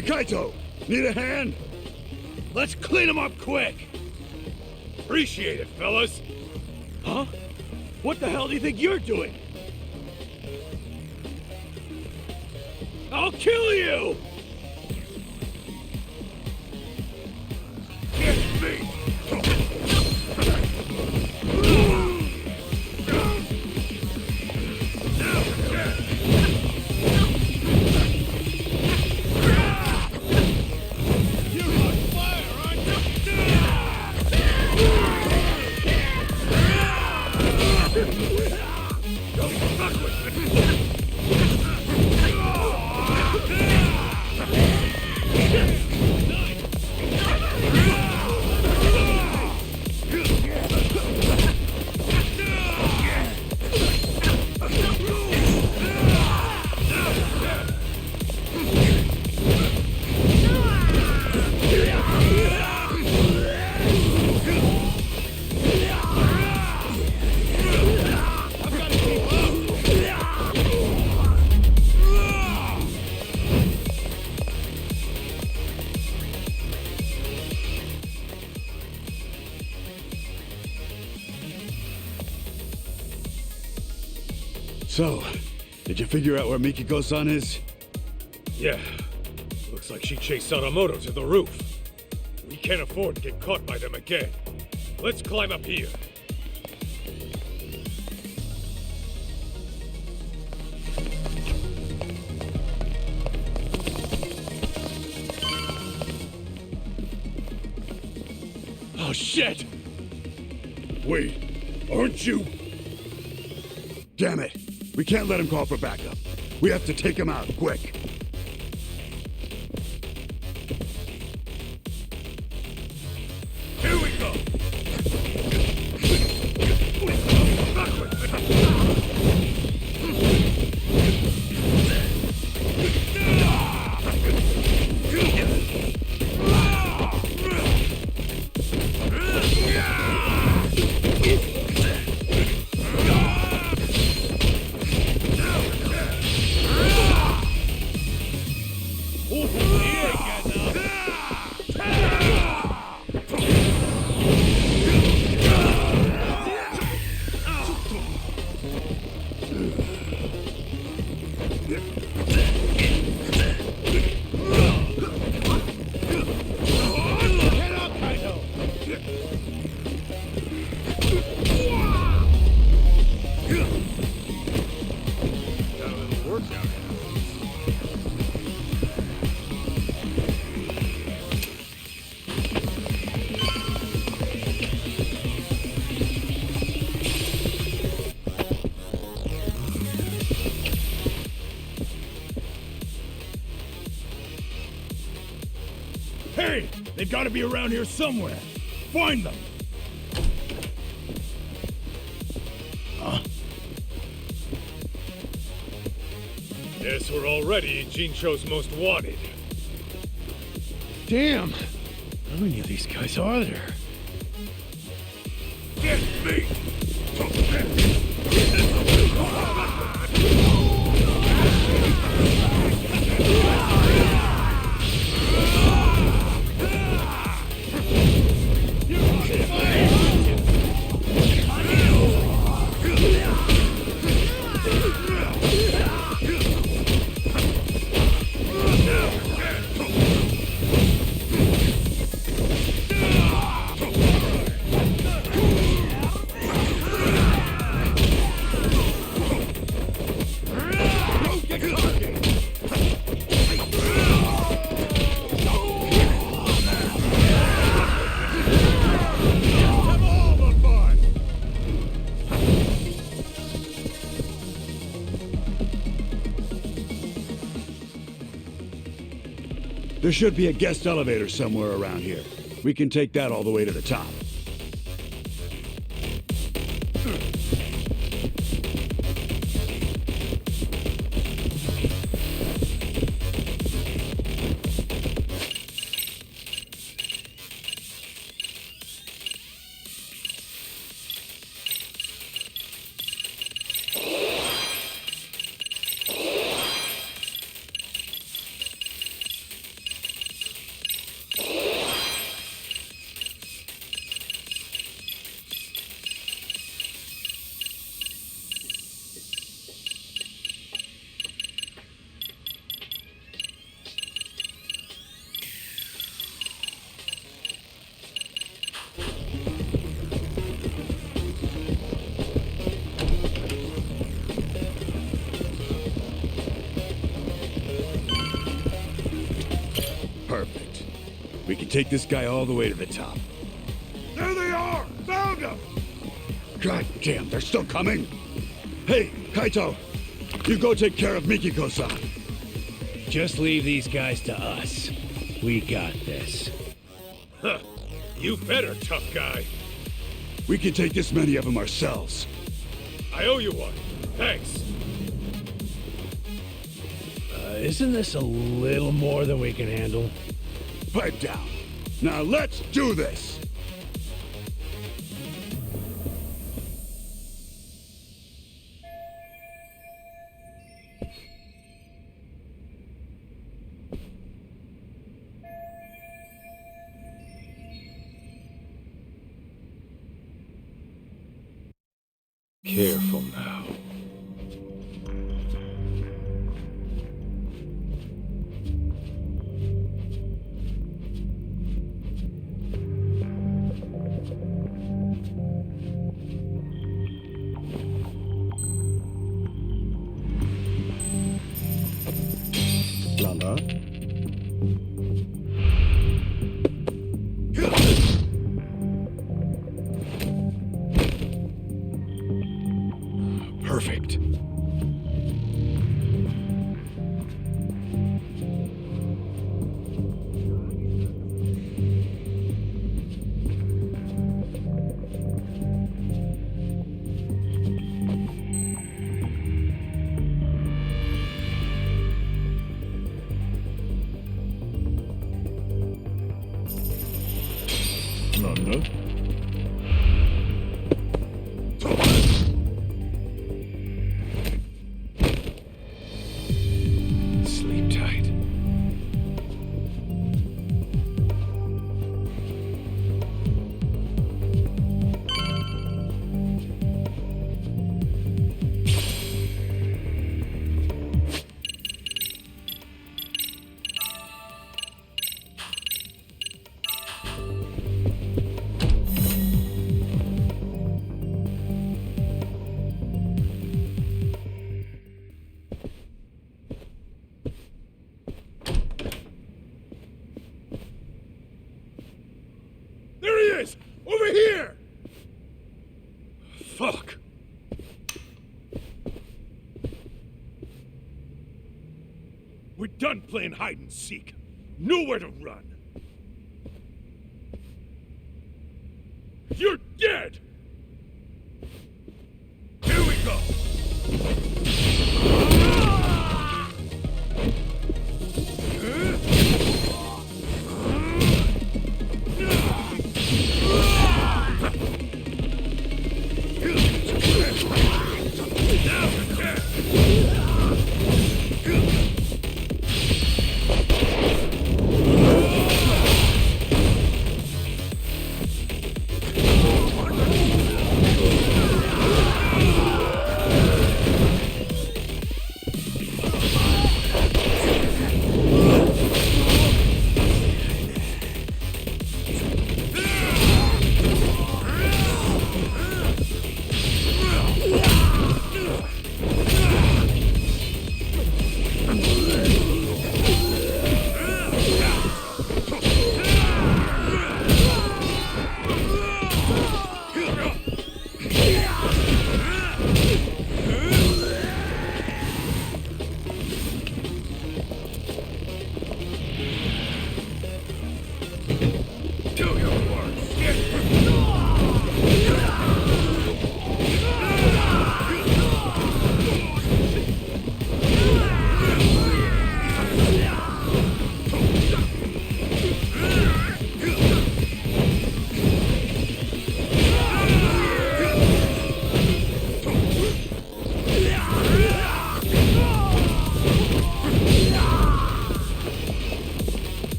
Hey, Kaito! Need a hand? Let's clean him up quick! Appreciate it, fellas! Huh? What the hell do you think you're doing? I'll kill you! Get me! So, did you figure out where Mikiko-san is? Yeah. Looks like she chased Sadamoto to the roof. We can't afford to get caught by them again. Let's climb up here. Oh, shit! Wait, aren't you? Damn it! We can't let him call for backup. We have to take him out, quick. Here we go! Hey! They've got to be around here somewhere. Find them! Guess we're already Jincho's most wanted. Damn! How many of these guys are there? Get me! There should be a guest elevator somewhere around here. We can take that all the way to the top. We can take this guy all the way to the top. There they are! Found them! God damn, they're still coming! Hey, Kaito! You go take care of Mikiko-san. Just leave these guys to us. We got this. Huh. You better, tough guy. We can take this many of them ourselves. I owe you one. Thanks. Isn't this a little more than we can handle? Pipe down. Now let's do this! Careful now. Nanda? Perfect. Nanda? Sleep tight. There he is! Over here! Fuck! We're done playing hide and seek. Nowhere to run. You're dead! Here we go!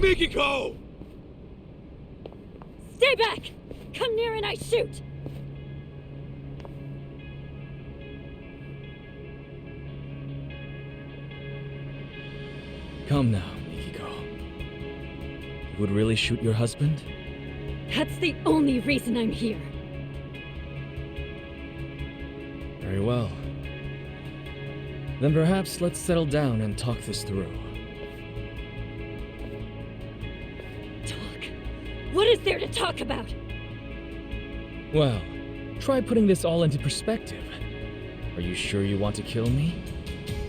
Mikiko! Stay back! Come near and I shoot! Come now, Mikiko. You would really shoot your husband? That's the only reason I'm here. Very well. Then perhaps let's settle down and talk this through. What is there to talk about? Well, try putting this all into perspective. Are you sure you want to kill me?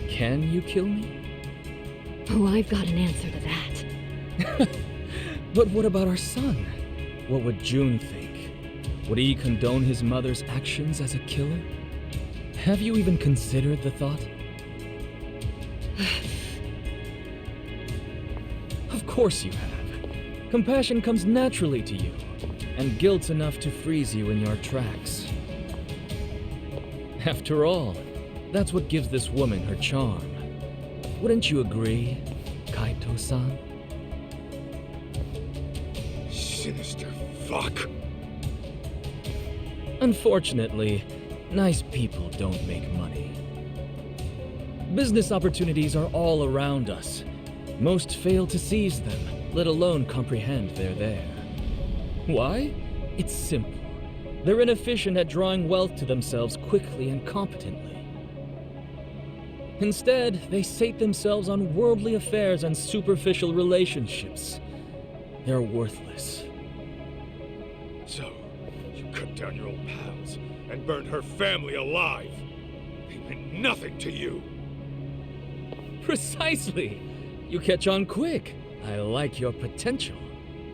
Can you kill me? Oh, I've got an answer to that. But what about our son? What would June think? Would he condone his mother's actions as a killer? Have you even considered the thought? Of course you have. Compassion comes naturally to you, and guilt's enough to freeze you in your tracks. After all, that's what gives this woman her charm. Wouldn't you agree, Kaito-san? Sinister fuck. Unfortunately, nice people don't make money. Business opportunities are all around us. Most fail to seize them, let alone comprehend they're there. Why? It's simple. They're inefficient at drawing wealth to themselves quickly and competently. Instead, they sate themselves on worldly affairs and superficial relationships. They're worthless. So, you cut down your old pals and burned her family alive. They meant nothing to you. Precisely! You catch on quick. I like your potential.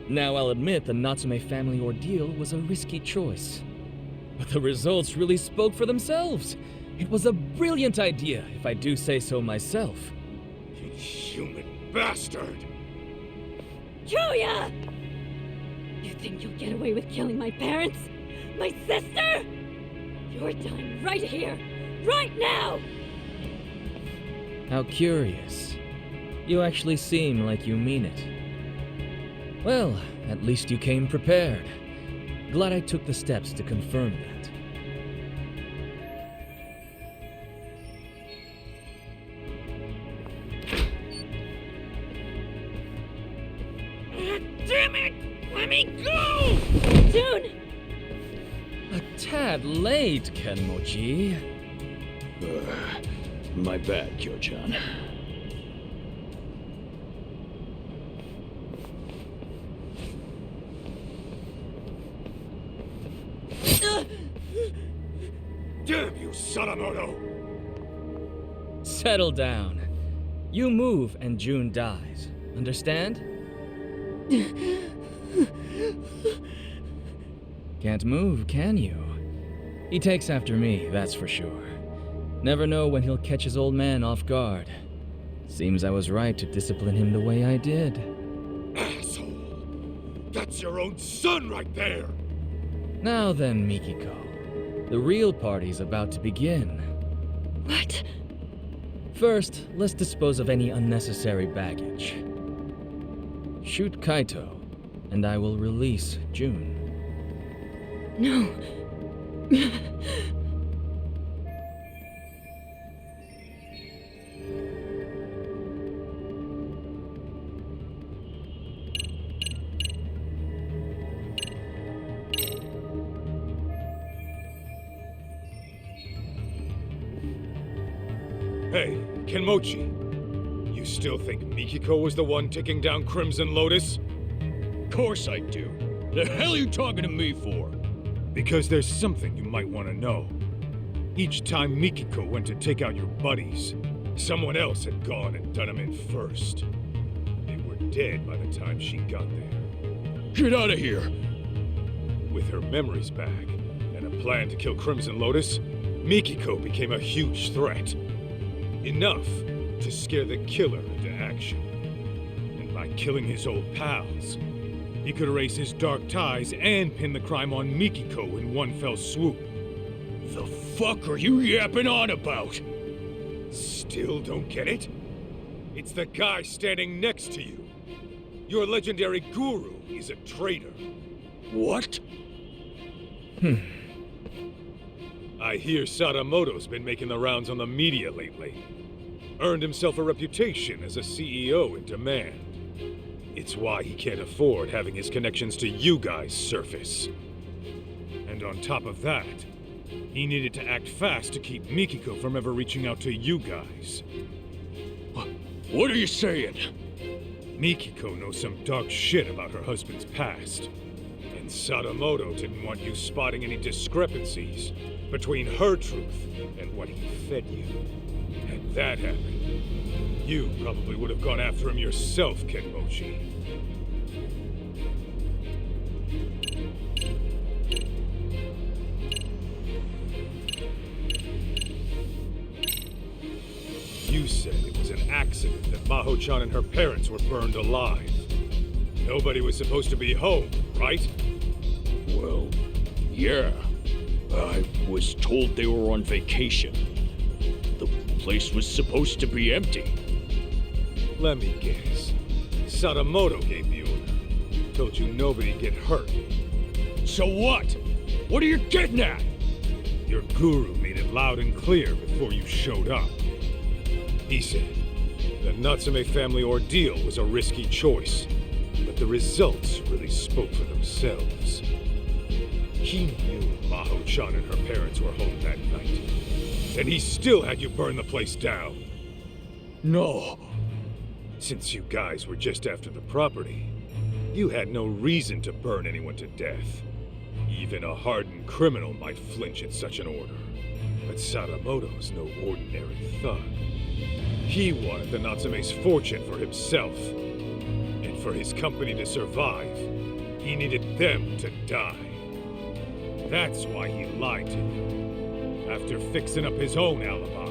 Now I'll admit the Natsume family ordeal was a risky choice. But the results really spoke for themselves. It was a brilliant idea, if I do say so myself. You human bastard! Kyoya! You think you'll get away with killing my parents? My sister? You're dying right here, right now! How curious. You actually seem like you mean it. Well, at least you came prepared. Glad I took the steps to confirm that. Damn it! Let me go! June! A tad late, Kenmochi. My bad, Kyo-chan. Damn you, Sadamoto! Settle down. You move and June dies. Understand? Can't move, can you? He takes after me, that's for sure. Never know when he'll catch his old man off guard. Seems I was right to discipline him the way I did. Asshole! That's your own son right there! Now then, Mikiko. The real party's about to begin. What? First, let's dispose of any unnecessary baggage. Shoot Kaito, and I will release June. No. Hey, Kenmochi. You still think Mikiko was the one taking down Crimson Lotus? Course I do. The hell are you talking to me for? Because there's something you might want to know. Each time Mikiko went to take out your buddies, someone else had gone and done him in first. They were dead by the time she got there. Get out of here! With her memories back and a plan to kill Crimson Lotus, Mikiko became a huge threat. Enough to scare the killer into action. And by killing his old pals, he could erase his dark ties and pin the crime on Mikiko in one fell swoop. The fuck are you yapping on about? Still don't get it? It's the guy standing next to you. Your legendary guru is a traitor. What? I hear Sadamoto's been making the rounds on the media lately. Earned himself a reputation as a CEO in demand. It's why he can't afford having his connections to you guys surface. And on top of that, he needed to act fast to keep Mikiko from ever reaching out to you guys. What are you saying? Mikiko knows some dark shit about her husband's past. And Sadamoto didn't want you spotting any discrepancies between her truth and what he fed you. Had that happened, you probably would have gone after him yourself, Kenmochi. You said it was an accident that Maho-chan and her parents were burned alive. Nobody was supposed to be home, right? Well, yeah. I was told they were on vacation. The place was supposed to be empty. Let me guess. Sadamoto gave the order. Told you nobody'd get hurt. So what? What are you getting at? Your guru made it loud and clear before you showed up. He said the Natsume family ordeal was a risky choice, but the results really spoke for themselves. He knew Maho-chan and her parents were home that night, and he still had you burn the place down. No. Since you guys were just after the property, you had no reason to burn anyone to death. Even a hardened criminal might flinch at such an order. But Sadamoto's no ordinary thug. He wanted the Natsume's fortune for himself. And for his company to survive, he needed them to die. That's why he lied to you, after fixing up his own alibi.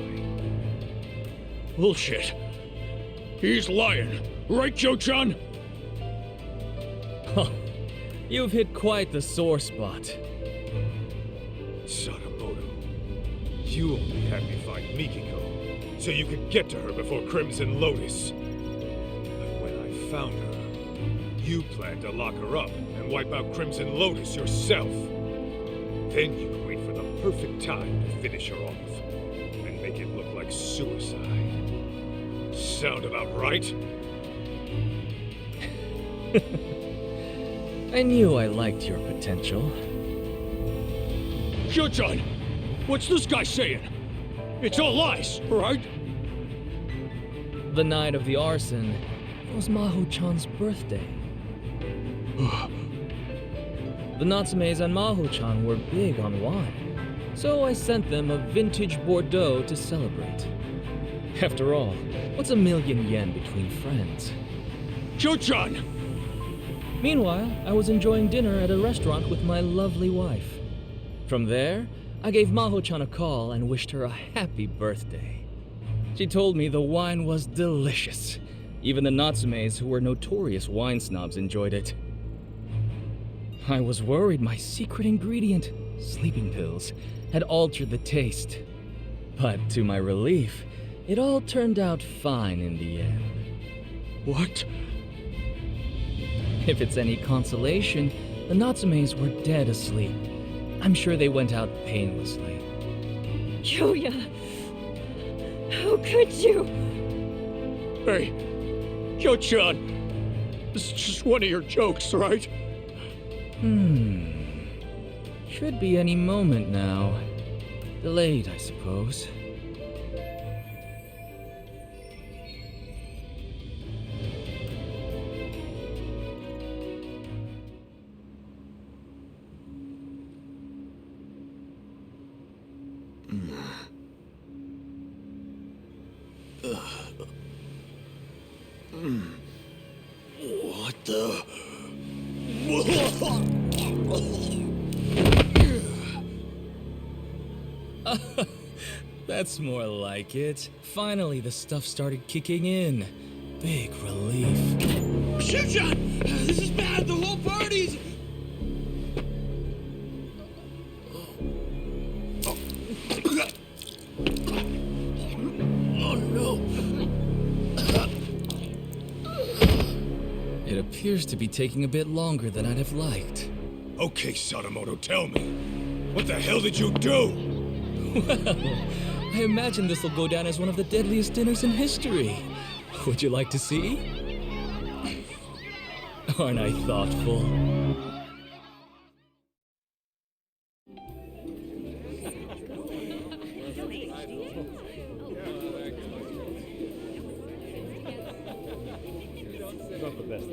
Bullshit. He's lying. Right, Joe-chan? Huh. You've hit quite the sore spot. Sadamoto, you only had me find Mikiko so you could get to her before Crimson Lotus. But when I found her, you planned to lock her up and wipe out Crimson Lotus yourself. Then you could wait for the perfect time to finish her off and make it look like suicide. Sound about right? I knew I liked your potential. Joe-chan, what's this guy saying? It's all lies, right? The night of the arson was Maho-chan's birthday. The Natsumes and Maho-chan were big on wine, so I sent them a vintage Bordeaux to celebrate. After all, what's $1,000,000 yen between friends? Joe-chan! Meanwhile, I was enjoying dinner at a restaurant with my lovely wife. From there, I gave Maho-chan a call and wished her a happy birthday. She told me the wine was delicious. Even the Natsumes, who were notorious wine snobs, enjoyed it. I was worried my secret ingredient, sleeping pills, had altered the taste. But to my relief, it all turned out fine in the end. What? If it's any consolation, the Natsumes were dead asleep. I'm sure they went out painlessly. Julia! How could you? Hey, Joe-chan! This is just one of your jokes, right? Should be any moment now. Delayed, I suppose. What the? That's more like it. Finally, the stuff started kicking in. Big relief. Shuchan! This is bad! The whole party's... Oh no! It appears to be taking a bit longer than I'd have liked. Okay, Sadamoto, tell me. What the hell did you do? Well, I imagine this will go down as one of the deadliest dinners in history. Would you like to see? Aren't I thoughtful? Not the best.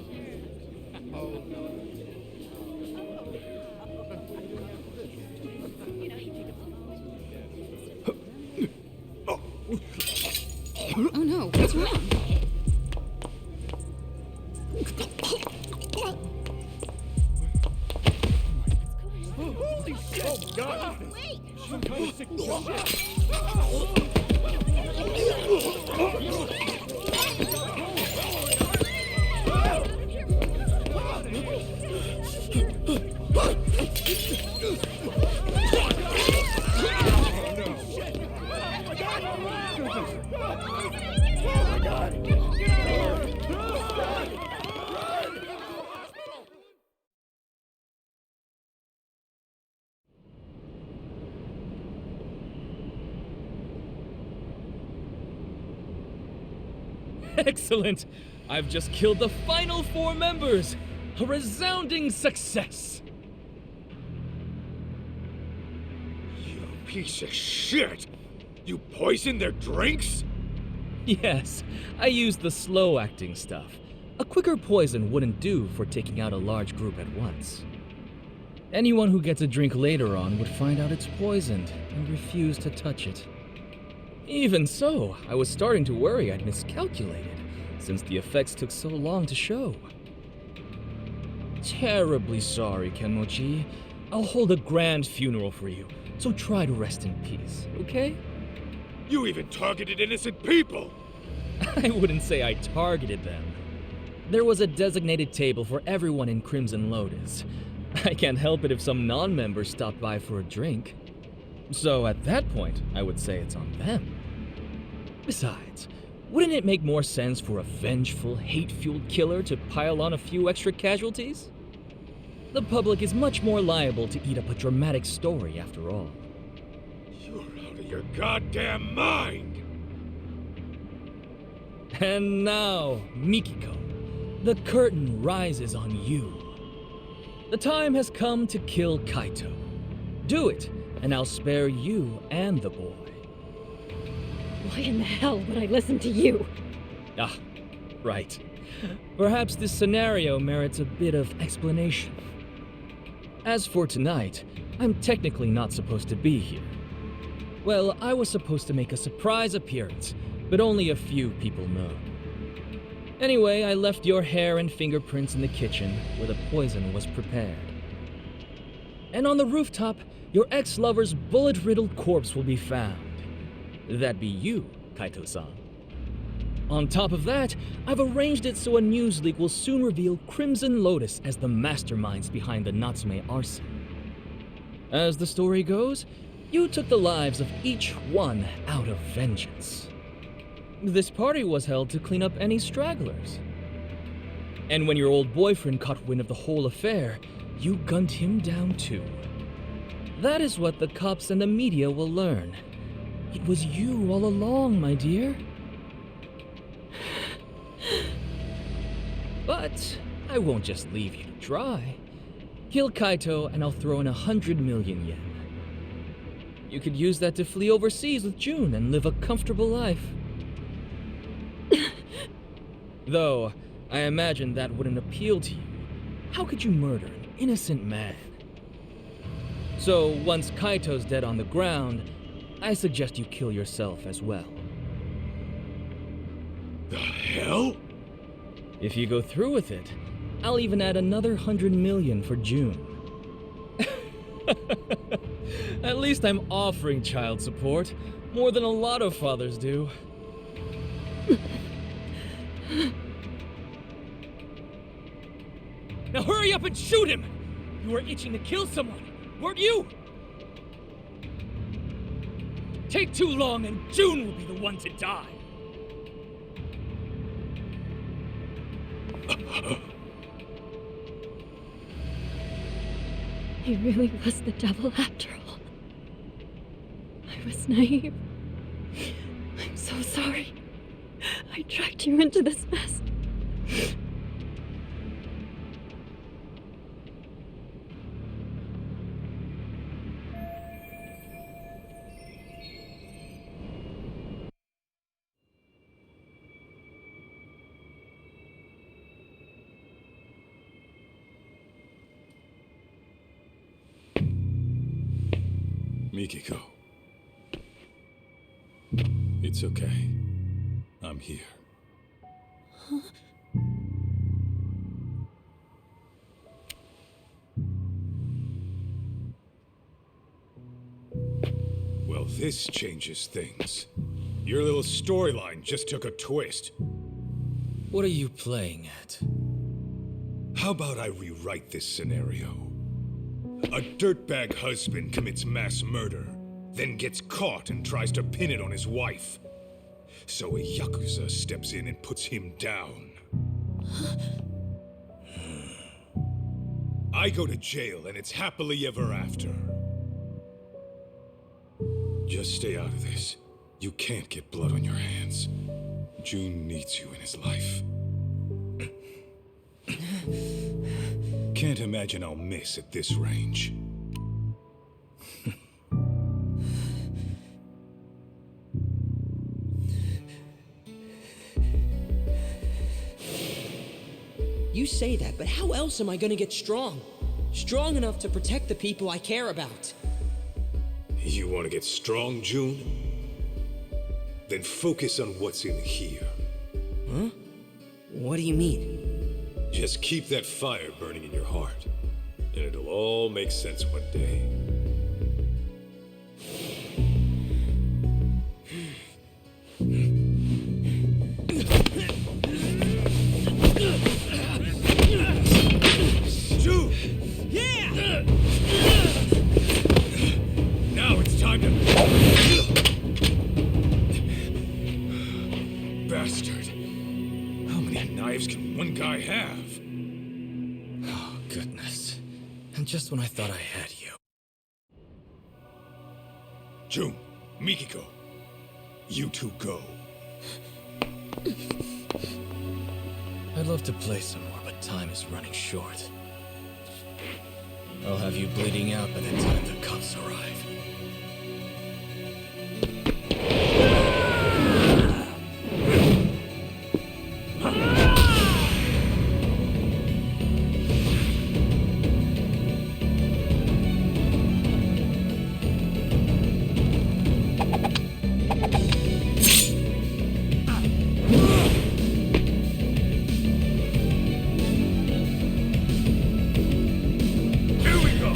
Oh no, what's wrong? Holy shit! Oh, God! Wait! Some kind of sick Excellent! I've just killed the final 4 members! A resounding success! You piece of shit! You poisoned their drinks? Yes, I used the slow-acting stuff. A quicker poison wouldn't do for taking out a large group at once. Anyone who gets a drink later on would find out it's poisoned and refuse to touch it. Even so, I was starting to worry I'd miscalculated, since the effects took so long to show. Terribly sorry, Kenmochi. I'll hold a grand funeral for you, so try to rest in peace, okay? You even targeted innocent people! I wouldn't say I targeted them. There was a designated table for everyone in Crimson Lotus. I can't help it if some non-members stopped by for a drink. So at that point, I would say it's on them. Besides, wouldn't it make more sense for a vengeful, hate-fueled killer to pile on a few extra casualties? The public is much more liable to eat up a dramatic story after all. You're out of your goddamn mind! And now, Mikiko, the curtain rises on you. The time has come to kill Kaito. Do it, and I'll spare you and the boy. Why in the hell would I listen to you? Ah, right. Perhaps this scenario merits a bit of explanation. As for tonight, I'm technically not supposed to be here. Well, I was supposed to make a surprise appearance, but only a few people know. Anyway, I left your hair and fingerprints in the kitchen where the poison was prepared. And on the rooftop, your ex-lover's bullet-riddled corpse will be found. That'd be you, Kaito-san. On top of that, I've arranged it so a news leak will soon reveal Crimson Lotus as the masterminds behind the Natsume arson. As the story goes, you took the lives of each one out of vengeance. This party was held to clean up any stragglers. And when your old boyfriend caught wind of the whole affair, you gunned him down too. That is what the cops and the media will learn. It was you all along, my dear. But I won't just leave you to dry. Kill Kaito and I'll throw in 100 million yen. You could use that to flee overseas with June and live a comfortable life. Though, I imagine that wouldn't appeal to you. How could you murder an innocent man? So, once Kaito's dead on the ground, I suggest you kill yourself as well. The hell? If you go through with it, I'll even add another 100 million for June. At least I'm offering child support, more than a lot of fathers do. Now hurry up and shoot him! You were itching to kill someone, weren't you? Take too long and June will be the one to die. He really was the devil after all. I was naive. I'm so sorry. I dragged you into this mess. Mikiko. It's okay. I'm here. Well, this changes things. Your little storyline just took a twist. What are you playing at? How about I rewrite this scenario? A dirtbag husband commits mass murder, then gets caught and tries to pin it on his wife. So a Yakuza steps in and puts him down. I go to jail and it's happily ever after. Just stay out of this. You can't get blood on your hands. June needs you in his life. Can't imagine I'll miss at this range. You say that, but how else am I gonna get strong? Strong enough to protect the people I care about. You want to get strong, June? Then focus on what's in here. Huh? What do you mean? Just keep that fire burning in your heart, and it'll all make sense one day. June! Yeah! Now it's time to... Bastard. How many knives can one guy have? Oh, goodness. And just when I thought I had you. June, Mikiko, you two go. I'd love to play some more, but time is running short. I'll have you bleeding out by the time the cops arrive. Here we go!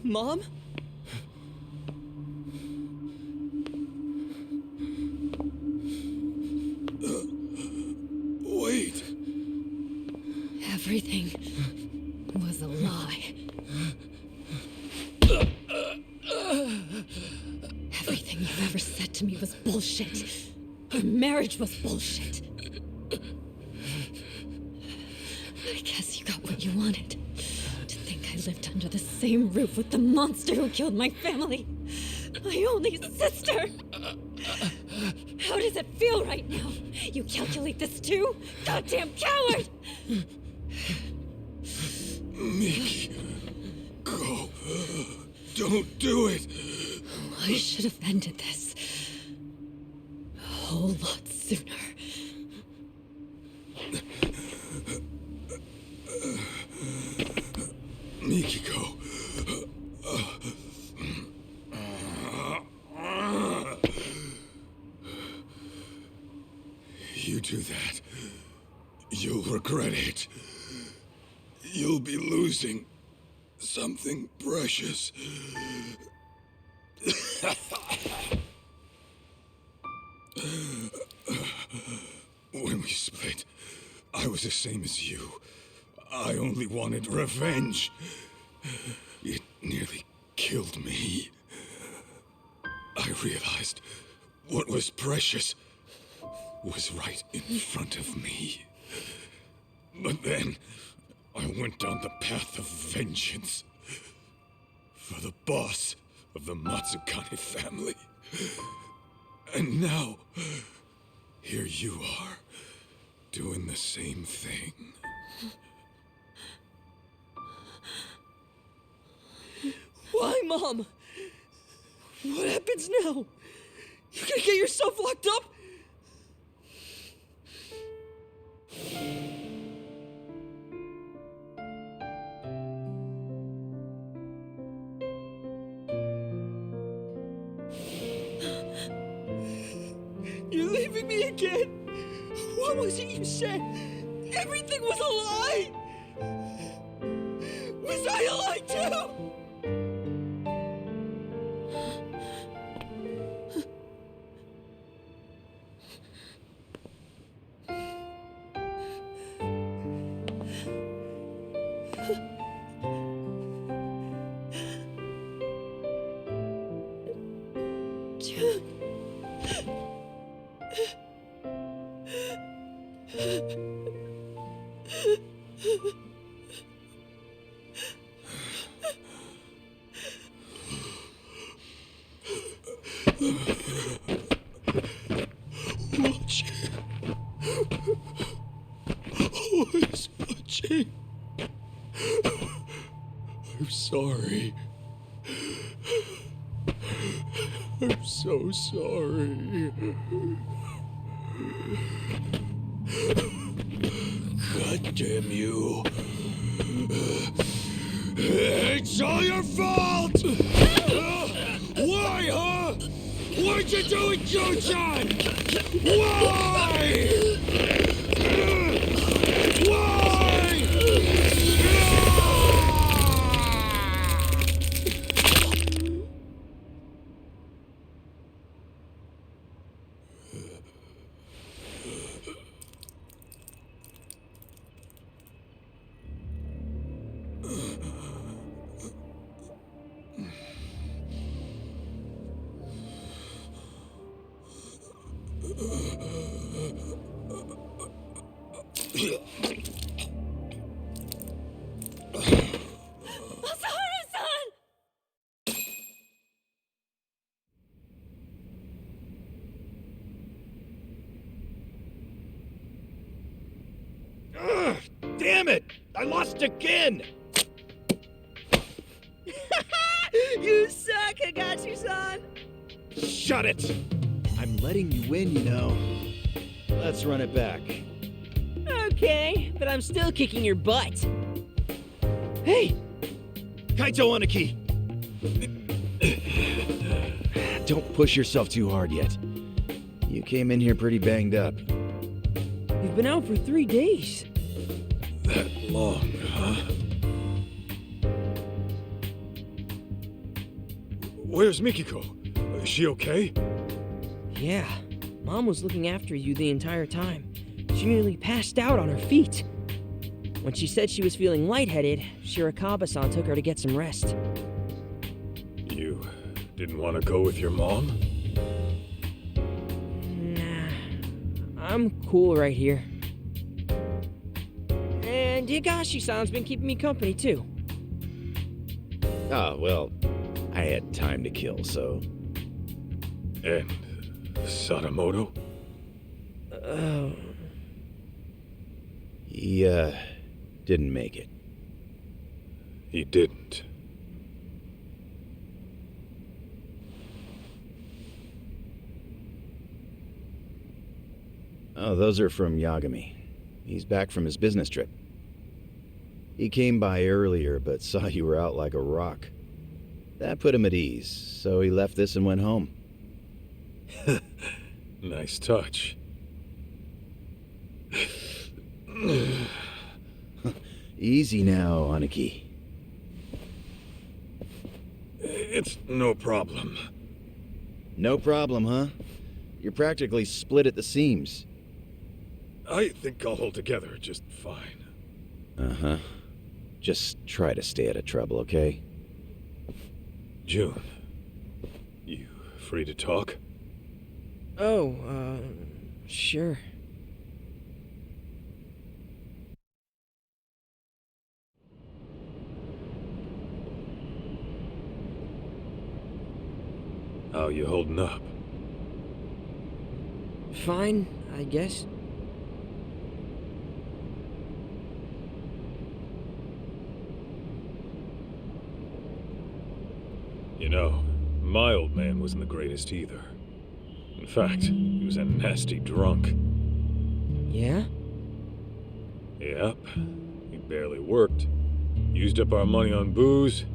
Mom? Wait. Everything was a lie. Everything you've ever said to me was bullshit. Our marriage was bullshit. I guess you got what you wanted. To think I lived under the same roof with the monster who killed my family. My only sister! How does it feel right now? You calculate this too? Goddamn coward! Mickey, go. Don't do it. I should have ended this a whole lot sooner. Mikiko. You do that, you'll regret it. You'll be losing something precious. When we split, I was the same as you. I only wanted revenge. It nearly killed me. I realized what was precious was right in front of me. But then, I went down the path of vengeance for the boss of the Matsukane family. And now, here you are, doing the same thing. Why, Mom? What happens now? You're gonna get yourself locked up? You're leaving me again? What was it you said? Everything was a lie! Was I a lie too? Watching. Always watching. I'm sorry. I'm so sorry. God damn you. It's all your fault! Why, huh? What'd you do with Joe-chan? Why? Why? Damn it! I lost again! You suck, Higashi-san! Shut it! I'm letting you win, you know. Let's run it back. Okay, but I'm still kicking your butt. Hey! Kaito Aniki! Don't push yourself too hard yet. You came in here pretty banged up. You've been out for 3 days. That long, huh? Where's Mikiko? Is she okay? Yeah, Mom was looking after you the entire time. She nearly passed out on her feet. When she said she was feeling lightheaded, Shirakawa-san took her to get some rest. You didn't want to go with your mom? Nah, I'm cool right here. And Higashi-san's been keeping me company, too. Ah, well, I had time to kill, so... And Sadamoto? He, didn't make it. He didn't. Oh, those are from Yagami. He's back from his business trip. He came by earlier, but saw you were out like a rock. That put him at ease, so he left this and went home. Nice touch. Easy now, Aniki. It's no problem. No problem, huh? You're practically split at the seams. I think I'll hold together just fine. Uh-huh. Just try to stay out of trouble, okay? June, you free to talk? Oh, sure. How you holding up? Fine, I guess. You know, my old man wasn't the greatest either. In fact, he was a nasty drunk. Yeah? Yep. He barely worked. Used up our money on booze,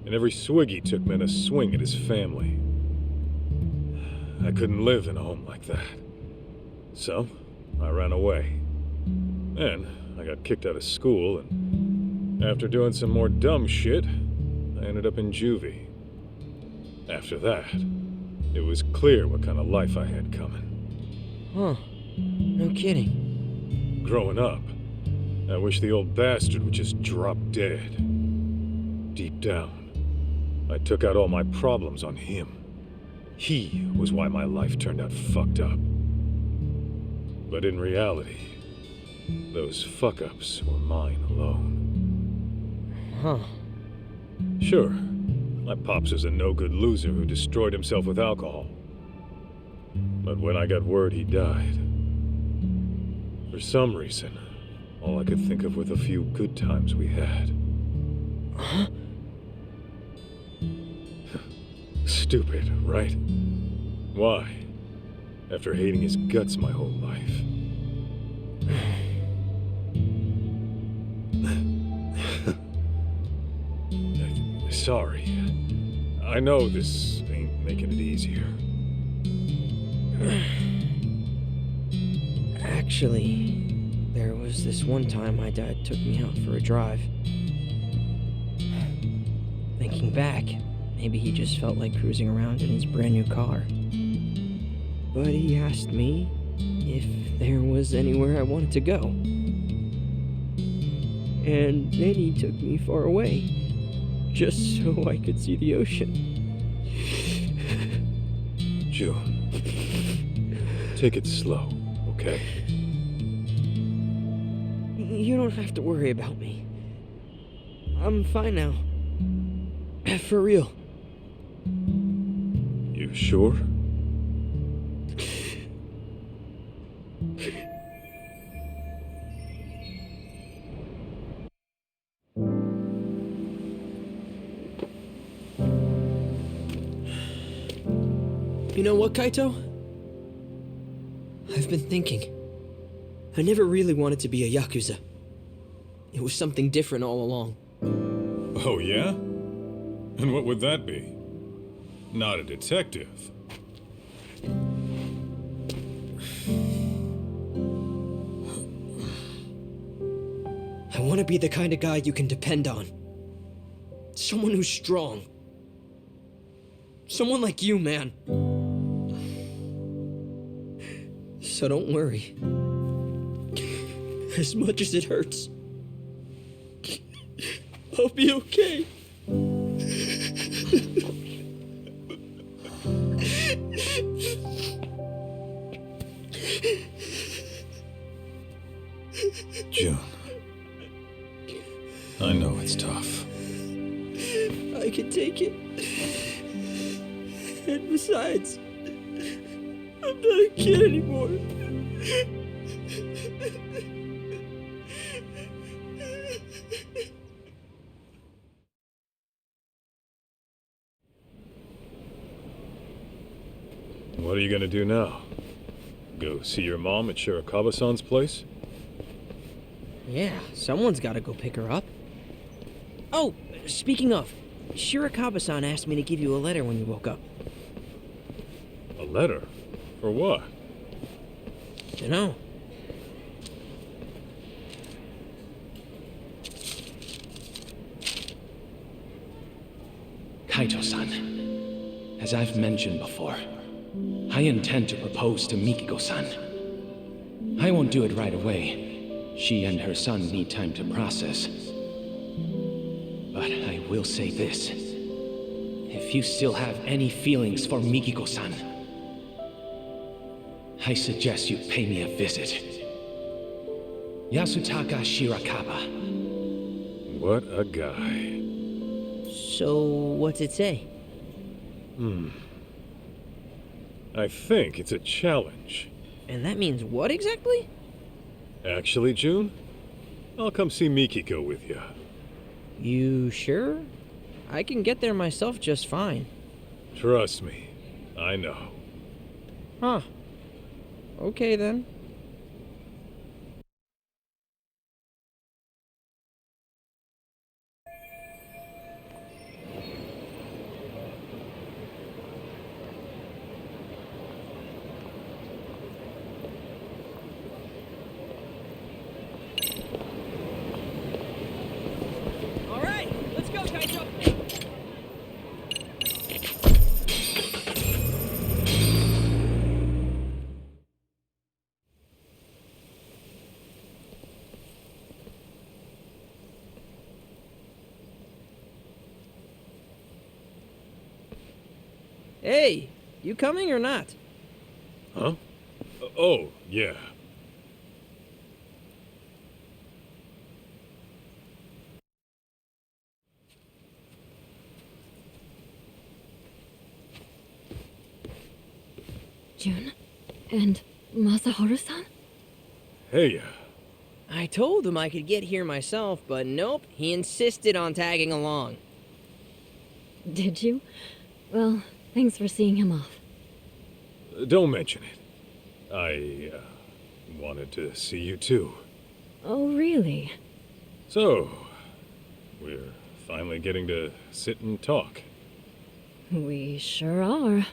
and every swig he took meant a swing at his family. I couldn't live in a home like that. So, I ran away. And I got kicked out of school, and after doing some more dumb shit, I ended up in juvie. After that, it was clear what kind of life I had coming. Huh. No kidding. Growing up, I wish the old bastard would just drop dead. Deep down, I took out all my problems on him. He was why my life turned out fucked up. But in reality, those fuck-ups were mine alone. Huh. Sure, my pops was a no-good loser who destroyed himself with alcohol. But when I got word he died, for some reason, all I could think of were the few good times we had. Huh? Stupid, right? Why? After hating his guts my whole life. Sorry. I know this ain't making it easier. Actually, there was this one time my dad took me out for a drive. Thinking back, maybe he just felt like cruising around in his brand new car. But he asked me if there was anywhere I wanted to go. And then he took me far away, just so I could see the ocean. June, take it slow, okay? You don't have to worry about me. I'm fine now. For real. You sure? You know what, Kaito? I've been thinking. I never really wanted to be a Yakuza. It was something different all along. Oh, yeah? And what would that be? Not a detective. I want to be the kind of guy you can depend on. Someone who's strong. Someone like you, man. So don't worry. As much as it hurts, I'll be okay. June. I know it's tough. I can take it. And besides, I'm not a kid anymore. What are you gonna do now? Go see your mom at Shirakawa-san's place? Yeah, someone's gotta go pick her up. Oh, speaking of, Shirakawa-san asked me to give you a letter when you woke up. A letter? For what? Dunno. Kaito-san, as I've mentioned before, I intend to propose to Mikiko-san. I won't do it right away. She and her son need time to process. But I will say this. If you still have any feelings for Mikiko-san, I suggest you pay me a visit. Yasutaka Shirakawa. What a guy. So, what's it say? I think it's a challenge. And that means what exactly? Actually, June, I'll come see Mikiko with you. You sure? I can get there myself just fine. Trust me, I know. Huh. Okay then. All right, let's go, Kaito. Hey, you coming or not? Huh? Oh, yeah. June? And Masaharu-san? Hey, I told him I could get here myself, but nope, he insisted on tagging along. Did you? Well, thanks for seeing him off. don't mention it. I, wanted to see you too. Oh, really? So, we're finally getting to sit and talk. We sure are.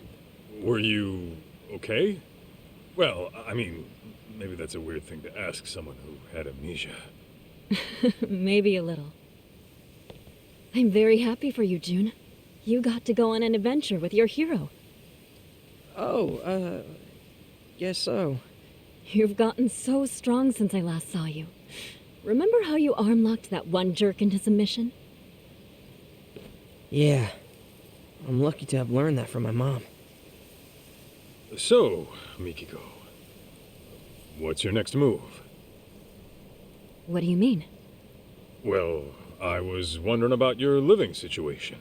Were you okay? Well, I mean, maybe that's a weird thing to ask someone who had amnesia. Maybe a little. I'm very happy for you, June. You got to go on an adventure with your hero. Oh, guess so. You've gotten so strong since I last saw you. Remember how you arm-locked that one jerk into submission? Yeah. I'm lucky to have learned that from my mom. So, Mikiko, what's your next move? What do you mean? Well, I was wondering about your living situation.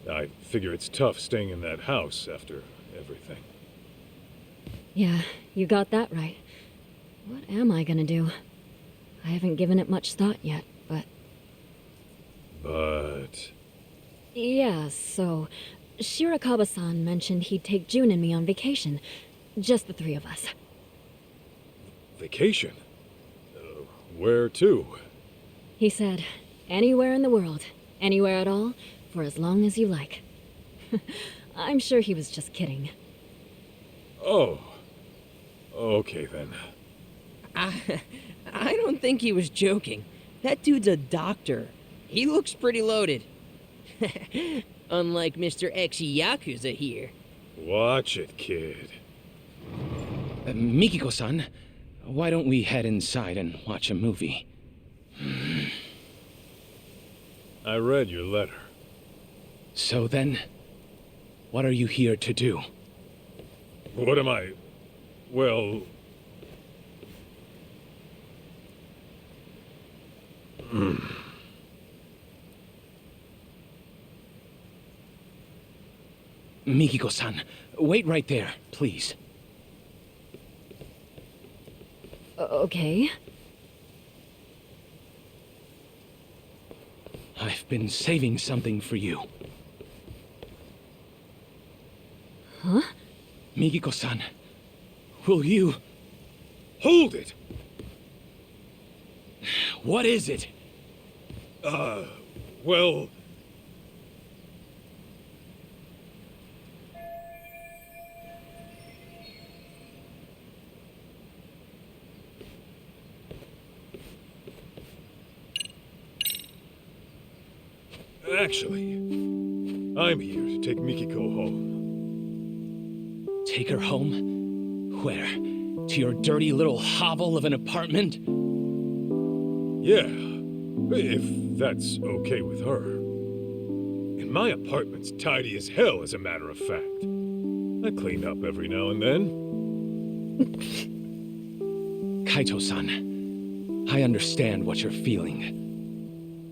I figure it's tough staying in that house after everything. Yeah, you got that right. What am I gonna do? I haven't given it much thought yet, but... But... Yeah, so... Shirakawa-san mentioned he'd take June and me on vacation. Just the three of us. Vacation? Where to? He said, anywhere in the world, anywhere at all, for as long as you like. I'm sure he was just kidding. Oh. Okay then. I don't think he was joking. That dude's a doctor. He looks pretty loaded. Unlike Mr. Ex-Yakuza here. Watch it, kid. Mikiko-san, why don't we head inside and watch a movie? I read your letter. So then, what are you here to do? What am I? Well... Mikiko-san, wait right there, please. Okay. I've been saving something for you. Huh? Mikiko-san, will you... Hold it! What is it? Well... Actually, I'm here to take Mikiko home. Take her home? Where? To your dirty little hovel of an apartment? Yeah, if that's okay with her. And my apartment's tidy as hell, as a matter of fact. I clean up every now and then. Kaito-san, I understand what you're feeling.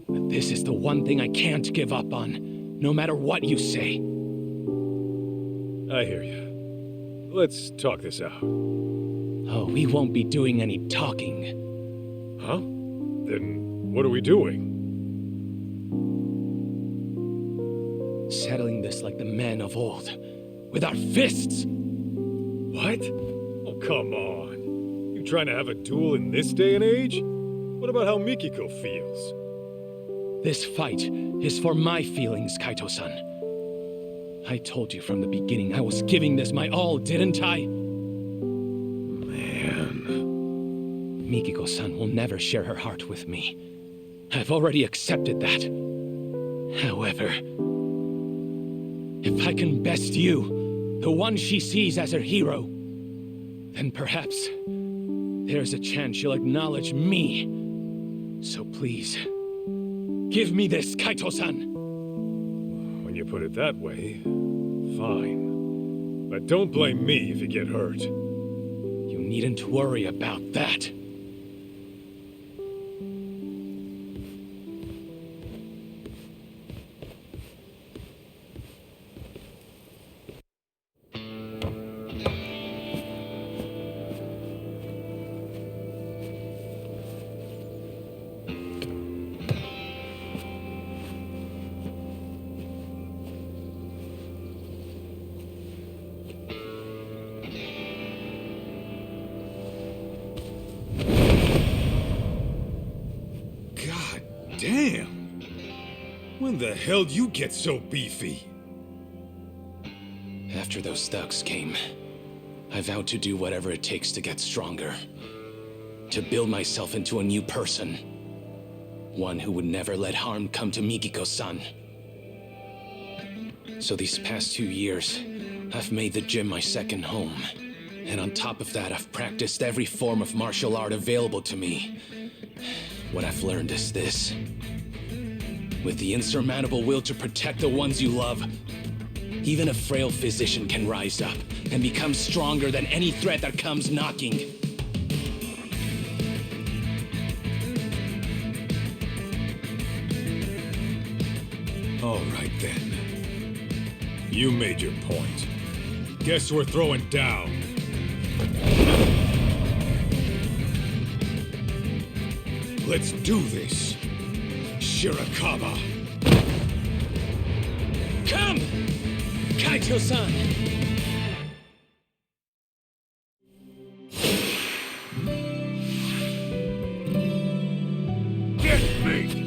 But this is the one thing I can't give up on, no matter what you say. I hear you. Let's talk this out. Oh, we won't be doing any talking. Huh? Then what are we doing? Settling this like the men of old. With our fists! What? Oh, come on. You trying to have a duel in this day and age? What about how Mikiko feels? This fight is for my feelings, Kaito-san. I told you from the beginning I was giving this my all, didn't I? Man. Mikiko-san will never share her heart with me. I've already accepted that. However, if I can best you, the one she sees as her hero, then perhaps there's a chance she'll acknowledge me. So please, give me this, Kaito-san! When you put it that way, fine. But don't blame me if you get hurt. You needn't worry about that. Damn! When the hell you get so beefy? After those thugs came, I vowed to do whatever it takes to get stronger. To build myself into a new person. One who would never let harm come to Mikiko-san. So these past 2 years, I've made the gym my second home. And on top of that, I've practiced every form of martial art available to me. What I've learned is this. With the insurmountable will to protect the ones you love, even a frail physician can rise up and become stronger than any threat that comes knocking. All right then. You made your point. Guess we're throwing down. Let's do this, Shirakawa. Come! Kaito-san! Get me!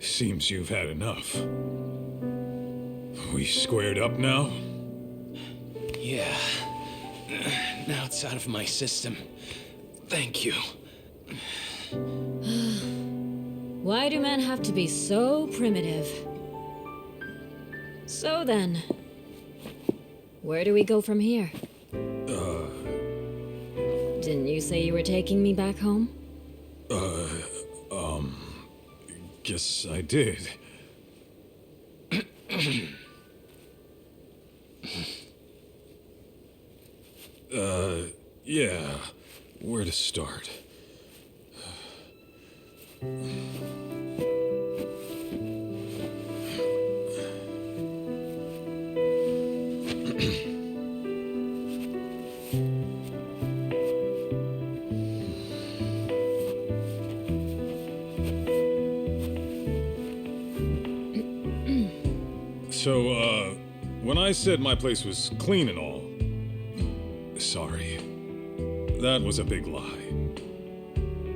Seems you've had enough. We squared up now? Yeah. Now it's out of my system. Thank you. Why do men have to be so primitive? So then, where do we go from here? Didn't you say you were taking me back home? Guess I did. Yeah. Where to start? So, when I said my place was clean and all, sorry. That was a big lie.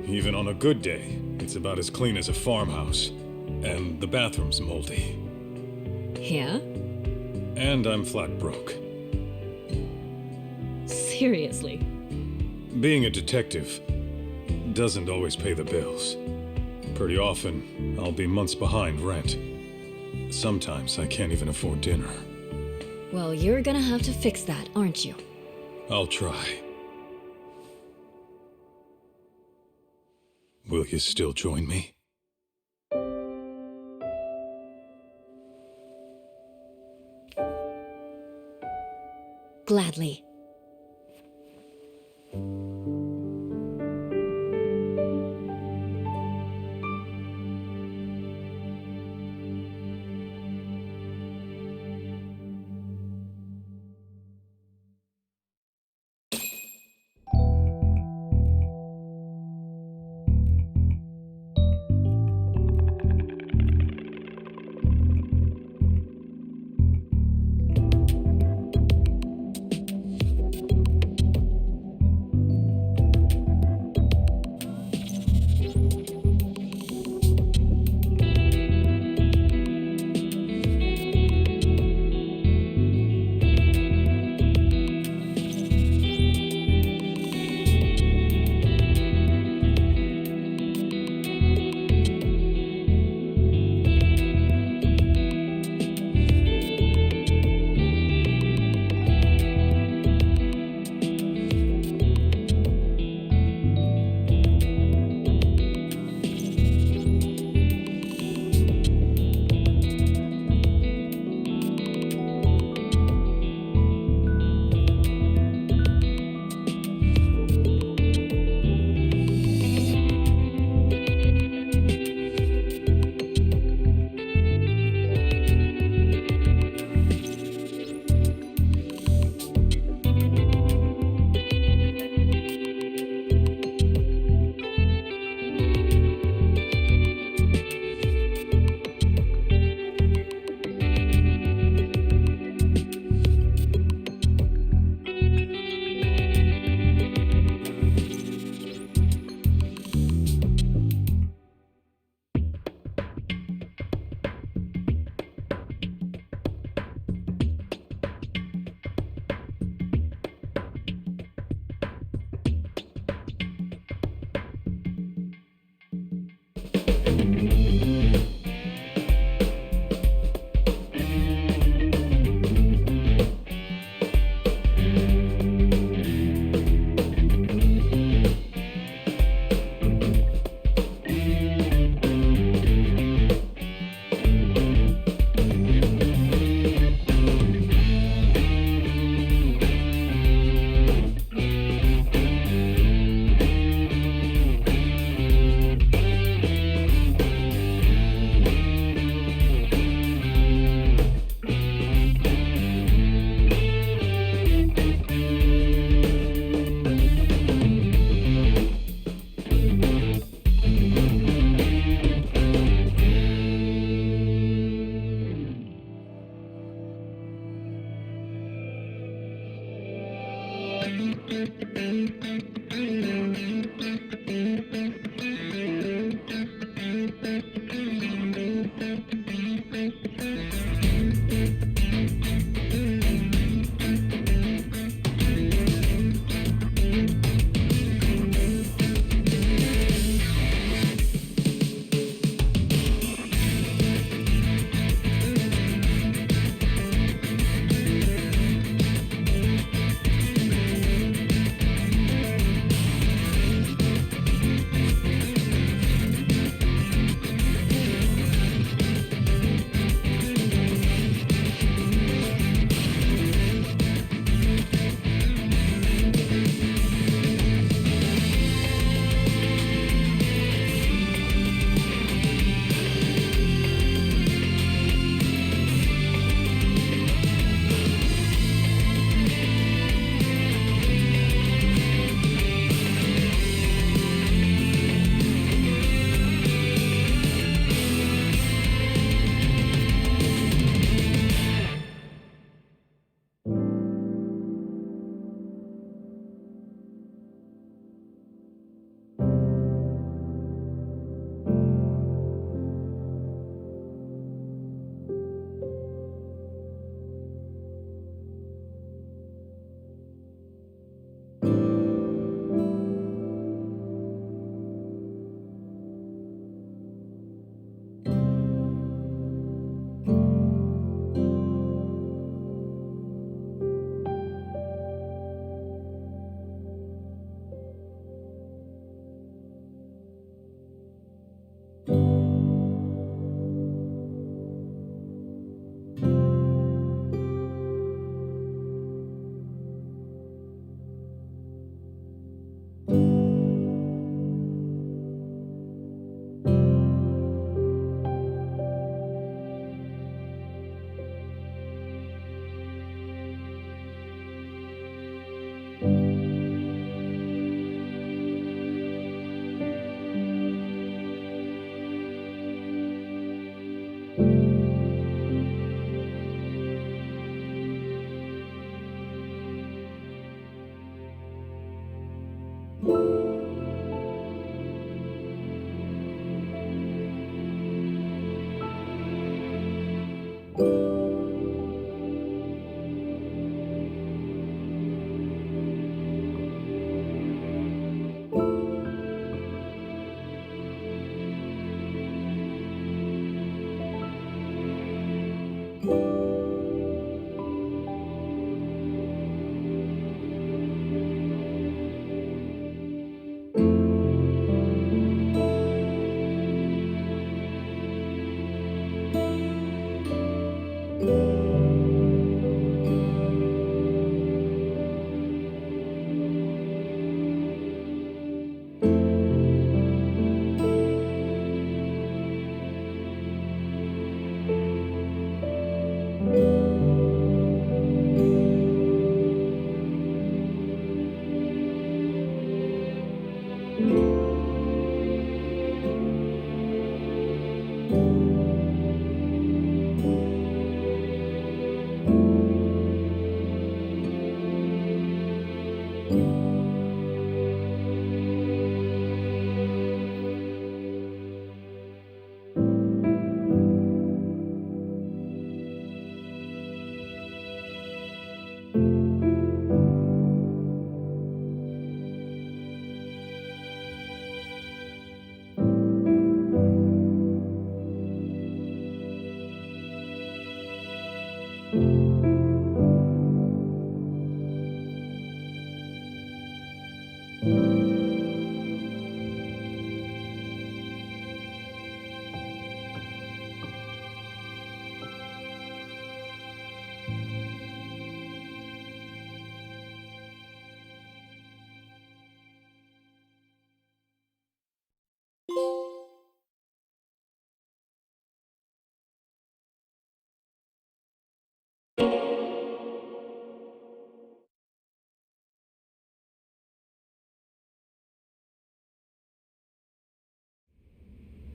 Even on a good day, it's about as clean as a farmhouse. And the bathroom's moldy. Yeah? And I'm flat broke. Seriously? Being a detective doesn't always pay the bills. Pretty often, I'll be months behind rent. Sometimes I can't even afford dinner. Well, you're gonna have to fix that, aren't you? I'll try. Will you still join me? Gladly. you.